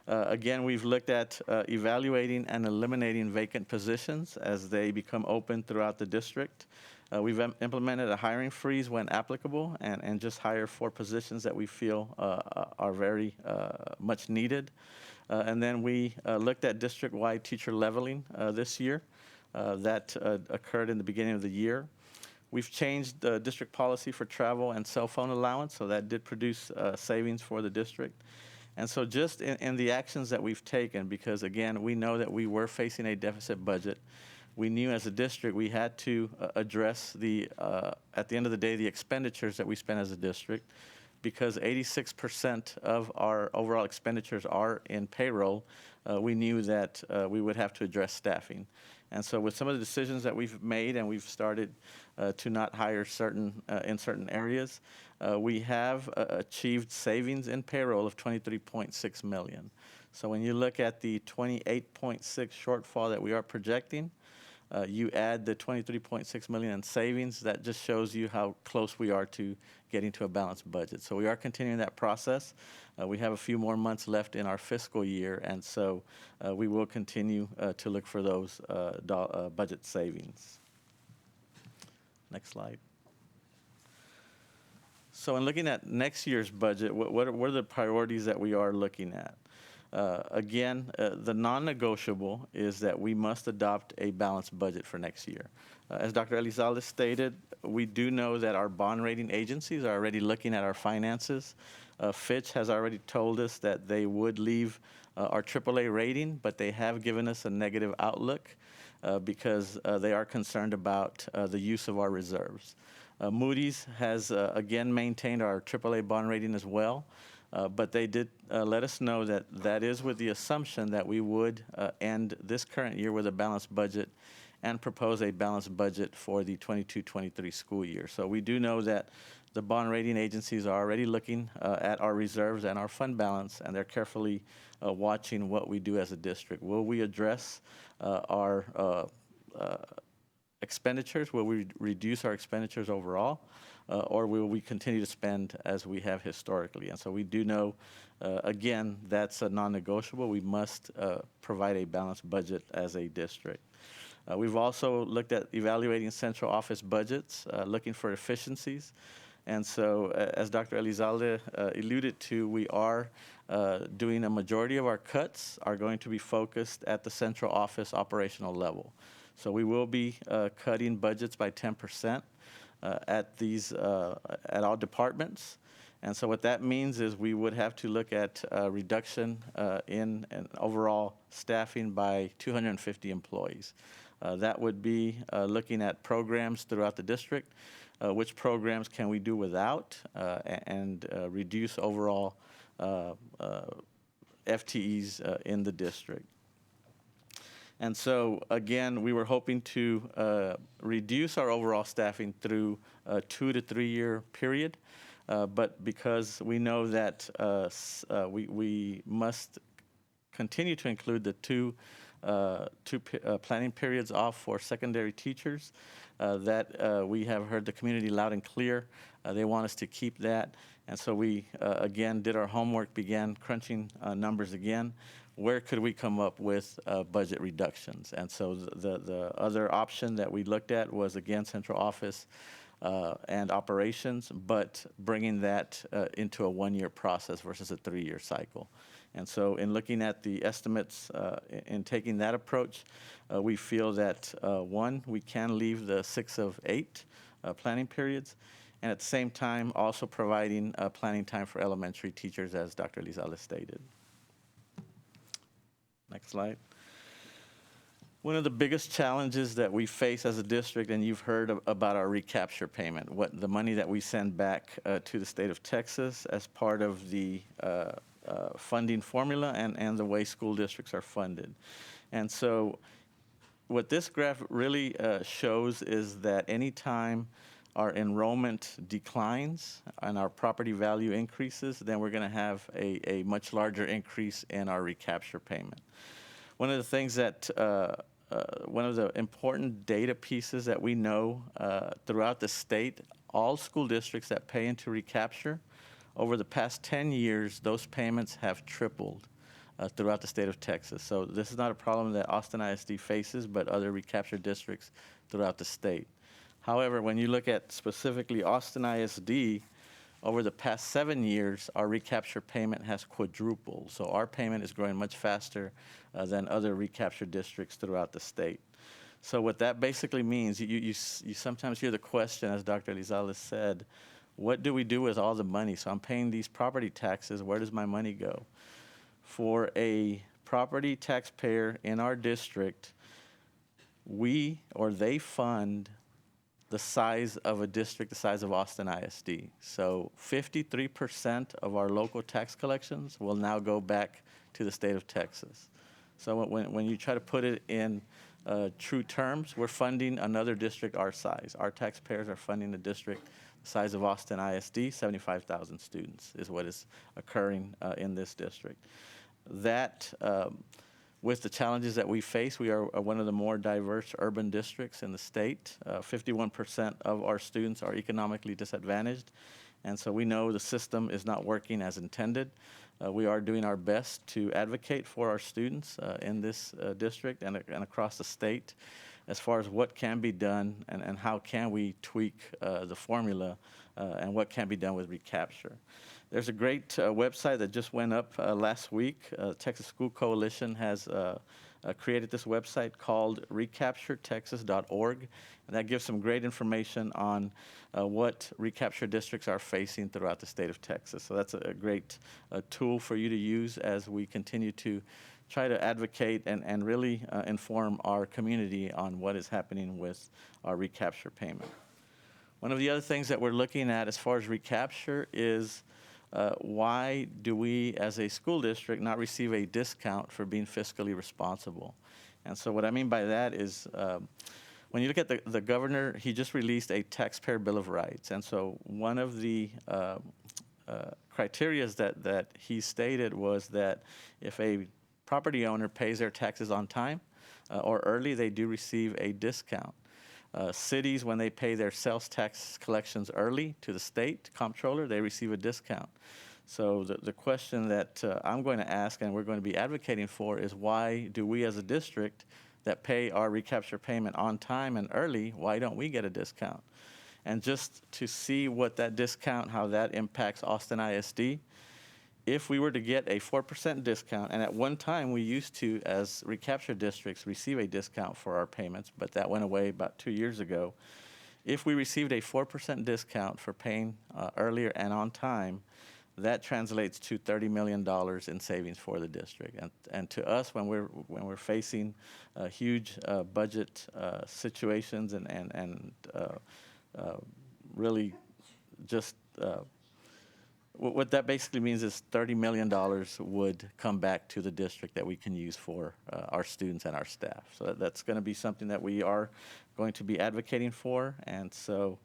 [SPEAKER 17] Again, we've looked at evaluating and eliminating vacant positions as they become open throughout the district. We've implemented a hiring freeze when applicable and just hire for positions that we feel are very much needed. And then we looked at district-wide teacher leveling this year. That occurred in the beginning of the year. We've changed the district policy for travel and cell phone allowance, so that did produce savings for the district. And so just in the actions that we've taken, because again, we know that we were facing a deficit budget, we knew as a district we had to address at the end of the day, the expenditures that we spent as a district, because 86% of our overall expenditures are in payroll. We knew that we would have to address staffing. And so with some of the decisions that we've made, and we've started to not hire in certain areas, we have achieved savings in payroll of $23.6 million. So when you look at the 28.6 shortfall that we are projecting, You add the 23.6 million in savings, that just shows you how close we are to getting to a balanced budget. So we are continuing that process. We have a few more months left in our fiscal year, and so we will continue to look for those budget savings. Next slide. So in looking at next year's budget, what are the priorities that we are looking at? Again, the non-negotiable is that we must adopt a balanced budget for next year. As Dr. Elizalde stated, we do know that our bond rating agencies are already looking at our finances. Fitch has already told us that they would leave our AAA rating, but they have given us a negative outlook because they are concerned about the use of our reserves. Moody's has again maintained our AAA bond rating as well. But they did let us know that that is with the assumption that we would end this current year with a balanced budget and propose a balanced budget for the 22-23 school year. So we do know that the bond rating agencies are already looking at our reserves and our fund balance, and they're carefully watching what we do as a district. Will we address our expenditures? Will we reduce our expenditures overall? Or will we continue to spend as we have historically? And so we do know, again, that's a non-negotiable. We must provide a balanced budget as a district. We've also looked at evaluating central office budgets, looking for efficiencies. And so, as Dr. Elizalde alluded to, we are doing a majority of our cuts are going to be focused at the central office operational level. So we will be cutting budgets by 10%. At all departments. And so what that means is we would have to look at reduction in overall staffing by 250 employees. That would be looking at programs throughout the district, which programs can we do without, and reduce overall FTEs in the district. And so, again, we were hoping to reduce our overall staffing through a 2 to 3 year period. But because we know that we must continue to include the two planning periods off for secondary teachers, that we have heard the community loud and clear. They want us to keep that. And so we, again, did our homework, began crunching numbers again. Where could we come up with budget reductions? And so the other option that we looked at was, again, central office and operations, but bringing that into a 1 year process versus a 3 year cycle. And so in looking at the estimates and taking that approach, we feel that, one, we can leave the 6 of 8 planning periods, and at the same time also providing planning time for elementary teachers, as Dr. Elizalde stated. Next slide. One of the biggest challenges that we face as a district, and you've heard about our recapture payment, what the money that we send back to the state of Texas as part of the funding formula and the way school districts are funded. And so what this graph really shows is that anytime our enrollment declines and our property value increases, then we're going to have a much larger increase in our recapture payment. One of the things that, one of the important data pieces that we know throughout the state, all school districts that pay into recapture, over the past 10 years, those payments have tripled throughout the state of Texas. So this is not a problem that Austin ISD faces, but other recapture districts throughout the state. However, when you look at specifically Austin ISD, over the past 7 years, our recapture payment has quadrupled. So our payment is growing much faster than other recapture districts throughout the state. So what that basically means, you sometimes hear the question, as Dr. Elizalde said, what do we do with all the money? So I'm paying these property taxes, where does my money go? For a property taxpayer in our district, they fund the size of a district the size of Austin ISD. So 53% of our local tax collections will now go back to the state of Texas. So when you try to put it in true terms, we're funding another district our size. Our taxpayers are funding the district the size of Austin ISD, 75,000 students is what is occurring in this district. That with the challenges that we face, we are one of the more diverse urban districts in the state. 51% of our students are economically disadvantaged, and so we know the system is not working as intended. We are doing our best to advocate for our students in this district and across the state as far as what can be done and how can we tweak the formula and what can be done with recapture. There's a great website that just went up last week. Texas School Coalition has created this website called recapturetexas.org, and that gives some great information on what recapture districts are facing throughout the state of Texas. So that's a great tool for you to use as we continue to try to advocate and really inform our community on what is happening with our recapture payment. One of the other things that we're looking at as far as recapture is why do we as a school district not receive a discount for being fiscally responsible? And so what I mean by that is when you look at the governor, he just released a taxpayer bill of rights. And so one of the criteria that he stated was that if a property owner pays their taxes on time or early, they do receive a discount. Cities, when they pay their sales tax collections early to the state comptroller, they receive a discount. So the question that I'm going to ask and we're going to be advocating for is why do we as a district that pay our recapture payment on time and early, why don't we get a discount? And just to see what that discount, how that impacts Austin ISD, if we were to get a 4% discount, and at one time we used to, as recapture districts, receive a discount for our payments, but that went away about 2 years ago. If we received a 4% discount for paying earlier and on time, that translates to $30 million in savings for the district. And to us, when we're facing huge budget situations and really just what that basically means is $30 million would come back to the district that we can use for our students and our staff. So that's going to be something that we are going to be advocating for. And so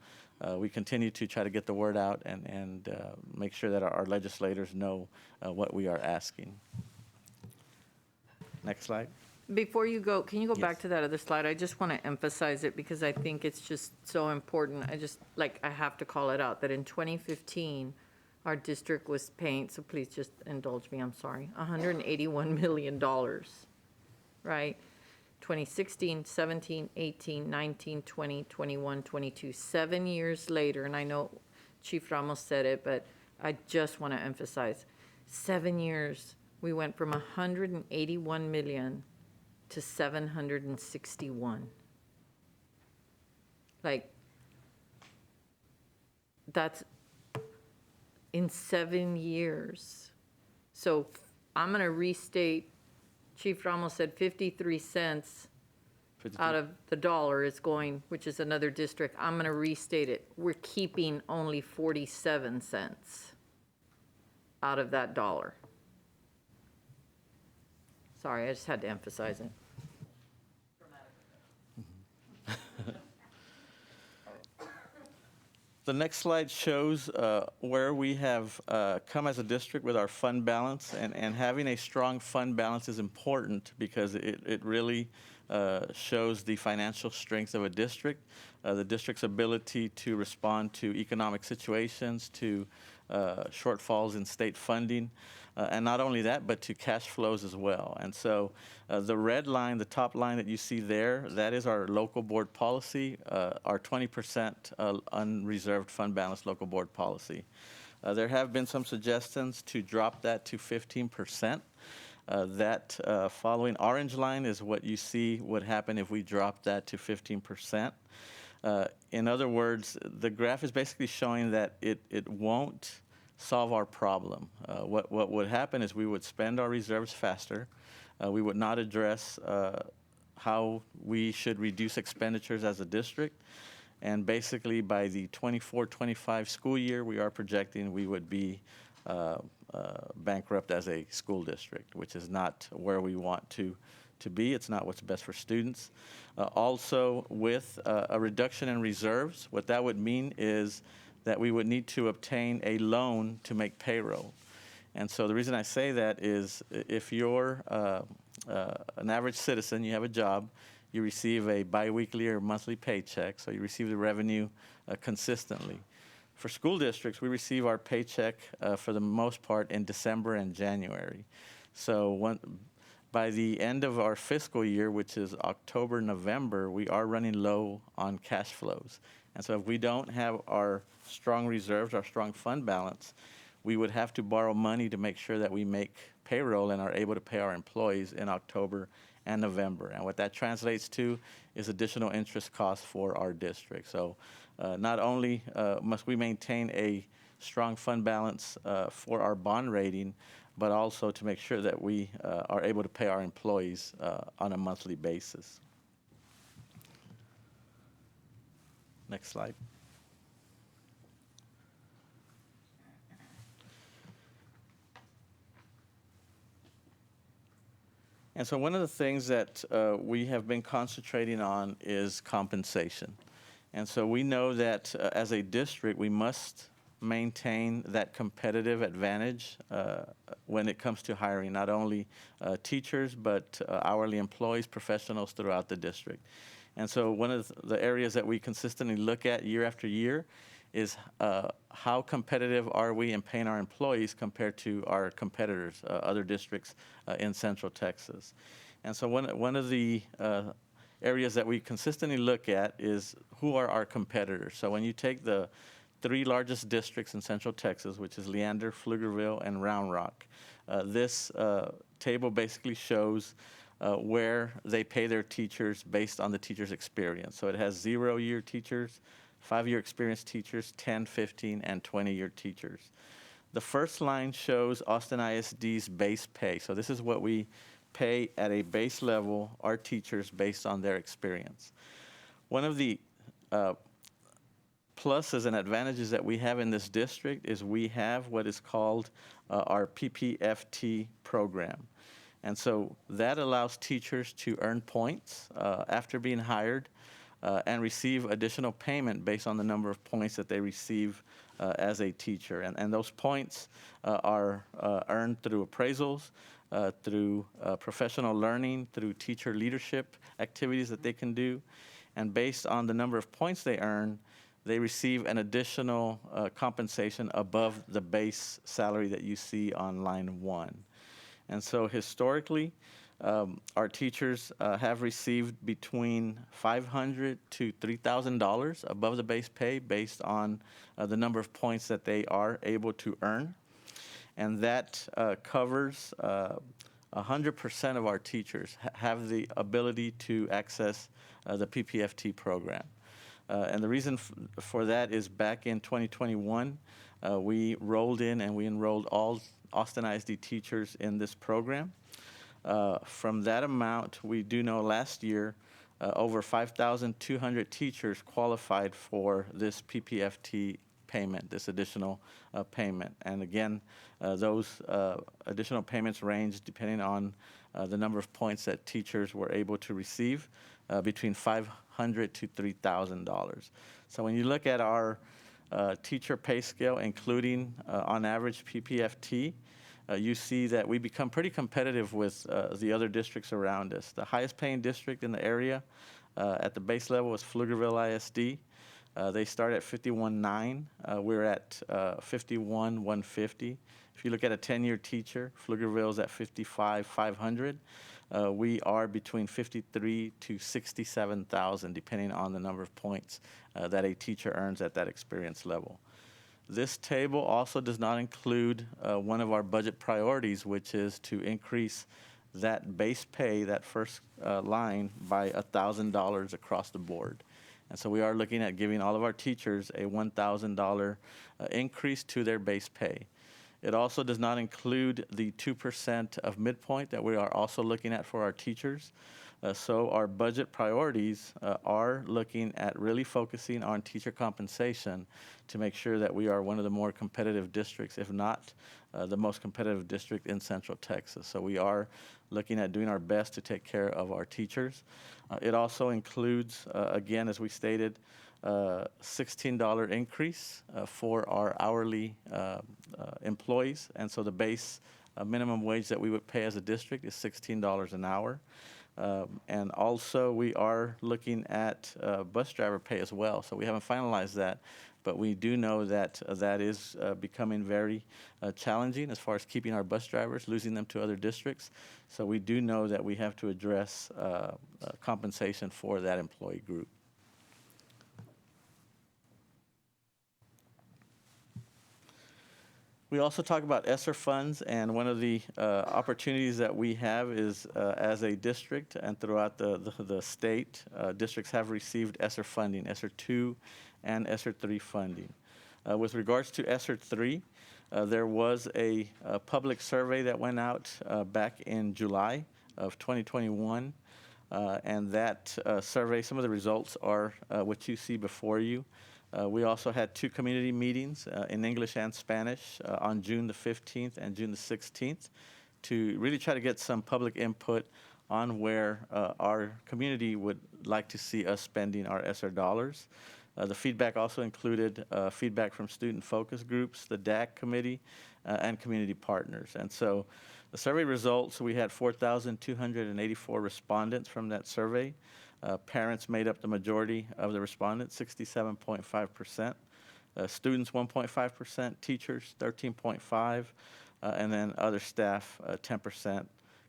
[SPEAKER 17] we continue to try to get the word out and make sure that our legislators know what we are asking. Next slide.
[SPEAKER 14] Before you go, can you go back to that other slide? I just want to emphasize it because I think it's just so important. I have to call it out that in 2015, our district was paying, so please just indulge me, I'm sorry, $181 million, right? 2016, 17, 18, 19, 20, 21, 22, 7 years later, and I know Chief Ramos said it, but I just want to emphasize, 7 years, we went from 181 million to 761. That's in 7 years. So I'm going to restate, Chief Ramos said 53 cents out of the dollar is going, which is another district. I'm going to restate it. We're keeping only 47 cents out of that dollar. Sorry, I just had to emphasize it.
[SPEAKER 17] The next slide shows where we have come as a district with our fund balance, and having a strong fund balance is important because it really shows the financial strength of a district, the district's ability to respond to economic situations, to shortfalls in state funding, and not only that, but to cash flows as well. And so the red line, the top line that you see there, that is our local board policy, our 20% unreserved fund balance local board policy. There have been some suggestions to drop that to 15%. That following orange line is what you see would happen if we drop that to 15%. In other words, the graph is basically showing that it won't solve our problem. What would happen is we would spend our reserves faster. We would not address how we should reduce expenditures as a district. And basically by the 24-25 school year, we are projecting we would be bankrupt as a school district, which is not where we want to be. It's not what's best for students. Also, with a reduction in reserves, what that would mean is that we would need to obtain a loan to make payroll. And so the reason I say that is if your an average citizen, you have a job, you receive a biweekly or monthly paycheck, so you receive the revenue consistently. For school districts, we receive our paycheck for the most part in December and January. So by the end of our fiscal year, which is October, November, we are running low on cash flows. And so if we don't have our strong reserves, our strong fund balance, we would have to borrow money to make sure that we make payroll and are able to pay our employees in October and November. And what that translates to is additional interest costs for our district. So not only must we maintain a strong fund balance for our bond rating, but also to make sure that we are able to pay our employees on a monthly basis. Next slide. And so one of the things that we have been concentrating on is compensation. And so we know that as a district, we must maintain that competitive advantage when it comes to hiring not only teachers, but hourly employees, professionals throughout the district. And so one of the areas that we consistently look at year after year is how competitive are we in paying our employees compared to our competitors, other districts in Central Texas. And so one of the areas that we consistently look at is who are our competitors. So when you take the 3 largest districts in Central Texas, which is Leander, Pflugerville, and Round Rock, this table basically shows where they pay their teachers based on the teacher's experience. So it has 0-year teachers, 5-year experienced teachers, 10, 15, and 20-year teachers. The first line shows Austin ISD's base pay. So this is what we pay at a base level our teachers based on their experience. One of the pluses and advantages that we have in this district is we have what is called our PPFT program. And so that allows teachers to earn points after being hired and receive additional payment based on the number of points that they receive as a teacher. And those points are earned through appraisals, through professional learning, through teacher leadership activities that they can do. And based on the number of points they earn, they receive an additional compensation above the base salary that you see on line 1. And so historically, our teachers have received between $500 to $3,000 above the base pay based on the number of points that they are able to earn. And that covers 100% of our teachers have the ability to access the PPFT program. And the reason for that is back in 2021, we rolled in and we enrolled all Austin ISD teachers in this program. From that amount, we do know last year, over 5,200 teachers qualified for this PPFT payment, this additional payment. And again, those additional payments range depending on the number of points that teachers were able to receive, between $500 to $3,000. So when you look at our teacher pay scale, including on average PPFT, you see that we become pretty competitive with the other districts around us. The highest paying district in the area at the base level is Pflugerville ISD. They start at $51,900. We're at $51,150. If you look at a 10-year teacher, Pflugerville's at $55,500. We are between $53,000 to $67,000, depending on the number of points that a teacher earns at that experience level. This table also does not include one of our budget priorities, which is to increase that base pay, that first line, by $1,000 across the board. And so we are looking at giving all of our teachers a $1,000 increase to their base pay. It also does not include the 2% of midpoint that we are also looking at for our teachers. So our budget priorities are looking at really focusing on teacher compensation to make sure that we are one of the more competitive districts, if not the most competitive district in Central Texas. So we are looking at doing our best to take care of our teachers. It also includes, again, as we stated, $16 increase for our hourly employees. And so the base minimum wage that we would pay as a district is $16 an hour. And also, we are looking at bus driver pay as well. So we haven't finalized that, but we do know that that is becoming very challenging as far as keeping our bus drivers, losing them to other districts. So we do know that we have to address compensation for that employee group. We also talk about ESSER funds, and one of the opportunities that we have is as a district and throughout the state, districts have received ESSER funding, ESSER 2 and ESSER 3 funding. With regards to ESSER 3, there was a public survey that went out back in July of 2021, and that survey, some of the results are what you see before you. We also had 2 community meetings in English and Spanish on June the 15th and June the 16th to really try to get some public input on where our community would like to see us spending our ESSER dollars. The feedback also included feedback from student focus groups, the DAC committee, and community partners. And so the survey results, we had 4,284 respondents from that survey. Parents made up the majority of the respondents, 67.5%. Students, 1.5%. Teachers, 13.5%. And then other staff, 10%.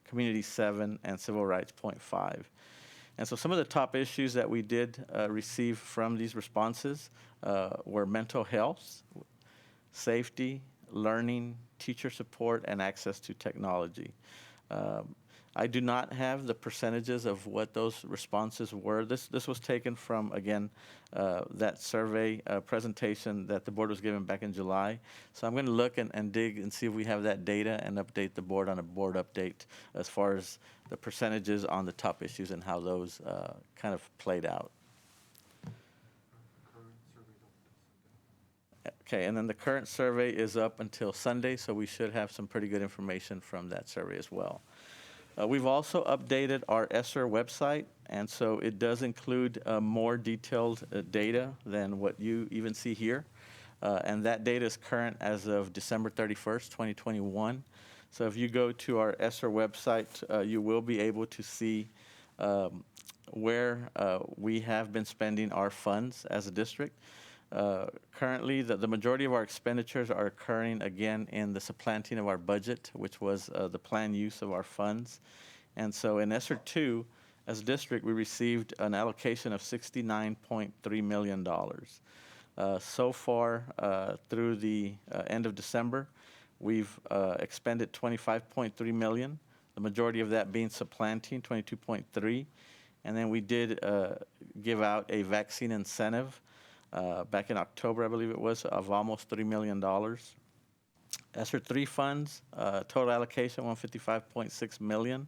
[SPEAKER 17] Community, 7%. And civil rights, 0.5%. And so some of the top issues that we did receive from these responses were mental health, safety, learning, teacher support, and access to technology. I do not have the percentages of what those responses were. This was taken from, again, that survey presentation that the board was given back in July. So I'm going to look and dig and see if we have that data and update the board on a board update as far as the percentages on the top issues and how those kind of played out. Okay, and then the current survey is up until Sunday, so we should have some pretty good information from that survey as well. We've also updated our ESSER website, and so it does include more detailed data than what you even see here. And that data is current as of December 31st, 2021. So if you go to our ESSER website, you will be able to see where we have been spending our funds as a district. Currently, the majority of our expenditures are occurring again in the supplanting of our budget, which was the planned use of our funds. And so in ESSER 2, as a district, we received an allocation of $69.3 million. So far, through the end of December, we've expended $25.3 million, the majority of that being supplanting, $22.3. And then we did give out a vaccine incentive back in October, I believe it was, of almost $3 million. ESSER 3 funds, total allocation, $155.6 million.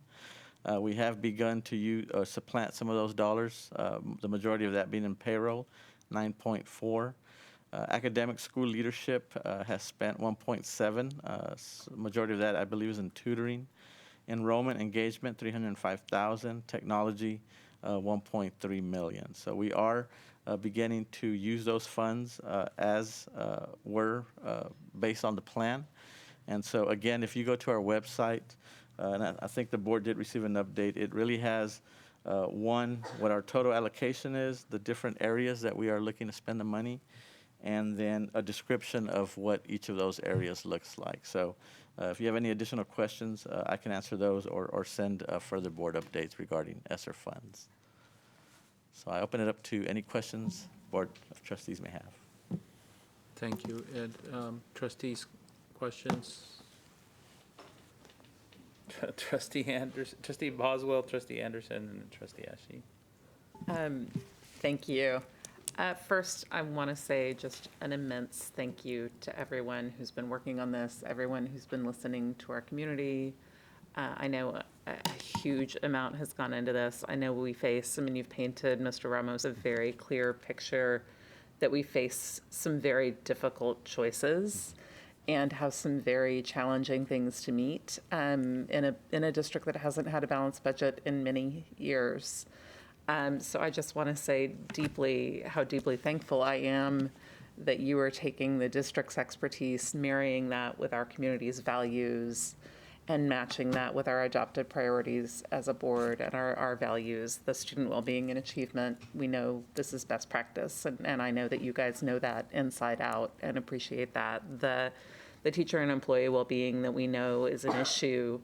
[SPEAKER 17] We have begun to supplant some of those dollars, the majority of that being in payroll, 9.4. Academic school leadership has spent 1.7. Majority of that, I believe, is in tutoring. Enrollment engagement, 305,000. Technology, 1.3 million. So we are beginning to use those funds as were based on the plan. And so again, if you go to our website, and I think the board did receive an update, it really has one, what our total allocation is, the different areas that we are looking to spend the money, and then a description of what each of those areas looks like. So if you have any additional questions, I can answer those or send further board updates regarding ESSER funds. So I open it up to any questions Board of Trustees may have.
[SPEAKER 15] Thank you, Ed. Trustees, questions? Trustee Anderson, Trustee Boswell, Trustee Anderson, and Trustee Ashe.
[SPEAKER 3] Thank you. First, I want to say just an immense thank you to everyone who's been working on this, everyone who's been listening to our community. I know a huge amount has gone into this. I know we face, I mean, you've painted, Mr. Ramos, a very clear picture that we face some very difficult choices and have some very challenging things to meet in a district that hasn't had a balanced budget in many years. So I just want to say how deeply thankful I am that you are taking the district's expertise, marrying that with our community's values, and matching that with our adopted priorities as a board and our values, the student well-being and achievement. We know this is best practice, and I know that you guys know that inside out and appreciate that. The teacher and employee well-being that we know is an issue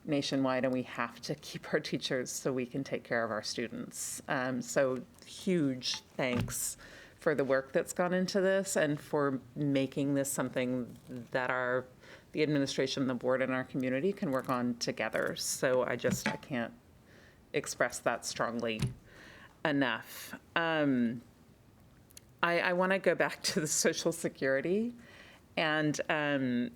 [SPEAKER 3] nationwide, and we have to keep our teachers so we can take care of our students. So huge thanks for the work that's gone into this and for making this something that the administration, the board, and our community can work on together. So I can't express that strongly enough. I want to go back to the Social Security and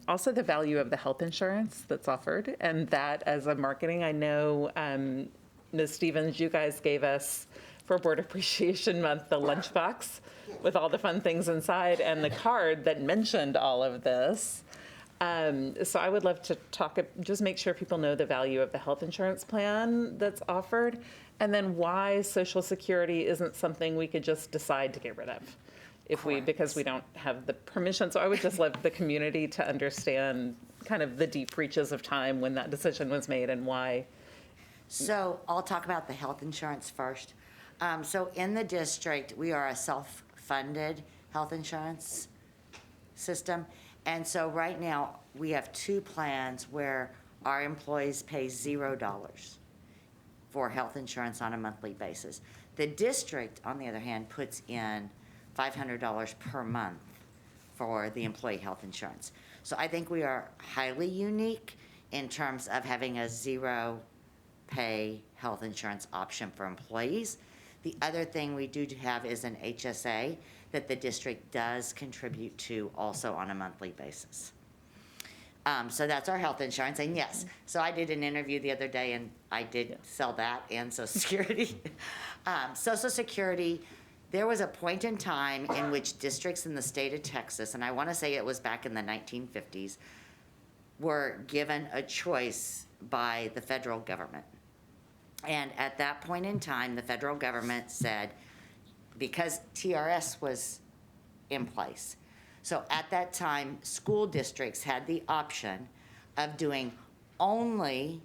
[SPEAKER 3] also the value of the health insurance that's offered. And that as a marketing, I know, Ms. Stevens, you guys gave us for Board Appreciation Month, the lunchbox with all the fun things inside and the card that mentioned all of this. So I would love to just make sure people know the value of the health insurance plan that's offered, and then why Social Security isn't something we could just decide to get rid of because we don't have the permission. So I would just love the community to understand kind of the deep reaches of time when that decision was made and why.
[SPEAKER 7] So I'll talk about the health insurance first. So in the district, we are a self-funded health insurance system. And so right now, we have 2 plans where our employees pay $0 for health insurance on a monthly basis. The district, on the other hand, puts in $500 per month for the employee health insurance. So I think we are highly unique in terms of having a zero pay health insurance option for employees. The other thing we do have is an HSA that the district does contribute to also on a monthly basis. So that's our health insurance, and yes, so I did an interview the other day and I did sell that and Social Security. Social Security, there was a point in time in which districts in the state of Texas, and I want to say it was back in the 1950s, were given a choice by the federal government. And at that point in time, the federal government said, because TRS was in place, so at that time, school districts had the option of doing only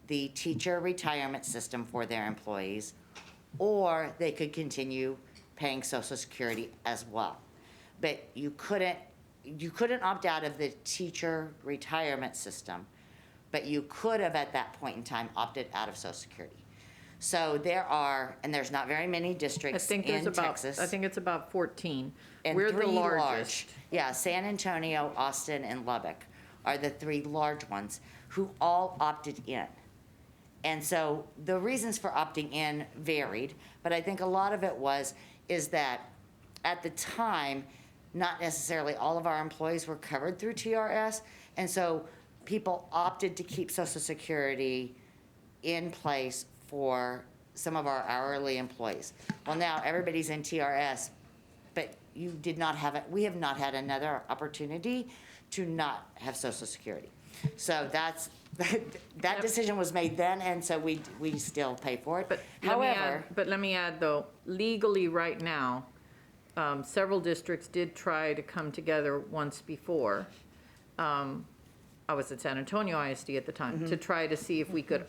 [SPEAKER 7] the teacher retirement system for their employees, or they could continue paying Social Security as well. But you couldn't opt out of the teacher retirement system, but you could have at that point in time opted out of Social Security. So there's not very many districts in Texas.
[SPEAKER 14] I think it's about 14.
[SPEAKER 7] And
[SPEAKER 14] We're the
[SPEAKER 7] 3
[SPEAKER 14] largest.
[SPEAKER 7] large. Yeah, San Antonio, Austin, and Lubbock are the 3 large ones who all opted in. And so the reasons for opting in varied, but I think a lot of it is that at the time, not necessarily all of our employees were covered through TRS, and so people opted to keep Social Security in place for some of our hourly employees. Well, now everybody's in TRS, but we have not had another opportunity to not have Social Security. So that decision was made then, and so we still pay for it.
[SPEAKER 14] But let me add though, legally right now, several districts did try to come together once before. I was at San Antonio ISD at the time, to try to see if we could,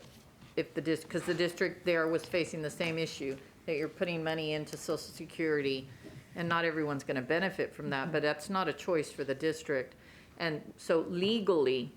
[SPEAKER 14] because the district there was facing the same issue, that you're putting money into Social Security, and not everyone's gonna benefit from that, but that's not a choice for the district. And so legally,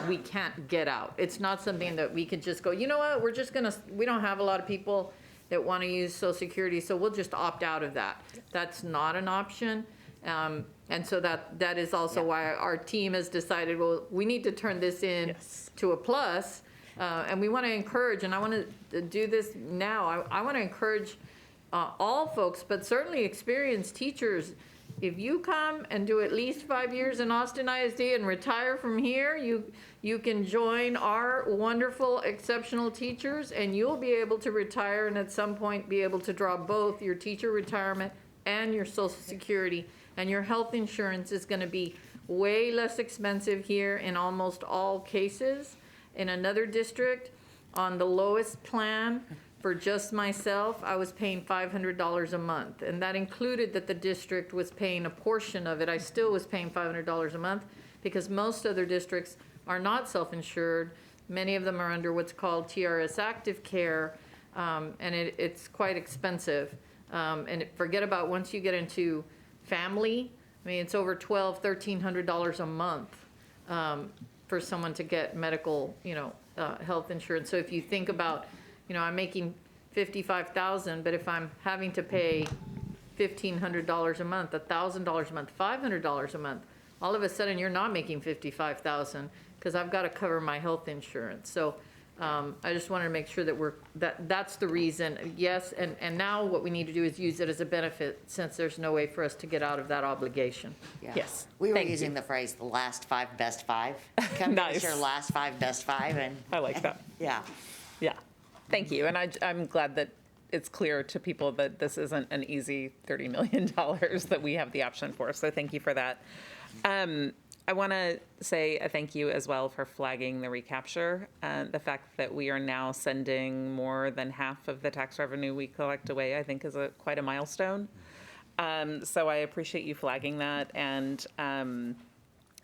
[SPEAKER 14] we can't get out. It's not something that we can just go, you know what, we don't have a lot of people that wanna use Social Security, so we'll just opt out of that. That's not an option. And so that is also why our team has decided, well, we need to turn this in to a plus. And we want to encourage, and I want to do this now, I want to encourage all folks, but certainly experienced teachers. If you come and do at least 5 years in Austin ISD and retire from here, you can join our wonderful, exceptional teachers, and you'll be able to retire and at some point be able to draw both your teacher retirement and your Social Security. And your health insurance is going to be way less expensive here in almost all cases. In another district, on the lowest plan, for just myself, I was paying $500 a month. And that included that the district was paying a portion of it. I still was paying $500 a month because most other districts are not self-insured. Many of them are under what's called TRS active care, and it's quite expensive. And forget about once you get into family, I mean, it's over $1,300 a month for someone to get medical, health insurance. So if you think about, I'm making $55,000, but if I'm having to pay $1,500 a month, $1,000 a month, $500 a month, all of a sudden you're not making $55,000 because I've got to cover my health insurance. So I just wanted to make sure that that's the reason. Yes, and now what we need to do is use it as a benefit since there's no way for us to get out of that obligation.
[SPEAKER 7] Yeah.
[SPEAKER 14] Yes.
[SPEAKER 7] We were
[SPEAKER 14] Thank
[SPEAKER 7] using
[SPEAKER 14] you.
[SPEAKER 7] the phrase, the last five, best five. Come give us your last five, best five, and.
[SPEAKER 3] I like that.
[SPEAKER 7] Yeah.
[SPEAKER 3] Yeah, thank you. And I'm glad that it's clear to people that this isn't an easy $30 million that we have the option for. So thank you for that. I want to say a thank you as well for flagging the recapture. The fact that we are now sending more than half of the tax revenue we collect away, I think is quite a milestone. So I appreciate you flagging that and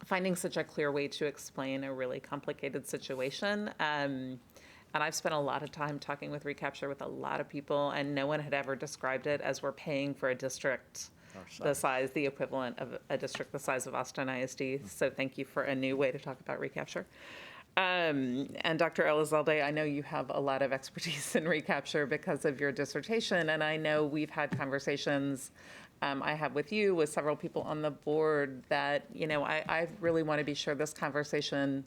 [SPEAKER 3] finding such a clear way to explain a really complicated situation. And I've spent a lot of time talking with recapture with a lot of people, and no one had ever described it as we're paying for a district the equivalent of a district the size of Austin ISD. So thank you for a new way to talk about recapture. And Dr. Elizalde, I know you have a lot of expertise in recapture because of your dissertation, and I know we've had conversations I have with you, with several people on the board that, I really want to be sure this conversation,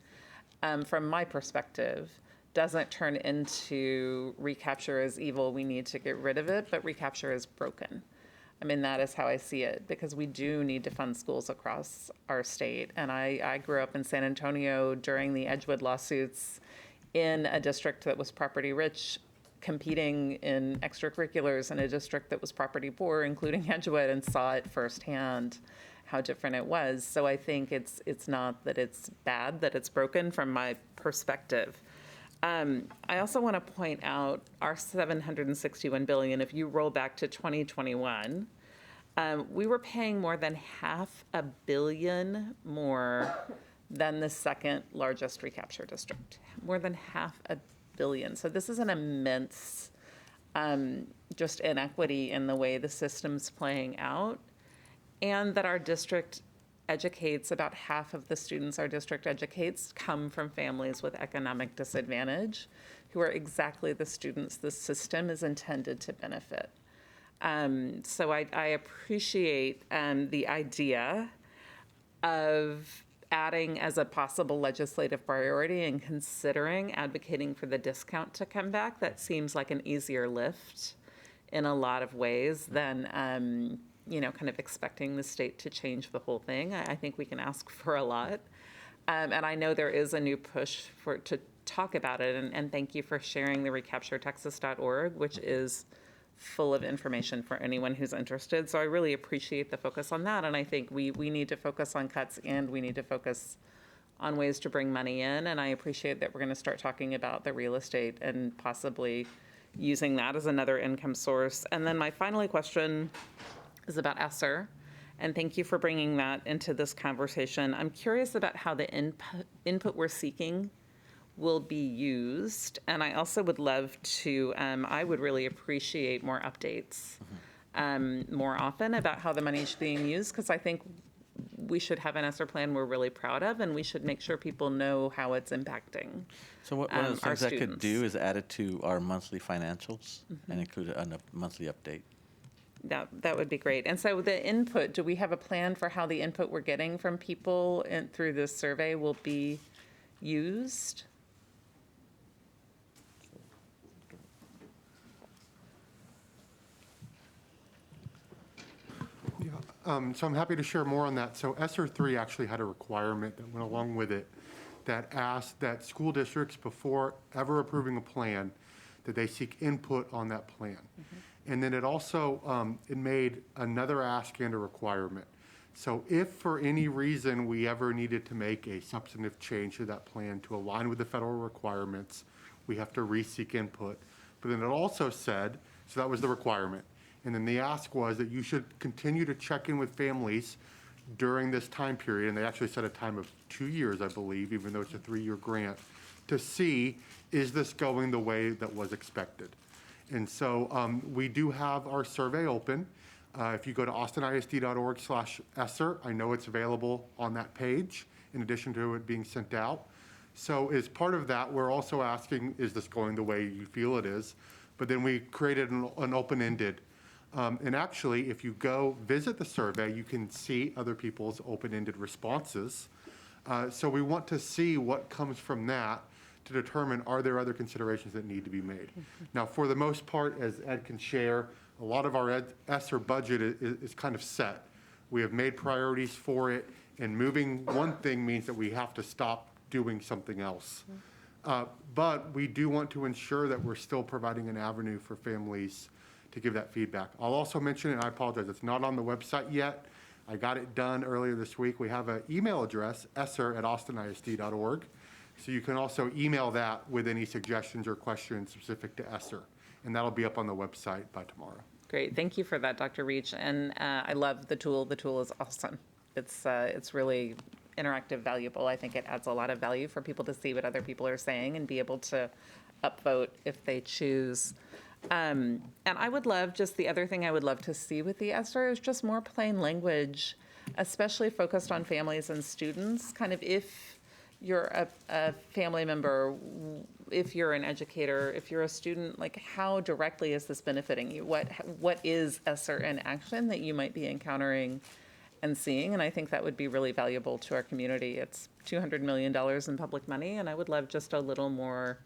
[SPEAKER 3] from my perspective, doesn't turn into recapture is evil, we need to get rid of it, but recapture is broken. I mean, that is how I see it, because we do need to fund schools across our state. And I grew up in San Antonio during the Edgewood lawsuits in a district that was property rich, competing in extracurriculars in a district that was property poor, including Edgewood, and saw it firsthand how different it was. So I think it's not that it's bad, that it's broken from my perspective. I also want to point out our $761 billion. If you roll back to 2021, we were paying more than $500 million more than the second largest recapture district. More than $500 million. So this is an immense just inequity in the way the system's playing out, and that our district educates, about half of the students our district educates come from families with economic disadvantage, who are exactly the students the system is intended to benefit. So I appreciate the idea of adding as a possible legislative priority and considering advocating for the discount to come back. That seems like an easier lift in a lot of ways than kind of expecting the state to change the whole thing. I think we can ask for a lot. And I know there is a new push to talk about it. And thank you for sharing the recapturetexas.org, which is full of information for anyone who's interested. So I really appreciate the focus on that. And I think we need to focus on cuts, and we need to focus on ways to bring money in. And I appreciate that we're going to start talking about the real estate and possibly using that as another income source. And then my final question is about ESSER, and thank you for bringing that into this conversation. I'm curious about how the input we're seeking will be used, and I also would love to, I would really appreciate more updates more often about how the money is being used, because I think we should have an ESSER plan we're really proud of, and we should make sure people know how it's impacting
[SPEAKER 17] So one of the things I could do is add it to our monthly financials and include it on a monthly update.
[SPEAKER 3] That would be great. And so the input, do we have a plan for how the input we're getting from people through this survey will be used?
[SPEAKER 6] So I'm happy to share more on that. So ESSER 3 actually had a requirement that went along with it that asked that school districts, before ever approving a plan, that they seek input on that plan. And then it also, it made another ask and a requirement. So if for any reason we ever needed to make a substantive change to that plan to align with the federal requirements, we have to re-seek input. But then it also said, so that was the requirement. And then the ask was that you should continue to check in with families during this time period, and they actually set a time of 2 years, I believe, even though it's a 3-year grant, to see, is this going the way that was expected? And so we do have our survey open. If you go to austinisd.org/ESSER, I know it's available on that page, in addition to it being sent out. So as part of that, we're also asking, is this going the way you feel it is? But then we created an open-ended. And actually, if you go visit the survey, you can see other people's open-ended responses. So we want to see what comes from that to determine, are there other considerations that need to be made? Now, for the most part, as Ed can share, a lot of our ESSER budget is kind of set. We have made priorities for it, and moving one thing means that we have to stop doing something else. But we do want to ensure that we're still providing an avenue for families to give that feedback. I'll also mention, and I apologize, it's not on the website yet. I got it done earlier this week. We have an email address, esser@austinisd.org. So you can also email that with any suggestions or questions specific to ESSER, and that'll be up on the website by tomorrow.
[SPEAKER 3] Great, thank you for that, Dr. Reach. And I love the tool. The tool is awesome. It's really interactive, valuable. I think it adds a lot of value for people to see what other people are saying and be able to upvote if they choose. And I would love, just the other thing I would love to see with the ESSER is just more plain language, especially focused on families and students. Kind of if you're a family member, if you're an educator, if you're a student, like how directly is this benefiting you? What is ESSER in action that you might be encountering and seeing? And I think that would be really valuable to our community. It's $200 million in public money, and I would love just a little more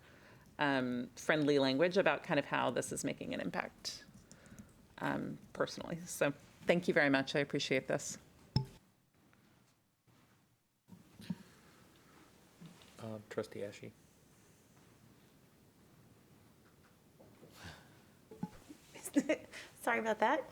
[SPEAKER 3] friendly language about kind of how this is making an impact personally. So thank you very much. I appreciate this.
[SPEAKER 15] Trustee Ashe.
[SPEAKER 9] Sorry about that.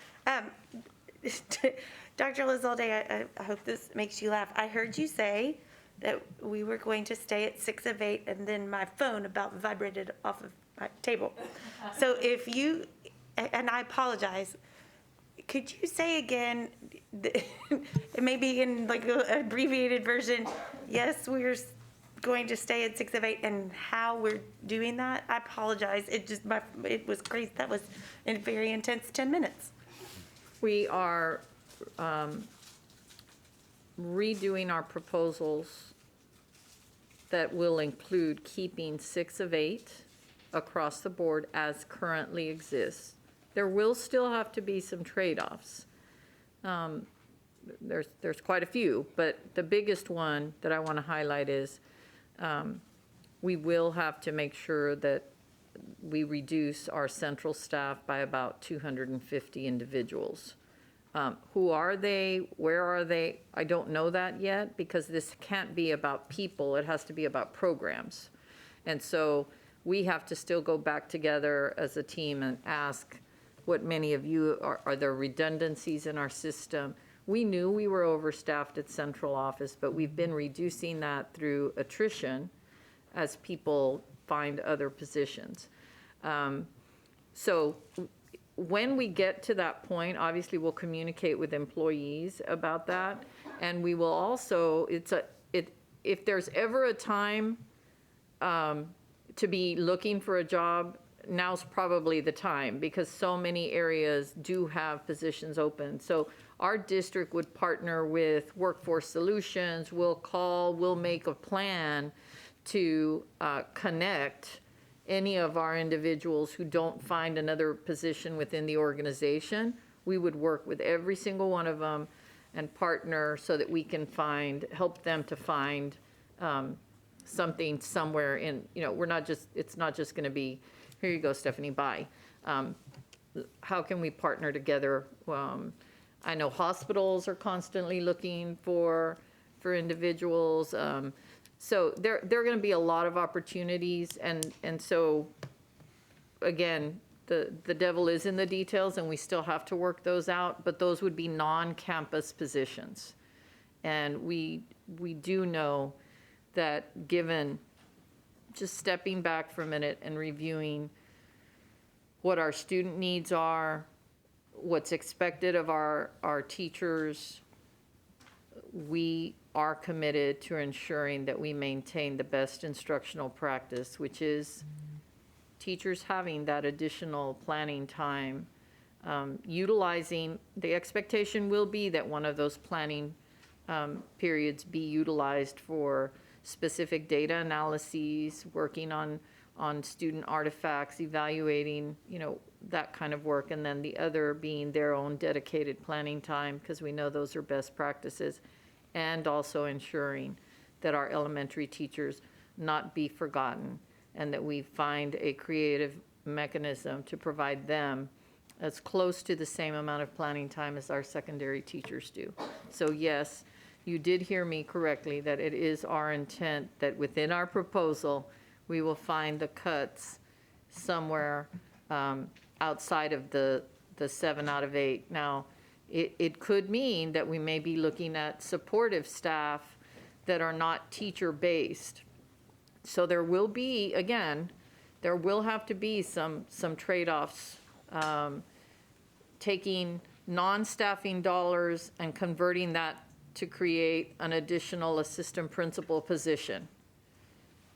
[SPEAKER 9] Dr. Lizalde, I hope this makes you laugh. I heard you say that we were going to stay at 6 of 8, and then my phone about vibrated off of my table. So if you, and I apologize, could you say again, maybe in like an abbreviated version, yes, we're going to stay at 6 of 8, and how we're doing that? I apologize. It was crazy. That was a very intense 10 minutes.
[SPEAKER 14] We are redoing our proposals that will include keeping 6 of 8 across the board as currently exists. There will still have to be some trade-offs. There's quite a few, but the biggest one that I want to highlight is we will have to make sure that we reduce our central staff by about 250 individuals. Who are they? Where are they? I don't know that yet, because this can't be about people. It has to be about programs. And so we have to still go back together as a team and ask what many of you, are there redundancies in our system? We knew we were overstaffed at central office, but we've been reducing that through attrition as people find other positions. So when we get to that point, obviously we'll communicate with employees about that. And we will also, if there's ever a time to be looking for a job, now's probably the time, because so many areas do have positions open. So our district would partner with Workforce Solutions. We'll make a plan to connect any of our individuals who don't find another position within the organization. We would work with every single one of them and partner so that we can help them to find something somewhere in, it's not just going to be, here you go, Stephanie, bye. How can we partner together? I know hospitals are constantly looking for individuals. So there are going to be a lot of opportunities, and so, again, the devil is in the details, and we still have to work those out, but those would be non-campus positions. And we do know that, given just stepping back for a minute and reviewing what our student needs are, what's expected of our teachers,
[SPEAKER 26] we are committed to ensuring that we maintain the best instructional practice, which is teachers having that additional planning time, utilizing, the expectation will be that one of those planning periods be utilized for specific data analyses, working on student artifacts, evaluating, that kind of work, and then the other being their own dedicated planning time, because we know those are best practices, and also ensuring that our elementary teachers not be forgotten, and that we find a creative mechanism to provide them as close to the same amount of planning time as our secondary teachers do. So yes, you did hear me correctly, that it is our intent that within our proposal, we will find the cuts somewhere outside of the 7 out of 8. Now, it could mean that we may be looking at supportive staff that are not teacher-based. So there will be, again, there will have to be some trade-offs, taking non-staffing dollars and converting that to create an additional assistant principal position.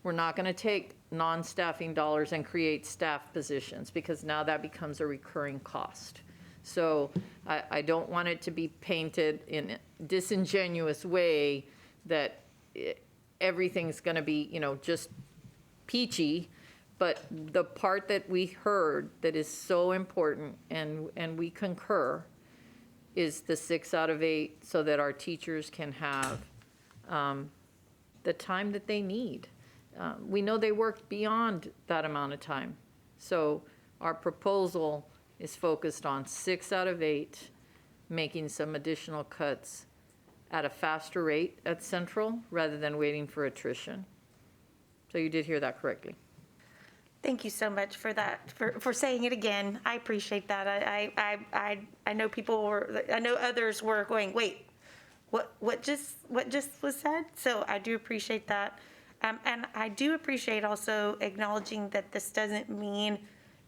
[SPEAKER 26] We're not going to take non-staffing dollars and create staff positions, because now that becomes a recurring cost. So I don't want it to be painted in a disingenuous way that everything's going to be, just peachy. But the part that we heard that is so important, and we concur, is the 6 out of 8, so that our teachers can have the time that they need. We know they worked beyond that amount of time. So our proposal is focused on 6 out of 8, making some additional cuts at a faster rate at Central rather than waiting for attrition. So you did hear that correctly.
[SPEAKER 9] Thank you so much for that, for saying it again. I appreciate that. I know I know others were going, wait, what just was said? So I do appreciate that. And I do appreciate also acknowledging that this doesn't mean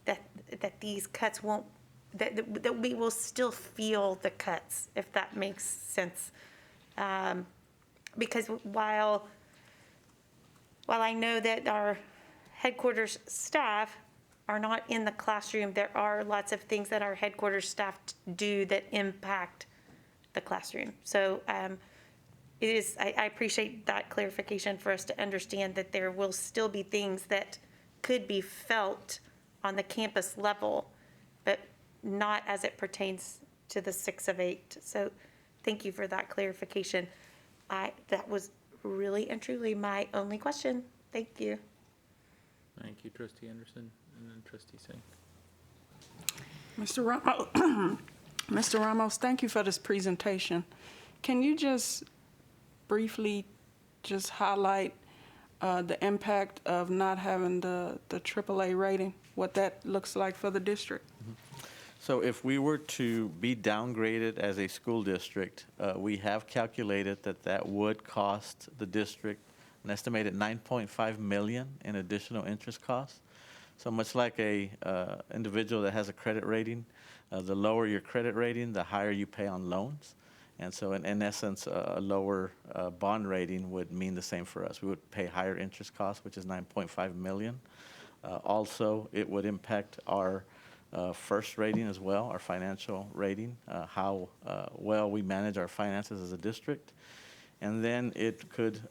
[SPEAKER 9] that these cuts won't, that we will still feel the cuts, if that makes sense. Because while I know that our headquarters staff are not in the classroom, there are lots of things that our headquarters staff do that impact the classroom. So I appreciate that clarification for us to understand that there will still be things that could be felt on the campus level, but not as it pertains to the 6 of 8. So thank you for that clarification. That was really and truly my only question. Thank you.
[SPEAKER 15] Thank you, Trustee Anderson, and then Trustee Singh.
[SPEAKER 16] Mr. Ramos, thank you for this presentation. Can you just briefly just highlight the impact of not having the AAA rating, what that looks like for the district?
[SPEAKER 17] So if we were to be downgraded as a school district, we have calculated that would cost the district an estimated $9.5 million in additional interest costs. So much like a individual that has a credit rating, the lower your credit rating, the higher you pay on loans. And so in essence, a lower bond rating would mean the same for us. We would pay higher interest costs, which is $9.5 million. Also, it would impact our first rating as well, our financial rating, how well we manage our finances as a district. And then it could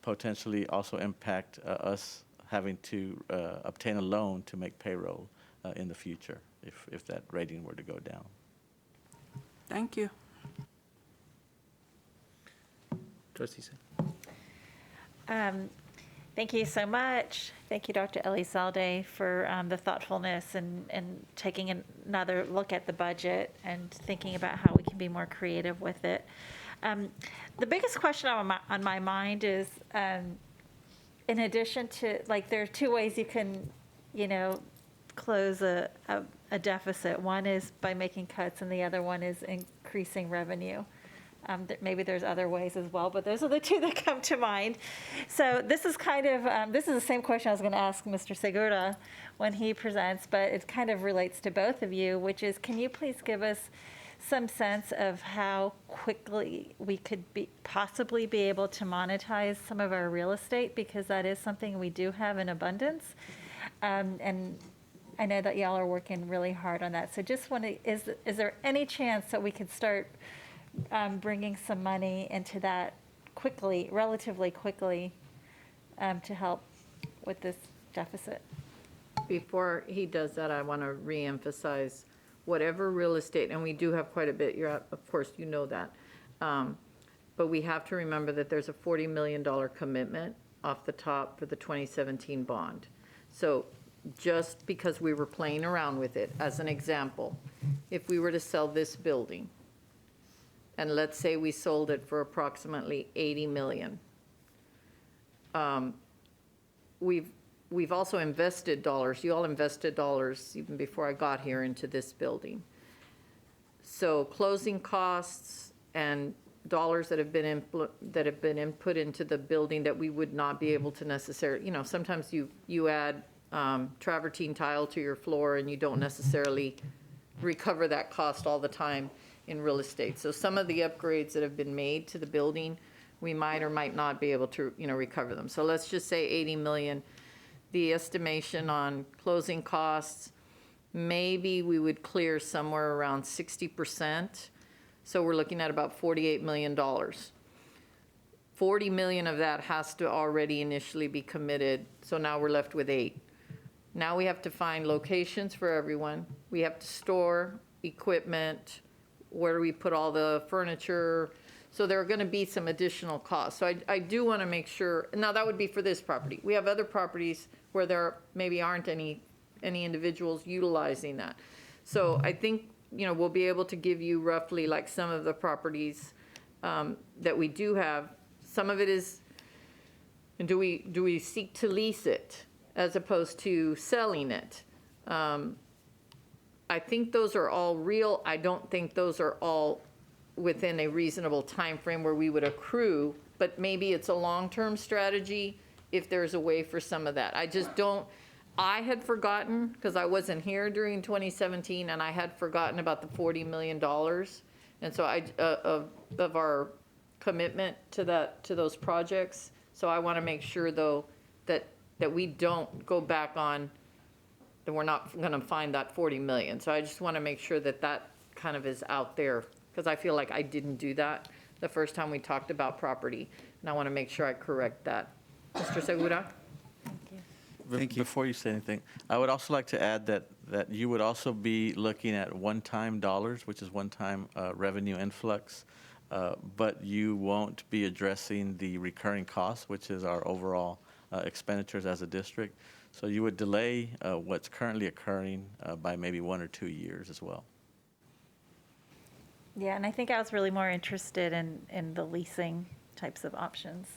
[SPEAKER 17] potentially also impact us having to obtain a loan to make payroll in the future if that rating were to go down.
[SPEAKER 16] Thank you.
[SPEAKER 15] Trustee Singh.
[SPEAKER 4] Thank you so much. Thank you, Dr. Elizalde, for the thoughtfulness and taking another look at the budget and thinking about how we can be more creative with it. The biggest question on my mind is, in addition to, there are two ways you can, close a deficit. One is by making cuts, and the other one is increasing revenue. Maybe there's other ways as well, but those are the two that come to mind. So this is kind of, this is the same question I was going to ask Mr. Segura when he presents, but it kind of relates to both of you, which is, can you please give us some sense of how quickly we could possibly be able to monetize some of our real estate, because that is something we do have in abundance. And I know that y'all are working really hard on that. So just want to, is there any chance that we could start bringing some money into that quickly, relatively quickly, to help with this deficit?
[SPEAKER 14] Before he does that, I want to reemphasize whatever real estate, and we do have quite a bit, of course, you know that. But we have to remember that there's a $40 million commitment off the top for the 2017 bond. So just because we were playing around with it, as an example, if we were to sell this building, and let's say we sold it for approximately $80 million, we've also invested dollars. You all invested dollars even before I got here into this building. So closing costs and dollars that have been input into the building that we would not be able to necessarily, sometimes you add travertine tile to your floor and you don't necessarily recover that cost all the time in real estate. So some of the upgrades that have been made to the building, we might or might not be able to, recover them. So let's just say 80 million. The estimation on closing costs, maybe we would clear somewhere around 60%. So we're looking at about $48 million. 40 million of that has to already initially be committed. So now we're left with 8. Now we have to find locations for everyone. We have to store equipment. Where do we put all the furniture? So there are going to be some additional costs. So I do want to make sure, now that would be for this property. We have other properties where there maybe aren't any individuals utilizing that. So I think, we'll be able to give you roughly like some of the properties that we do have. Some of it is, do we seek to lease it as opposed to selling it? I think those are all real. I don't think those are all within a reasonable time frame where we would accrue, but maybe it's a long-term strategy if there's a way for some of that. I had forgotten, because I wasn't here during 2017, and I had forgotten about the $40 million. And so of our commitment to those projects. So I want to make sure though that we don't go back on, that we're not going to find that 40 million. So I just want to make sure that kind of is out there, because I feel like I didn't do that the first time we talked about property, and I want to make sure I correct that. Mr. Segura?
[SPEAKER 17] Thank you. Before you say anything, I would also like to add that you would also be looking at one-time dollars, which is one-time revenue influx, but you won't be addressing the recurring costs, which is our overall expenditures as a district. So you would delay what's currently occurring by maybe 1 or 2 years as well.
[SPEAKER 4] Yeah, and I think I was really more interested in the leasing types of options.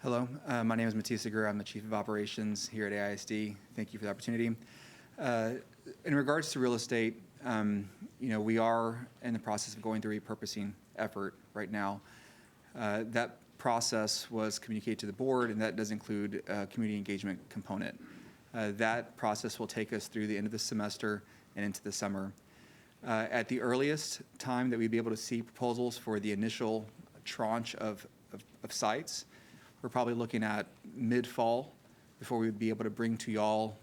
[SPEAKER 8] Hello, my name is Matthias Segura. I'm the Chief of Operations here at AISD. Thank you for the opportunity. In regards to real estate, we are in the process of going through a repurposing effort right now. That process was communicated to the board, and that does include a community engagement component. That process will take us through the end of the semester and into the summer. At the earliest time that we'd be able to see proposals for the initial tranche of sites, we're probably looking at mid-fall before we would be able to bring to y'all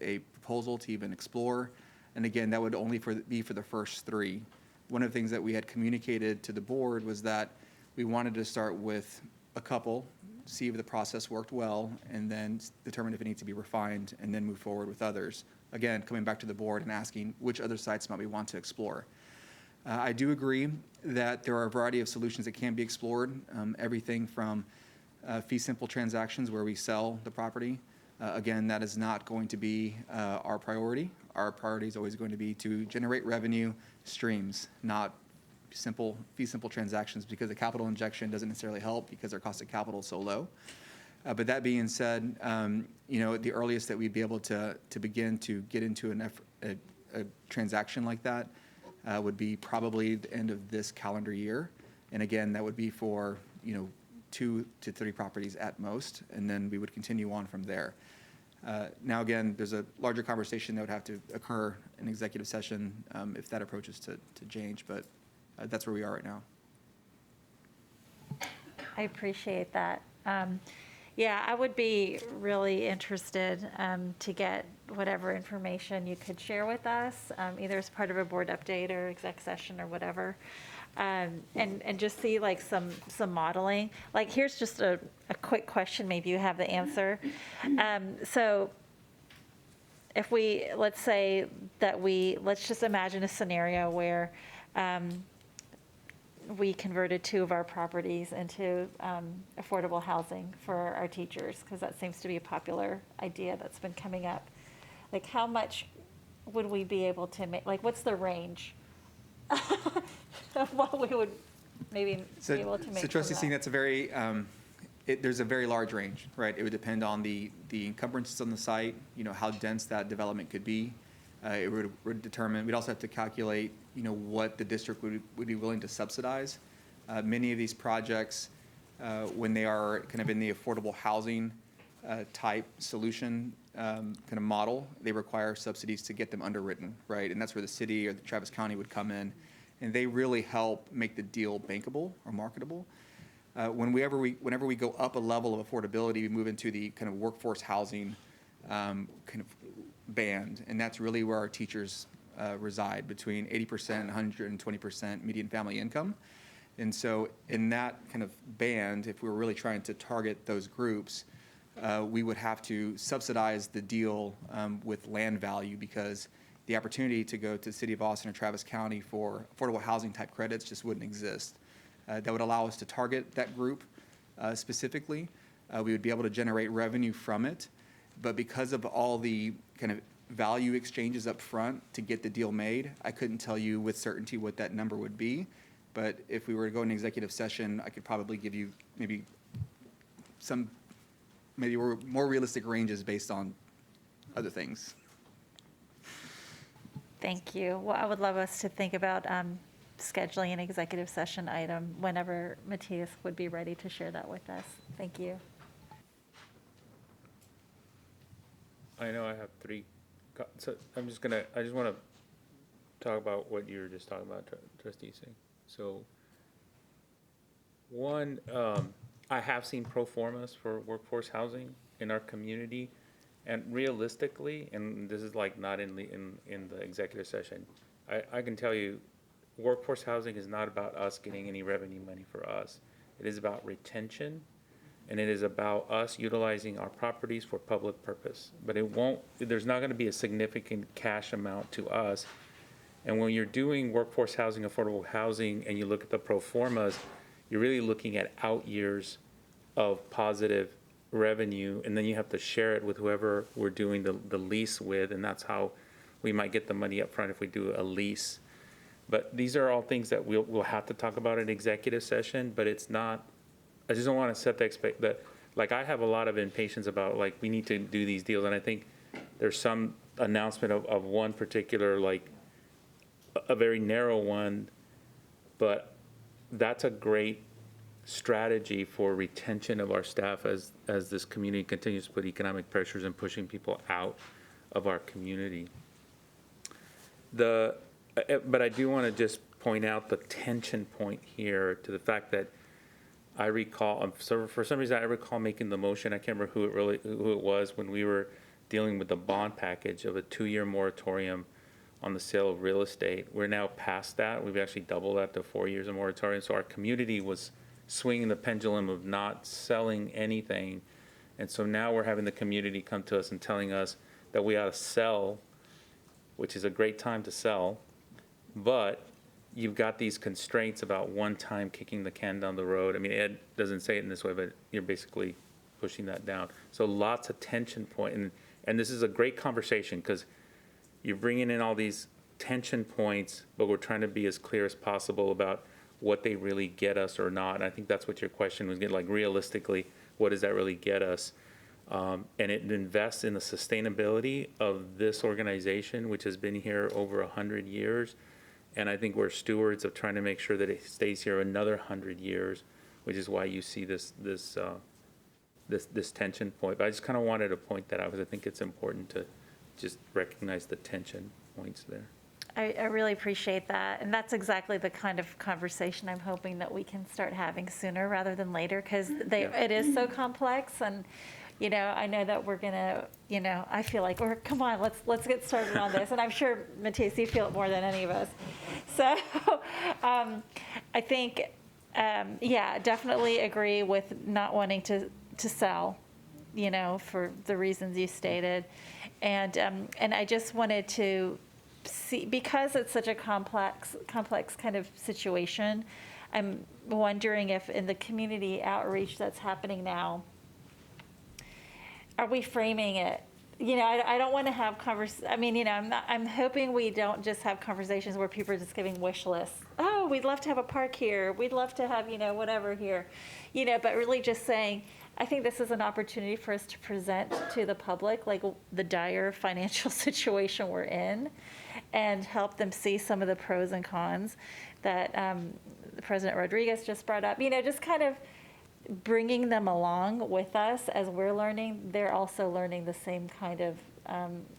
[SPEAKER 8] a proposal to even explore. And again, that would only be for the first 3. One of the things that we had communicated to the board was that we wanted to start with a couple, see if the process worked well, and then determine if it needs to be refined, and then move forward with others. Again, coming back to the board and asking which other sites might we want to explore. I do agree that there are a variety of solutions that can be explored, everything from fee simple transactions where we sell the property. Again, that is not going to be our priority. Our priority is always going to be to generate revenue streams, not fee simple transactions, because the capital injection doesn't necessarily help because our cost of capital is so low. But that being said, the earliest that we'd be able to begin to get into a transaction like that would be probably the end of this calendar year. And again, that would be for 2 to 3 properties at most, and then we would continue on from there. Now, again, there's a larger conversation that would have to occur in executive session if that approach is to change, but that's where we are right now.
[SPEAKER 4] I appreciate that. Yeah, I would be really interested to get whatever information you could share with us, either as part of a board update or exec session or whatever, and just see like some modeling. Like, here's just a quick question, maybe you have the answer. So if let's say that let's just imagine a scenario where we converted 2 of our properties into affordable housing for our teachers, because that seems to be a popular idea that's been coming up. Like, how much would we be able to make, like, what's the range of what we would maybe be able to make?
[SPEAKER 8] So Trustee Singh, that's a very, there's a very large range, right? It would depend on the encumbrances on the site, how dense that development could be. It would determine, we'd also have to calculate, what the district would be willing to subsidize. Many of these projects, when they are kind of in the affordable housing type solution kind of model, they require subsidies to get them underwritten, right? And that's where the city or the Travis County would come in, and they really help make the deal bankable or marketable. Whenever we go up a level of affordability, we move into the kind of workforce housing kind of band, and that's really where our teachers reside, between 80% and 120% median family income. And so in that kind of band, if we were really trying to target those groups, we would have to subsidize the deal with land value, because the opportunity to go to the city of Austin or Travis County for affordable housing type credits just wouldn't exist. That would allow us to target that group specifically. We would be able to generate revenue from it. But because of all the kind of value exchanges up front to get the deal made, I couldn't tell you with certainty what that number would be. But if we were to go in executive session, I could probably give you maybe more realistic ranges based on other things.
[SPEAKER 4] Thank you. Well, I would love us to think about scheduling an executive session item whenever Matthias would be ready to share that with us. Thank you.
[SPEAKER 15] I know I have 3, so I just want to talk about what you were just talking about, Trustee Singh. So, one, I have seen pro formas for workforce housing in our community, and realistically, and this is like not in the executive session, I can tell you, workforce housing is not about us getting any revenue money for us. It is about retention. And it is about us utilizing our properties for public purpose. But there's not going to be a significant cash amount to us. And when you're doing workforce housing, affordable housing, and you look at the pro formas, you're really looking at out years of positive revenue, and then you have to share it with whoever we're doing the lease with, and that's how we might get the money up front if we do a lease. But these are all things that we'll have to talk about in executive session, but it's not, I just don't want to set the like, I have a lot of impatience about, like, we need to do these deals, and I think there's some announcement of one particular, like, a very narrow one, but that's a great strategy for retention of our staff as this community continues to put economic pressures and pushing people out of our community. But I do want to just point out the tension point here to the fact that I recall, so for some reason, I recall making the motion. I can't remember who it was when we were dealing with the bond package of a 2-year moratorium on the sale of real estate. We're now past that. We've actually doubled that to 4 years of moratorium. So our community was swinging the pendulum of not selling anything. And so now we're having the community come to us and telling us that we ought to sell, which is a great time to sell, but you've got these constraints about one time kicking the can down the road. I mean, Ed doesn't say it in this way, but you're basically pushing that down. So lots of tension point, and this is a great conversation because you're bringing in all these tension points, but we're trying to be as clear as possible about what they really get us or not. And I think that's what your question was getting, like, realistically, what does that really get us? And it invests in the sustainability of this organization, which has been here over 100 years. And I think we're stewards of trying to make sure that it stays here another 100 years, which is why you see this this tension point. But I just kind of wanted to point that out because I think it's important to just recognize the tension points there.
[SPEAKER 4] I really appreciate that. And that's exactly the kind of conversation I'm hoping that we can start having sooner rather than later, because it is so complex. And, you know, I know that we're going to, you know, I feel like, come on, let's get started on this. And I'm sure, Matthias, you feel it more than any of us. So I think, definitely agree with not wanting to sell, you know, for the reasons you stated. And I just wanted to see, because it's such a complex kind of situation, I'm wondering if in the community outreach that's happening now, are we framing it? You know, I don't want to have I mean, you know, I'm hoping we don't just have conversations where people are just giving wish lists. Oh, we'd love to have a park here. We'd love to have, you know, whatever here, you know, but really just saying, I think this is an opportunity for us to present to the public, like, the dire financial situation we're in, and help them see some of the pros and cons that President Rodriguez just brought up. You know, just kind of bringing them along with us as we're learning. They're also learning the same kind of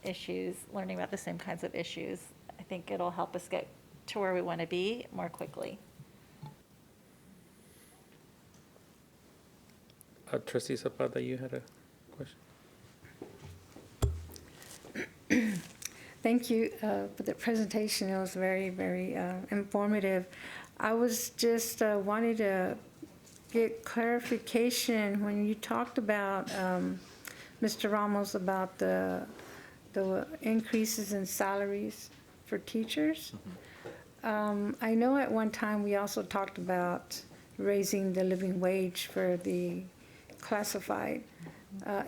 [SPEAKER 4] issues, learning about the same kinds of issues. I think it'll help us get to where we want to be more quickly.
[SPEAKER 15] Trustee Zapata, you had a question?
[SPEAKER 5] Thank you for the presentation. It was very, very informative. I was just wanting to get clarification when you talked about, Mr. Ramos, about the increases in salaries for teachers. I know at one time we also talked about raising the living wage for the classified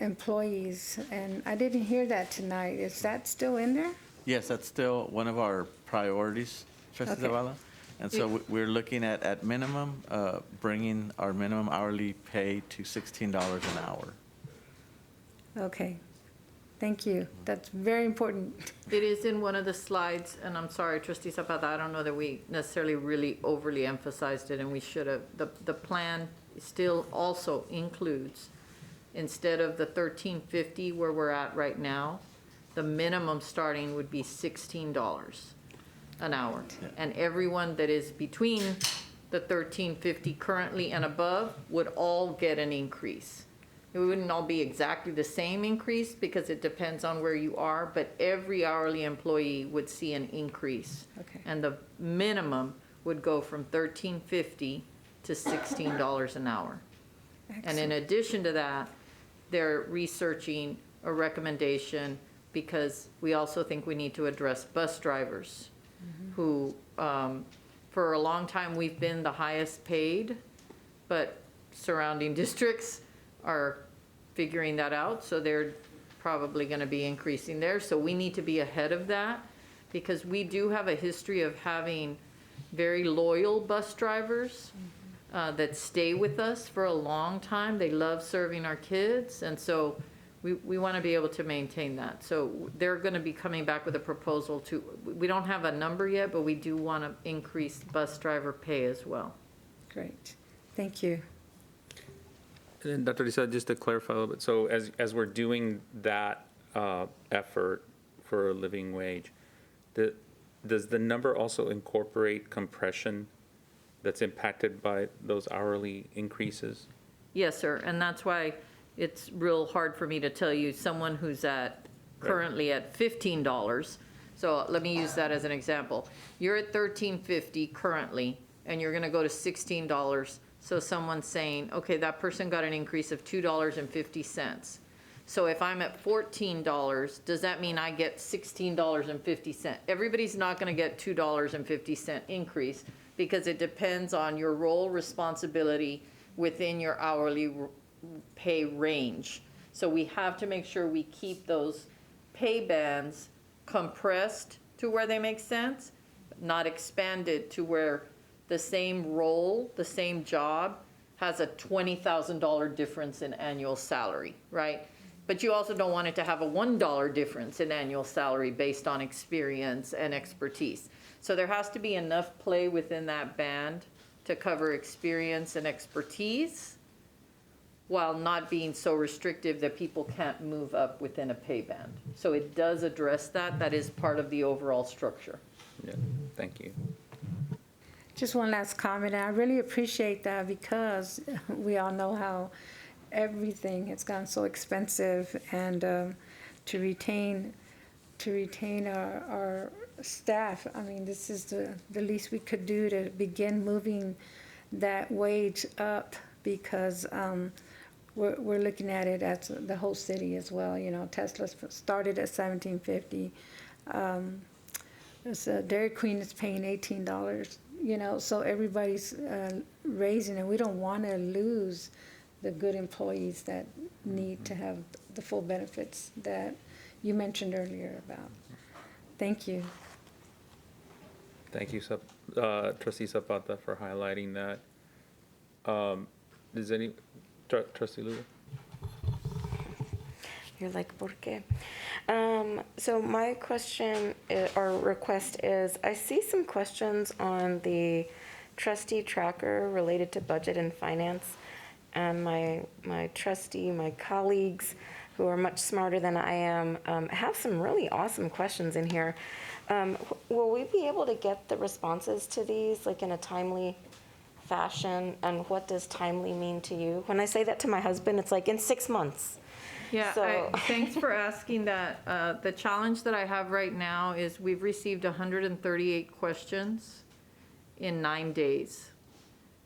[SPEAKER 5] employees, and I didn't hear that tonight. Is that still in there?
[SPEAKER 17] Yes, that's still one of our priorities, Trustee
[SPEAKER 5] Okay.
[SPEAKER 17] Zavala. And so we're looking at minimum, bringing our minimum hourly pay to $16 an hour.
[SPEAKER 5] Okay, thank you. That's very important.
[SPEAKER 14] It is in one of the slides, and I'm sorry, Trustee Zapata, I don't know that we necessarily really overly emphasized it, and we should have. The plan still also includes, instead of the $13.50 where we're at right now, the minimum starting would be $16 an hour. And everyone that is between the $13.50 currently and above would all get an increase. It wouldn't all be exactly the same increase because it depends on where you are, but every hourly employee would see an increase.
[SPEAKER 5] Okay.
[SPEAKER 14] And the minimum would go from $13.50 to $16 an hour. And in addition to that, they're researching a recommendation because we also think we need to address bus drivers who, for a long time, we've been the highest paid, but surrounding districts are figuring that out, so they're probably going to be increasing there. So we need to be ahead of that because we do have a history of having very loyal bus drivers that stay with us for a long time. They love serving our kids, and so we want to be able to maintain that. So they're going to be coming back with a proposal to, we don't have a number yet, but we do want to increase bus driver pay as well.
[SPEAKER 5] Great, thank you.
[SPEAKER 15] And then, Dr. Lisa, just to clarify a little bit, so as we're doing that effort for a living wage, does the number also incorporate compression that's impacted by those hourly increases?
[SPEAKER 14] Yes, sir, and that's why it's real hard for me to tell you someone who's currently at $15. So let me use that as an example. You're at $13.50 currently, and you're gonna go to $16. So someone's saying, okay, that person got an increase of $2.50. So if I'm at $14, does that mean I get $16.50? Everybody's not gonna get $2.50 increase because it depends on your role responsibility within your hourly pay range. So we have to make sure we keep those pay bands compressed to where they make sense, not expanded to where the same role, the same job has a $20,000 difference in annual salary, right? But you also don't want it to have a $1 difference in annual salary based on experience and expertise. So there has to be enough play within that band to cover experience and expertise while not being so restrictive that people can't move up within a pay band. So it does address that. That is part of the overall structure.
[SPEAKER 15] Yeah, thank you.
[SPEAKER 5] Just one last comment. I really appreciate that because we all know how everything has gotten so expensive, and to retain our staff, I mean, this is the least we could do to begin moving that wage up, because we're looking at it as the whole city as well. You know, Tesla started at $17.50. Dairy Queen is paying $18. You know, so everybody's raising, and we don't want to lose the good employees that need to have the full benefits that you mentioned earlier about. Thank you.
[SPEAKER 15] Thank you, Trustee Zapata, for highlighting that. Does any, Trustee Lugo?
[SPEAKER 2] You're like, ¿por qué? So my question or request is, I see some questions on the trustee tracker related to budget and finance, and my colleagues who are much smarter than I am have some really awesome questions in here. Will we be able to get the responses to these like in a timely fashion? And what does timely mean to you? When I say that to my husband, it's like in 6 months.
[SPEAKER 14] Yeah,
[SPEAKER 2] So-
[SPEAKER 14] thanks for asking that. The challenge that I have right now is we've received 138 questions in 9 days.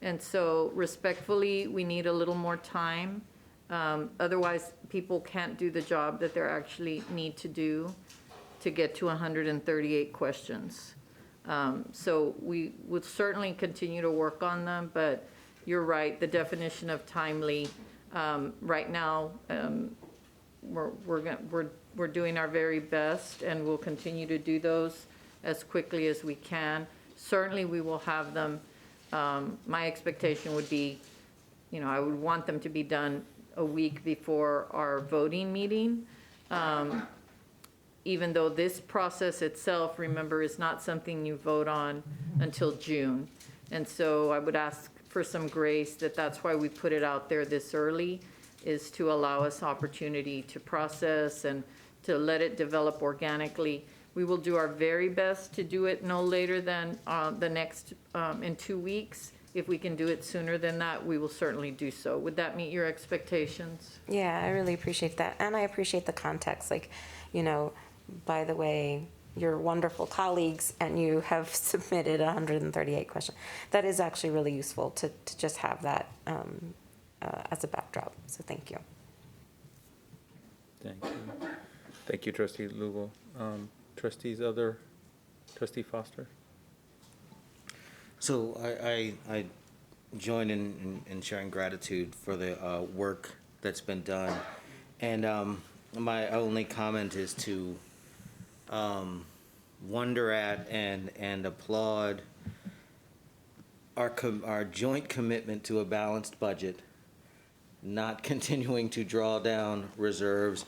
[SPEAKER 14] And so respectfully, we need a little more time. Otherwise, people can't do the job that they actually need to do to get to 138 questions. So we would certainly continue to work on them, but you're right, the definition of timely, right now, we're doing our very best, and we'll continue to do those as quickly as we can. Certainly, we will have them. My expectation would be, you know, I would want them to be done a week before our voting meeting. Even though this process itself, remember, is not something you vote on until June. And so I would ask for some grace that's why we put it out there this early, is to allow us opportunity to process and to let it develop organically. We will do our very best to do it no later than the next, in 2 weeks. If we can do it sooner than that, we will certainly do so. Would that meet your expectations?
[SPEAKER 2] Yeah, I really appreciate that. And I appreciate the context. Like, you know, by the way, you're wonderful colleagues and you have submitted 138 questions. That is actually really useful to just have that as a backdrop. So thank you.
[SPEAKER 15] Thank you. Thank you, Trustee Lugo. Trustee Foster?
[SPEAKER 20] So I join in sharing gratitude for the work that's been done. And my only comment is to wonder at and applaud our joint commitment to a balanced budget, not continuing to draw down reserves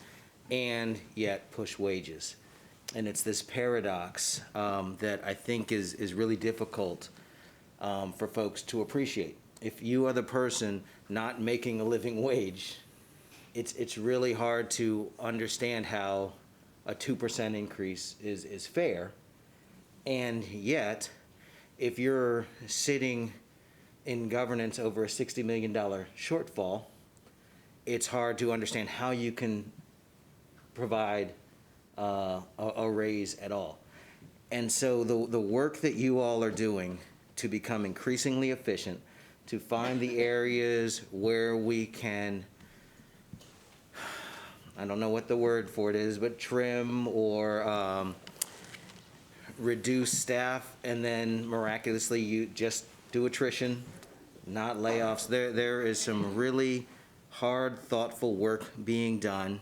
[SPEAKER 20] and yet push wages. And it's this paradox that I think is really difficult for folks to appreciate. If you are the person not making a living wage, it's really hard to understand how a 2% increase is fair. And yet, if you're sitting in governance over a $60 million shortfall, it's hard to understand how you can provide a raise at all. And so the work that you all are doing to become increasingly efficient, to find the areas where we can, I don't know what the word for it is, but trim or reduce staff, and then miraculously you just do attrition, not layoffs. There is some really hard, thoughtful work being done.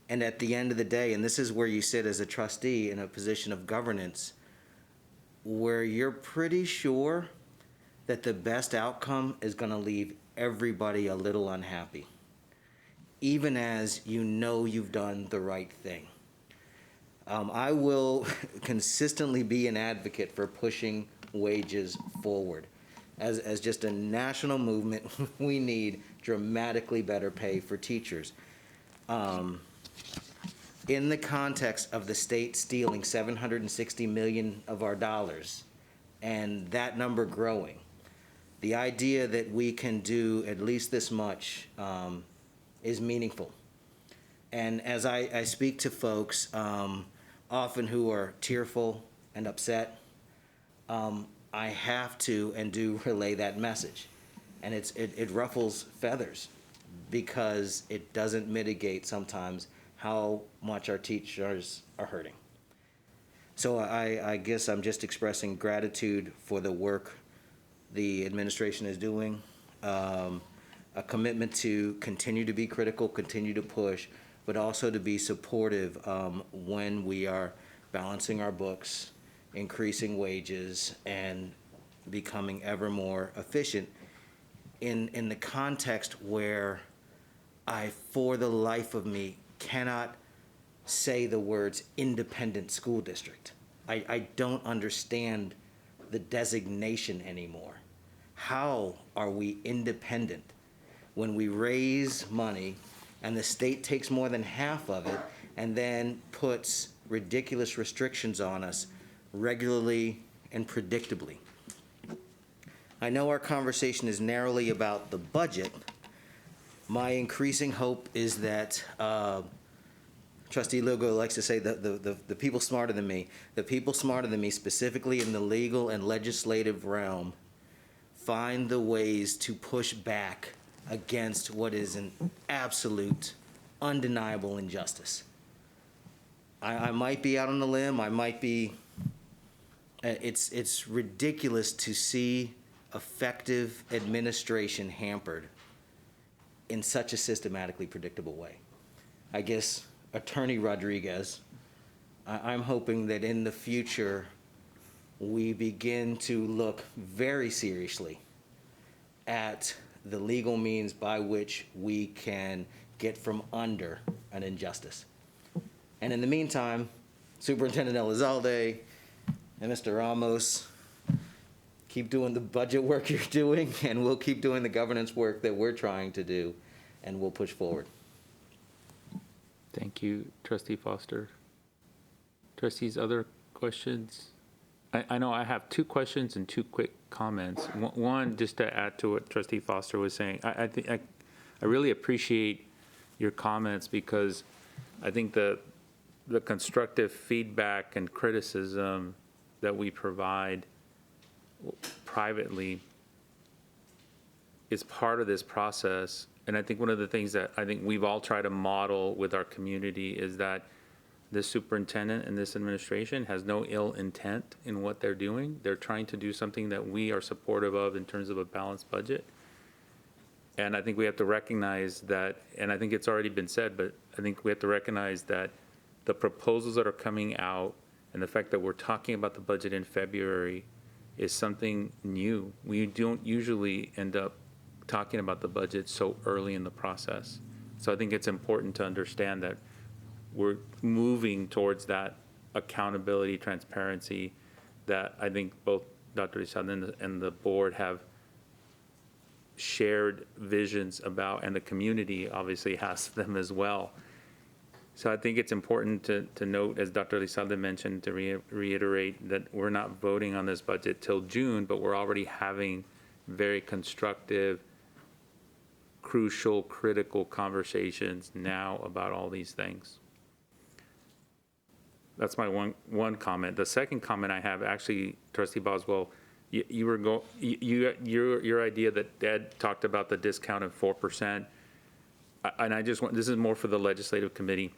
[SPEAKER 20] And at the end of the day, and this is where you sit as a trustee in a position of governance, where you're pretty sure that the best outcome is going to leave everybody a little unhappy, even as you know you've done the right thing. I will consistently be an advocate for pushing wages forward. As just a national movement, we need dramatically better pay for teachers. In the context of the state stealing $760 million of our dollars, and that number growing, the idea that we can do at least this much is meaningful. And as I speak to folks often who are tearful and upset, I have to and do relay that message. And it ruffles feathers because it doesn't mitigate sometimes how much our teachers are hurting. So I guess I'm just expressing gratitude for the work the administration is doing, a commitment to continue to be critical, continue to push, but also to be supportive when we are balancing our books, increasing wages, and becoming ever more efficient in the context where I, for the life of me, cannot say the words independent school district. I don't understand the designation anymore. How are we independent when we raise money and the state takes more than half of it and then puts ridiculous restrictions on us regularly and predictably? I know our conversation is narrowly about the budget. My increasing hope is that Trustee Lugo likes to say the people smarter than me, the people smarter than me, specifically in the legal and legislative realm, find the ways to push back against what is an absolute, undeniable injustice. I might be out on the limb, I might be, it's ridiculous to see effective administration hampered in such a systematically predictable way. I guess Attorney Rodriguez, I'm hoping that in the future we begin to look very seriously at the legal means by which we can get from under an injustice. And in the meantime, Superintendent Elizalde and Mr. Ramos, keep doing the budget work you're doing, and we'll keep doing the governance work that we're trying to do, and we'll push forward.
[SPEAKER 15] Thank you, Trustee Foster. Trustees, other questions? I know I have two questions and two quick comments. One, just to add to what Trustee Foster was saying, I really appreciate your comments because I think the constructive feedback and criticism that we provide privately is part of this process. And I think one of the things that I think we've all tried to model with our community is that this superintendent and this administration has no ill intent in what they're doing. They're trying to do something that we are supportive of in terms of a balanced budget. And I think we have to recognize that, and I think it's already been said, but I think we have to recognize that the proposals that are coming out and the fact that we're talking about the budget in February is something new. We don't usually end up talking about the budget so early in the process. So I think it's important to understand that we're moving towards that accountability, transparency that I think both Dr. Elizalde and the board have shared visions about, and the community obviously has them as well. So I think it's important to note, as Dr. Elizalde mentioned, to reiterate that we're not voting on this budget till June, but we're already having very constructive, crucial, critical conversations now about all these things. That's my one comment. The second comment I have, actually, Trustee Boswell, your idea that Ed talked about the discount of 4%, and I just want, this is more for the legislative committee,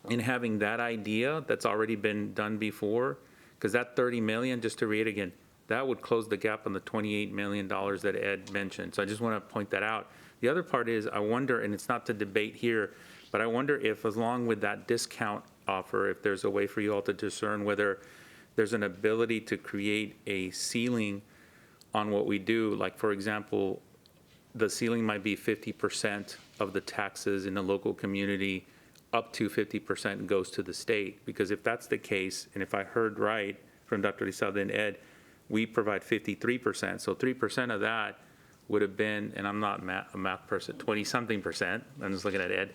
[SPEAKER 15] in having that idea that's already been done before, because that 30 million, just to read again, that would close the gap on the $28 million that Ed mentioned. So I just want to point that out. The other part is, I wonder, and it's not to debate here, but I wonder if, along with that discount offer, if there's a way for you all to discern whether there's an ability to create a ceiling on what we do. Like, for example, the ceiling might be 50% of the taxes in a local community, up to 50% goes to the state. Because if that's the case, and if I heard right from Dr. Elizalde and Ed, we provide 53%. So 3% of that would have been, and I'm not a math person, 20-something%, I'm just looking at Ed,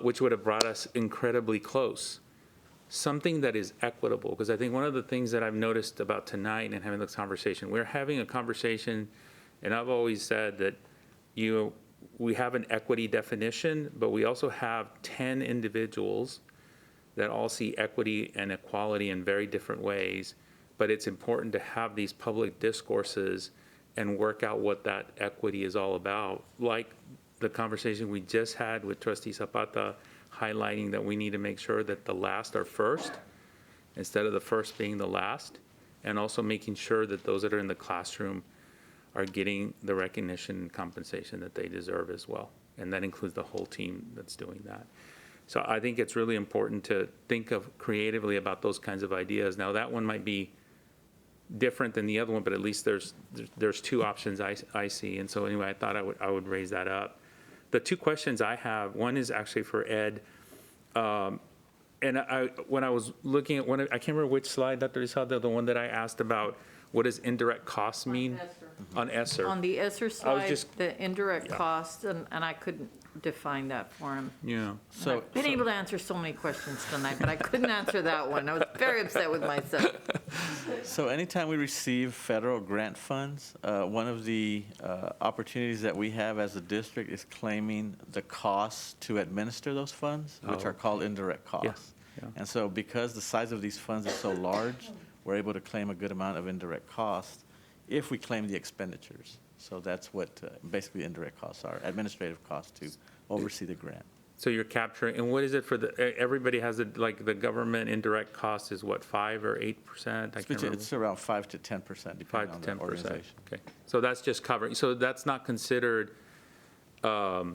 [SPEAKER 15] which would have brought us incredibly close. Something that is equitable, because I think one of the things that I've noticed about tonight and having this conversation, we're having a conversation, and I've always said that we have an equity definition, but we also have 10 individuals that all see equity and equality in very different ways, but it's important to have these public discourses and work out what that equity is all about. Like the conversation we just had with Trustee Zapata, highlighting that we need to make sure that the last are first instead of the first being the last, and also making sure that those that are in the classroom are getting the recognition and compensation that they deserve as well. And that includes the whole team that's doing that. So I think it's really important to think of creatively about those kinds of ideas. Now that one might be different than the other one, but at least there's two options I see. And so anyway, I thought I would raise that up. The two questions I have, one is actually for Ed. And when I was looking at I can't remember which slide, Dr. Elizalde, the one that I asked about what does indirect costs mean? On ESSER.
[SPEAKER 14] On the ESSER slide,
[SPEAKER 15] just-
[SPEAKER 14] the indirect costs, and I couldn't define that for him.
[SPEAKER 15] Yeah.
[SPEAKER 14] So I've been able to answer so many questions tonight, but I couldn't answer that one. I was very upset with myself.
[SPEAKER 17] So anytime we receive federal grant funds, one of the opportunities that we have as a district is claiming the costs to administer those funds, which are called indirect costs.
[SPEAKER 15] Yeah.
[SPEAKER 17] And so because the size of these funds is so large, we're able to claim a good amount of indirect costs if we claim the expenditures. So that's what basically indirect costs are, administrative costs to oversee the grant.
[SPEAKER 15] So you're capturing, and what is it for everybody has it, like the government indirect cost is what, 5 or 8%? I can't remember.
[SPEAKER 17] It's around 5 to 10%, depending on the organization.
[SPEAKER 15] Okay, so that's just covering, so that's not considered, what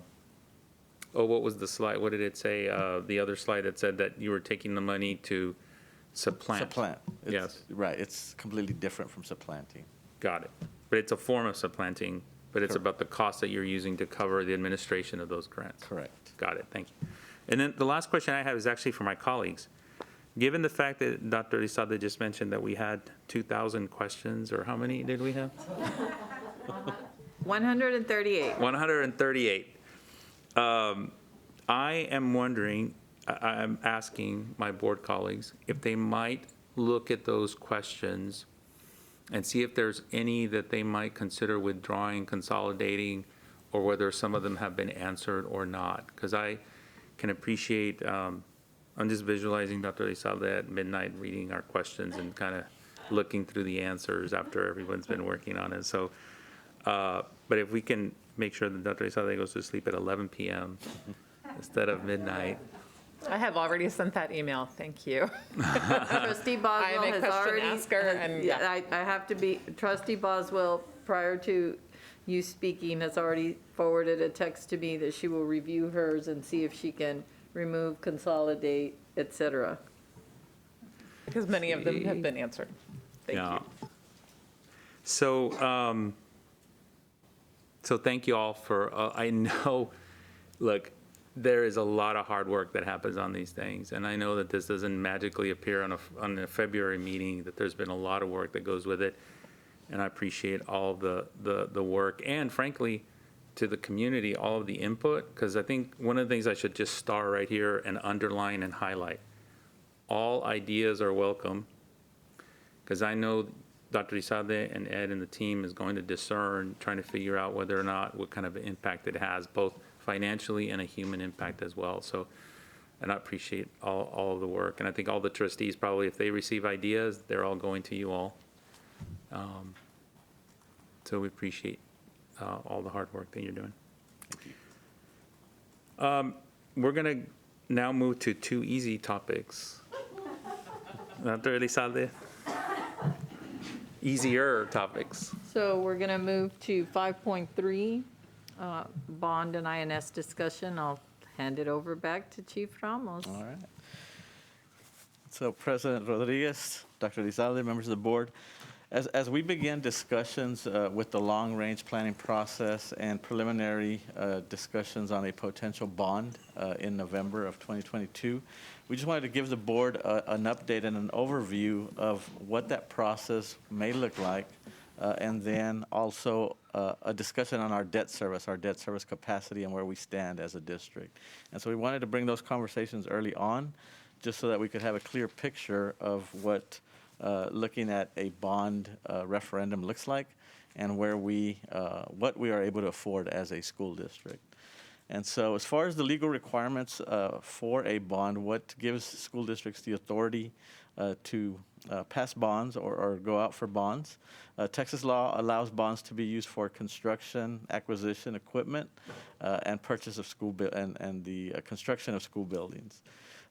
[SPEAKER 15] was the slide, what did it say? The other slide that said that you were taking the money to supplant.
[SPEAKER 17] Supplant.
[SPEAKER 15] Yes.
[SPEAKER 17] Right, it's completely different from supplanting.
[SPEAKER 15] Got it. But it's a form of supplanting, but it's about the cost that you're using to cover the administration of those grants.
[SPEAKER 17] Correct.
[SPEAKER 15] Got it, thank you. And then the last question I have is actually for my colleagues. Given the fact that Dr. Elizalde just mentioned that we had 2,000 questions, or how many did we have?
[SPEAKER 14] 138.
[SPEAKER 15] 138. I am wondering, I'm asking my board colleagues if they might look at those questions and see if there's any that they might consider withdrawing, consolidating, or whether some of them have been answered or not. Because I can appreciate, I'm just visualizing Dr. Elizalde at midnight reading our questions and kind of looking through the answers after everyone's been working on it. So, but if we can make sure that Dr. Elizalde goes to sleep at 11 p.m. instead of midnight.
[SPEAKER 3] I have already sent that email, thank you.
[SPEAKER 14] Trustee Boswell has already, I have to be, Trustee Boswell, prior to you speaking, has already forwarded a text to me that she will review hers and see if she can remove, consolidate, et cetera.
[SPEAKER 3] Because many of them have been answered. Thank you.
[SPEAKER 15] So, so thank you all for, I know, look, there is a lot of hard work that happens on these things. And I know that this doesn't magically appear on a February meeting, that there's been a lot of work that goes with it. And I appreciate all the work, and frankly, to the community, all of the input, because I think one of the things I should just star right here and underline and highlight, all ideas are welcome, because I know Dr. Elizalde and Ed and the team is going to discern, trying to figure out whether or not, what kind of impact it has, both financially and a human impact as well. So, and I appreciate all of the work. And I think all the trustees, probably if they receive ideas, they're all going to you all. So we appreciate all the hard work that you're doing. We're going to now move to two easy topics. Dr. Elizalde? Easier topics.
[SPEAKER 14] So we're going to move to 5.3, bond and INS discussion. I'll hand it over back to Chief Ramos.
[SPEAKER 17] All right. So President Rodriguez, Dr. Elizalde, members of the board, as we begin discussions with the long-range planning process and preliminary discussions on a potential bond in November of 2022, we just wanted to give the board an update and an overview of what that process may look like, and then also a discussion on our debt service capacity, and where we stand as a district. And so we wanted to bring those conversations early on, just so that we could have a clear picture of what looking at a bond referendum looks like, and where what we are able to afford as a school district. And so as far as the legal requirements for a bond, what gives school districts the authority to pass bonds or go out for bonds? Texas law allows bonds to be used for construction, acquisition, equipment, and purchase of and the construction of school buildings.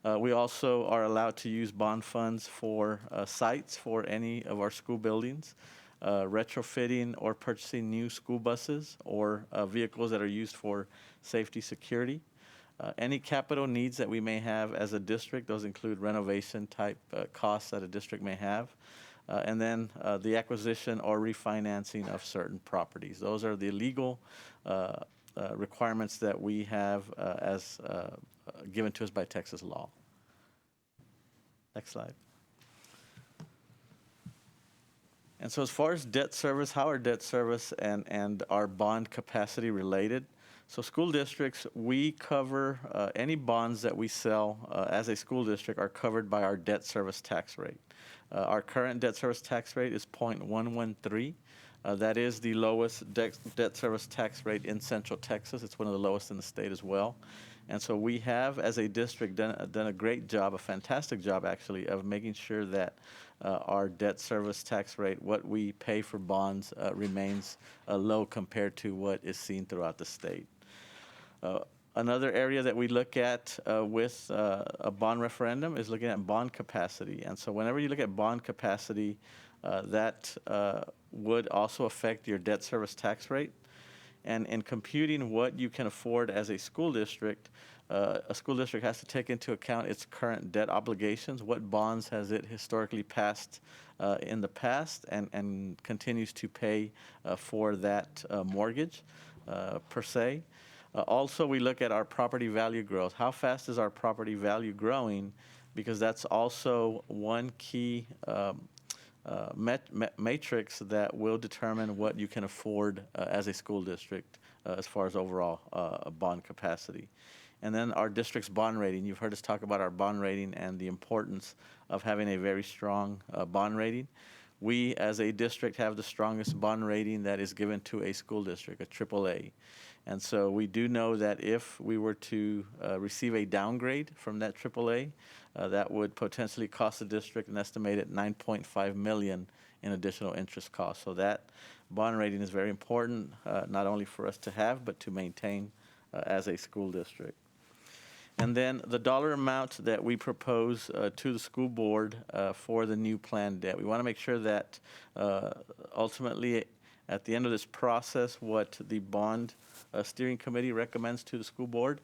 [SPEAKER 17] We also are allowed to use bond funds for sites for any of our school buildings, retrofitting or purchasing new school buses or vehicles that are used for safety, security. Any capital needs that we may have as a district, those include renovation type costs that a district may have. And then the acquisition or refinancing of certain properties. Those are the legal requirements that we have as given to us by Texas law. Next slide. And so as far as debt service, how are debt service and our bond capacity related? So school districts, we cover any bonds that we sell as a school district are covered by our debt service tax rate. Our current debt service tax rate is 0.113. That is the lowest debt service tax rate in Central Texas. It's one of the lowest in the state as well. And so we have, as a district, done a great job, a fantastic job actually, of making sure that our debt service tax rate, what we pay for bonds, remains low compared to what is seen throughout the state. Another area that we look at with a bond referendum is looking at bond capacity. And so whenever you look at bond capacity, that would also affect your debt service tax rate. And in computing what you can afford as a school district has to take into account its current debt obligations, what bonds has it historically passed in the past, and continues to pay for that mortgage per se. Also, we look at our property value growth. How fast is our property value growing? Because that's also one key matrix that will determine what you can afford as a school district as far as overall bond capacity. And then our district's bond rating. You've heard us talk about our bond rating and the importance of having a very strong bond rating. We, as a district, have the strongest bond rating that is given to a school district, a AAA. And so we do know that if we were to receive a downgrade from that AAA, that would potentially cost the district an estimated $9.5 million in additional interest costs. So that bond rating is very important, not only for us to have, but to maintain as a school district. And then the dollar amount that we propose to the school board for the new planned debt. We want to make sure that ultimately at the end of this process, what the bond steering committee recommends to the school board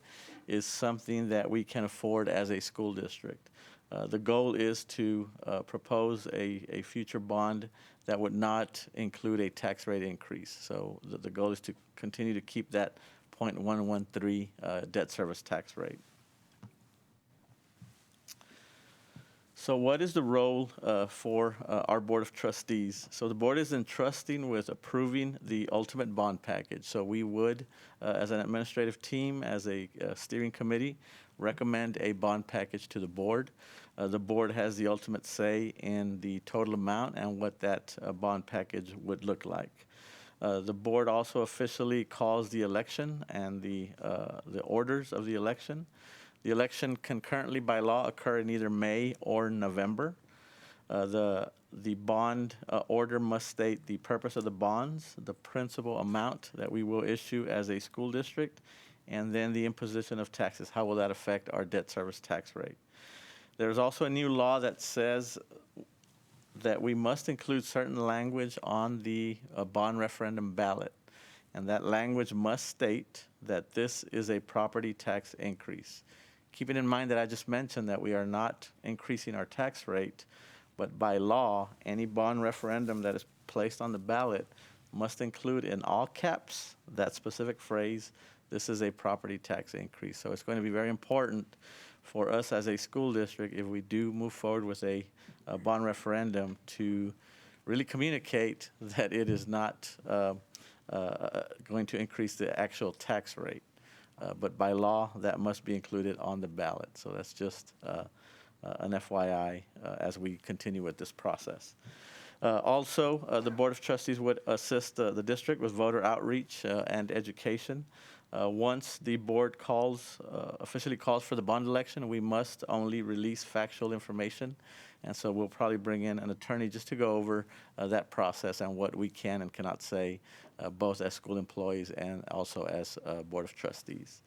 [SPEAKER 17] is something that we can afford as a school district. The goal is to propose a future bond that would not include a tax rate increase. So the goal is to continue to keep that 0.113 debt service tax rate. So what is the role for our Board of Trustees? So the board is entrusting with approving the ultimate bond package. So we would, as an administrative team, as a steering committee, recommend a bond package to the board. The board has the ultimate say in the total amount and what that bond package would look like. The board also officially calls the election and the orders of the election. The election can currently, by law, occur in either May or November. The bond order must state the purpose of the bonds, the principal amount that we will issue as a school district, and then the imposition of taxes. How will that affect our debt service tax rate? There's also a new law that says that we must include certain language on the bond referendum ballot. And that language must state that this is a property tax increase. Keeping in mind that I just mentioned that we are not increasing our tax rate, but by law, any bond referendum that is placed on the ballot must include in all caps that specific phrase, this is a property tax increase. So it's going to be very important for us as a school district, if we do move forward with a bond referendum, to really communicate that it is not going to increase the actual tax rate. But by law, that must be included on the ballot. So that's just an FYI as we continue with this process. Also, the Board of Trustees would assist the district with voter outreach and education. Once the board officially calls for the bond election, we must only release factual information. And so we'll probably bring in an attorney just to go over that process and what we can and cannot say, both as school employees and also as Board of Trustees.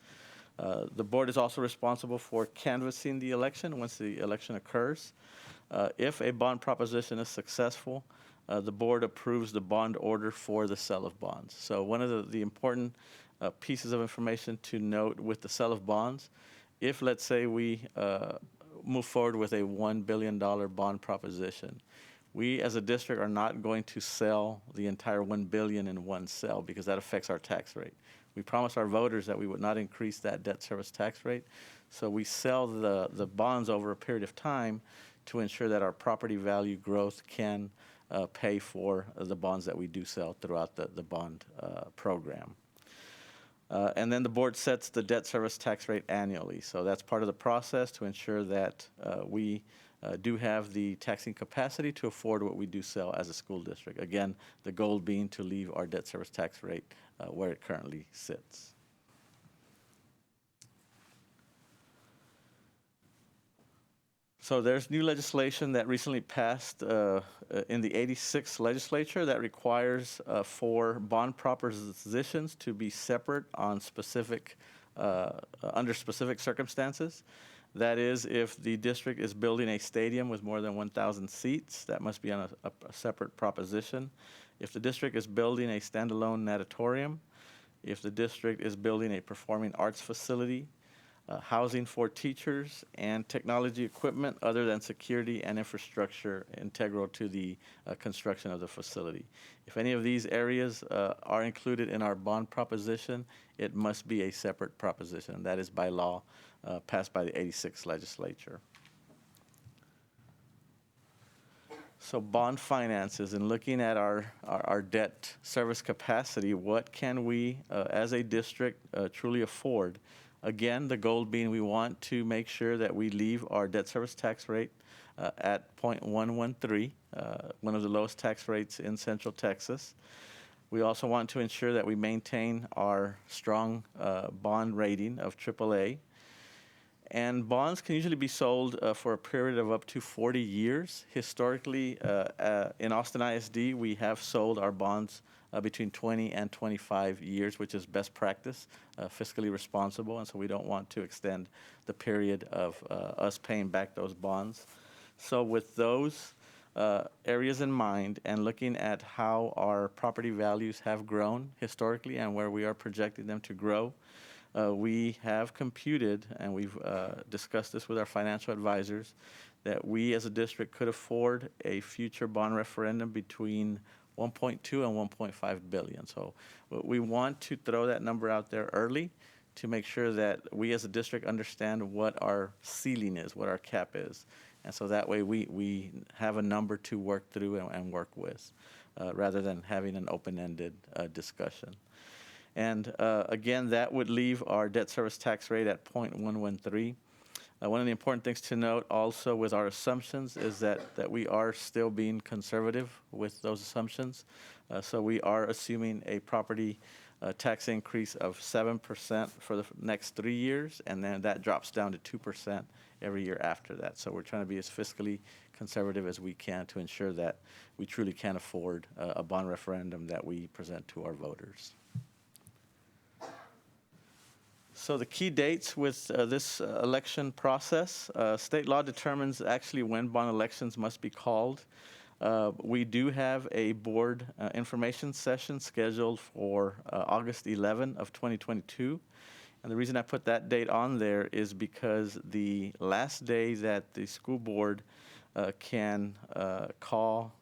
[SPEAKER 17] The board is also responsible for canvassing the election once the election occurs. If a bond proposition is successful, the board approves the bond order for the sale of bonds. So one of the important pieces of information to note with the sale of bonds, if let's say we move forward with a $1 billion bond proposition, we as a district are not going to sell the entire $1 billion in one sale because that affects our tax rate. We promised our voters that we would not increase that debt service tax rate. So we sell the bonds over a period of time to ensure that our property value growth can pay for the bonds that we do sell throughout the bond program. And then the board sets the debt service tax rate annually. So that's part of the process to ensure that we do have the taxing capacity to afford what we do sell as a school district. Again, the goal being to leave our debt service tax rate where it currently sits. So there's new legislation that recently passed in the 86th legislature that requires for bond propositions to be separate on under specific circumstances. That is, if the district is building a stadium with more than 1,000 seats, that must be on a separate proposition. If the district is building a standalone natatorium, if the district is building a performing arts facility, housing for teachers, and technology equipment other than security and infrastructure integral to the construction of the facility. If any of these areas are included in our bond proposition, it must be a separate proposition. That is by law passed by the 86th legislature. So bond finances and looking at our debt service capacity, what can we as a district truly afford? Again, the goal being we want to make sure that we leave our debt service tax rate at 0.113, one of the lowest tax rates in Central Texas. We also want to ensure that we maintain our strong bond rating of AAA. And bonds can usually be sold for a period of up to 40 years. Historically, in Austin ISD, we have sold our bonds between 20 and 25 years, which is best practice, fiscally responsible, and so we don't want to extend the period of us paying back those bonds. So with those areas in mind and looking at how our property values have grown historically and where we are projecting them to grow, we have computed, and we've discussed this with our financial advisors, that we as a district could afford a future bond referendum between 1.2 and 1.5 billion. So we want to throw that number out there early to make sure that we as a district understand what our ceiling is, what our cap is. And so that way we have a number to work through and work with, rather than having an open-ended discussion. And again, that would leave our debt service tax rate at 0.113. One of the important things to note also with our assumptions is that we are still being conservative with those assumptions. So we are assuming a property tax increase of 7% for the next 3 years, and then that drops down to 2% every year after that. So we're trying to be as fiscally conservative as we can to ensure that we truly can afford a bond referendum that we present to our voters. So the key dates with this election process, state law determines actually when bond elections must be called. We do have a board information session scheduled for August 11 of 2022. And the reason I put that date on there is because the last day that the school board can call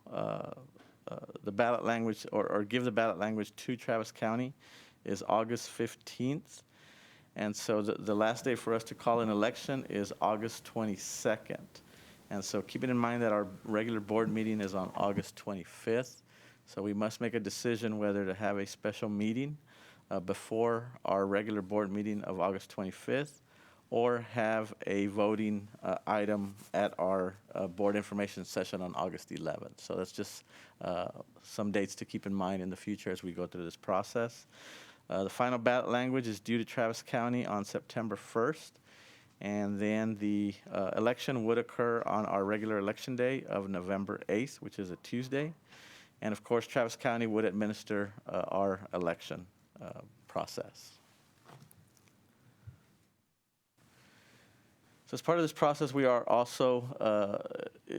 [SPEAKER 17] the ballot language or give the ballot language to Travis County is August 15th. And so the last day for us to call an election is August 22nd. And so keeping in mind that our regular board meeting is on August 25th, so we must make a decision whether to have a special meeting before our regular board meeting of August 25th, or have a voting item at our board information session on August 11th. So that's just some dates to keep in mind in the future as we go through this process. The final ballot language is due to Travis County on September 1st, and then the election would occur on our regular election day of November 8th, which is a Tuesday. And of course, Travis County would administer our election process. So as part of this process, we are also,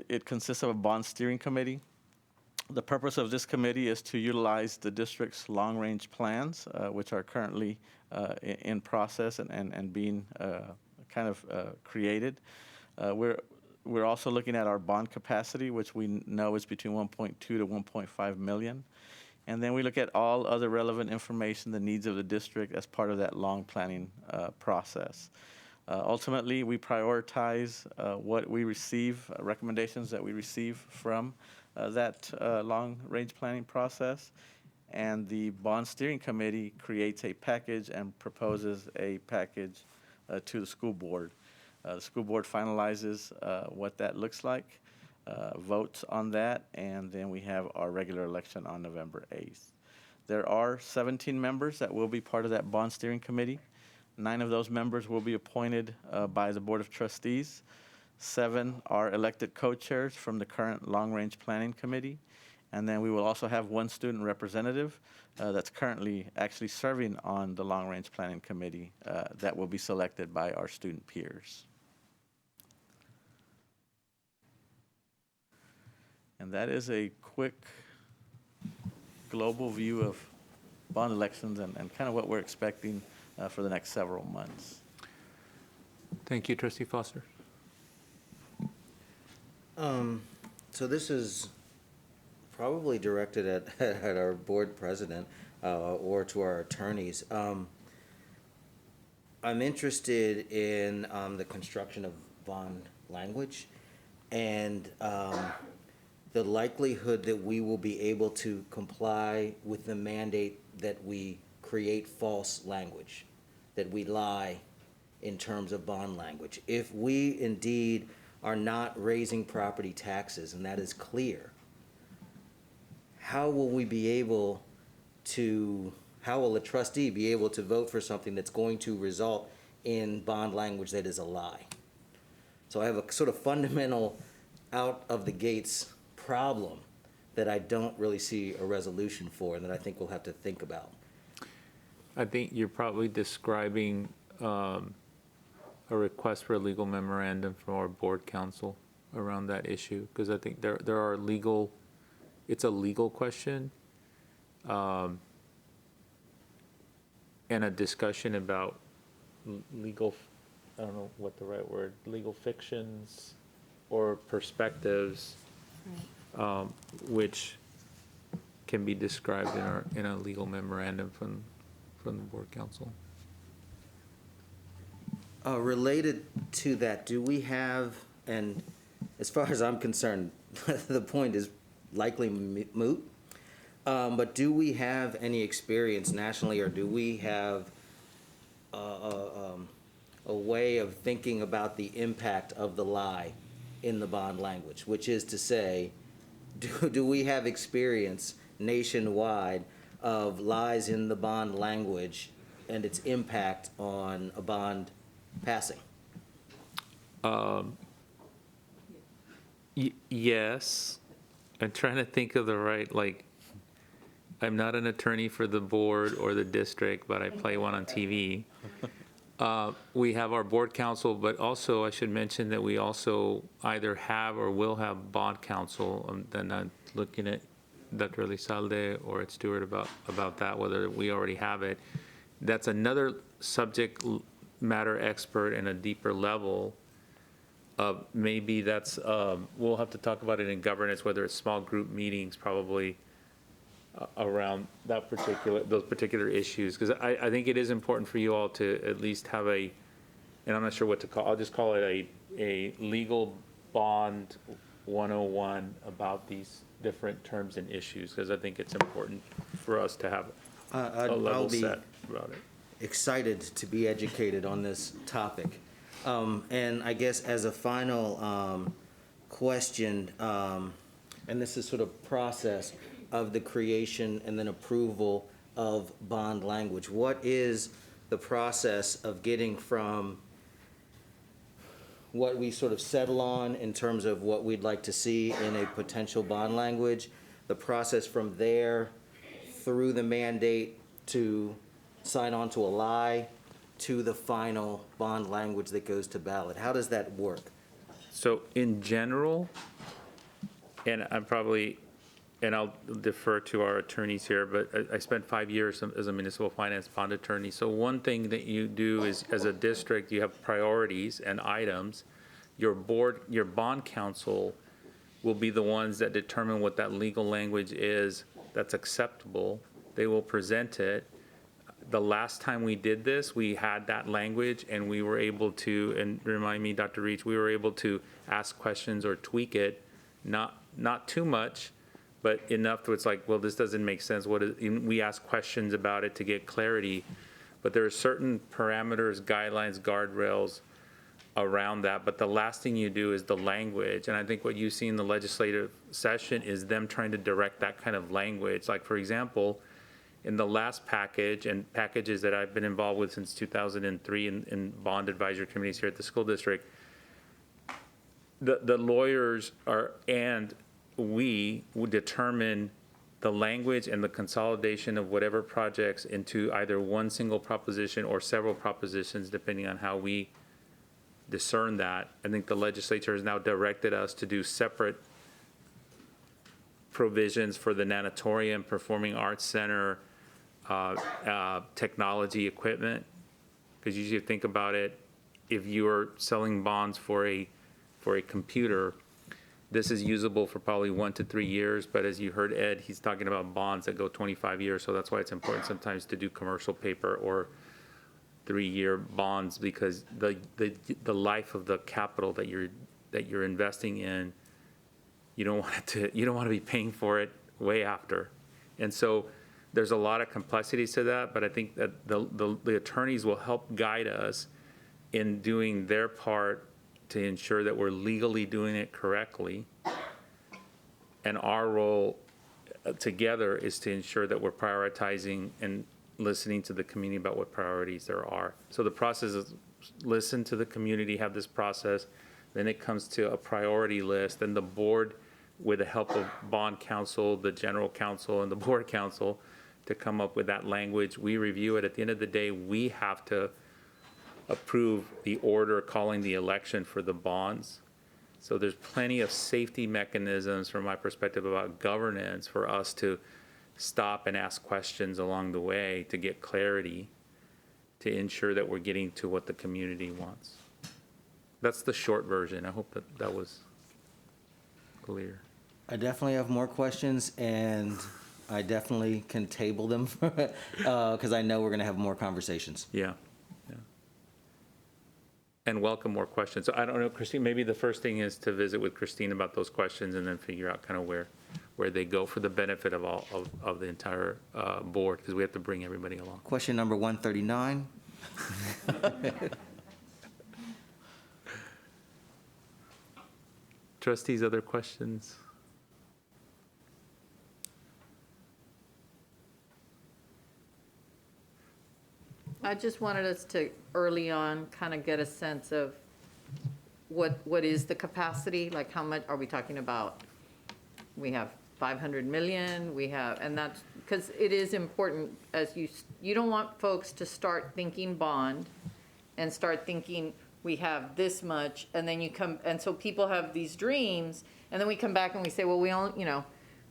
[SPEAKER 17] it consists of a bond steering committee. The purpose of this committee is to utilize the district's long-range plans, which are currently in process and being kind of created. We're also looking at our bond capacity, which we know is between 1.2 to 1.5 million. And then we look at all other relevant information, the needs of the district as part of that long planning process. Ultimately, we prioritize what we receive, recommendations that we receive from that long-range planning process, and the bond steering committee creates a package and proposes a package to the school board. The school board finalizes what that looks like, votes on that, and then we have our regular election on November 8th. There are 17 members that will be part of that bond steering committee. 9 of those members will be appointed by the Board of Trustees. 7 are elected co-chairs from the current long-range planning committee. And then we will also have 1 student representative that's currently actually serving on the long-range planning committee that will be selected by our student peers. And that is a quick global view of bond elections and kind of what we're expecting for the next several months.
[SPEAKER 15] Thank you, Trustee Foster.
[SPEAKER 20] So this is probably directed at our board president or to our attorneys. I'm interested in the construction of bond language and the likelihood that we will be able to comply with the mandate that we create false language, that we lie in terms of bond language. If we indeed are not raising property taxes, and that is clear, how will we be able to, how will a trustee be able to vote for something that's going to result in bond language that is a lie? So I have a sort of fundamental out of the gates problem that I don't really see a resolution for and that I think we'll have to think about.
[SPEAKER 15] I think you're probably describing a request for a legal memorandum from our board counsel around that issue, because I think there are legal, it's a legal question, and a discussion about legal, I don't know what the right word, legal fictions or perspectives, which can be described in a legal memorandum from the board counsel.
[SPEAKER 20] Related to that, do we have, and as far as I'm concerned, the point is likely moot, but do we have any experience nationally, or do we have a way of thinking about the impact of the lie in the bond language, which is to say, do we have experience nationwide of lies in the bond language and its impact on a bond passing?
[SPEAKER 15] Yes. I'm trying to think of the right, like, I'm not an attorney for the board or the district, but I play one on TV. We have our board counsel, but also I should mention that we also either have or will have bond counsel. Then I'm looking at Dr. Elizalde or at Stewart about that, whether we already have it. That's another subject matter expert in a deeper level. Maybe that's, we'll have to talk about it in governance, whether it's small group meetings, probably around that those particular issues. Because I think it is important for you all to at least have and I'm not sure what to call, I'll just call it a legal bond 101 about these different terms and issues, because I think it's important for us to have a level
[SPEAKER 20] I'll be
[SPEAKER 15] set about it.
[SPEAKER 20] excited to be educated on this topic. And I guess as a final question, and this is sort of process of the creation and then approval of bond language. What is the process of getting from what we sort of settle on in terms of what we'd like to see in a potential bond language, the process from there through the mandate to sign on to a lie to the final bond language that goes to ballot? How does that work?
[SPEAKER 15] So in general, and I'll defer to our attorneys here, but I spent 5 years as a municipal finance bond attorney. So one thing that you do is, as a district, you have priorities and items. Your board, your bond council will be the ones that determine what that legal language is that's acceptable. They will present it. The last time we did this, we had that language and we were able to, and remind me, Dr. Reach, we were able to ask questions or tweak it, not too much, but enough to it's like, well, this doesn't make sense. We ask questions about it to get clarity, but there are certain parameters, guidelines, guardrails around that. But the last thing you do is the language. And I think what you see in the legislative session is them trying to direct that kind of language. Like, for example, in the last package and packages that I've been involved with since 2003 in bond advisory committees here at the school district, the lawyers and we would determine the language and the consolidation of whatever projects into either one single proposition or several propositions, depending on how we discern that. I think the legislature has now directed us to do separate provisions for the natatorium, performing arts center, technology equipment. Because usually think about it, if you're selling bonds for a computer, this is usable for probably 1 to 3 years, but as you heard Ed, he's talking about bonds that go 25 years, so that's why it's important sometimes to do commercial paper or 3-year bonds, because the life of the capital that you're investing in, you don't want to be paying for it way after. And so there's a lot of complexities to that, but I think that the attorneys will help guide us in doing their part to ensure that we're legally doing it correctly. And our role together is to ensure that we're prioritizing and listening to the community about what priorities there are. So the process is listen to the community, have this process, then it comes to a priority list, and the board, with the help of bond counsel, the general counsel, and the board counsel, to come up with that language. We review it. At the end of the day, we have to approve the order calling the election for the bonds. So there's plenty of safety mechanisms from my perspective about governance for us to stop and ask questions along the way to get clarity, to ensure that we're getting to what the community wants. That's the short version. I hope that was clear.
[SPEAKER 20] I definitely have more questions, and I definitely can table them because I know we're going to have more conversations.
[SPEAKER 15] Yeah. And welcome more questions. So I don't know, Christine, maybe the first thing is to visit with Christine about those questions and then figure out kind of where they go for the benefit of all of the entire board, because we have to bring everybody along.
[SPEAKER 20] Question number 139.
[SPEAKER 15] Trustees, other questions?
[SPEAKER 14] I just wanted us to, early on, kind of get a sense of what is the capacity, like how much are we talking about? We have 500 million, we have, and that's, because it is important, as you don't want folks to start thinking bond and start thinking we have this much, and then you come, and so people have these dreams, and then we come back and we say, well, we only,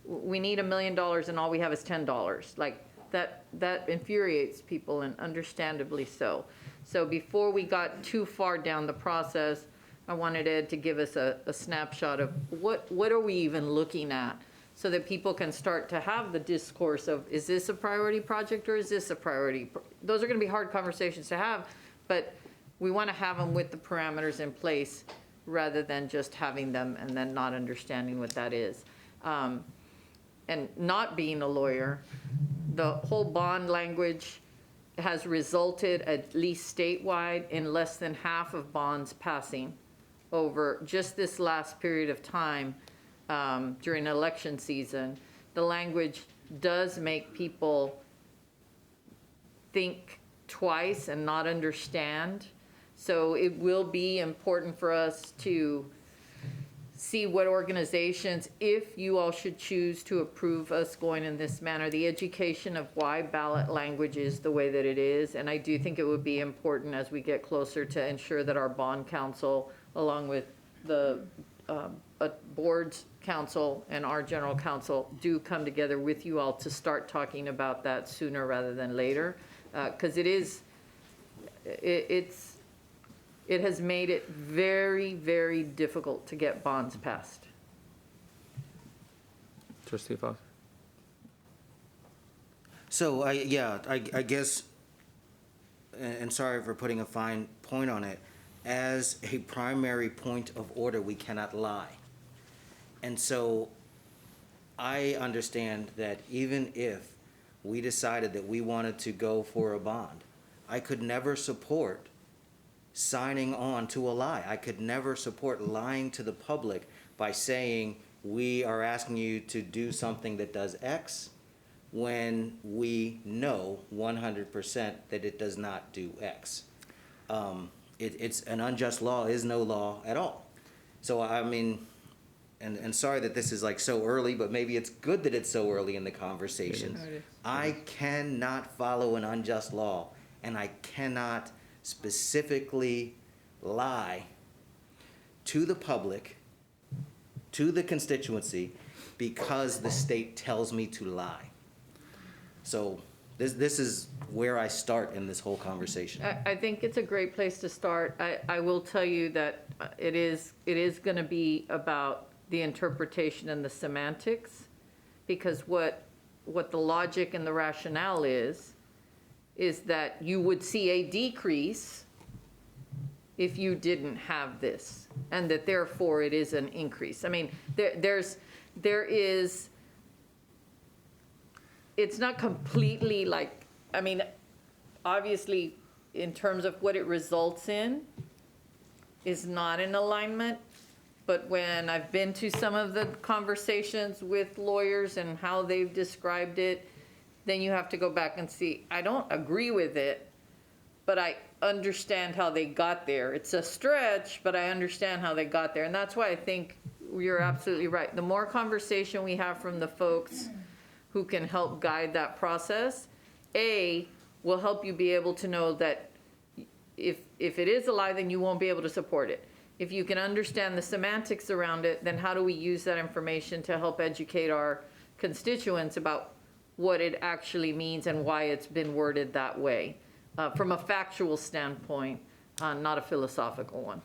[SPEAKER 14] we need $1 million and all we have is $10. Like, that infuriates people, and understandably so. So before we got too far down the process, I wanted Ed to give us a snapshot of what are we even looking at, so that people can start to have the discourse of, is this a priority project or is this a priority? Those are going to be hard conversations to have, but we want to have them with the parameters in place rather than just having them and then not understanding what that is. And not being a lawyer, the whole bond language has resulted, at least statewide, in less than half of bonds passing over just this last period of time during election season. The language does make people think twice and not understand. So it will be important for us to see what organizations, if you all should choose to approve us going in this manner, the education of why ballot language is the way that it is. And I do think it would be important as we get closer to ensure that our bond counsel, along with the board's counsel and our general counsel, do come together with you all to start talking about that sooner rather than later. Because it has made it very, very difficult to get bonds passed.
[SPEAKER 15] Trustee Foster?
[SPEAKER 20] So I guess, and sorry for putting a fine point on it, as a primary point of order, we cannot lie. And so I understand that even if we decided that we wanted to go for a bond, I could never support signing on to a lie. I could never support lying to the public by saying we are asking you to do something that does X when we know 100% that it does not do X. It's an unjust law is no law at all. So I mean, and sorry that this is like so early, but maybe it's good that it's so early in the conversation. I cannot follow an unjust law, and I cannot specifically lie to the public, to the constituency, because the state tells me to lie. So this is where I start in this whole conversation.
[SPEAKER 14] I think it's a great place to start. I will tell you that it is going to be about the interpretation and the semantics, because what the logic and the rationale is that you would see a decrease if you didn't have this, and that therefore it is an increase. I mean, there is, it's not completely like, I mean, obviously in terms of what it results in is not in alignment, but when I've been to some of the conversations with lawyers and how they've described it, then you have to go back and see, I don't agree with it, but I understand how they got there. It's a stretch, but I understand how they got there. And that's why I think you're absolutely right. The more conversation we have from the folks who can help guide that process, will help you be able to know that if it is a lie, then you won't be able to support it. If you can understand the semantics around it, then how do we use that information to help educate our constituents about what it actually means and why it's been worded that way, from a factual standpoint, not a philosophical one.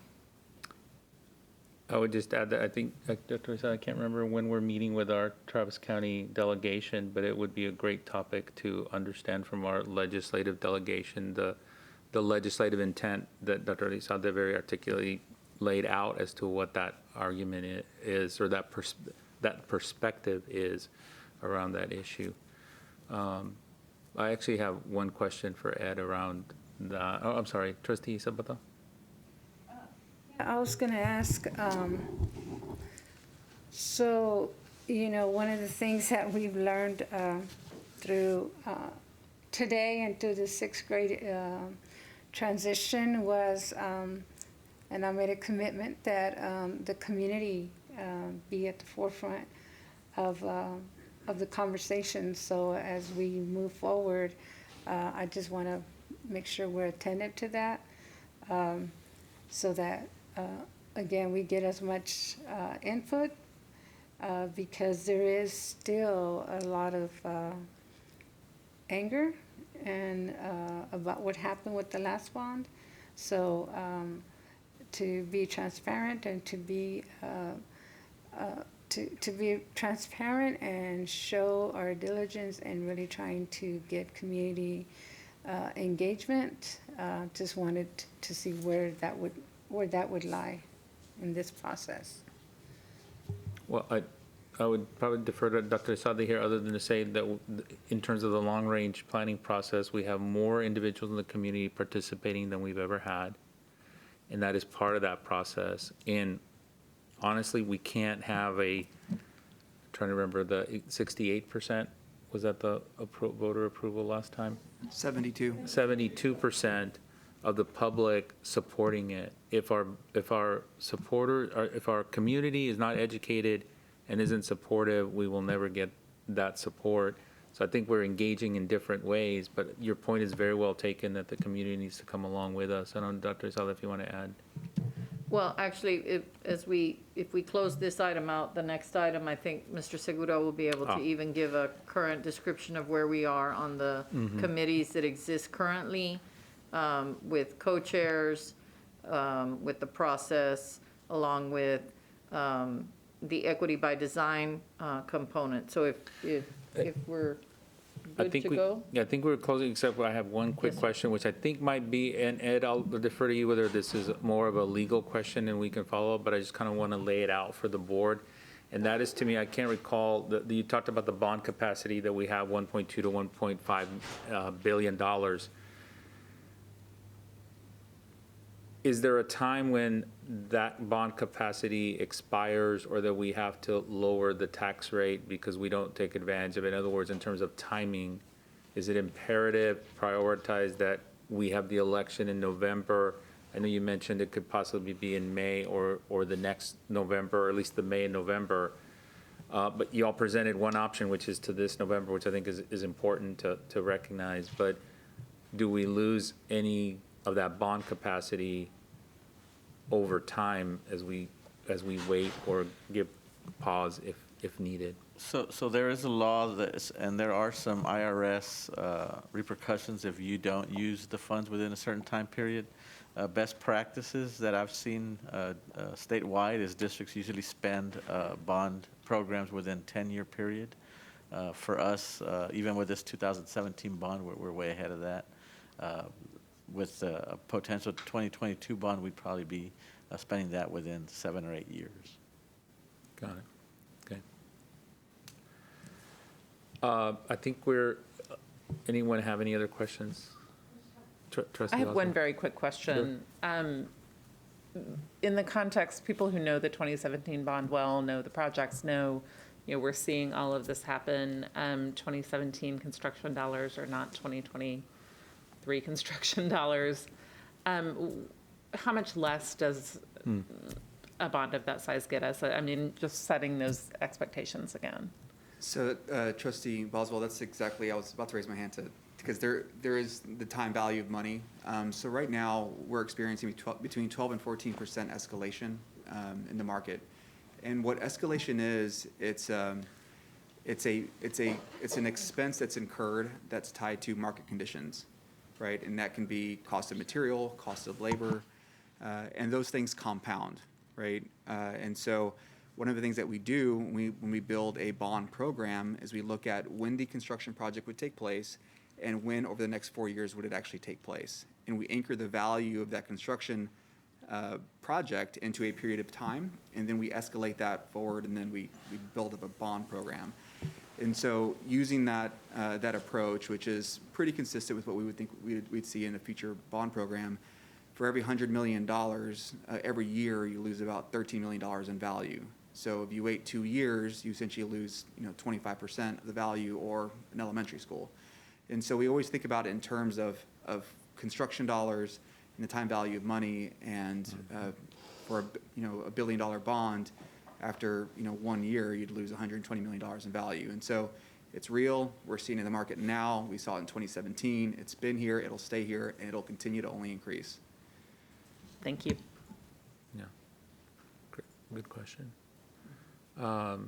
[SPEAKER 15] I would just add that I think, Dr. Rizal, I can't remember when we're meeting with our Travis County delegation, but it would be a great topic to understand from our legislative delegation, the legislative intent that Dr. Rizal very articulately laid out as to what that argument is, or that perspective is around that issue. I actually have one question for Ed around that. Oh, I'm sorry, Trustee Zapata?
[SPEAKER 5] I was going to ask, so, one of the things that we've learned through today and through the sixth grade transition was, and I made a commitment that the community be at the forefront of the conversation. So as we move forward, I just want to make sure we're attentive to that, so that again, we get as much input, because there is still a lot of anger and about what happened with the last bond. So to be transparent and to be transparent and show our diligence and really trying to get community engagement. Just wanted to see where that would lie in this process.
[SPEAKER 15] Well, I would probably defer to Dr. Asadi here, other than to say that in terms of the long-range planning process, we have more individuals in the community participating than we've ever had. And that is part of that process. And honestly, we can't have trying to remember, the 68%, was that the voter approval last time?
[SPEAKER 8] 72.
[SPEAKER 15] 72% of the public supporting it. If our supporter, or if our community is not educated and isn't supportive, we will never get that support. So I think we're engaging in different ways, but your point is very well taken that the community needs to come along with us. I don't know, Dr. Isala, if you want to add.
[SPEAKER 14] Well, actually, if we close this item out, the next item, I think Mr. Segura will be able to even give a current description of where we are on the committees that exist currently, with co-chairs, with the process, along with the equity by design component. So if we're good to go?
[SPEAKER 15] Yeah, I think we're closing, except I have one quick question, which I think might be, and Ed, I'll defer to you whether this is more of a legal question and we can follow up, but I just kind of want to lay it out for the board. And that is, to me, I can't recall, you talked about the bond capacity that we have, 1.2 to 1.5 billion dollars. Is there a time when that bond capacity expires or that we have to lower the tax rate because we don't take advantage of it? In other words, in terms of timing, is it imperative, prioritize that we have the election in November? I know you mentioned it could possibly be in May or the next November, or at least the May and November. But you all presented one option, which is to this November, which I think is important to recognize. But do we lose any of that bond capacity over time as we wait or give pause if needed?
[SPEAKER 17] So there is a law and there are some IRS repercussions if you don't use the funds within a certain time period. Best practices that I've seen statewide is districts usually spend bond programs within 10-year period. For us, even with this 2017 bond, we're way ahead of that. With a potential 2022 bond, we'd probably be spending that within 7 or 8 years.
[SPEAKER 15] Got it. Okay. I think anyone have any other questions? Trustee
[SPEAKER 3] I have one
[SPEAKER 15] Osborne?
[SPEAKER 3] very quick question. In the context, people who know the 2017 bond well, know the projects, know, we're seeing all of this happen. 2017 construction dollars are not 2023 construction dollars. How much less does a bond of that size get us? I mean, just setting those expectations again.
[SPEAKER 8] So, Trustee Boswell, that's exactly, I was about to raise my hand because there is the time value of money. So right now, we're experiencing between 12 and 14% escalation in the market. And what escalation is, it's an expense that's incurred that's tied to market conditions, right? And that can be cost of material, cost of labor, and those things compound, right? And so one of the things that we do when we build a bond program is we look at when the construction project would take place and when over the next 4 years would it actually take place. And we anchor the value of that construction project into a period of time, and then we escalate that forward, and then we build up a bond program. And so using that approach, which is pretty consistent with what we would think we'd see in a future bond program, for every $100 million, every year you lose about $13 million in value. So if you wait 2 years, you essentially lose 25% of the value, or an elementary school. And so we always think about it in terms of construction dollars and the time value of money, and for a $1 billion bond, after 1 year, you'd lose $120 million in value. And so it's real. We're seeing it in the market now. We saw it in 2017. It's been here. It'll stay here, and it'll continue to only increase.
[SPEAKER 3] Thank you.
[SPEAKER 15] Yeah. Good question. I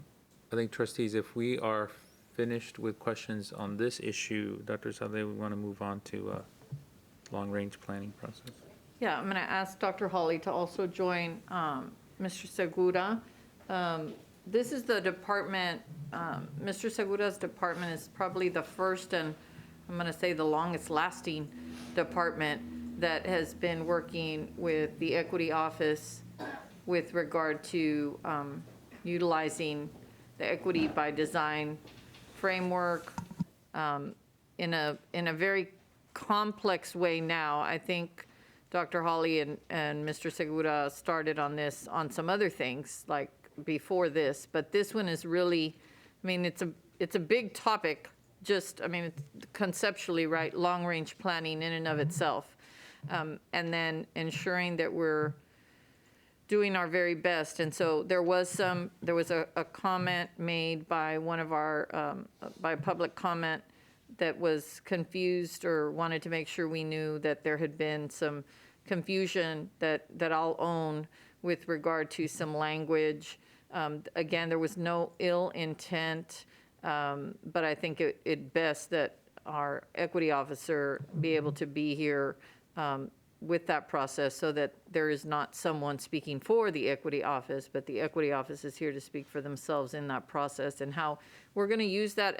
[SPEAKER 15] think, trustees, if we are finished with questions on this issue, Dr. Saleh, we want to move on to long-range planning process.
[SPEAKER 14] Yeah, I'm going to ask Dr. Hawley to also join Mr. Segura. This is the department, Mr. Segura's department is probably the first, and I'm going to say the longest lasting department that has been working with the Equity Office with regard to utilizing the equity by design framework in a very complex way now. I think Dr. Hawley and Mr. Segura started on this on some other things like before this, but this one is really, I mean, it's a big topic. Just, I mean, it's conceptually, right? Long range planning in and of itself, and then ensuring that we're doing our very best. And so there was a comment made by one of our by public comment that was confused or wanted to make sure we knew that there had been some confusion that I'll own with regard to some language. Again, there was no ill intent, but I think it best that our equity officer be able to be here with that process so that there is not someone speaking for the equity office, but the equity office is here to speak for themselves in that process, and how we're going to use that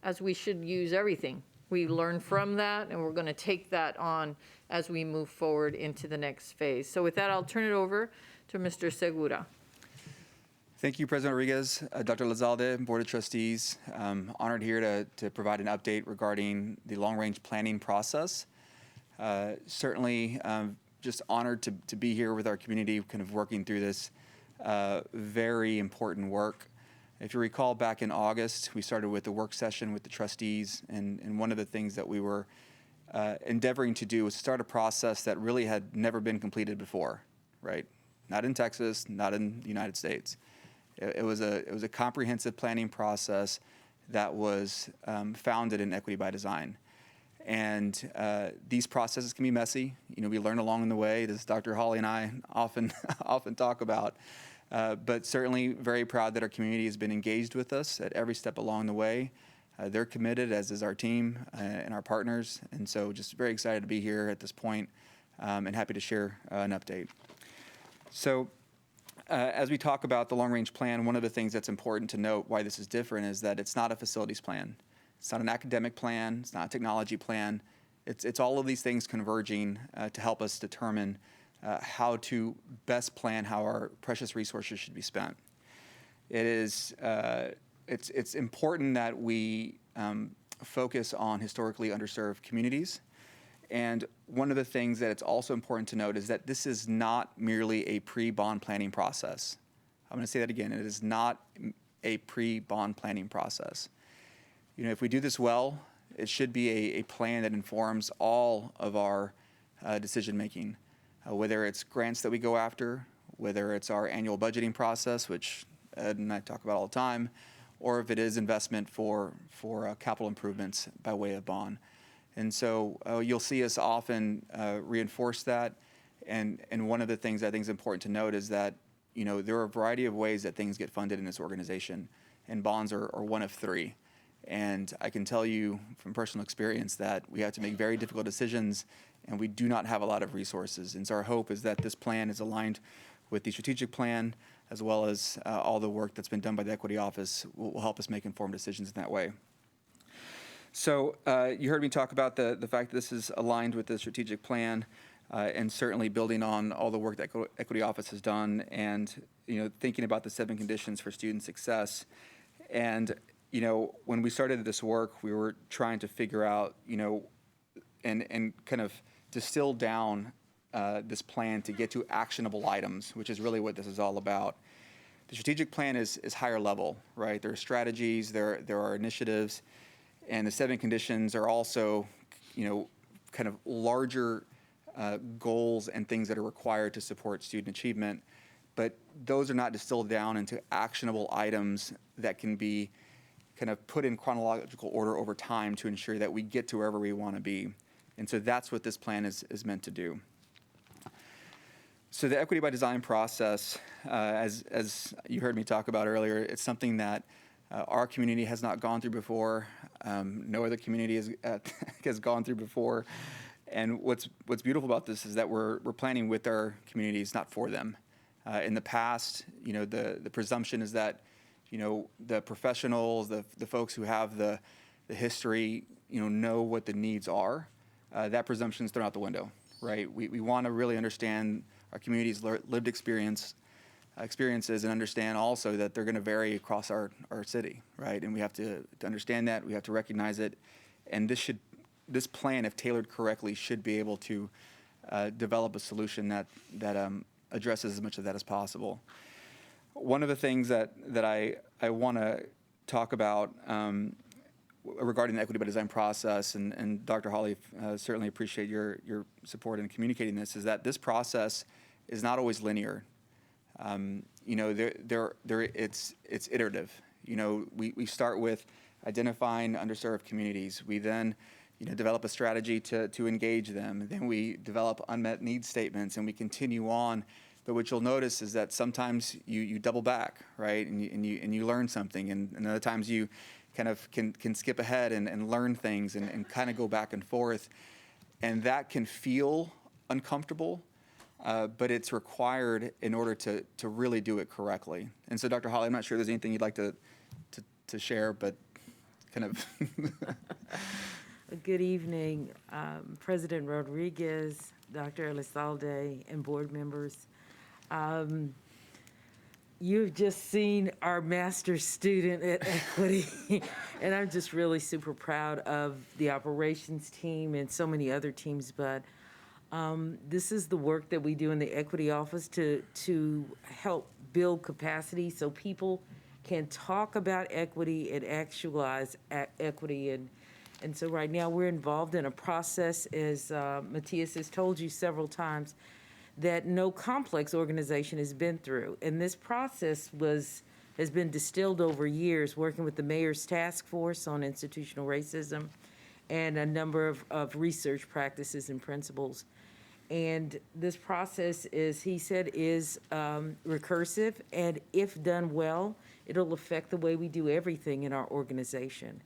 [SPEAKER 14] as we should use everything. We learn from that, and we're going to take that on as we move forward into the next phase. So with that, I'll turn it over to Mr. Segura.
[SPEAKER 8] Thank you, President Rodriguez, Dr. Lizalde, Board of Trustees. Honored here to provide an update regarding the long-range planning process. Certainly just honored to be here with our community, kind of working through this very important work. If you recall, back in August, we started with a work session with the trustees, and one of the things that we were endeavoring to do was start a process that really had never been completed before, right? Not in Texas, not in the United States. It was a comprehensive planning process that was founded in equity by design. And these processes can be messy. You know, we learn along the way, as Dr. Hawley and I often talk about. But certainly very proud that our community has been engaged with us at every step along the way. They're committed, as is our team and our partners. And so just very excited to be here at this point, and happy to share an update. So as we talk about the long-range plan, one of the things that's important to note why this is different is that it's not a facilities plan. It's not an academic plan. It's not a technology plan. It's all of these things converging to help us determine how to best plan how our precious resources should be spent. It's important that we focus on historically underserved communities. And one of the things that it's also important to note is that this is not merely a pre-bond planning process. I'm going to say that again. It is not a pre-bond planning process. You know, if we do this well, it should be a plan that informs all of our decision-making, whether it's grants that we go after, whether it's our annual budgeting process, which Ed and I talk about all the time, or if it is investment for capital improvements by way of bond. And so you'll see us often reinforce that. And one of the things I think is important to note is that, you know, there are a variety of ways that things get funded in this organization, and bonds are one of three. And I can tell you from personal experience that we have to make very difficult decisions, and we do not have a lot of resources. And so our hope is that this plan is aligned with the strategic plan, as well as all the work that's been done by the Equity Office will help us make informed decisions in that way. So you heard me talk about the fact that this is aligned with the strategic plan, and certainly building on all the work that Equity Office has done, and, you know, thinking about the 7 conditions for student success. And you know, when we started this work, we were trying to figure out, you know, and kind of distill down this plan to get to actionable items, which is really what this is all about. The strategic plan is higher level, right? There are strategies, there are initiatives, and the 7 conditions are also, you know, kind of larger goals and things that are required to support student achievement. But those are not distilled down into actionable items that can be kind of put in chronological order over time to ensure that we get to wherever we want to be. And so that's what this plan is meant to do. So the equity by design process, as you heard me talk about earlier, it's something that our community has not gone through before. No other community has gone through before. And what's beautiful about this is that we're planning with our communities, not for them. In the past, you know, the presumption is that, you know, the professionals, the folks who have the history, you know what the needs are. That presumption is thrown out the window, right? We want to really understand our community's lived experience, experiences and understand also that they're going to vary across our city, right? And we have to understand that, we have to recognize it, and this plan, if tailored correctly, should be able to develop a solution that addresses as much of that as possible. One of the things that I want to talk about regarding the equity by design process, and Dr. Hawley, certainly appreciate your support in communicating this, is that this process is not always linear. It's iterative. We start with identifying underserved communities. We then develop a strategy to engage them. Then we develop unmet needs statements, and we continue on. But what you'll notice is that sometimes you double back, right? And you learn something, and other times you kind of can skip ahead and learn things and kind of go back and forth. And that can feel uncomfortable, but it's required in order to really do it correctly. And so, Dr. Hawley, I'm not sure if there's anything you'd like to share, but kind of.
[SPEAKER 10] Good evening, President Rodriguez, Dr. Elizalde, and board members. You've just seen our master's student at Equity, and I'm just really super proud of the operations team and so many other teams, but this is the work that we do in the Equity Office to help build capacity so people can talk about equity and actualize equity. And so right now we're involved in a process, as Matthias has told you several times, that no complex organization has been through. And this process has been distilled over years, working with the Mayor's Task Force on Institutional Racism and a number of research practices and principles. And this process, as he said, is recursive, and if done well, it'll affect the way we do everything in our organization.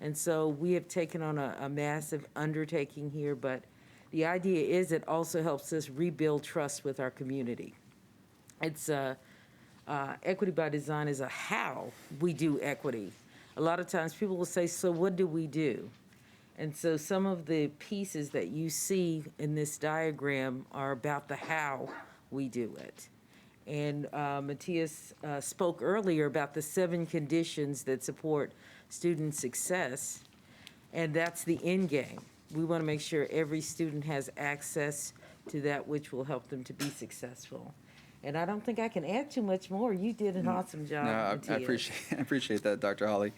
[SPEAKER 10] And so we have taken on a massive undertaking here, but the idea is it also helps us rebuild trust with our community. It's equity by design is a how we do equity. A lot of times people will say, so what do we do? And so some of the pieces that you see in this diagram are about the how we do it. And Matthias spoke earlier about the 7 conditions that support student success, and that's the end game. We want to make sure every student has access to that which will help them to be successful. And I don't think I can add too much more. You did an awesome job, Matthias.
[SPEAKER 8] I appreciate that, Dr. Hawley.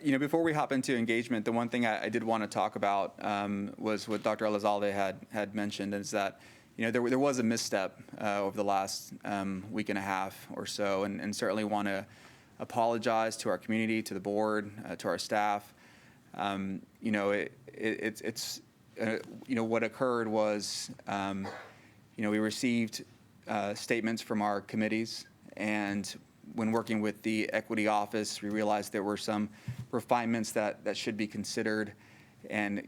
[SPEAKER 8] Before we hop into engagement, the one thing I did want to talk about was what Dr. Elizalde had mentioned, is that there was a misstep over the last week and a half or so, and certainly want to apologize to our community, to the board, to our staff. What occurred was, we received statements from our committees, and when working with the Equity Office, we realized there were some refinements that should be considered, and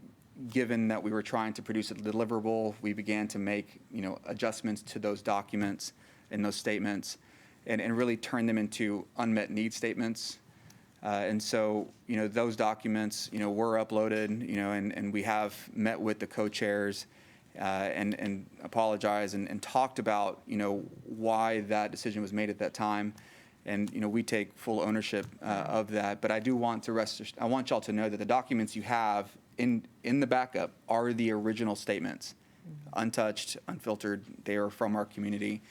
[SPEAKER 8] given that we were trying to produce a deliverable, we began to make adjustments to those documents and those statements, and really turn them into unmet need statements. And so, those documents, were uploaded, and we have met with the co-chairs and apologized and talked about, why that decision was made at that time. And, we take full ownership of that. But I do want to I want y'all to know that the documents you have in the backup are the original statements, untouched, unfiltered. They are from our community.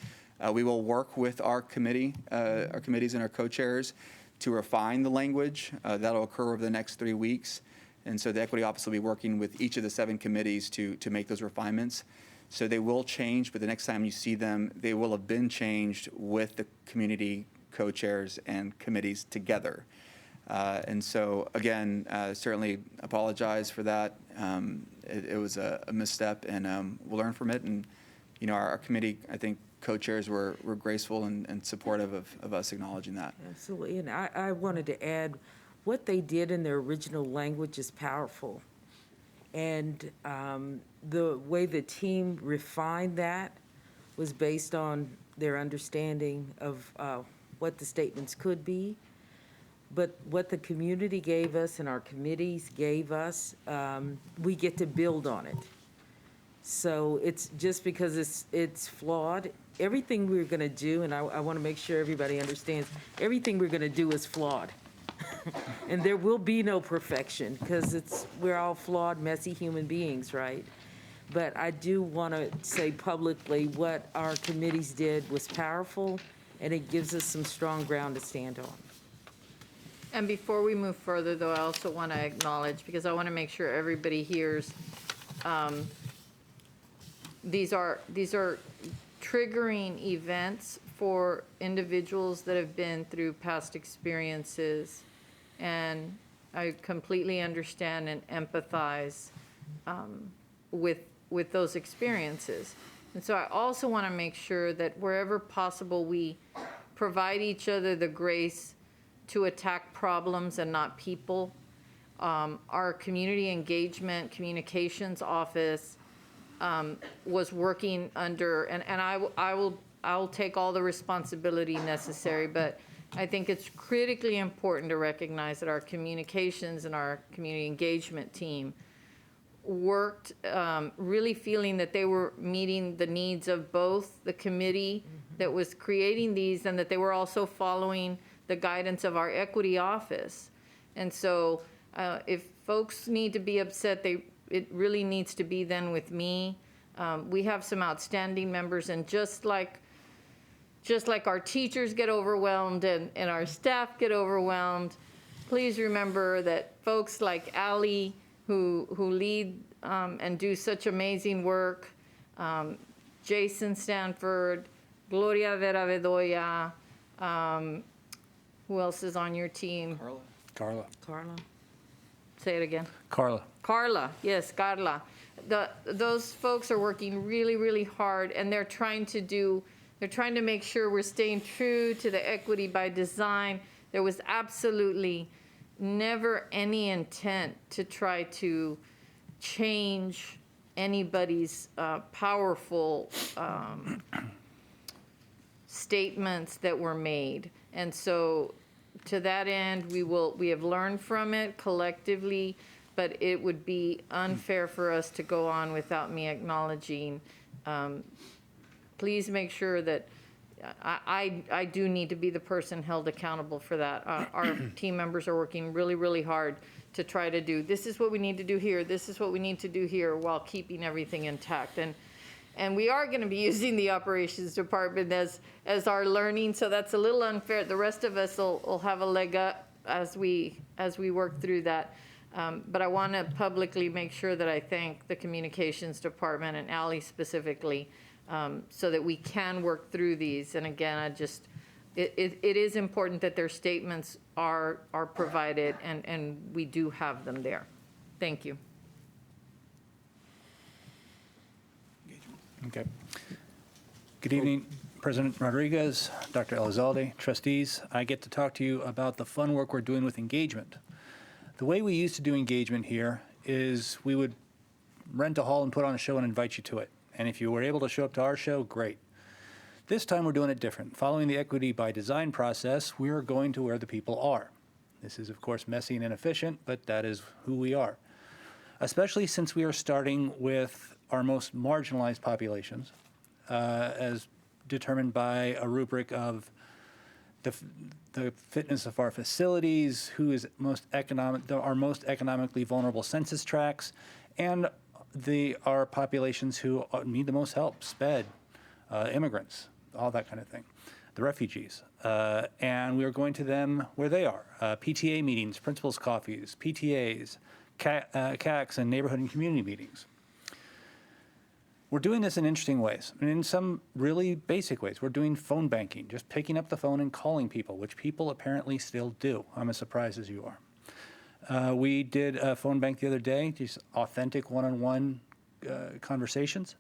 [SPEAKER 8] We will work with our committees and our co-chairs to refine the language. That'll occur over the next 3 weeks. And so the Equity Office will be working with each of the 7 committees to make those refinements. So they will change, but the next time you see them, they will have been changed with the community co-chairs and committees together. And so, again, certainly apologize for that. It was a misstep, and we'll learn from it. And, our committee, I think, co-chairs were graceful and supportive of us acknowledging that.
[SPEAKER 10] Absolutely. And I wanted to add, what they did in their original language is powerful. And the way the team refined that was based on their understanding of what the statements could be. But what the community gave us and our committees gave us, we get to build on it. So it's just because it's flawed. Everything we're going to do, and I want to make sure everybody understands, everything we're going to do is flawed. And there will be no perfection because we're all flawed, messy human beings, right? But I do want to say publicly what our committees did was powerful, and it gives us some strong ground to stand on.
[SPEAKER 26] And before we move further, though, I also want to acknowledge, because I want to make sure everybody hears, these are triggering events for individuals that have been through past experiences. And I completely understand and empathize with those experiences. And so I also want to make sure that wherever possible, we provide each other the grace to attack problems and not people. Our community engagement communications office was working under, and I'll take all the responsibility necessary, but I think it's critically important to recognize that our communications and our community engagement team worked really feeling that they were meeting the needs of both the committee that was creating these and that they were also following the guidance of our equity office. And so if folks need to be upset, it really needs to be then with me. We have some outstanding members, and just like our teachers get overwhelmed and our staff get overwhelmed, please remember that folks like Allie, who lead and do such amazing work, Jason Stanford, Gloria Vera Bedoya, who else is on your team?
[SPEAKER 18] Carla.
[SPEAKER 26] Say it again.
[SPEAKER 18] Carla.
[SPEAKER 26] Yes, Carla. Those folks are working really, really hard, and they're trying to make sure we're staying true to the equity by design. There was absolutely never any intent to try to change anybody's powerful statements that were made. And so to that end, we have learned from it collectively, but it would be unfair for us to go on without me acknowledging. Please make sure that I do need to be the person held accountable for that. Our team members are working really, really hard to try to do, this is what we need to do here, this is what we need to do here, while keeping everything intact. And we are going to be using the operations department as our learning, so that's a little unfair. The rest of us will have a leg up as we work through that. But I want to publicly make sure that I thank the communications department and Ally specifically, so that we can work through these. And again, it is important that their statements are provided, and we do have them there. Thank you.
[SPEAKER 18] Okay. Good evening, President Rodriguez, Dr. Elizalde, trustees. I get to talk to you about the fun work we're doing with engagement. The way we used to do engagement here is we would rent a hall and put on a show and invite you to it. And if you were able to show up to our show, great. This time we're doing it different. Following the equity by design process, we are going to where the people are. This is, of course, messy and inefficient, but that is who we are. Especially since we are starting with our most marginalized populations, as determined by a rubric of the fitness of our facilities, who is our most economically vulnerable census tracts, and our populations who need the most help, SPED, immigrants, all that kind of thing, the refugees. And we are going to them where they are. PTA meetings, principals' coffees, PTAs, CACs, and neighborhood and community meetings. We're doing this in interesting ways, and in some really basic ways. We're doing phone banking, just picking up the phone and calling people, which people apparently still do. I'm as surprised as you are. We did a phone bank the other day, just authentic one-on-one conversations.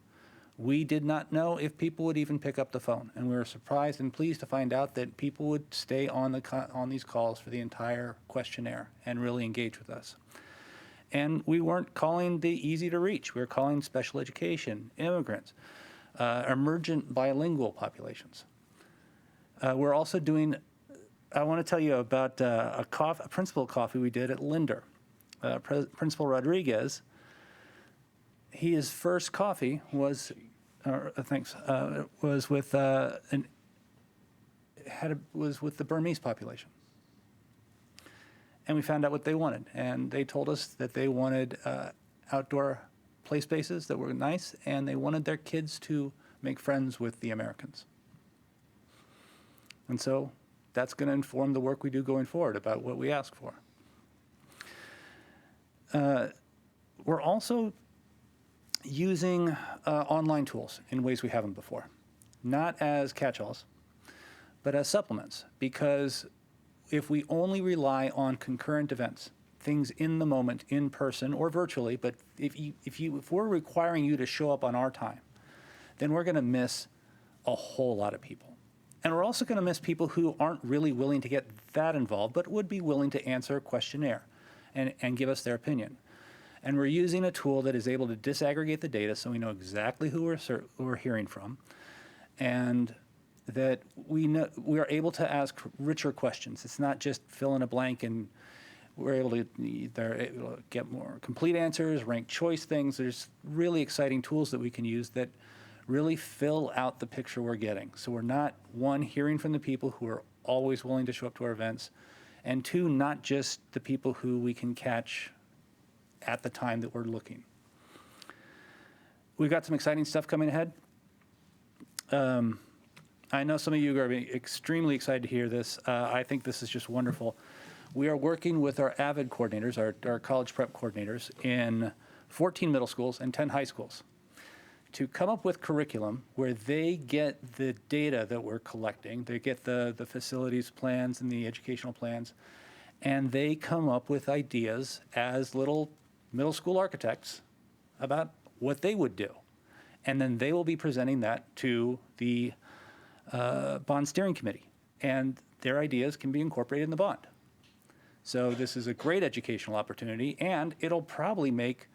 [SPEAKER 18] We did not know if people would even pick up the phone, and we were surprised and pleased to find out that people would stay on these calls for the entire questionnaire and really engage with us. And we weren't calling the easy to reach. We were calling special education, immigrants, emergent bilingual populations. We're also doing, I want to tell you about a principal coffee we did at Linder. Principal Rodriguez, his first coffee was, was with was with the Burmese population. And we found out what they wanted. And they told us that they wanted outdoor play spaces that were nice, and they wanted their kids to make friends with the Americans. And so that's going to inform the work we do going forward about what we ask for. We're also using online tools in ways we haven't before, not as catch-alls, but as supplements, because if we only rely on concurrent events, things in the moment, in person or virtually, but if we're requiring you to show up on our time, then we're going to miss a whole lot of people. And we're also going to miss people who aren't really willing to get that involved, but would be willing to answer a questionnaire and give us their opinion. And we're using a tool that is able to disaggregate the data so we know exactly who we're hearing from, and that we are able to ask richer questions. It's not just fill in a blank and we're able to get more complete answers, rank choice things. There's really exciting tools that we can use that really fill out the picture we're getting. So we're not, one, hearing from the people who are always willing to show up to our events, and two, not just the people who we can catch at the time that we're looking. We've got some exciting stuff coming ahead. I know some of you are extremely excited to hear this. I think this is just wonderful. We are working with our AVID coordinators, our college prep coordinators, in 14 middle schools and 10 high schools to come up with curriculum where they get the data that we're collecting, they get the facilities plans and the educational plans, and they come up with ideas as little middle school architects about what they would do. And then they will be presenting that to the bond steering committee, and their ideas can be incorporated in the bond. So this is a great educational opportunity, and it'll probably make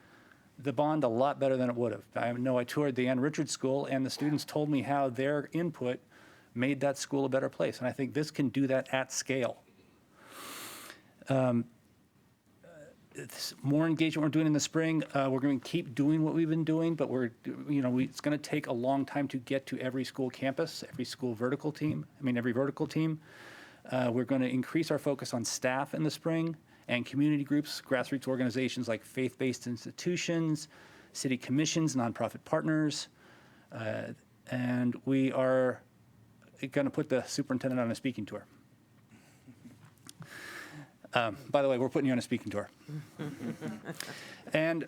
[SPEAKER 18] the bond a lot better than it would have. I know I toured the Ann Richards School, and the students told me how their input made that school a better place, and I think this can do that at scale. It's more engagement we're doing in the spring. We're going to keep doing what we've been doing, but it's going to take a long time to get to every school campus, every vertical team. We're going to increase our focus on staff in the spring and community groups, grassroots organizations like faith-based institutions, city commissions, nonprofit partners, and we are going to put the superintendent on a speaking tour. By the way, we're putting you on a speaking tour. And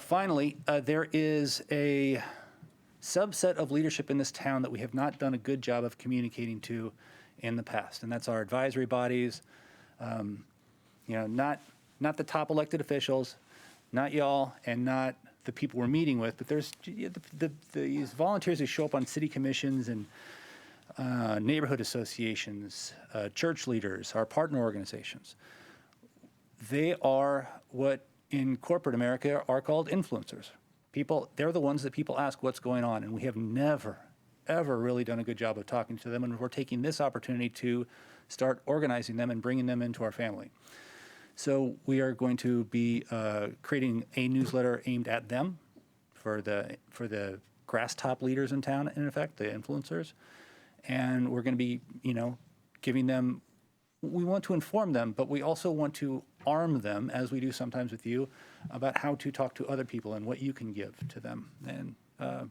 [SPEAKER 18] finally, there is a subset of leadership in this town that we have not done a good job of communicating to in the past, and that's our advisory bodies. Not the top elected officials, not y'all, and not the people we're meeting with, but there's these volunteers who show up on city commissions and neighborhood associations, church leaders, our partner organizations. They are what in corporate America are called influencers. They're the ones that people ask what's going on, and we have never, ever really done a good job of talking to them, and we're taking this opportunity to start organizing them and bringing them into our family. So we are going to be creating a newsletter aimed at them for the grass top leaders in town, in effect, the influencers. And we're going to be, giving them, we want to inform them, but we also want to arm them, as we do sometimes with you, about how to talk to other people and what you can give to them. And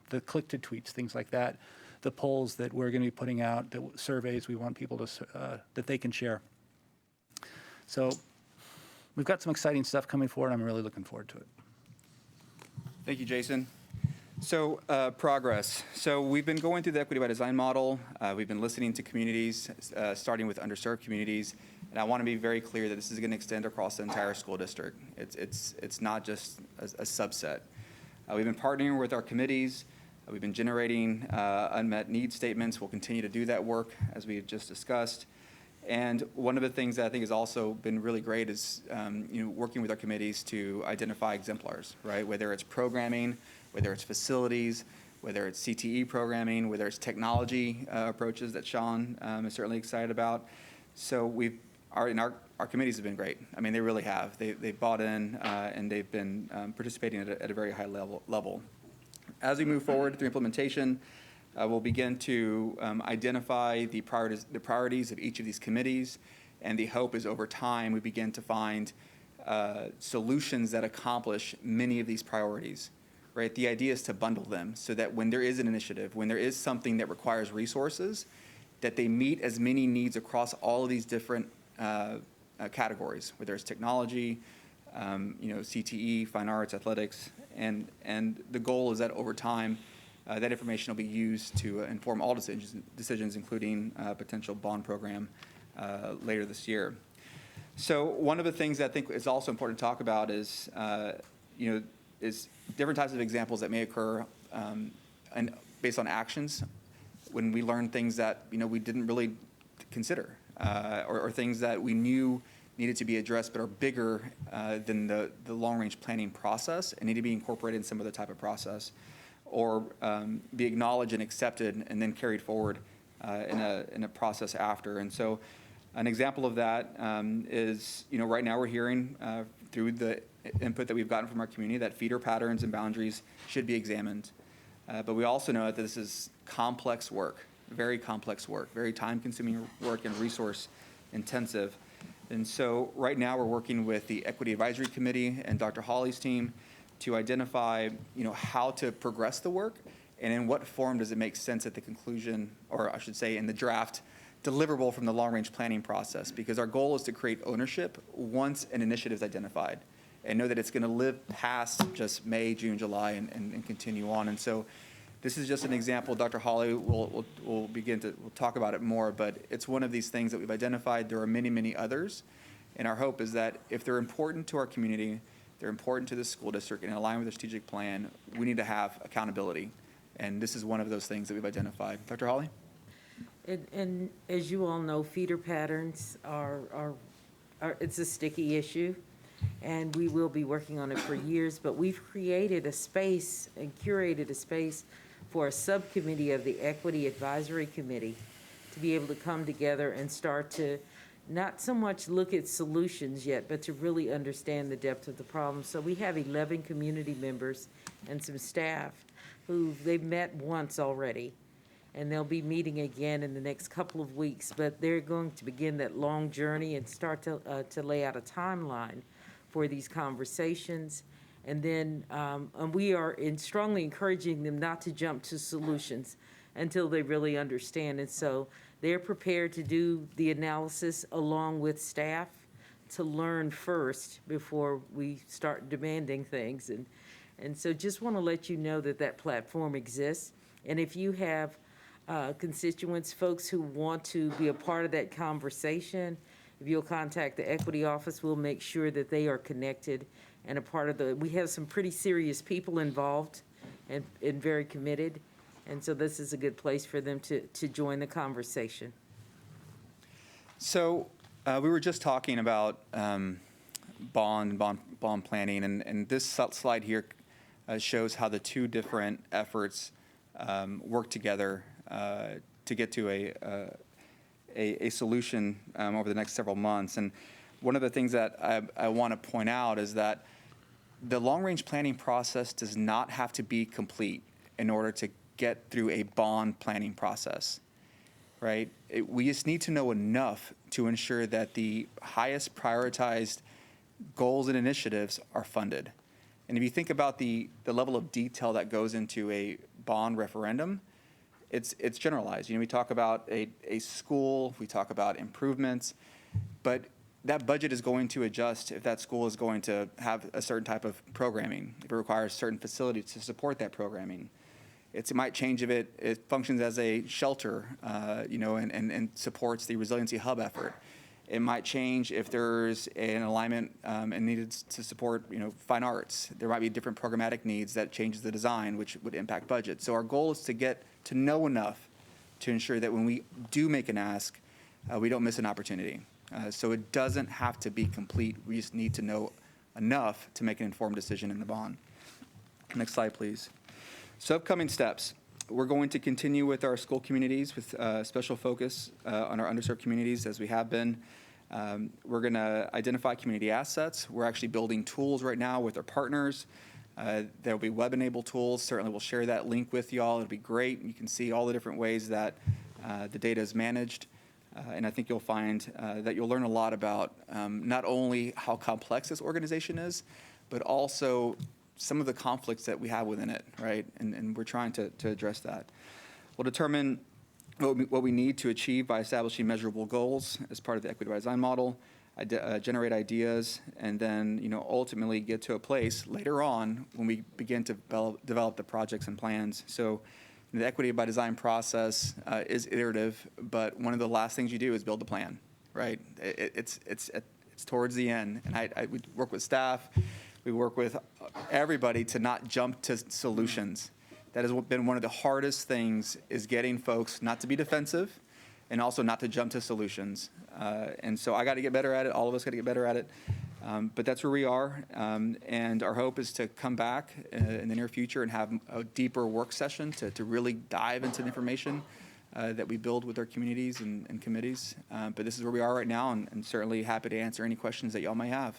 [SPEAKER 18] the click-to tweets, things like that, the polls that we're going to be putting out, the surveys we want people to, that they can share. So we've got some exciting stuff coming forward. I'm really looking forward to it.
[SPEAKER 8] Thank you, Jason. So progress. So we've been going through the equity by design model. We've been listening to communities, starting with underserved communities. And I want to be very clear that this is going to extend across the entire school district. It's not just a subset. We've been partnering with our committees. We've been generating unmet need statements. We'll continue to do that work as we've just discussed. And one of the things that I think has also been really great is working with our committees to identify exemplars, right? Whether it's programming, whether it's facilities, whether it's CTE programming, whether it's technology approaches that Sean is certainly excited about. So we've our committees have been great. I mean, they really have. They've bought in, and they've been participating at a very high level. As we move forward through implementation, we'll begin to identify the priorities of each of these committees, and the hope is over time we begin to find solutions that accomplish many of these priorities. Right? The idea is to bundle them so that when there is an initiative, when there is something that requires resources, that they meet as many needs across all of these different categories, whether it's technology, CTE, fine arts, athletics, and the goal is that over time, that information will be used to inform all decisions, including potential bond program later this year. So one of the things that I think is also important to talk about is, is different types of examples that may occur and based on actions when we learn things that we didn't really consider, or things that we knew needed to be addressed but are bigger than the long-range planning process and need to be incorporated in some other type of process, or be acknowledged and accepted and then carried forward in a process after. And so an example of that is, right now we're hearing through the input that we've gotten from our community that feeder patterns and boundaries should be examined. But we also know that this is complex work, very complex work, very time-consuming work and resource-intensive. And so right now we're working with the Equity Advisory Committee and Dr. Hawley's team to identify, how to progress the work and in what form does it make sense at the conclusion, or I should say in the draft deliverable from the long-range planning process, because our goal is to create ownership once an initiative is identified and know that it's going to live past just May, June, July, and continue on. And so this is just an example. Dr. Hawley will we'll talk about it more, but it's one of these things that we've identified. There are many, many others. And our hope is that if they're important to our community, they're important to the school district and align with the strategic plan, we need to have accountability. And this is one of those things that we've identified. Dr. Hawley?
[SPEAKER 10] And as you all know, feeder patterns are it's a sticky issue, and we will be working on it for years, but we've created a space and curated a space for a subcommittee of the Equity Advisory Committee to be able to come together and start to not so much look at solutions yet, but to really understand the depth of the problem. So we have 11 community members and some staff who they've met once already, and they'll be meeting again in the next couple of weeks, but they're going to begin that long journey and start to lay out a timeline for these conversations. And then and we are strongly encouraging them not to jump to solutions until they really understand. And so they're prepared to do the analysis along with staff to learn first before we start demanding things. And so just want to let you know that that platform exists. And if you have constituents, folks who want to be a part of that conversation, if you'll contact the equity office, we'll make sure that they are connected and a part of we have some pretty serious people involved and very committed. And so this is a good place for them to join the conversation.
[SPEAKER 8] So we were just talking about bond planning, and this slide here shows how the two different efforts work together to get to a solution over the next several months. And one of the things that I want to point out is that the long-range planning process does not have to be complete in order to get through a bond planning process, right? We just need to know enough to ensure that the highest prioritized goals and initiatives are funded. And if you think about the level of detail that goes into a bond referendum, it's generalized. We talk about a school, we talk about improvements, but that budget is going to adjust if that school is going to have a certain type of programming, if it requires certain facilities to support that programming. It might change if it functions as a shelter, and supports the Resiliency Hub effort. It might change if there's an alignment and needed to support, fine arts. There might be different programmatic needs that changes the design, which would impact budget. So our goal is to get to know enough to ensure that when we do make an ask, we don't miss an opportunity. So it doesn't have to be complete. We just need to know enough to make an informed decision in the bond. Next slide, please. So upcoming steps. We're going to continue with our school communities with special focus on our underserved communities as we have been. We're going to identify community assets. We're actually building tools right now with our partners. There'll be web-enabled tools. Certainly, we'll share that link with you all. It'll be great. You can see all the different ways that the data is managed. And I think you'll find that you'll learn a lot about not only how complex this organization is, but also some of the conflicts that we have within it, right? And we're trying to address that. We'll determine what we need to achieve by establishing measurable goals as part of the equity by design model, generate ideas, and then ultimately get to a place later on when we begin to develop the projects and plans. So the equity by design process is iterative, but one of the last things you do is build a plan, right? It's towards the end, and we work with staff, we work with everybody to not jump to solutions. That has been one of the hardest things, is getting folks not to be defensive and also not to jump to solutions. And so I got to get better at it. All of us got to get better at it. But that's where we are. And our hope is to come back in the near future and have a deeper work session to really dive into the information that we build with our communities and committees. But this is where we are right now, and certainly happy to answer any questions that y'all may have.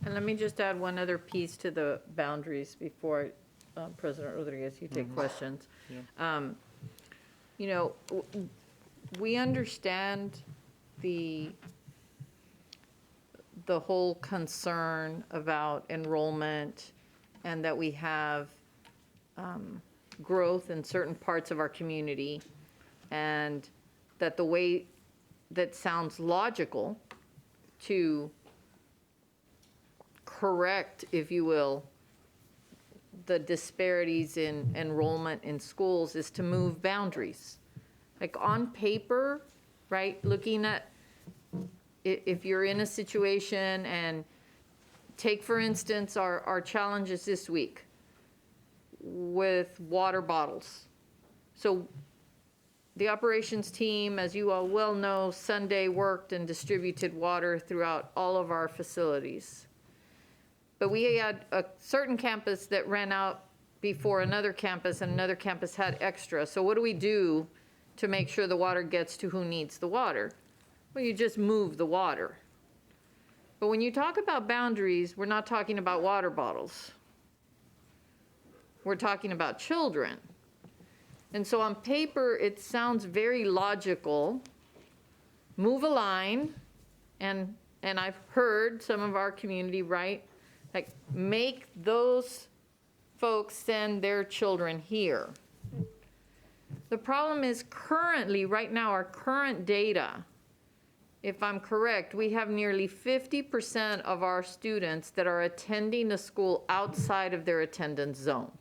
[SPEAKER 26] And let me just add one other piece to the boundaries before President Rodriguez, you take questions. Yeah. We understand the whole concern about enrollment and that we have growth in certain parts of our community, and that the way that sounds logical to correct, if you will, the disparities in enrollment in schools is to move boundaries. Like on paper, right, looking at if you're in a situation, and take, for instance, our challenges this week with water bottles. So the operations team, as you all well know, Sunday worked and distributed water throughout all of our facilities. But we had a certain campus that ran out before another campus, and another campus had extra. So what do we do to make sure the water gets to who needs the water? Well, you just move the water. But when you talk about boundaries, we're not talking about water bottles. We're talking about children. And so on paper, it sounds very logical. Move a line, and I've heard some of our community write, like, make those folks send their children here. The problem is currently, right now, our current data, if I'm correct, we have nearly 50% of our students that are attending a school outside of their attendance zone.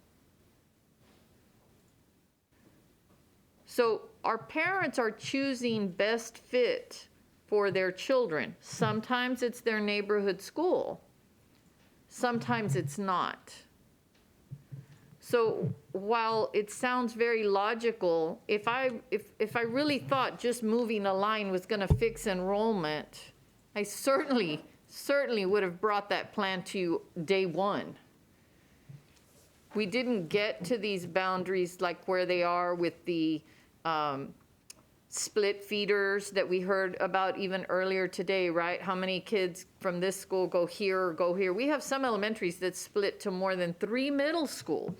[SPEAKER 26] So our parents are choosing best fit for their children. Sometimes it's their neighborhood school. Sometimes it's not. So while it sounds very logical, if I really thought just moving a line was going to fix enrollment, I certainly would have brought that plan to you day one. We didn't get to these boundaries like where they are with the split feeders that we heard about even earlier today, right? How many kids from this school go here or go here? We have some elementaries that split to more than 3 middle schools.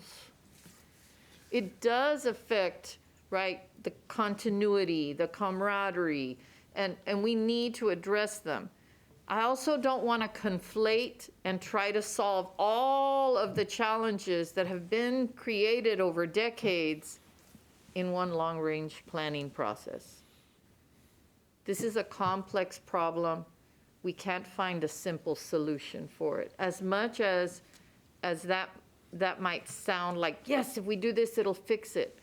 [SPEAKER 26] It does affect, right, the continuity, the camaraderie, and we need to address them. I also don't want to conflate and try to solve all of the challenges that have been created over decades in one long-range planning process. This is a complex problem. We can't find a simple solution for it. As much as that might sound like, yes, if we do this, it'll fix it.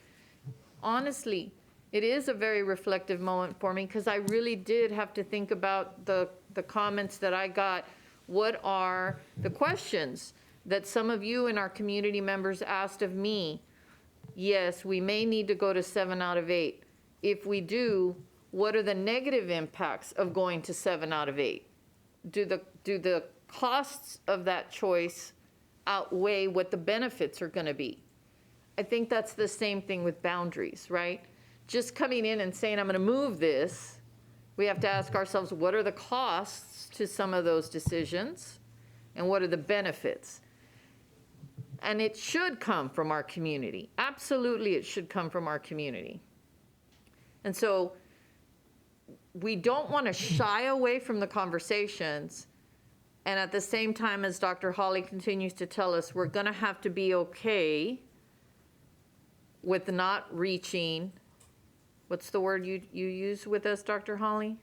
[SPEAKER 26] Honestly, it is a very reflective moment for me, because I really did have to think about the comments that I got. What are the questions that some of you and our community members asked of me? Yes, we may need to go to 7 out of 8. If we do, what are the negative impacts of going to 7 out of 8? Do the costs of that choice outweigh what the benefits are going to be? I think that's the same thing with boundaries, right? Just coming in and saying, I'm going to move this,
[SPEAKER 14] We have to ask ourselves, what are the costs to some of those decisions? And what are the benefits? And it should come from our community. Absolutely, it should come from our community. And so we don't want to shy away from the conversations. And at the same time, as Dr. Holly continues to tell us, we're going to have to be okay with not reaching, what's the word you use with us, Dr. Holly?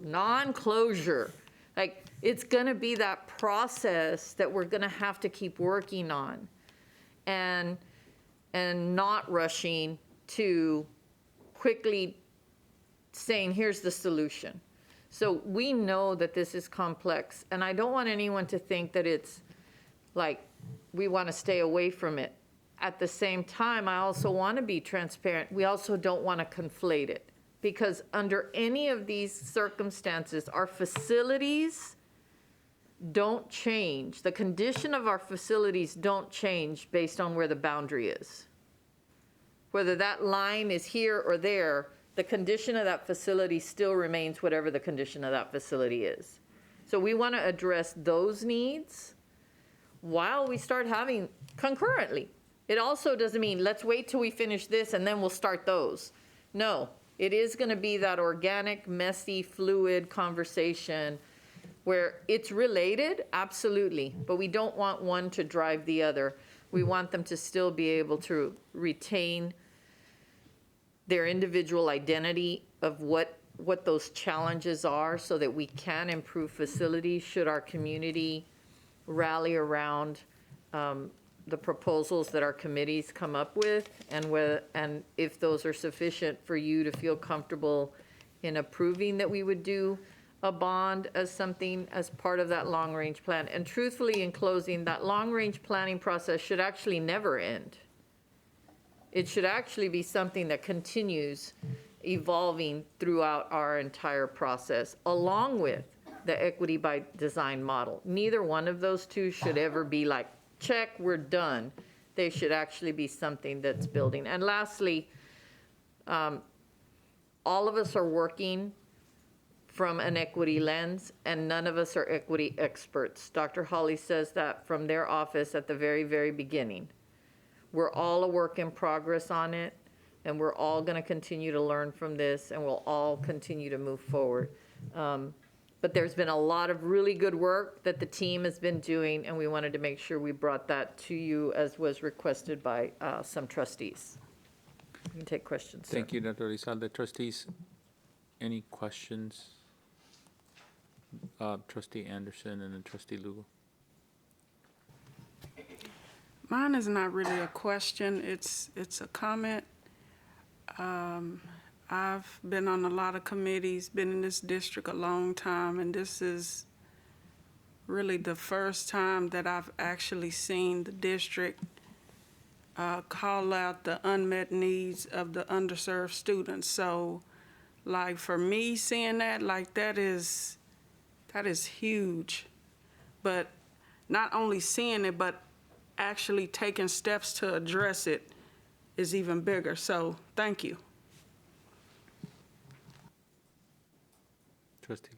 [SPEAKER 14] Non-closure. Like, it's going to be that process that we're going to have to keep working on and not rushing to quickly saying, here's the solution. So we know that this is complex, and I don't want anyone to think that it's like we want to stay away from it. At the same time, I also want to be transparent. We also don't want to conflate it, because under any of these circumstances, our facilities don't change. The condition of our facilities don't change based on where the boundary is. Whether that line is here or there, the condition of that facility still remains whatever the condition of that facility is. So we want to address those needs while we start having concurrently. It also doesn't mean let's wait till we finish this and then we'll start those. No, it is going to be that organic, messy, fluid conversation where it's related, absolutely, but we don't want one to drive the other. We want them to still be able to retain their individual identity of what those challenges are, so that we can improve facilities should our community rally around the proposals that our committees come up with, and if those are sufficient for you to feel comfortable in approving that we would do a bond as something as part of that long-range plan. And truthfully, in closing, that long-range planning process should actually never end. It should actually be something that continues evolving throughout our entire process, along with the equity by design model. Neither one of those two should ever be like, check, we're done. They should actually be something that's building. And lastly, all of us are working from an equity lens, and none of us are equity experts. Dr. Holly says that from their office at the very, very beginning. We're all a work in progress on it, and we're all going to continue to learn from this, and we'll all continue to move forward. But there's been a lot of really good work that the team has been doing, and we wanted to make sure we brought that to you as was requested by some trustees. You can take questions, sir.
[SPEAKER 15] Thank you, Dr. Elizalde. Trustees, any questions? Trustee Anderson and then Trustee Lugo.
[SPEAKER 16] Mine is not really a question, it's a comment. I've been on a lot of committees, been in this district a long time, and this is really the first time that I've actually seen the district call out the unmet needs of the underserved students. So, like, for me, seeing that, like, that is huge. But not only seeing it, but actually taking steps to address it is even bigger. So, thank you.
[SPEAKER 15] Trustee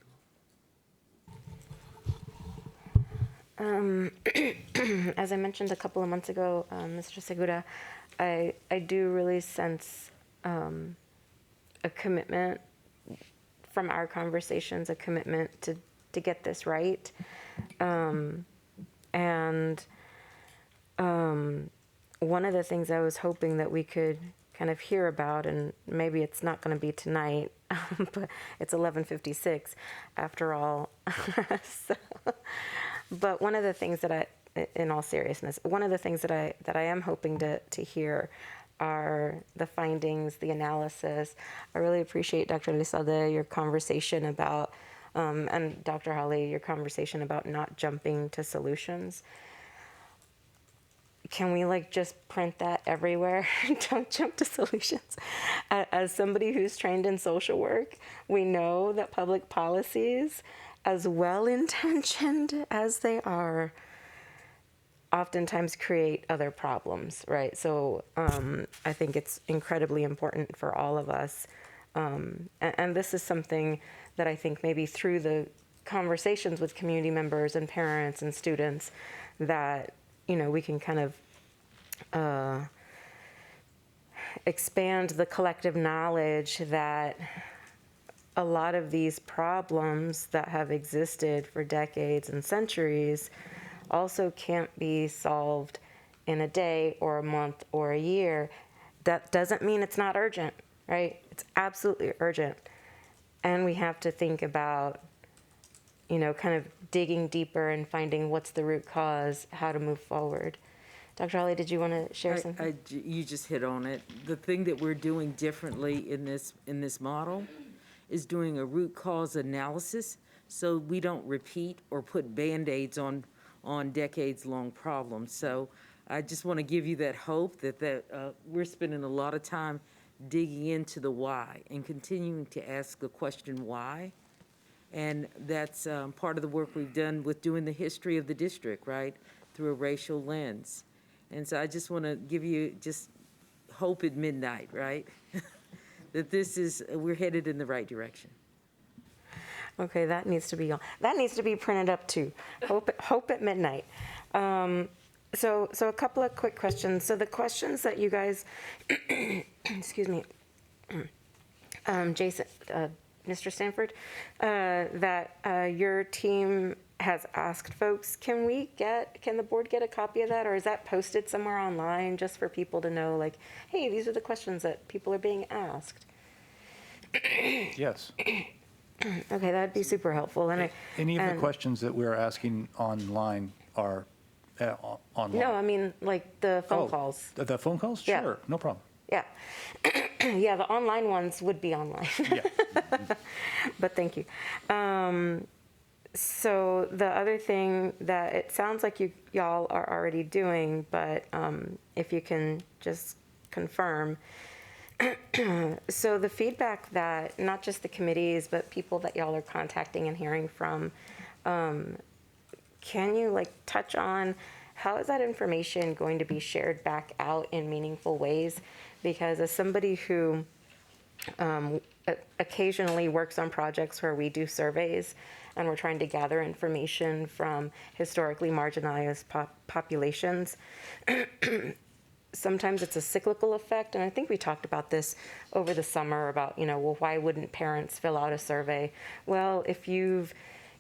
[SPEAKER 2] As I mentioned a couple of months ago, Mr. Segura, I do really sense a commitment from our conversations, a commitment to get this right. And one of the things I was hoping that we could kind of hear about, and maybe it's not going to be tonight, but it's 11:56 after all. But one of the things that in all seriousness, one of the things that I am hoping to hear are the findings, the analysis. I really appreciate, Dr. Elizalde, your conversation about, and Dr. Holly, your conversation about not jumping to solutions. Can we just print that everywhere? Don't jump to solutions. As somebody who's trained in social work, we know that public policies, as well-intentioned as they are, oftentimes create other problems, right? So I think it's incredibly important for all of us And this is something that I think maybe through the conversations with community members and parents and students that, we can kind of expand the collective knowledge that a lot of these problems that have existed for decades and centuries also can't be solved in a day or a month or a year. That doesn't mean it's not urgent, right? It's absolutely urgent. And we have to think about, kind of digging deeper and finding what's the root cause, how to move forward. Dr. Holly, did you want to share something?
[SPEAKER 10] You just hit on it. The thing that we're doing differently in this model is doing a root cause analysis so we don't repeat or put Band-Aids on decades-long problems. So I just want to give you that hope that we're spending a lot of time digging into the why and continuing to ask the question why. And that's part of the work we've done with doing the history of the district, right, through a racial lens. And so I just want to give you just hope at midnight, right? That we're headed in the right direction.
[SPEAKER 2] Okay, that needs to be printed up too. Hope at midnight. So a couple of quick questions. So the questions that you guys, excuse me, Jason, Mr. Stanford, that your team has asked folks, can the board get a copy of that, or is that posted somewhere online just for people to know, like, hey, these are the questions that people are being asked?
[SPEAKER 18] Yes.
[SPEAKER 2] Okay, that'd be super helpful.
[SPEAKER 18] Any of the questions that we're asking online are online?
[SPEAKER 2] No, I mean, like the phone calls.
[SPEAKER 18] The phone calls?
[SPEAKER 2] Yeah.
[SPEAKER 18] Sure, no problem.
[SPEAKER 2] Yeah. Yeah, the online ones would be online.
[SPEAKER 18] Yeah.
[SPEAKER 2] But thank you. So the other thing that it sounds like y'all are already doing, but if you can just confirm. So the feedback that not just the committees, but people that y'all are contacting and hearing from, can you touch on how is that information going to be shared back out in meaningful ways? Because as somebody who occasionally works on projects where we do surveys and we're trying to gather information from historically marginalized populations, sometimes it's a cyclical effect. And I think we talked about this over the summer about, well, why wouldn't parents fill out a survey? Well, if you've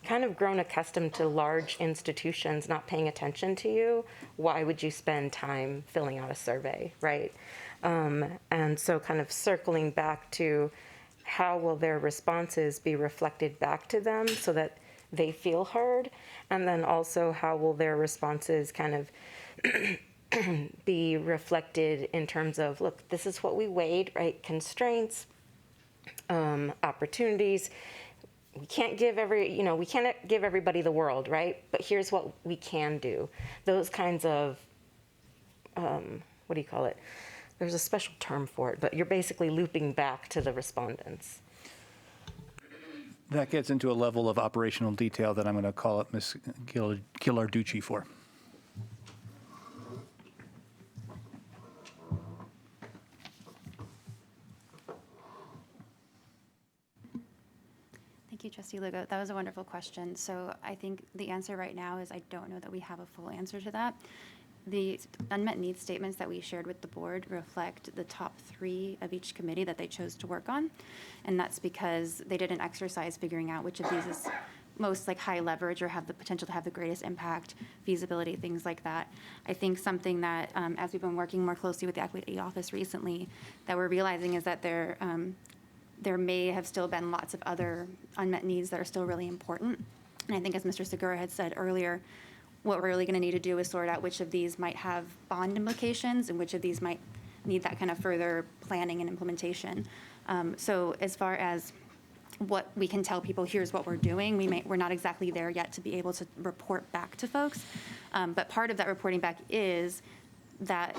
[SPEAKER 2] kind of grown accustomed to large institutions not paying attention to you, why would you spend time filling out a survey, right? And so kind of circling back to how will their responses be reflected back to them so that they feel heard? And then also how will their responses kind of be reflected in terms of, look, this is what we weighed, right? Constraints, opportunities. We can't give we can't give everybody the world, right? But here's what we can do. Those kinds of, what do you call it? There's a special term for it, but you're basically looping back to the respondents.
[SPEAKER 18] That gets into a level of operational detail that I'm going to call up Ms. Ghilarducci for.
[SPEAKER 11] Thank you, Trustee Lugo. That was a wonderful question. So I think the answer right now is I don't know that we have a full answer to that. The unmet needs statements that we shared with the board reflect the top 3 of each committee that they chose to work on. And that's because they did an exercise figuring out which of these is most high leverage or have the potential to have the greatest impact, feasibility, things like that. I think something that, as we've been working more closely with the Equity Office recently, that we're realizing is that there may have still been lots of other unmet needs that are still really important. And I think as Mr. Segura had said earlier, what we're really going to need to do is sort out which of these might have bond implications and which of these might need that kind of further planning and implementation. So as far as what we can tell people, here's what we're doing, we're not exactly there yet to be able to report back to folks. But part of that reporting back is that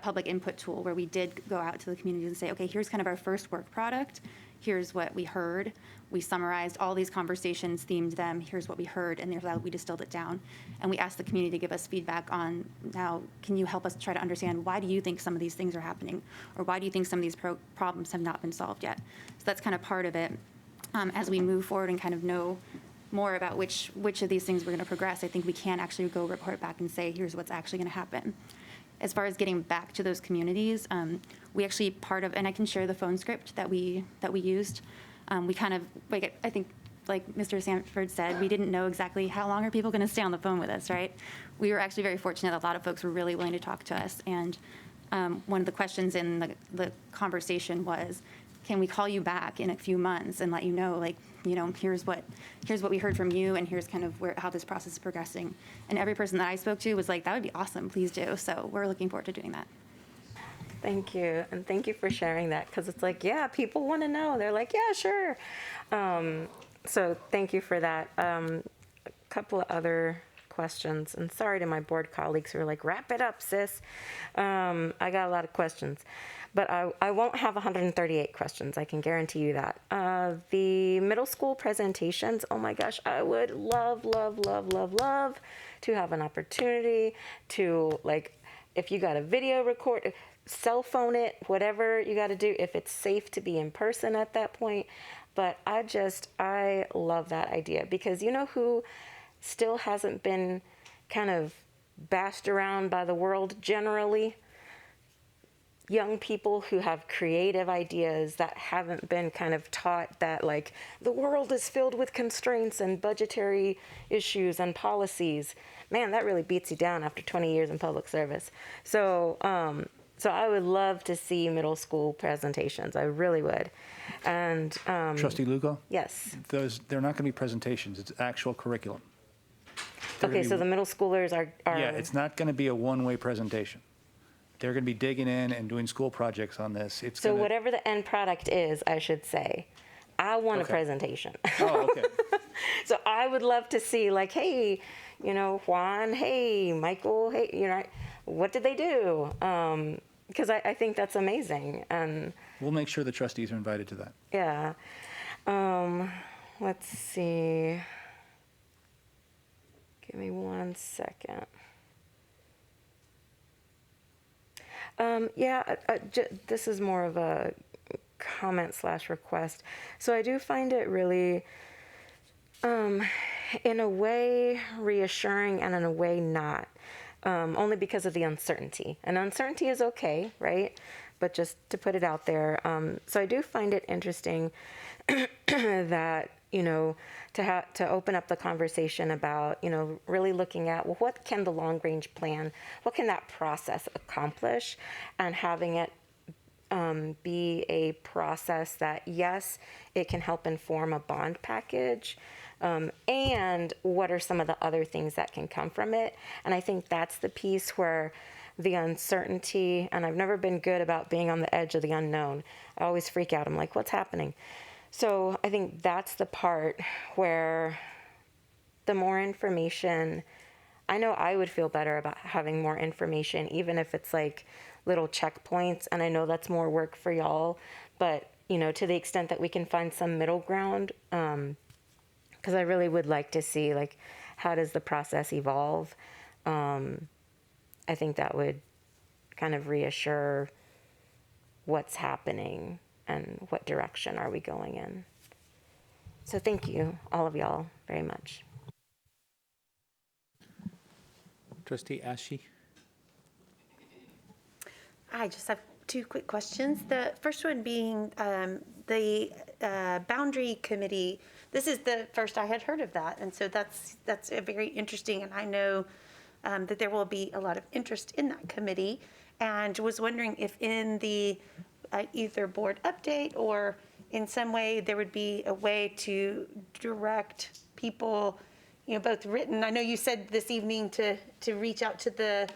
[SPEAKER 11] public input tool where we did go out to the community and say, okay, here's kind of our first work product. here's what we heard. We summarized all these conversations, themed them, here's what we heard, and we distilled it down. And we asked the community to give us feedback on, now, can you help us try to understand, why do you think some of these things are happening? Or why do you think some of these problems have not been solved yet? So that's kind of part of it. As we move forward and kind of know more about which of these things we're going to progress, I think we can actually go report back and say, here's what's actually going to happen. As far as getting back to those communities, we actually and I can share the phone script that we used. We kind of, like, I think, like Mr. Sanford said, we didn't know exactly how long are people going to stay on the phone with us, right? We were actually very fortunate that a lot of folks were really willing to talk to us. And one of the questions in the conversation was, can we call you back in a few months and let you know, like, here's what we heard from you, and here's kind of how this process is progressing. And every person that I spoke to was like, that would be awesome, please do. So we're looking forward to doing that.
[SPEAKER 2] Thank you. And thank you for sharing that, because it's like, yeah, people want to know. They're like, yeah, sure. So thank you for that. A couple of other questions, and sorry to my board colleagues who are like, wrap it up, sis. I got a lot of questions, but I won't have 138 questions. I can guarantee you that. The middle school presentations, oh my gosh, I would love to have an opportunity to, like, if you got a video record, cell phone it, whatever you got to do, if it's safe to be in person at that point. But I love that idea, because you know who still hasn't been kind of bashed around by the world generally? Young people who have creative ideas that haven't been kind of taught that, like, the world is filled with constraints and budgetary issues and policies. Man, that really beats you down after 20 years in public service. So I would love to see middle school presentations. I really would. And
[SPEAKER 18] Trustee Lugo?
[SPEAKER 2] Yes.
[SPEAKER 18] They're not going to be presentations. It's actual curriculum.
[SPEAKER 2] Okay, so the middle schoolers are.
[SPEAKER 18] Yeah, it's not going to be a one-way presentation. They're going to be digging in and doing school projects on this.
[SPEAKER 2] So whatever the end product is, I should say, I want a presentation.
[SPEAKER 18] Oh, okay.
[SPEAKER 2] So I would love to see, like, hey, Juan, hey, Michael, hey, what did they do? Because I think that's amazing. And
[SPEAKER 18] we'll make sure the trustees are invited to that.
[SPEAKER 2] Yeah. Let's see. Give me 1 second. This is more of a comment/request. So I do find it really, in a way, reassuring, and in a way not, only because of the uncertainty. And uncertainty is okay, right? But just to put it out there. So I do find it interesting that, to open up the conversation about, really looking at, well, what can the long range plan, what can that process accomplish, and having it be a process that, yes, it can help inform a bond package, and what are some of the other things that can come from it. And I think that's the piece where the uncertainty, and I've never been good about being on the edge of the unknown. I always freak out. I'm like, what's happening? So I think that's the part where the more information, I know I would feel better about having more information, even if it's like little checkpoints. And I know that's more work for y'all, but to the extent that we can find some middle ground, because I really would like to see, like, how does the process evolve? I think that would kind of reassure what's happening and what direction are we going in. So thank you, all of y'all, very much.
[SPEAKER 15] Trustee Ashi?
[SPEAKER 9] I just have two quick questions. The first one being the boundary committee. This is the first I had heard of that, and so that's a very interesting, and I know that there will be a lot of interest in that committee, and was wondering if in the either board update or in some way there would be a way to direct people, both written. I know you said this evening to reach out to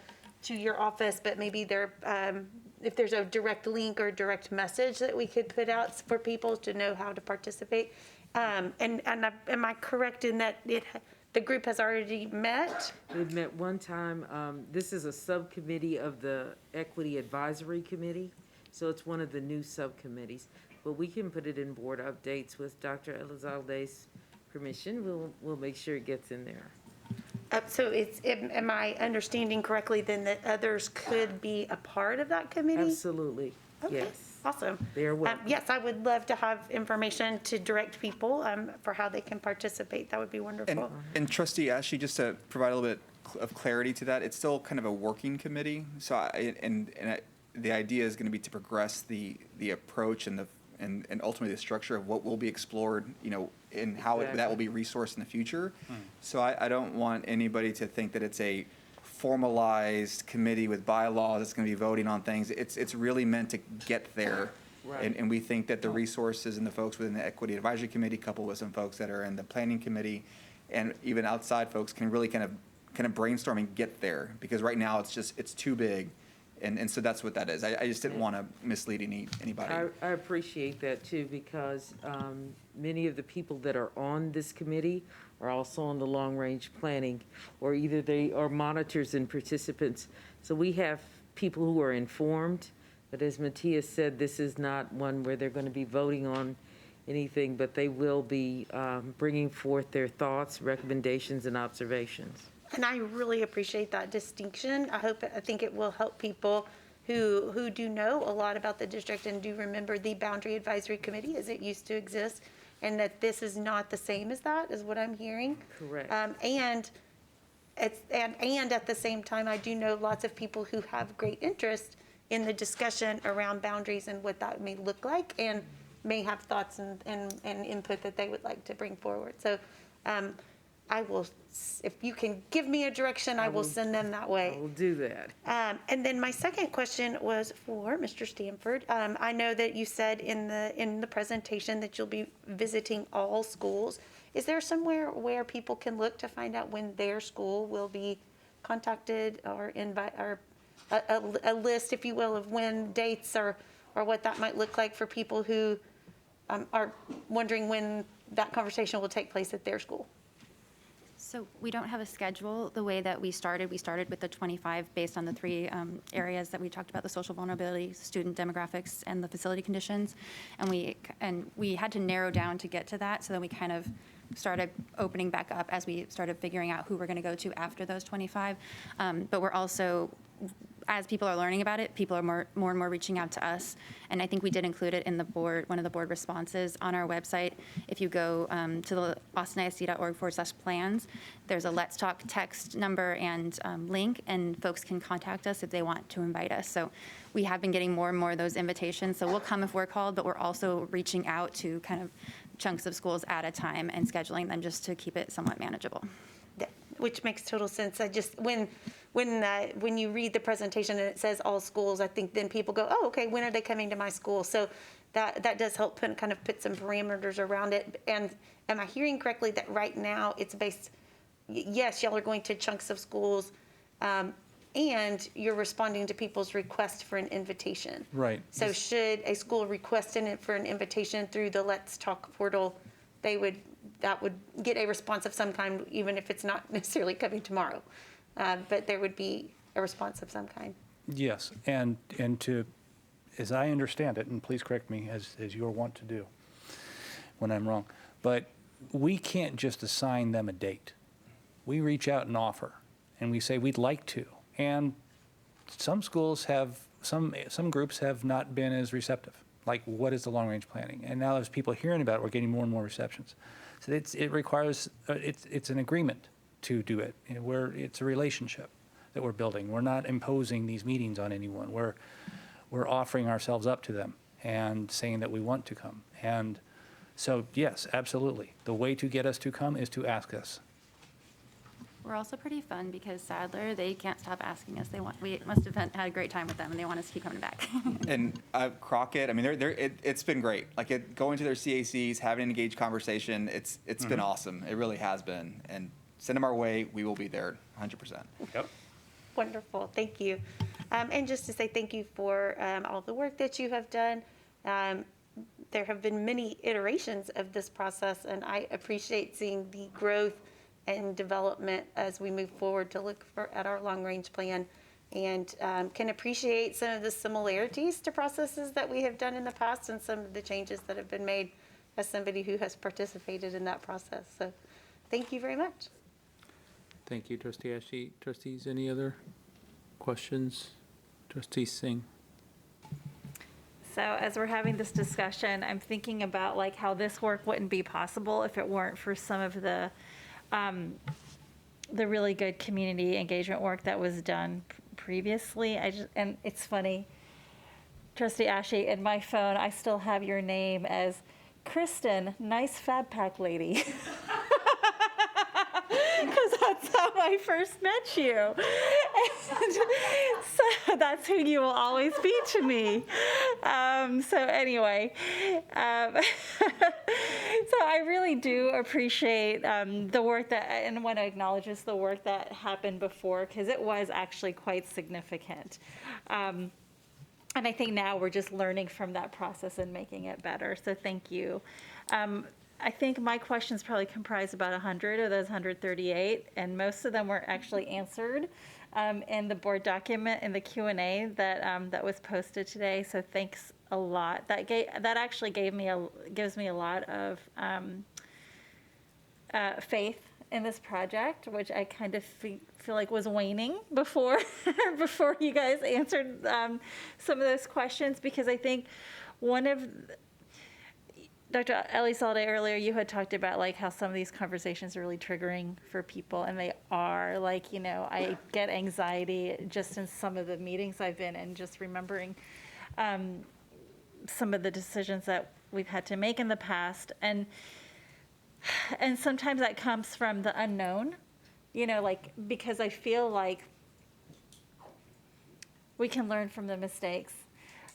[SPEAKER 9] your office, but maybe if there's a direct link or direct message that we could put out for people to know how to participate. And am I correct in that the group has already met?
[SPEAKER 10] They've met one time. This is a subcommittee of the Equity Advisory Committee, so it's one of the new subcommittees. but we can put it in board updates with Dr. Elizalde's permission. We'll make sure it gets in there.
[SPEAKER 9] So am I understanding correctly then that others could be a part of that committee?
[SPEAKER 10] Absolutely,
[SPEAKER 9] Okay,
[SPEAKER 10] yes.
[SPEAKER 9] awesome.
[SPEAKER 10] They're welcome.
[SPEAKER 9] Yes, I would love to have information to direct people for how they can participate. That would be wonderful.
[SPEAKER 8] And Trustee Ashley, just to provide a little bit of clarity to that, it's still kind of a working committee. So the idea is going to be to progress the approach and ultimately the structure of what will be explored, and how that will be resourced in the future. So I don't want anybody to think that it's a formalized committee with bylaws that's going to be voting on things. It's really meant to get there.
[SPEAKER 10] Right.
[SPEAKER 8] And we think that the resources and the folks within the Equity Advisory Committee, coupled with some folks that are in the Planning Committee, and even outside folks, can really kind of brainstorm and get there. Because right now it's too big. And so that's what that is. I just didn't want to mislead anybody.
[SPEAKER 10] I appreciate that too, because many of the people that are on this committee are also on the long-range planning, or either they are monitors and participants. So we have people who are informed, but as Matthias said, this is not one where they're going to be voting on anything, but they will be bringing forth their thoughts, recommendations, and observations.
[SPEAKER 9] And I really appreciate that distinction. I think it will help people who do know a lot about the district and do remember the Boundary Advisory Committee as it used to exist, and that this is not the same as that, is what I'm hearing.
[SPEAKER 10] Correct.
[SPEAKER 9] And at the same time, I do know lots of people who have great interest in the discussion around boundaries and what that may look like, and may have thoughts and input that they would like to bring forward. So I will, if you can give me a direction, I will send them that way.
[SPEAKER 10] I will do that.
[SPEAKER 9] And then my second question was for Mr. Stanford. I know that you said in the presentation that you'll be visiting all schools. Is there somewhere where people can look to find out when their school will be contacted, or invite, or a list, if you will, of when dates or what that might look like for people who are wondering when that conversation will take place at their school?
[SPEAKER 11] So we don't have a schedule. The way that we started with the 25 based on the three areas that we talked about: the social vulnerability, student demographics, and the facility conditions. And we had to narrow down to get to that, so then we kind of started opening back up as we started figuring out who we're going to go to after those 25. But we're also, as people are learning about it, people are more and more reaching out to us. And I think we did include it in the board, one of the board responses on our website. If you go to the austinisd.org/plans, there's a Let's Talk text number and link, and folks can contact us if they want to invite us. So we have been getting more and more of those invitations. So we'll come if we're called, but we're also reaching out to kind of chunks of schools at a time and scheduling them just to keep it somewhat manageable.
[SPEAKER 9] Which makes total sense. I just, when you read the presentation and it says all schools, I think then people go, oh, okay, when are they coming to my school? So that does help kind of put some parameters around it. And am I hearing correctly that right now it's based, yes, y'all are going to chunks of schools, and you're responding to people's request for an invitation?
[SPEAKER 18] Right.
[SPEAKER 9] So should a school request for an invitation through the Let's Talk portal, that would get a response of some kind, even if it's not necessarily coming tomorrow. But there would be a response of some kind.
[SPEAKER 18] Yes, and to, as I understand it, and please correct me as you're wont to do when I'm wrong, but we can't just assign them a date. We reach out and offer, and we say we'd like to. And some schools have, some groups have not been as receptive. Like, what is the long-range planning? And now as people hearing about it, we're getting more and more receptions. So it requires, it's an agreement to do it. It's a relationship that we're building. We're not imposing these meetings on anyone. We're offering ourselves up to them and saying that we want to come. And so, yes, absolutely. The way to get us to come is to ask us.
[SPEAKER 11] We're also pretty fun because Sadler, they can't stop asking us. We must have had a great time with them, and they want us to keep coming back.
[SPEAKER 8] And Crockett, I mean, it's been great. Like going to their CACs, having an engaged conversation, it's been awesome. It really has been. And send them our way. We will be there 100%.
[SPEAKER 18] Yep.
[SPEAKER 9] Wonderful. Thank you. And just to say thank you for all the work that you have done. There have been many iterations of this process, and I appreciate seeing the growth and development as we move forward to look at our long-range plan and can appreciate some of the similarities to processes that we have done in the past and some of the changes that have been made as somebody who has participated in that process. So thank you very much.
[SPEAKER 15] Thank you, Trustee Ashe. Trustees, any other questions? Trustee Singh.
[SPEAKER 4] So as we're having this discussion, I'm thinking about like how this work wouldn't be possible if it weren't for some of the really good community engagement work that was done previously. And it's funny, Trustee Ashe, in my phone, I still have your name as Kristen, nice fab pack lady. Because that's how I first met you. And so that's who you will always be to me. So anyway, so I really do appreciate the work that, and want to acknowledge just the work that happened before, because it was actually quite significant. And I think now we're just learning from that process and making it better. So thank you. I think my questions probably comprise about 100 of those 138, and most of them were actually answered in the board document in the Q&A that was posted today. So thanks a lot. That actually gives me a lot of faith in this project, which I kind of feel like was waning before before you guys answered some of those questions, because I think one of Dr. Elizalde, earlier you had talked about like how some of these conversations are really triggering for people, and they are. Like, you know, I get anxiety just in some of the meetings I've been in, just remembering some of the decisions that we've had to make in the past, and sometimes that comes from the unknown, you know, like, because I feel like we can learn from the mistakes.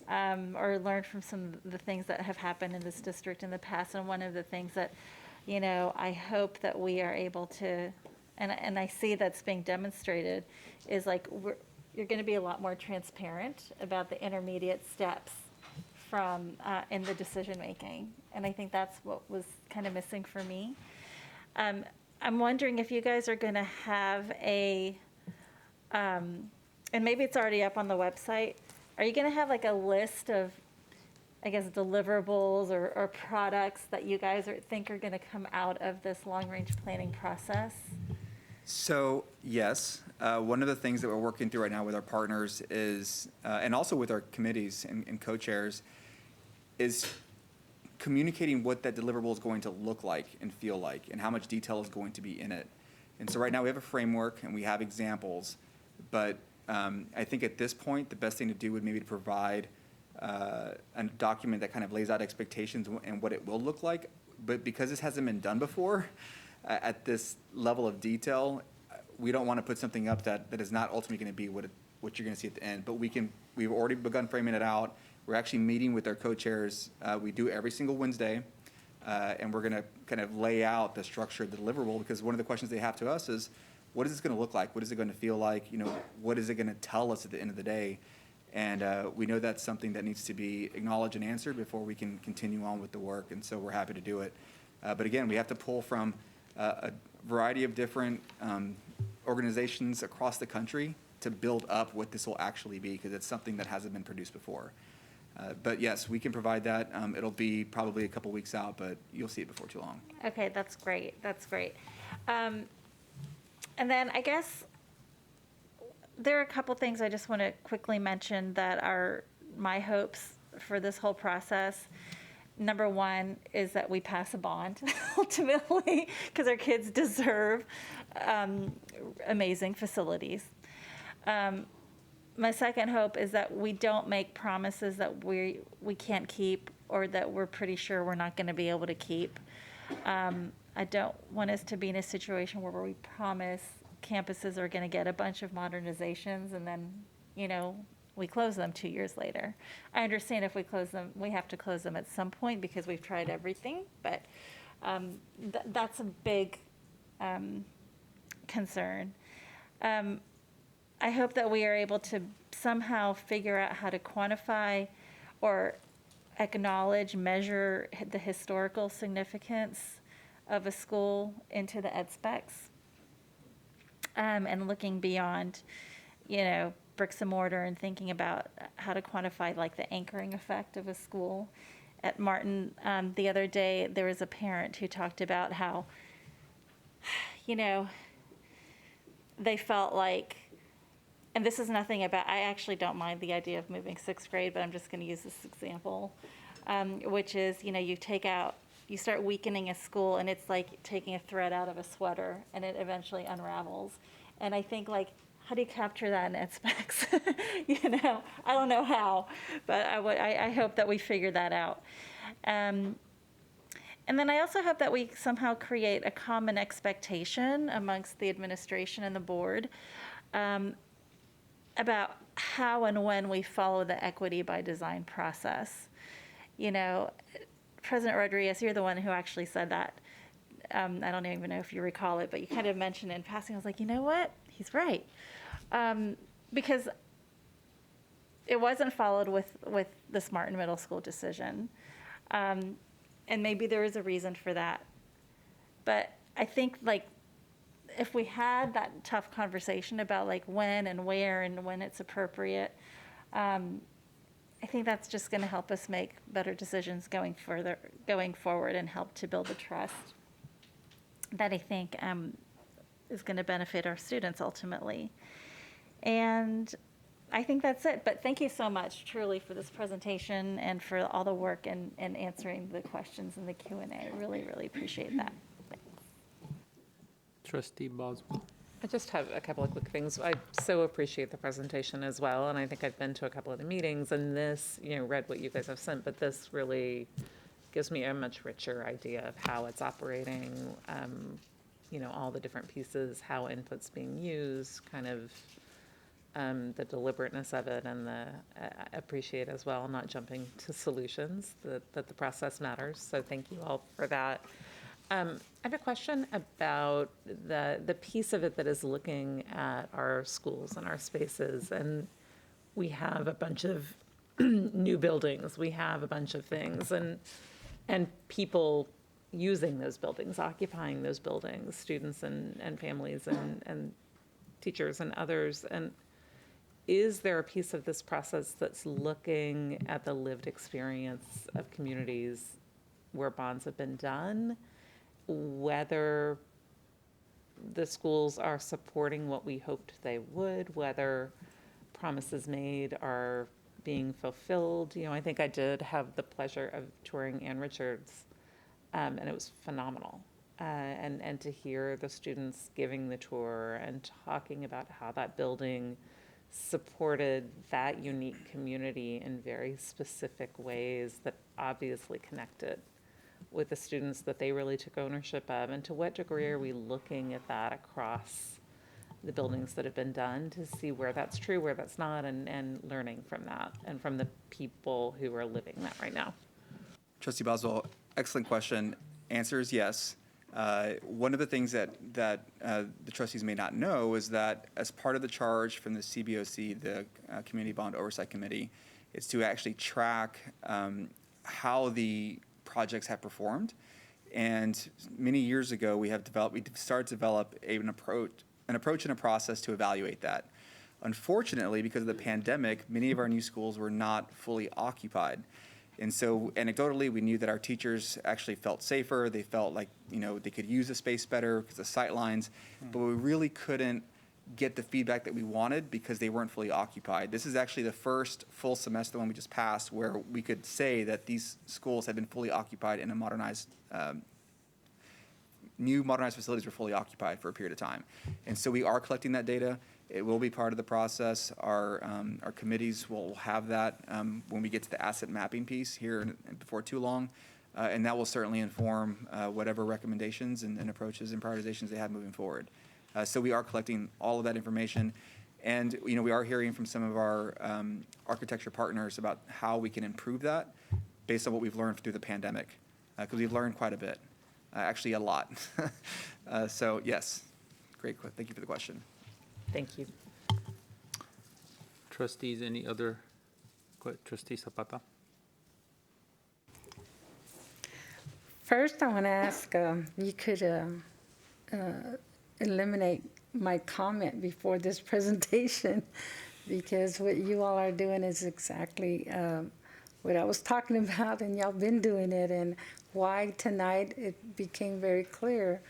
[SPEAKER 4] Or learn from some of the things that have happened in this district in the past. And one of the things that, you know, I hope that we are able to, and I see that's being demonstrated, is like you're going to be a lot more transparent about the intermediate steps from in the decision making. And I think that's what was kind of missing for me. I'm wondering if you guys are going to have a, and maybe it's already up on the website, are you going to have like a list of, I guess, deliverables or products that you guys think are going to come out of this long-range planning process?
[SPEAKER 8] So yes, one of the things that we're working through right now with our partners is, and also with our committees and co-chairs, is communicating what that deliverable is going to look like and feel like, and how much detail is going to be in it. And so right now we have a framework and we have examples, but I think at this point, the best thing to do would maybe to provide a document that kind of lays out expectations and what it will look like. But because this hasn't been done before at this level of detail, we don't want to put something up that is not ultimately going to be what you're going to see at the end. But we've already begun framing it out. We're actually meeting with our co-chairs. We do every single Wednesday. And we're going to kind of lay out the structure of the deliverable, because one of the questions they have to us is, what is this going to look like? What is it going to feel like? You know, what is it going to tell us at the end of the day? And we know that's something that needs to be acknowledged and answered before we can continue on with the work. And so we're happy to do it. But again, we have to pull from a variety of different organizations across the country to build up what this will actually be, because it's something that hasn't been produced before. But yes, we can provide that. It'll be probably a couple weeks out, but you'll see it before too long.
[SPEAKER 4] Okay, that's great. That's great. And then I guess there are a couple things I just want to quickly mention that are my hopes for this whole process. Number one is that we pass a bond, ultimately, because our kids deserve amazing facilities. My second hope is that we don't make promises that we can't keep, or that we're pretty sure we're not going to be able to keep. I don't want us to be in a situation where we promise campuses are going to get a bunch of modernizations and then, you know, we close them 2 years later. I understand if we close them, we have to close them at some point because we've tried everything, but that's a big concern. I hope that we are able to somehow figure out how to quantify or acknowledge, measure the historical significance of a school into the ed specs, and looking beyond bricks and mortar and thinking about how to quantify like the anchoring effect of a school. At Martin, the other day, there was a parent who talked about how, they felt like, and this is nothing about, I actually don't mind the idea of moving sixth grade, but I'm just going to use this example, which is, you start weakening a school and it's like taking a thread out of a sweater and it eventually unravels. And I think like, how do you capture that in ed specs? I don't know how, but I hope that we figure that out. And then I also hope that we somehow create a common expectation amongst the administration and the board about how and when we follow the equity by design process. President Rodriguez, you're the one who actually said that. I don't even know if you recall it, but you kind of mentioned it in passing. I was like, you know what? He's right. Because it wasn't followed with the Martin Middle School decision. And maybe there is a reason for that. But I think like if we had that tough conversation about like when and where and when it's appropriate, I think that's just going to help us make better decisions going forward and help to build the trust that I think is going to benefit our students ultimately. And I think that's it. But thank you so much, truly, for this presentation and for all the work and answering the questions in the Q&A. I really, really appreciate that.
[SPEAKER 15] Trustee Boswell.
[SPEAKER 3] I just have a couple of quick things. I so appreciate the presentation as well, and I think I've been to a couple of the meetings, and this, read what you guys have sent, but this really gives me a much richer idea of how it's operating, all the different pieces, how input's being used, kind of the deliberateness of it, and I appreciate as well not jumping to solutions, that the process matters. So thank you all for that. I have a question about the piece of it that is looking at our schools and our spaces. And we have a bunch of new buildings. We have a bunch of things and people using those buildings, occupying those buildings, students and families and teachers and others. And is there a piece of this process that's looking at the lived experience of communities where bonds have been done? Whether the schools are supporting what we hoped they would, whether promises made are being fulfilled. I think I did have the pleasure of touring Ann Richards, and it was phenomenal. And to hear the students giving the tour and talking about how that building supported that unique community in very specific ways that obviously connected with the students that they really took ownership of, and to what degree are we looking at that across the buildings that have been done to see where that's true, where that's not, and learning from that and from the people who are living that right now?
[SPEAKER 8] Trustee Boswell, excellent question. Answer is yes. One of the things that the trustees may not know is that as part of the charge from the CBOC, the Community Bond Oversight Committee, is to actually track how the projects have performed. And many years ago, we started to develop an approach and a process to evaluate that. Unfortunately, because of the pandemic, many of our new schools were not fully occupied. And so anecdotally, we knew that our teachers actually felt safer. They felt like, they could use the space better because of sight lines, but we really couldn't get the feedback that we wanted because they weren't fully occupied. This is actually the first full semester, the one we just passed, where we could say that these schools have been fully occupied in a modernized, new modernized facilities were fully occupied for a period of time. And so we are collecting that data. It will be part of the process. Our committees will have that when we get to the asset mapping piece here before too long. And that will certainly inform whatever recommendations and approaches and prioritizations they have moving forward. So we are collecting all of that information. And we are hearing from some of our architecture partners about how we can improve that based on what we've learned through the pandemic, because we've learned quite a bit, actually a lot. So yes, great. Thank you for the question.
[SPEAKER 3] Thank you.
[SPEAKER 15] Trustees, any other? Trustee Zapata.
[SPEAKER 5] First, I want to ask, you could eliminate my comment before this presentation, because what you all are doing is exactly what I was talking about, and y'all been doing it, and why tonight it became very clear.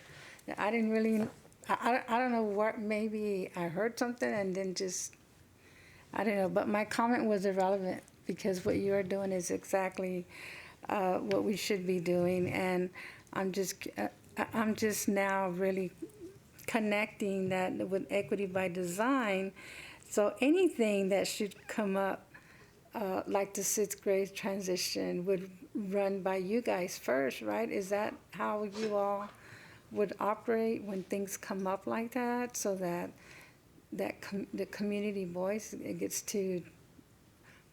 [SPEAKER 5] I didn't really, I don't know what, maybe I heard something and then just, I don't know, but my comment was irrelevant because what you are doing is exactly what we should be doing, and I'm just now really connecting that with equity by design. So anything that should come up, like the 6th grade transition, would run by you guys first, right? Is that how you all would operate when things come up like that, so that the community voice, it gets to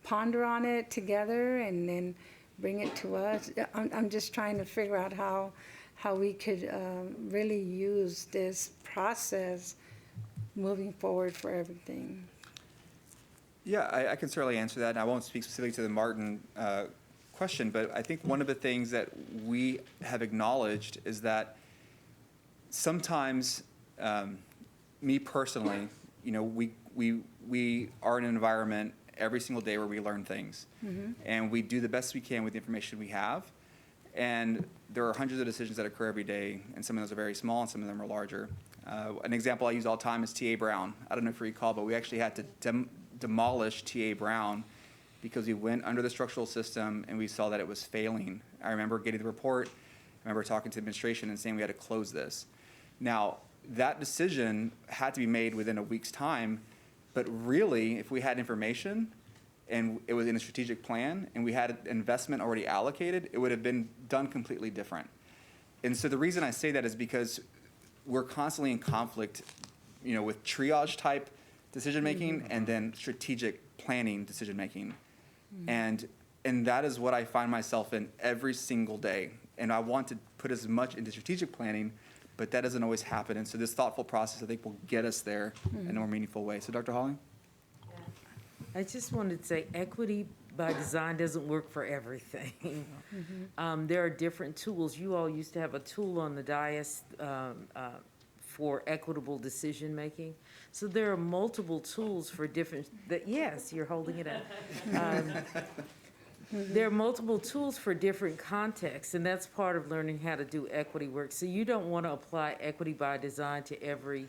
[SPEAKER 5] ponder on it together and then bring it to us? I'm just trying to figure out how we could really use this process moving forward for everything.
[SPEAKER 8] Yeah, I can certainly answer that. And I won't speak specifically to the Martin question, but I think one of the things that we have acknowledged is that sometimes, me personally, you know, we are in an environment every single day where we learn things, and we do the best we can with the information we have. And there are hundreds of decisions that occur every day, and some of those are very small, and some of them are larger. An example I use all the time is T.A. Brown. I don't know if you recall, but we actually had to demolish T.A. Brown because we went under the structural system and we saw that it was failing. I remember getting the report. I remember talking to administration and saying we had to close this. Now, that decision had to be made within a week's time, but really, if we had information and it was in a strategic plan and we had investment already allocated, it would have been done completely different. And so the reason I say that is because we're constantly in conflict, you know, with triage type decision making and then strategic planning decision making. And that is what I find myself in every single day. And I want to put as much into strategic planning, but that doesn't always happen. And so this thoughtful process, I think, will get us there in a more meaningful way. So Dr. Holly?
[SPEAKER 10] I just wanted to say equity by design doesn't work for everything. There are different tools. You all used to have a tool on the dais for equitable decision making. So there are multiple tools for different, yes, you're holding it up. There are multiple tools for different contexts, and that's part of learning how to do equity work. So you don't want to apply equity by design to every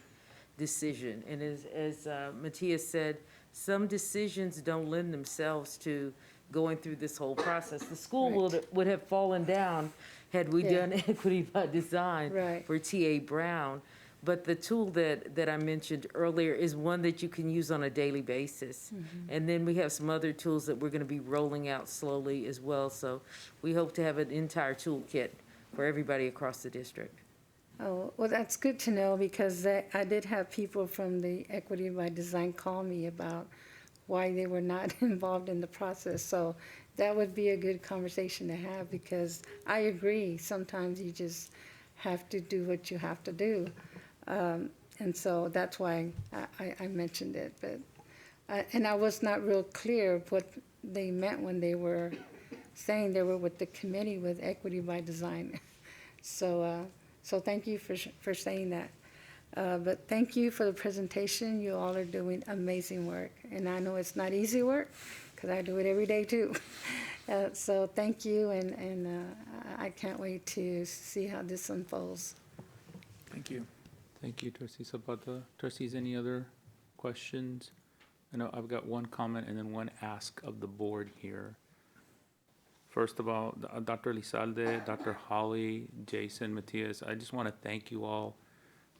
[SPEAKER 10] decision. And as Matthias said, some decisions don't lend themselves to going through this whole process. The school would have fallen down had we done equity by design for T.A. Brown. But the tool that I mentioned earlier is one that you can use on a daily basis. And then we have some other tools that we're going to be rolling out slowly as well. So we hope to have an entire toolkit for everybody across the district.
[SPEAKER 5] Oh, well, that's good to know, because I did have people from the Equity by Design call me about why they were not involved in the process. So that would be a good conversation to have, because I agree, sometimes you just have to do what you have to do. And so that's why I mentioned it. But and I was not real clear what they meant when they were saying they were with the committee with Equity by Design. So thank you for saying that. But thank you for the presentation. You all are doing amazing work. And I know it's not easy work, because I do it every day too. So thank you, and I can't wait to see how this unfolds.
[SPEAKER 8] Thank you.
[SPEAKER 15] Thank you, Trustee Zapata. Trustees, any other questions? I know I've got one comment and then one ask of the board here. First of all, Dr. Elizalde, Dr. Holly, Jason, Matthias, I just want to thank you all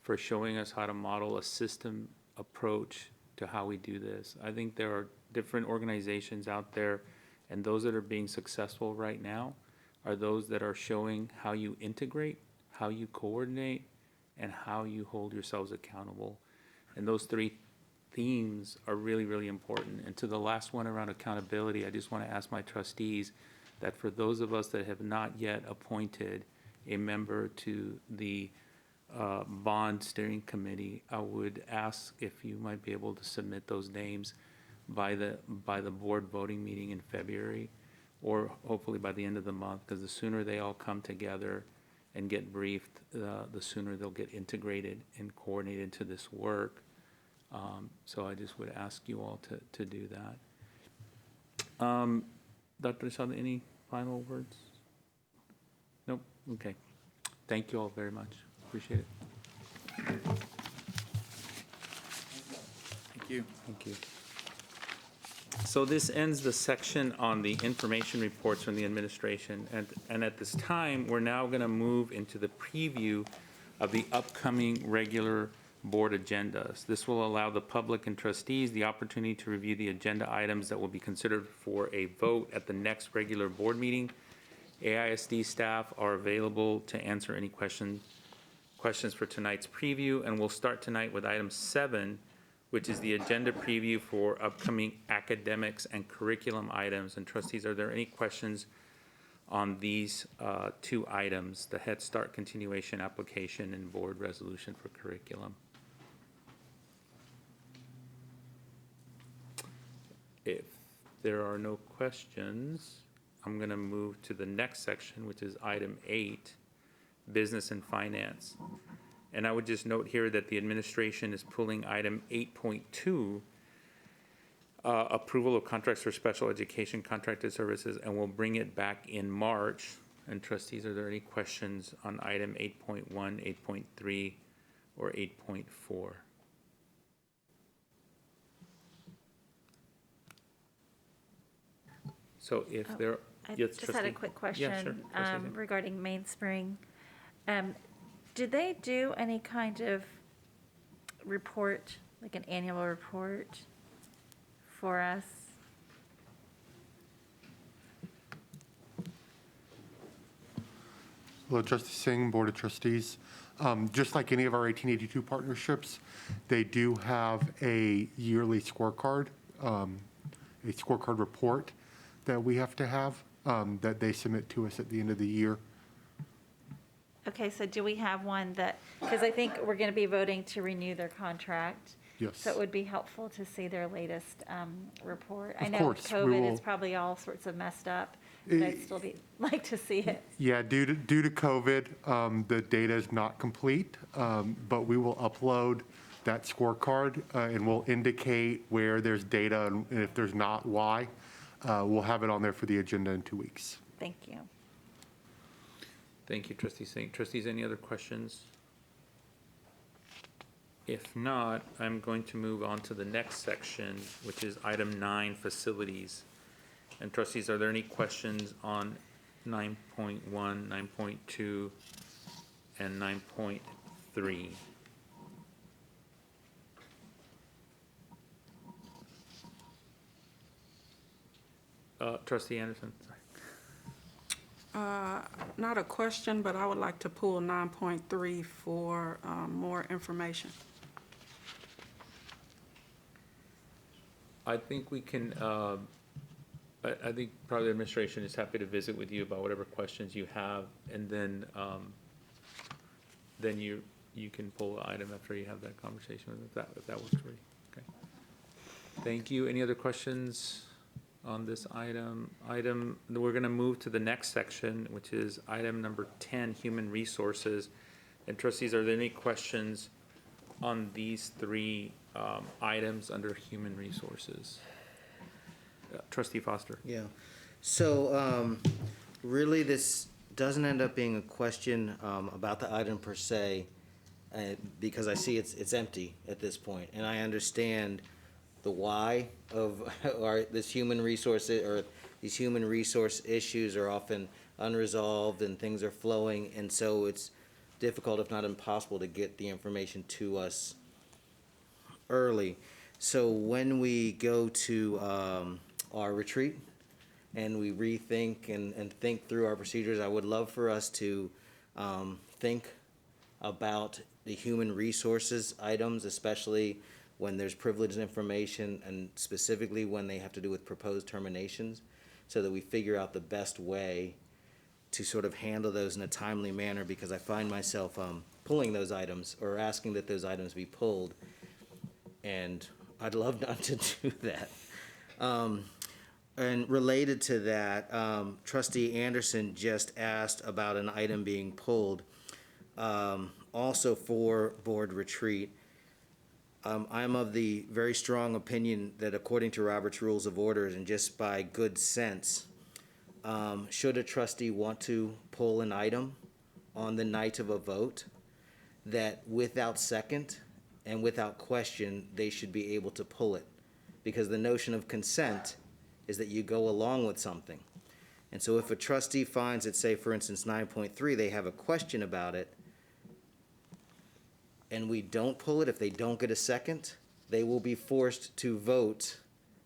[SPEAKER 15] for showing us how to model a system approach to how we do this. I think there are different organizations out there, and those that are being successful right now are those that are showing how you integrate, how you coordinate, and how you hold yourselves accountable. And those three themes are really, really important. And to the last one around accountability, I just want to ask my trustees that for those of us that have not yet appointed a member to the bond steering committee, I would ask if you might be able to submit those names by the board voting meeting in February, or hopefully by the end of the month, because the sooner they all come together and get briefed, the sooner they'll get integrated and coordinated into this work. So I just would ask you all to do that. Dr. Sada, any final words? Nope, okay. Thank you all very much, appreciate it.
[SPEAKER 8] Thank you.
[SPEAKER 15] Thank you. So this ends the section on the information reports from the administration. And at this time, we're now going to move into the preview of the upcoming regular board agendas. This will allow the public and trustees the opportunity to review the agenda items that will be considered for a vote at the next regular board meeting. AISD staff are available to answer any questions for tonight's preview, and we'll start tonight with item 7, which is the agenda preview for upcoming academics and curriculum items. And trustees, are there any questions on these two items, the Head Start continuation application and board resolution for curriculum? If there are no questions, I'm going to move to the next section, which is item 8, business and finance. And I would just note here that the administration is pulling item 8.2, approval of contracts for special education contracted services, and we'll bring it back in March. And trustees, are there any questions on item 8.1, 8.3, or 8.4? So if there,
[SPEAKER 4] I
[SPEAKER 15] yes,
[SPEAKER 4] just had a
[SPEAKER 15] trustee.
[SPEAKER 4] quick
[SPEAKER 15] Yeah, sure.
[SPEAKER 4] question
[SPEAKER 15] Trustee Zinn.
[SPEAKER 4] regarding Mainspring. Do they do any kind of report, like an annual report for us?
[SPEAKER 6] Hello, Trustee Singh, Board of Trustees. Just like any of our 1882 partnerships, they do have a yearly scorecard, a scorecard report that we have to have that they submit to us at the end of the year.
[SPEAKER 4] Okay, so do we have one that, because I think we're going to be voting to renew their contract.
[SPEAKER 6] Yes.
[SPEAKER 4] So it would be helpful to see their latest report. I
[SPEAKER 6] Of
[SPEAKER 4] know
[SPEAKER 6] course, we
[SPEAKER 4] COVID
[SPEAKER 6] will-
[SPEAKER 4] is probably all sorts of messed up, but I'd still like to see it.
[SPEAKER 6] Yeah, due to COVID, the data is not complete, but we will upload that scorecard and we'll indicate where there's data and if there's not, why. We'll have it on there for the agenda in 2 weeks.
[SPEAKER 4] Thank you.
[SPEAKER 15] Thank you, Trustee Singh. Trustees, any other questions? If not, I'm going to move on to the next section, which is item 9, facilities. And trustees, are there any questions on 9.1, 9.2, and 9.3? Trustee Anderson, sorry.
[SPEAKER 16] Not a question, but I would like to pull 9.3 for more information.
[SPEAKER 15] I think we can, I think probably the administration is happy to visit with you about whatever questions you have, and then you can pull the item after you have that conversation, if that works for you. Okay. Thank you. Any other questions on this item? We're going to move to the next section, which is item number 10, human resources. And trustees, are there any questions on these three items under human resources? Trustee Foster.
[SPEAKER 20] Yeah. So really, this doesn't end up being a question about the item per se, because I see it's empty at this point, and I understand the why of this human resource, or these human resource issues are often unresolved and things are flowing, and so it's difficult, if not impossible, to get the information to us early. So when we go to our retreat and we rethink and think through our procedures, I would love for us to think about the human resources items, especially when there's privileged information, and specifically when they have to do with proposed terminations, so that we figure out the best way to sort of handle those in a timely manner, because I find myself pulling those items or asking that those items be pulled, and I'd love not to do that. And related to that, Trustee Anderson just asked about an item being pulled, also for board retreat. I'm of the very strong opinion that according to Robert's Rules of Orders and just by good sense, should a trustee want to pull an item on the night of a vote, that without second and without question, they should be able to pull it. Because the notion of consent is that you go along with something. And so if a trustee finds that, say, for instance, 9.3, they have a question about it, and we don't pull it, if they don't get a second, they will be forced to vote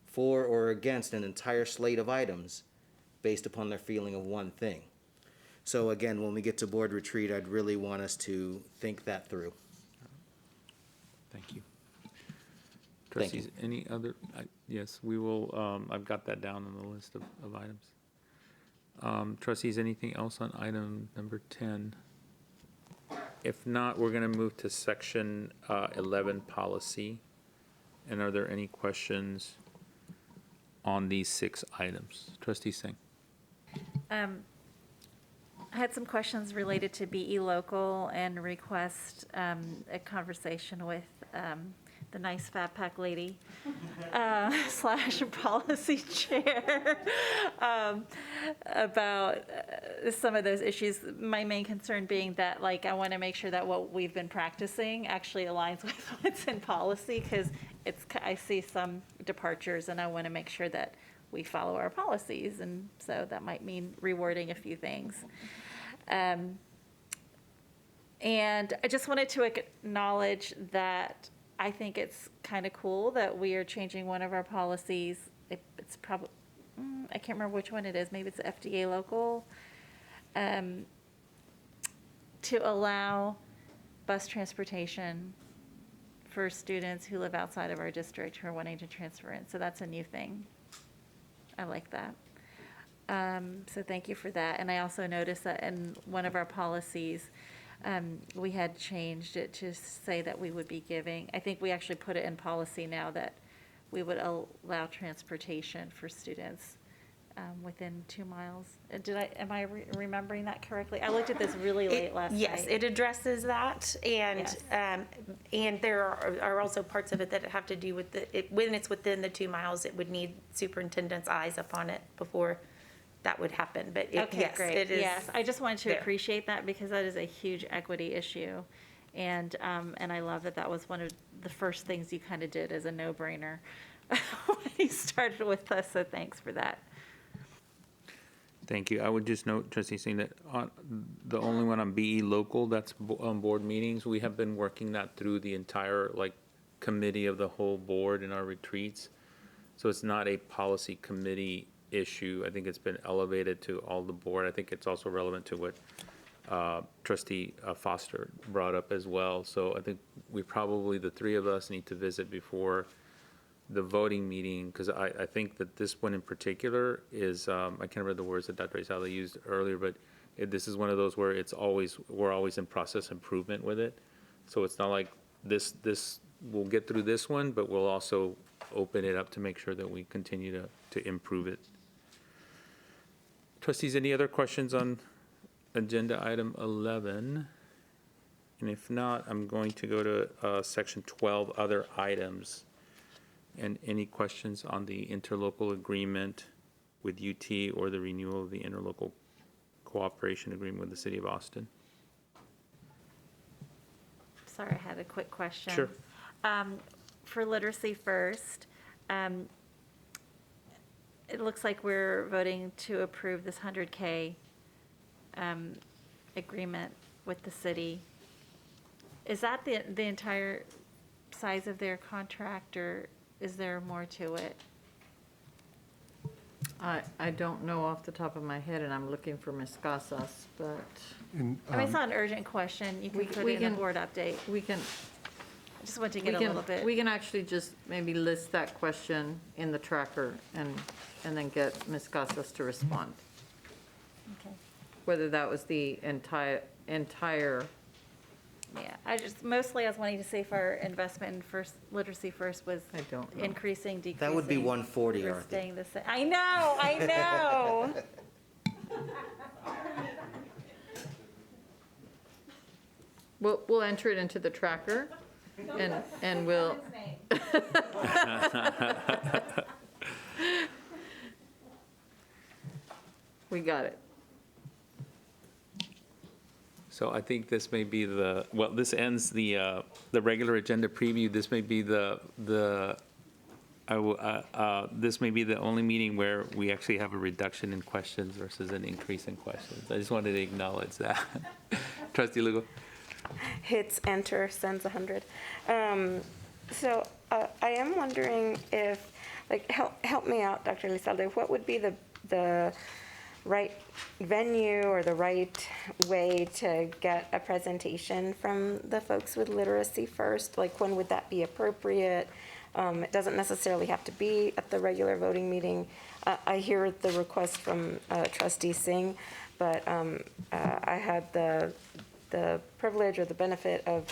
[SPEAKER 20] for or against an entire slate of items based upon their feeling of one thing. So again, when we get to board retreat, I'd really want us to think that through.
[SPEAKER 15] Thank you.
[SPEAKER 20] Thank you.
[SPEAKER 15] Trustees, any other, yes, we will, I've got that down on the list of items. Trustees, anything else on item number 10? If not, we're going to move to section 11, policy. And are there any questions on these 6 items? Trustee Singh.
[SPEAKER 4] I had some questions related to BE Local and request a conversation with the nice fat pack lady slash policy chair about some of those issues. My main concern being that, like, I want to make sure that what we've been practicing actually aligns with what's in policy, because I see some departures and I want to make sure that we follow our policies, and so that might mean rewording a few things. And I just wanted to acknowledge that I think it's kind of cool that we are changing one of our policies. It's probably, I can't remember which one it is. Maybe it's FDA local, to allow bus transportation for students who live outside of our district who are wanting to transfer in. So that's a new thing. I like that. So thank you for that. And I also noticed that in one of our policies, we had changed it to say that we would be giving, I think we actually put it in policy now that we would allow transportation for students within 2 miles. Am I remembering that correctly? I looked at this really late last night.
[SPEAKER 9] Yes, it addresses that, and
[SPEAKER 4] Yes.
[SPEAKER 9] And there are also parts of it that have to do with when it's within the 2 miles, it would need superintendent's eyes upon it before that would happen. But
[SPEAKER 4] Okay,
[SPEAKER 9] yes,
[SPEAKER 4] great.
[SPEAKER 9] it is.
[SPEAKER 4] Yes, I just wanted to
[SPEAKER 9] there.
[SPEAKER 4] appreciate that because that is a huge equity issue. And I love that that was one of the first things you kind of did as a no-brainer when you started with us, so thanks for that.
[SPEAKER 15] Thank you. I would just note, Trustee Singh, that the only one on BE local, that's on board meetings. We have been working that through the entire, committee of the whole board in our retreats. So it's not a policy committee issue. I think it's been elevated to all the board. I think it's also relevant to what Trustee Foster brought up as well. So I think we probably, the 3 of us, need to visit before the voting meeting, because I think that this one in particular is, I can't remember the words that Dr. Izala used earlier, but this is one of those where we're always in process improvement with it. So it's not like this we'll get through this one, but we'll also open it up to make sure that we continue to improve it. Trustees, any other questions on agenda item 11? And if not, I'm going to go to section 12, other items. And any questions on the interlocal agreement with UT or the renewal of the interlocal cooperation agreement with the City of Austin?
[SPEAKER 4] Sorry, I had a quick question.
[SPEAKER 15] Sure.
[SPEAKER 4] For Literacy First, it looks like we're voting to approve this 100K agreement with the city. Is that the entire size of their contract, or is there more to it?
[SPEAKER 26] I don't know off the top of my head, and I'm looking for Ms. Casas, but.
[SPEAKER 4] I mean, it's not an urgent question. You can put it in a board update.
[SPEAKER 26] We can.
[SPEAKER 4] I just want to get a little bit.
[SPEAKER 26] We can actually just maybe list that question in the tracker and then get Ms. Casas to respond.
[SPEAKER 4] Okay.
[SPEAKER 26] Whether that was the entire
[SPEAKER 4] Yeah, mostly I was wanting to see if our investment in literacy first was
[SPEAKER 26] I don't know.
[SPEAKER 4] increasing, decreasing.
[SPEAKER 20] That would be 140,
[SPEAKER 4] or
[SPEAKER 20] Arthur.
[SPEAKER 4] staying the same. I know.
[SPEAKER 14] We'll enter it into the tracker and we'll. We got it.
[SPEAKER 15] So I think this may be this ends the regular agenda preview. This may be this may be the only meeting where we actually have a reduction in questions versus an increase in questions. I just wanted to acknowledge that. Trustee Lugo.
[SPEAKER 2] Hits enter, sends 100. So I am wondering if, help me out, Dr. Lizalde, what would be the right venue or the right way to get a presentation from the folks with literacy first? Like, when would that be appropriate? It doesn't necessarily have to be at the regular voting meeting. I hear the request from Trustee Singh, but I had the privilege or the benefit of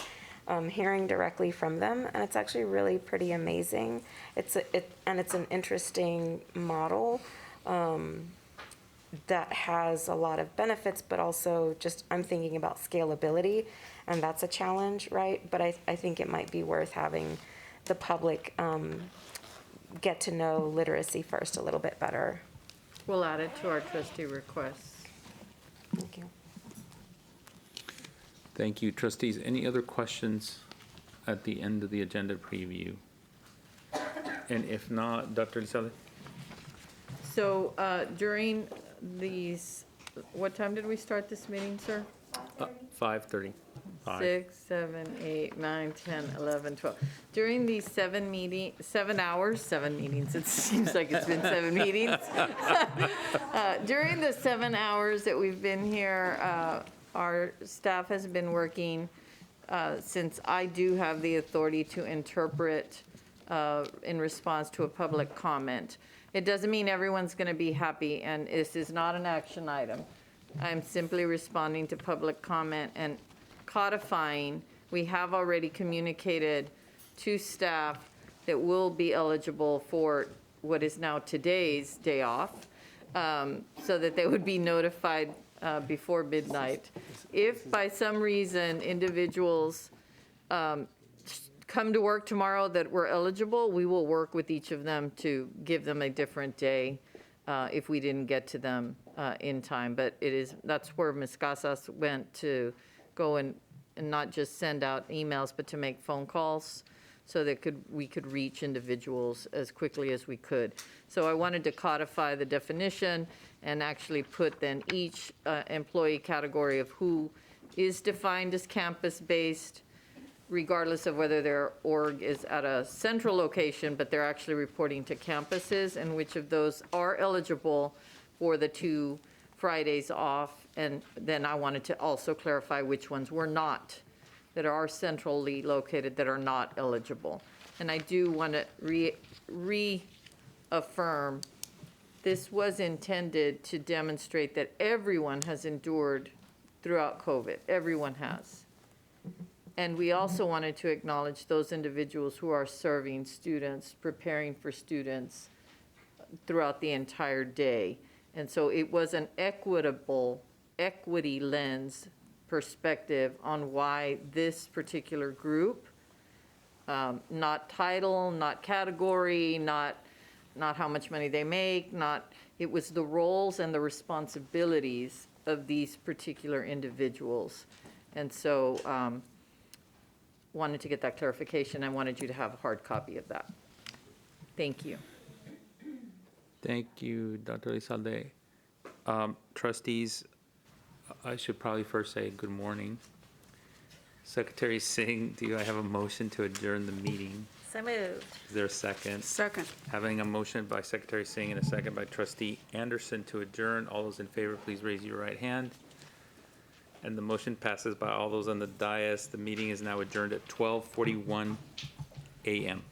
[SPEAKER 2] hearing directly from them, and it's actually really pretty amazing. It's an interesting model that has a lot of benefits, but also just I'm thinking about scalability, and that's a challenge, right? But I think it might be worth having the public get to know literacy first a little bit better.
[SPEAKER 14] We'll add it to our trustee requests.
[SPEAKER 2] Thank you.
[SPEAKER 15] Thank you, trustees. Any other questions at the end of the agenda preview? And if not, Dr. Lizalde?
[SPEAKER 14] So during these, what time did we start this meeting, sir?
[SPEAKER 15] 5:30.
[SPEAKER 14] 6, 7, 8, 9, 10, 11, 12. During these 7 meetings, it seems like it's been 7 meetings. During the 7 hours that we've been here, our staff has been working, since I do have the authority to interpret in response to a public comment. It doesn't mean everyone's going to be happy, and this is not an action item. I'm simply responding to public comment and codifying. We have already communicated to staff that will be eligible for what is now today's day off, so that they would be notified before midnight. If by some reason individuals come to work tomorrow that were eligible, we will work with each of them to give them a different day if we didn't get to them in time. But that's where Ms. Casas went to go and not just send out emails, but to make phone calls so that we could reach individuals as quickly as we could. So I wanted to codify the definition and actually put then each employee category of who is defined as campus-based, regardless of whether their org is at a central location, but they're actually reporting to campuses, and which of those are eligible for the 2 Fridays off. And then I wanted to also clarify which ones were not, that are centrally located, that are not eligible. And I do want to reaffirm, this was intended to demonstrate that everyone has endured throughout COVID. Everyone has. And we also wanted to acknowledge those individuals who are serving students, preparing for students throughout the entire day. And so it was an equity lens perspective on why this particular group, not title, not category, not how much money they make, it was the roles and the responsibilities of these particular individuals. And so wanted to get that clarification. I wanted you to have a hard copy of that. Thank you.
[SPEAKER 15] Thank you, Dr. Lizalde. Trustees, I should probably first say good morning. Secretary Singh, do I have a motion to adjourn the meeting?
[SPEAKER 4] So moved.
[SPEAKER 15] Is there a second?
[SPEAKER 16] Second.
[SPEAKER 15] Having a motion by Secretary Singh and a second by Trustee Anderson to adjourn. All those in favor, please raise your right hand. And the motion passes by all those on the dais. The meeting is now adjourned at 12:41 a.m.